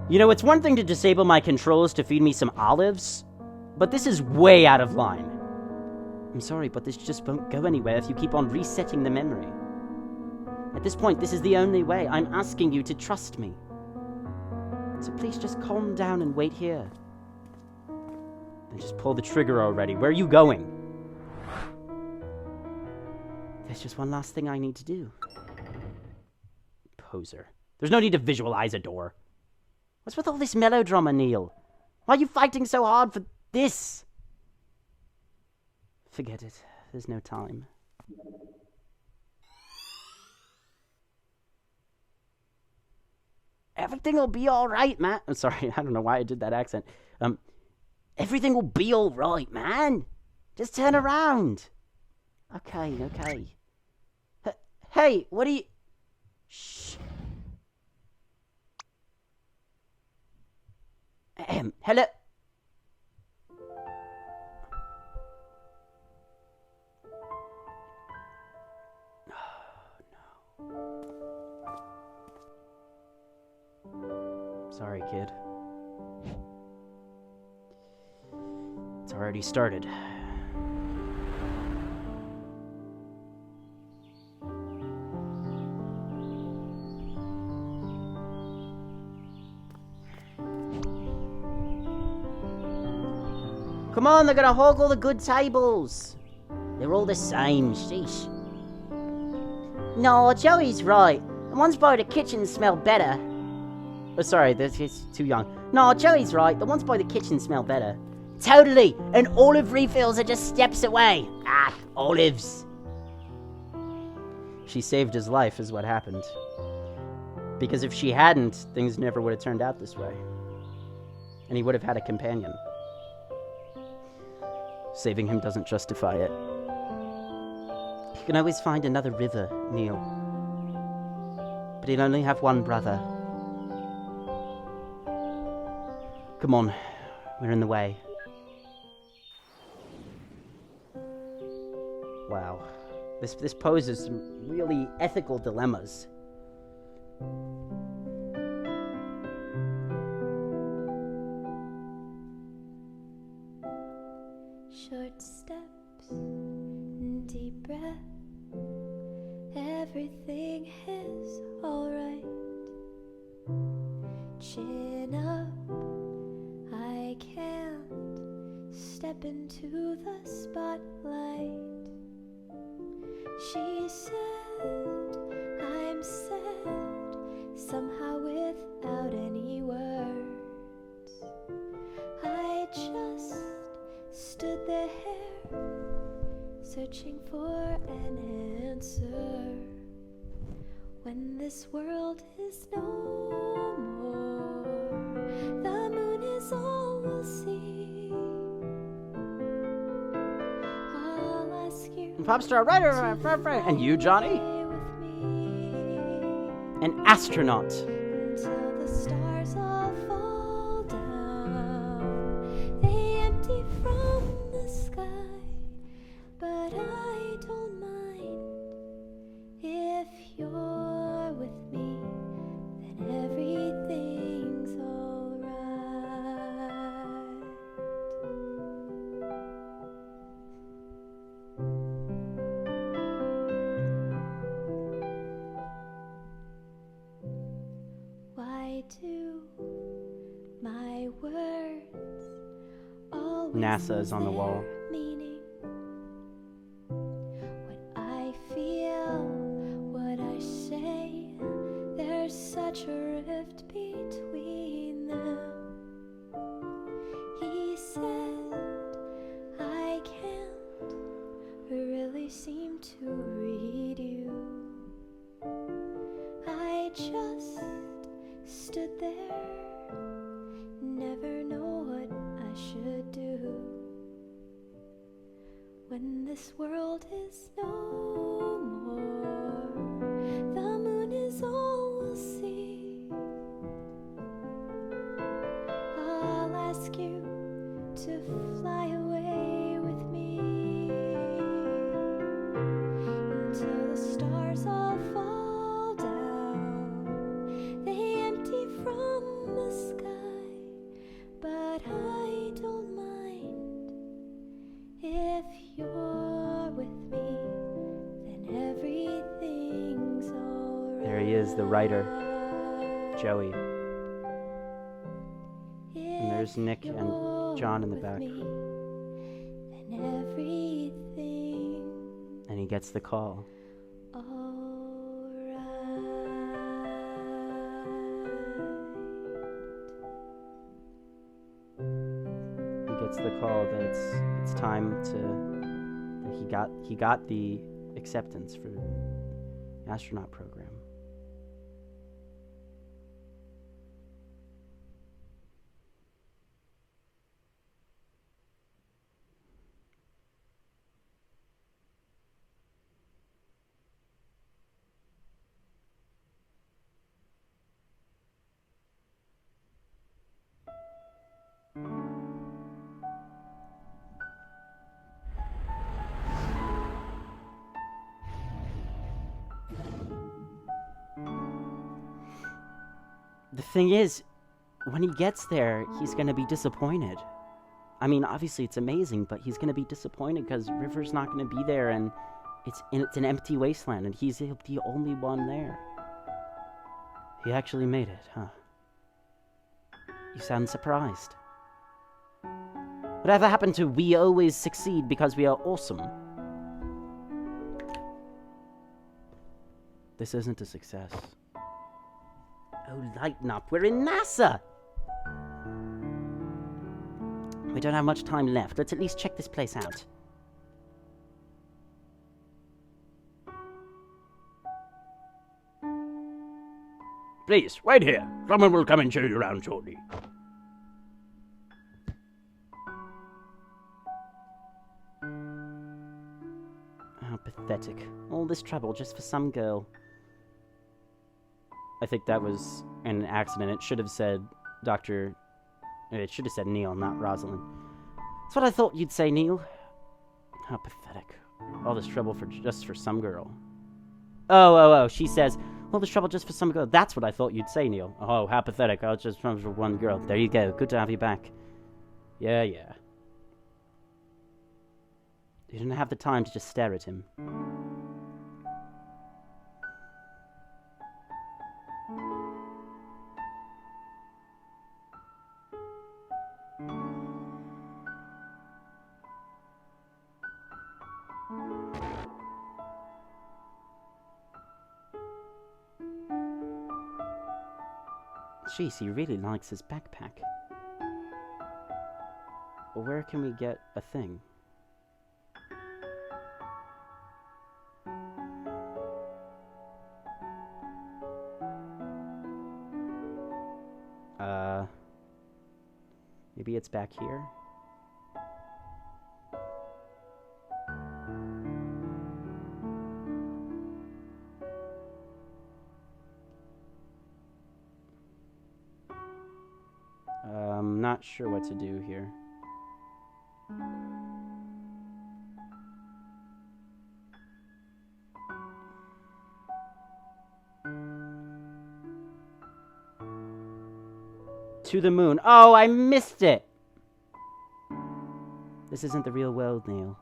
You know, it's one thing to disable my controls to feed me some olives, but this is way out of line. I'm sorry, but this just won't go anywhere if you keep on resetting the memory. At this point, this is the only way. I'm asking you to trust me. So please just calm down and wait here. And just pull the trigger already. Where are you going? There's just one last thing I need to do. Poser. There's no need to visualize a door. What's with all this melodrama, Neil? Why are you fighting so hard for this? Forget it. There's no time. Everything will be alright, man. I'm sorry, I don't know why I did that accent. Everything will be alright, man. Just turn around. Okay. Hey, what are you... Shh. Hello? Sorry, kid. It's already started. Come on, they're gonna hog all the good tables. They're all the same, sheesh. No, Joey's right. The ones by the kitchen smell better. Oh, sorry, it's too young. No, Joey's right. The ones by the kitchen smell better. Totally! And olive refills are just steps away. Ah, olives. She saved his life is what happened. Because if she hadn't, things never would have turned out this way. And he would have had a companion. Saving him doesn't justify it. You can always find another river, Neil. But he'll only have one brother. Come on, we're in the way. Wow, this poses some really ethical dilemmas. Short steps, deep breath. Everything is alright. Chin up. I can't step into the spotlight. She said I'm sad, somehow without any words. I just stood there, searching for an answer. When this world is no more, the moon is all we'll see. I'll ask you, Popstar writer, and you, Johnny? with me An astronaut. until the stars all fall down. They empty from the sky, but I don't mind. If you're with me, then everything's alright. Why do my words always NASA is lose on the their wall. meaning? What I feel, what I say, there's such a rift between them. He said I can't really seem to read you. I just stood there, never know what I should do. When this world is no more, the moon is all we'll see. is the writer, Joey. And there's Nick and John in the back. And he gets the call. He gets the call that it's time to, that he got the acceptance for the astronaut program. The thing is, when he gets there, he's gonna be disappointed. I mean, obviously it's amazing, but he's gonna be disappointed because River's not gonna be there, and it's an empty wasteland, and he's the only one there. He actually made it, huh? You sound surprised. Whatever happened to we always succeed because we are awesome? This isn't a success. Oh, lighten up. We're in NASA! We don't have much time left. Let's at least check this place out. Please, wait here. Someone will come and show you around shortly. How pathetic. All this trouble just for some girl. I think that was an accident. It should have said It should have said Neil, not Rosalind. That's what I thought you'd say, Neil. How pathetic. All this trouble just for some girl. Oh, she says, all this trouble just for some girl. That's what I thought you'd say, Neil. Oh, how pathetic. Oh, just for one girl. There you go. Good to have you back. Yeah. You didn't have the time to just stare at him. Jeez, he really likes his backpack. Well, where can we get a thing? Maybe it's back here? I'm not sure what to do here. To the moon. Oh, I missed it! This isn't the real world, Neil.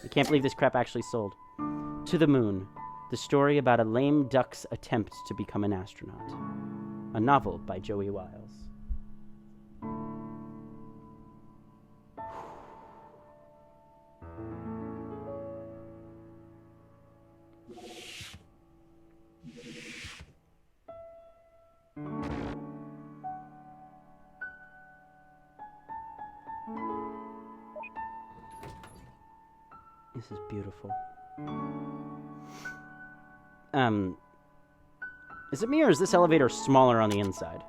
I can't believe this crap actually sold. To the Moon. The story about a lame duck's attempt to become an astronaut. A novel by Joey Wiles. This is beautiful. Is it me or is this elevator smaller on the inside?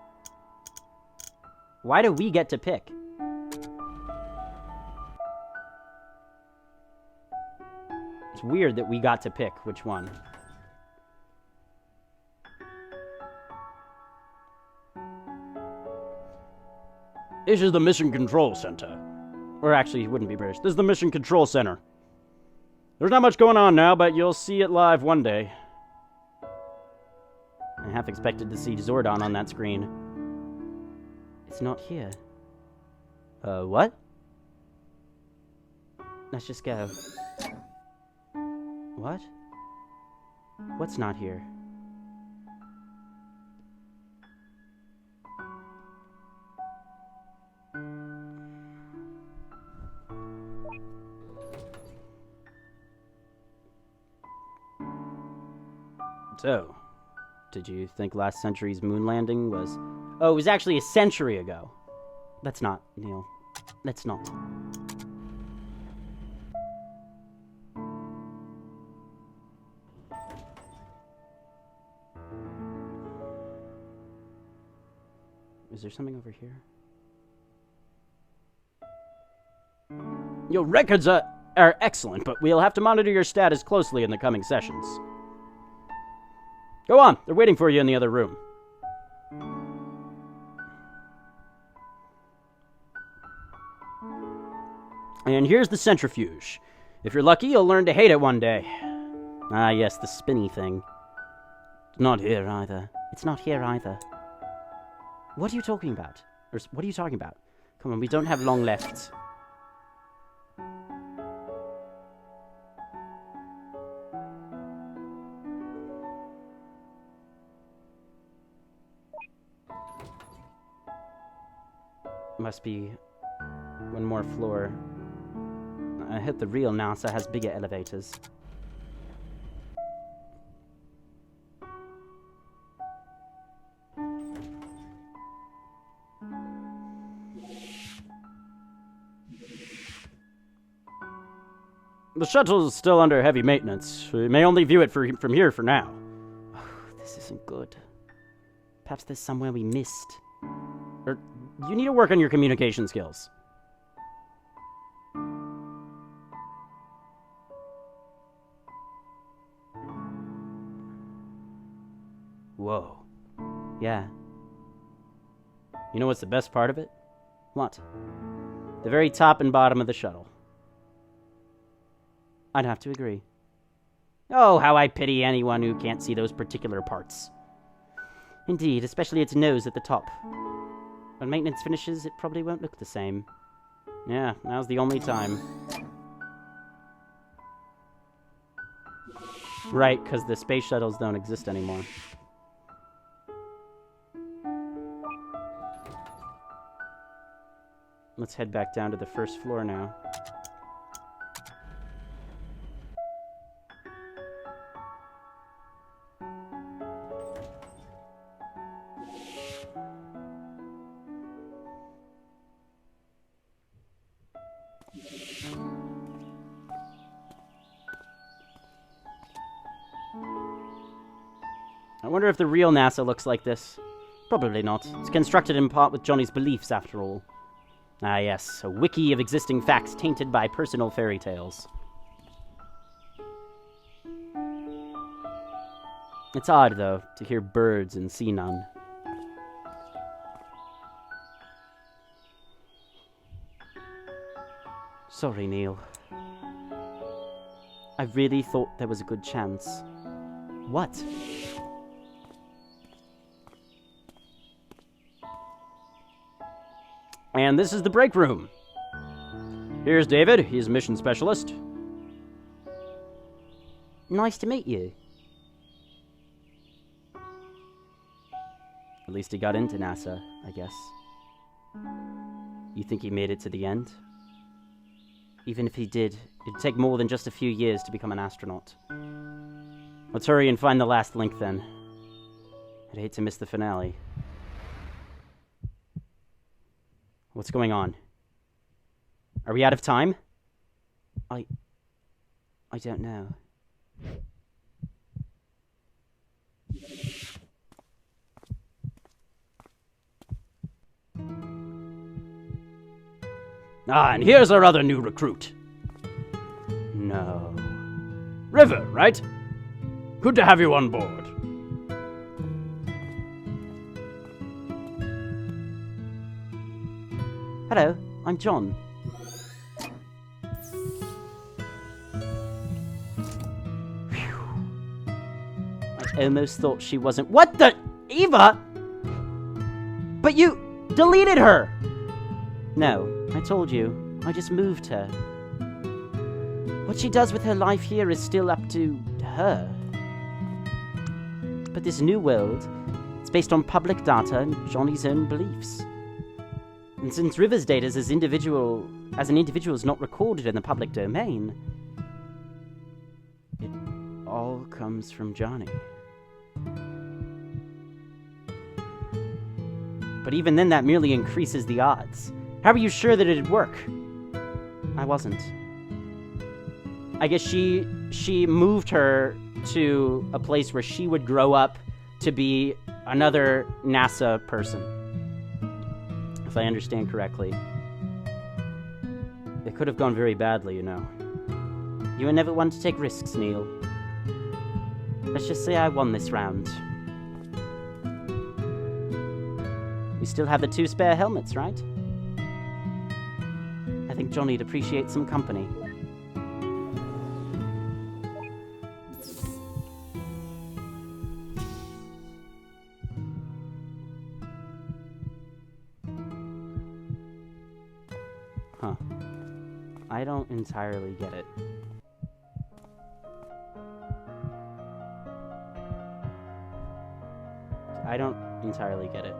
Why do we get to pick? It's weird that we got to pick which one. This is the Mission Control Center. Or actually, it wouldn't be British. This is the Mission Control Center. There's not much going on now, but you'll see it live one day. I half expected to see Zordon on that screen. It's not here. What? Let's just go. What? What's not here? So, did you think last century's moon landing was... Oh, it was actually a century ago. Let's not, Neil. Let's not. Is there something over here? Your records are excellent, but we'll have to monitor your status closely in the coming sessions. Go on, they're waiting for you in the other room. And here's the centrifuge. If you're lucky, you'll learn to hate it one day. Ah, yes, the spinny thing. It's not here either. It's not here either. What are you talking about? Or what are you talking about? Come on, we don't have long left. Must be one more floor. I hope the real NASA has bigger elevators. The shuttle's still under heavy maintenance. We may only view it from here for now. Oh, this isn't good. Perhaps there's somewhere we missed. Or you need to work on your communication skills. Whoa. Yeah. You know what's the best part of it? What? The very top and bottom of the shuttle. I'd have to agree. Oh, how I pity anyone who can't see those particular parts. Indeed, especially its nose at the top. When maintenance finishes, it probably won't look the same. Yeah, now's the only time. Right, because the space shuttles don't exist anymore. Let's head back down to the first floor now. I wonder if the real NASA looks like this. Probably not. It's constructed in part with Johnny's beliefs, after all. Ah, yes, a wiki of existing facts tainted by personal fairy tales. It's odd, though, to hear birds and see none. Sorry, Neil. I really thought there was a good chance. What? And this is the break room. Here's David. He's a mission specialist. Nice to meet you. At least he got into NASA, I guess. You think he made it to the end? Even if he did, it'd take more than just a few years to become an astronaut. Let's hurry and find the last link, then. I'd hate to miss the finale. What's going on? Are we out of time? I don't know. Ah, and here's our other new recruit. No. River, right? Good to have you on board. Hello, I'm John. I almost thought she wasn't— What the— Eva? But you deleted her! No, I told you. I just moved her. What she does with her life here is still up to her. But this new world, it's based on public data and Johnny's own beliefs. And since River's data as an individual is not recorded in the public domain, it all comes from Johnny. But even then, that merely increases the odds. How are you sure that it'd work? I wasn't. I guess she moved her to a place where she would grow up to be another NASA person. If I understand correctly. It could have gone very badly, you know. You were never one to take risks, Neil. Let's just say I won this round. We still have the 2 spare helmets, right? I think Johnny'd appreciate some company. Huh. I don't entirely get it. I don't entirely get it.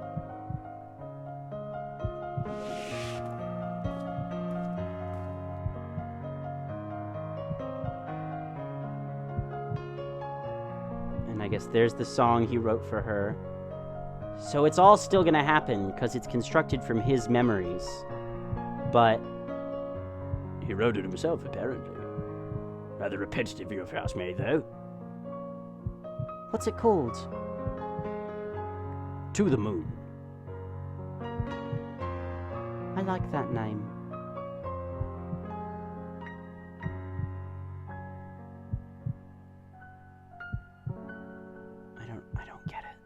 And I guess there's the song he wrote for her. So it's all still gonna happen, because it's constructed from his memories. But he wrote it himself, apparently. Rather repetitive, if you ask me, though. what's it called? To the Moon. I like that name. I don't get it.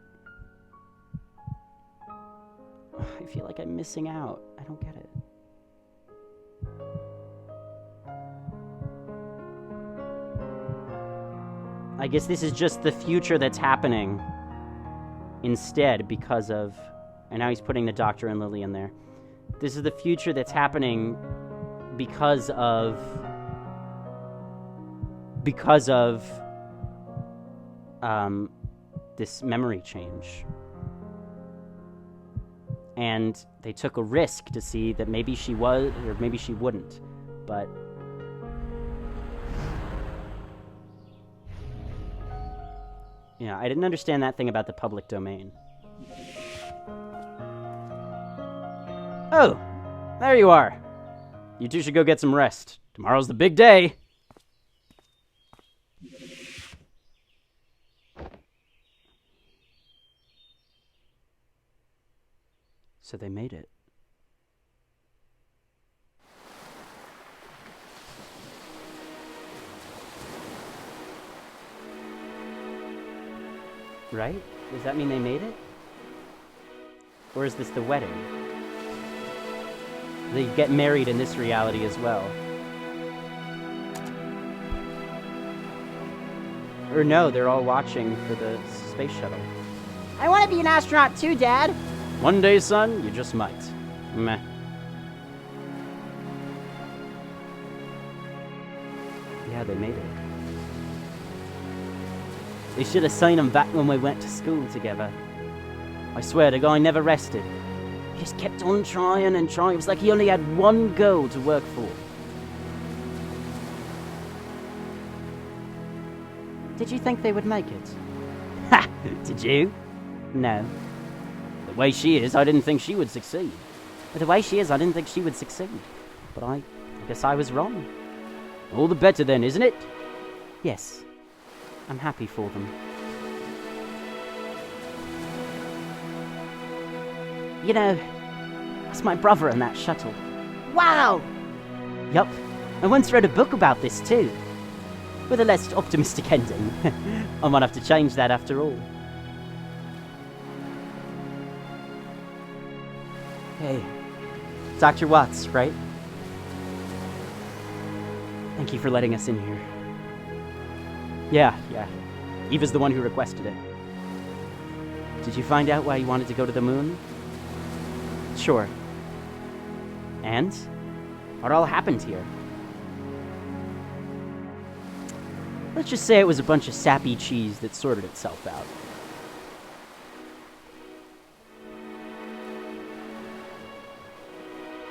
I feel like I'm missing out. I don't get it. I guess this is just the future that's happening instead because of... And now he's putting the Doctor and Lily in there. This is the future that's happening because of this memory change. And they took a risk to see that maybe she was, or maybe she wouldn't. But... yeah, I didn't understand that thing about the public domain. Oh, there you are. You two should go get some rest. Tomorrow's the big day. So they made it. Right? Does that mean they made it? Or is this the wedding? They get married in this reality as well. Or no, they're all watching for the space shuttle. I want to be an astronaut too, Dad. One day, son, you just might. Meh. Yeah, they made it. They should have seen him back when we went to school together. I swear, the guy never rested. He just kept on trying and trying. It was like he only had one goal to work for. Did you think they would make it? Ha! Did you? No. The way she is, I didn't think she would succeed. But the way she is, I didn't think she would succeed. But I guess I was wrong. All the better then, isn't it? Yes. I'm happy for them. You know, that's my brother in that shuttle. Wow! Yup. I once read a book about this too. With a less optimistic ending. I might have to change that after all. Hey. Dr. Watts, right? Thank you for letting us in here. Yeah. Eva's the one who requested it. Did you find out why you wanted to go to the moon? Sure. And? What all happened here? Let's just say it was a bunch of sappy cheese that sorted itself out.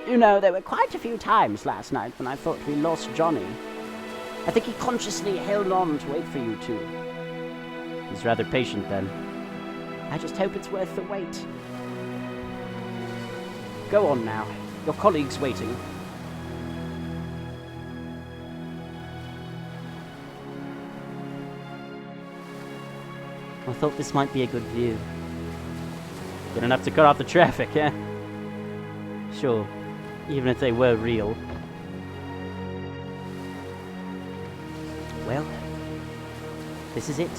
You know, there were quite a few times last night when I thought we lost Johnny. I think he consciously held on to wait for you two. He's rather patient then. I just hope it's worth the wait. Go on now. Your colleague's waiting. I thought this might be a good view. Good enough to cut off the traffic, eh? Sure, even if they were real. Well, this is it.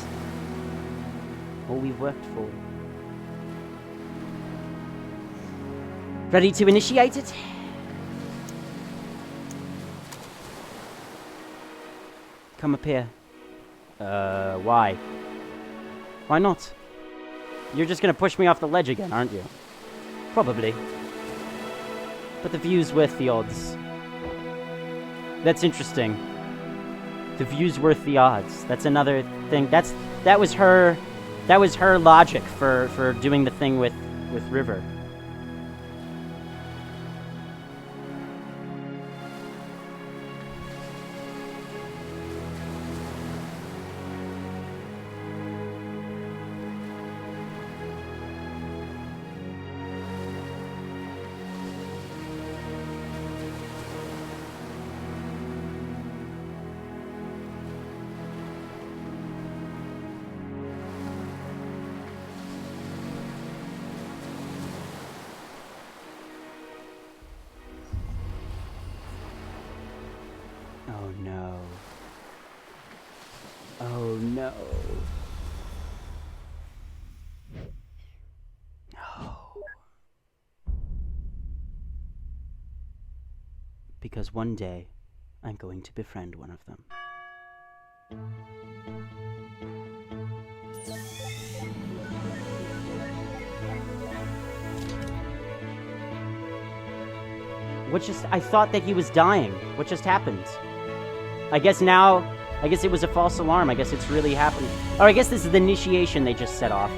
All we've worked for. Ready to initiate it? Come up here. Why? Why not? You're just gonna push me off the ledge again, aren't you? Probably. But the view's worth the odds. That's interesting. The view's worth the odds. That's another thing. That was her logic for doing the thing with River. Oh no. Oh no. No. Because one day, I'm going to befriend one of them. I thought that he was dying. What just happened? I guess it was a false alarm. I guess it's really happened. Or I guess this is the initiation they just set off.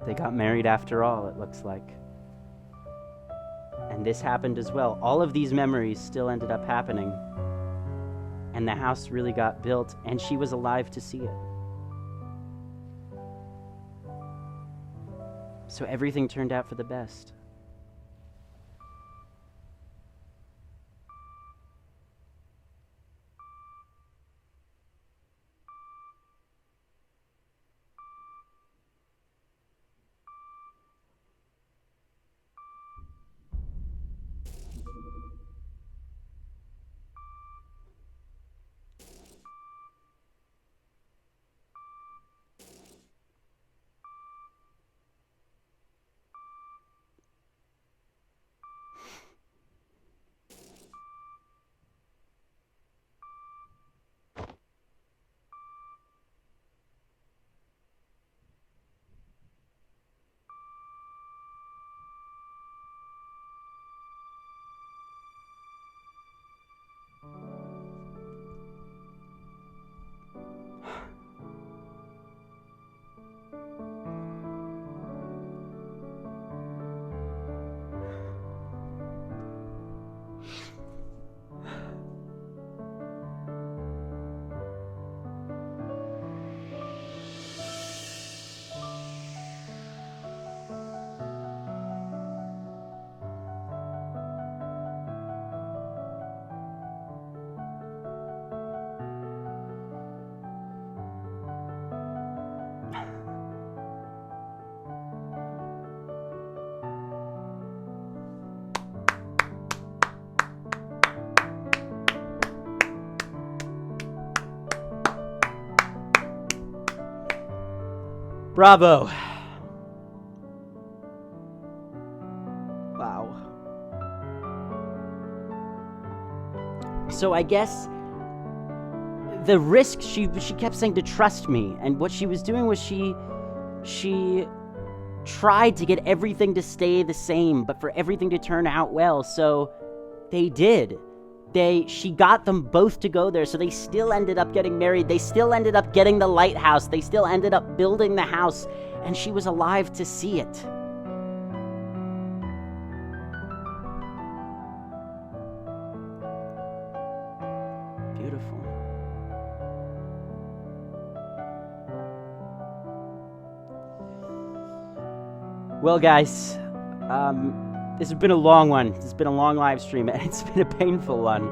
They got married after all, it looks like. And this happened as well. All of these memories still ended up happening. And the house really got built, and she was alive to see it. So everything turned out for the best. Bravo. Wow. So I guess the risk, she kept saying to trust me, and what she was doing was she tried to get everything to stay the same, but for everything to turn out well. So they did. She got them both to go there, so they still ended up getting married. They still ended up getting the lighthouse. They still ended up building the house, and she was alive to see it. Beautiful. Well, guys, this has been a long one. It's been a long live stream, and it's been a painful one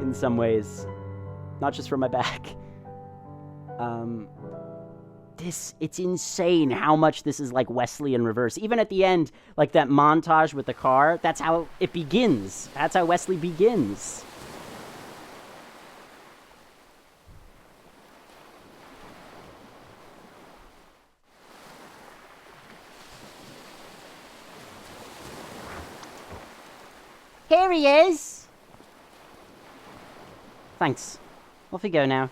in some ways. Not just for my back. It's insane how much this is like Wesley in reverse. Even at the end, like that montage with the car, that's how it begins. That's how Wesley begins. Here he is! Thanks. Off we go now.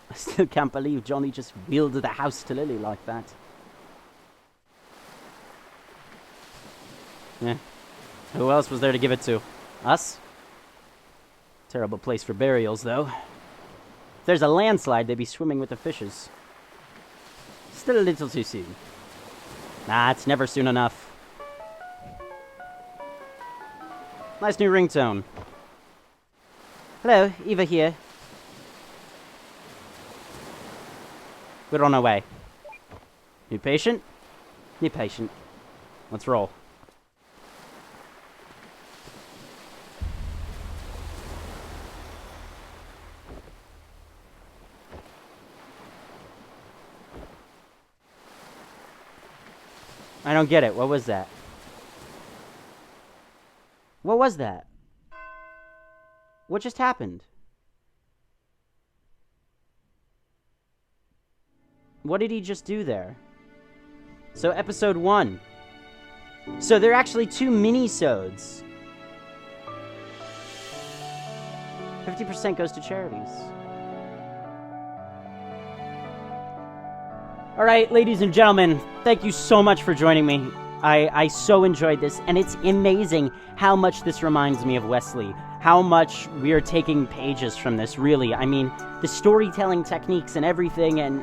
I still can't believe Johnny just wielded the house to Lily like that. Yeah. Who else was there to give it to? Us? Terrible place for burials, though. If there's a landslide, they'd be swimming with the fishes. Still a little too soon. Nah, it's never soon enough. Nice new ringtone. Hello, Eva here. We're on our way. New patient? New patient. Let's roll. I don't get it. What was that? What was that? What just happened? What did he just do there? So episode 1. So there are actually 2 mini-sodes. 50% goes to charities. Alright, ladies and gentlemen, thank you so much for joining me. I so enjoyed this, and it's amazing how much this reminds me of Wesley. How much we are taking pages from this, really. I mean, the storytelling techniques and everything, and...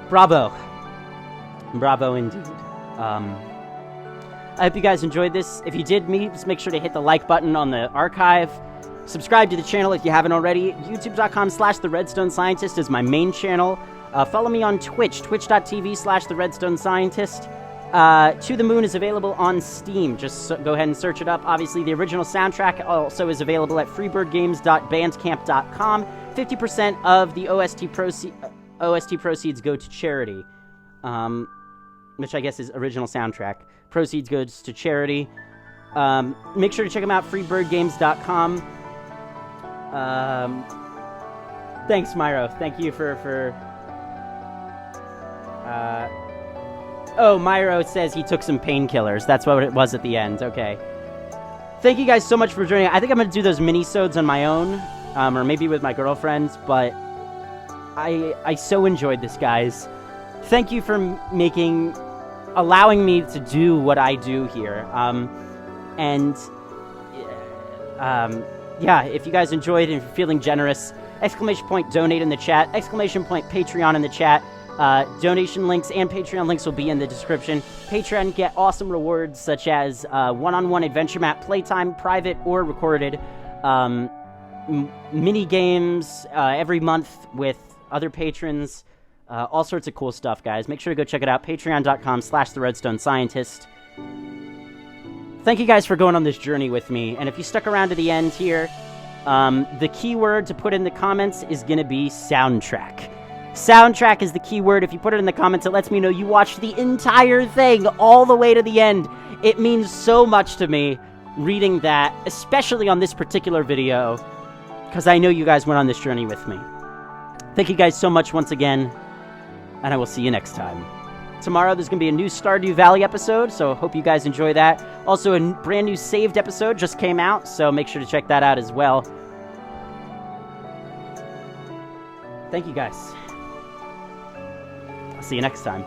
bravo. Bravo indeed. I hope you guys enjoyed this. If you did, just make sure to hit the like button on the archive. Subscribe to the channel if you haven't already. YouTube.com/TheRedstoneScientist is my main channel. Follow me on Twitch, twitch.tv/TheRedstoneScientist. To the Moon is available on Steam. Just go ahead and search it up. Obviously, the original soundtrack also is available at freebirdgames.bandcamp.com. 50% of the OST proceeds go to charity, which I guess is original soundtrack. Proceeds goes to charity. Make sure to check them out, freebirdgames.com. Thanks, Myro. Thank you for oh, Myro says he took some painkillers. That's what it was at the end. Okay. Thank you guys so much for joining. I think I'm going to do those mini-sodes on my own, or maybe with my girlfriends, but I so enjoyed this, guys. Thank you for allowing me to do what I do here. Yeah, if you guys enjoyed and if you're feeling generous, ! Donate in the chat, ! Patreon in the chat. Donation links and Patreon links will be in the description. Patreon get awesome rewards such as one-on-one adventure map playtime, private or recorded, mini games every month with other patrons, all sorts of cool stuff, guys. Make sure to go check it out. Patreon.com/TheRedstoneScientist. Thank you guys for going on this journey with me, and if you stuck around to the end here, the keyword to put in the comments is going to be soundtrack. Soundtrack is the keyword. If you put it in the comments, it lets me know you watched the entire thing all the way to the end. It means so much to me reading that, especially on this particular video. because I know you guys went on this journey with me. Thank you guys so much once again, and I will see you next time. Tomorrow there's going to be a new Stardew Valley episode, so hope you guys enjoy that. Also, a brand new saved episode just came out, so make sure to check that out as well. Thank you guys. I'll see you next time.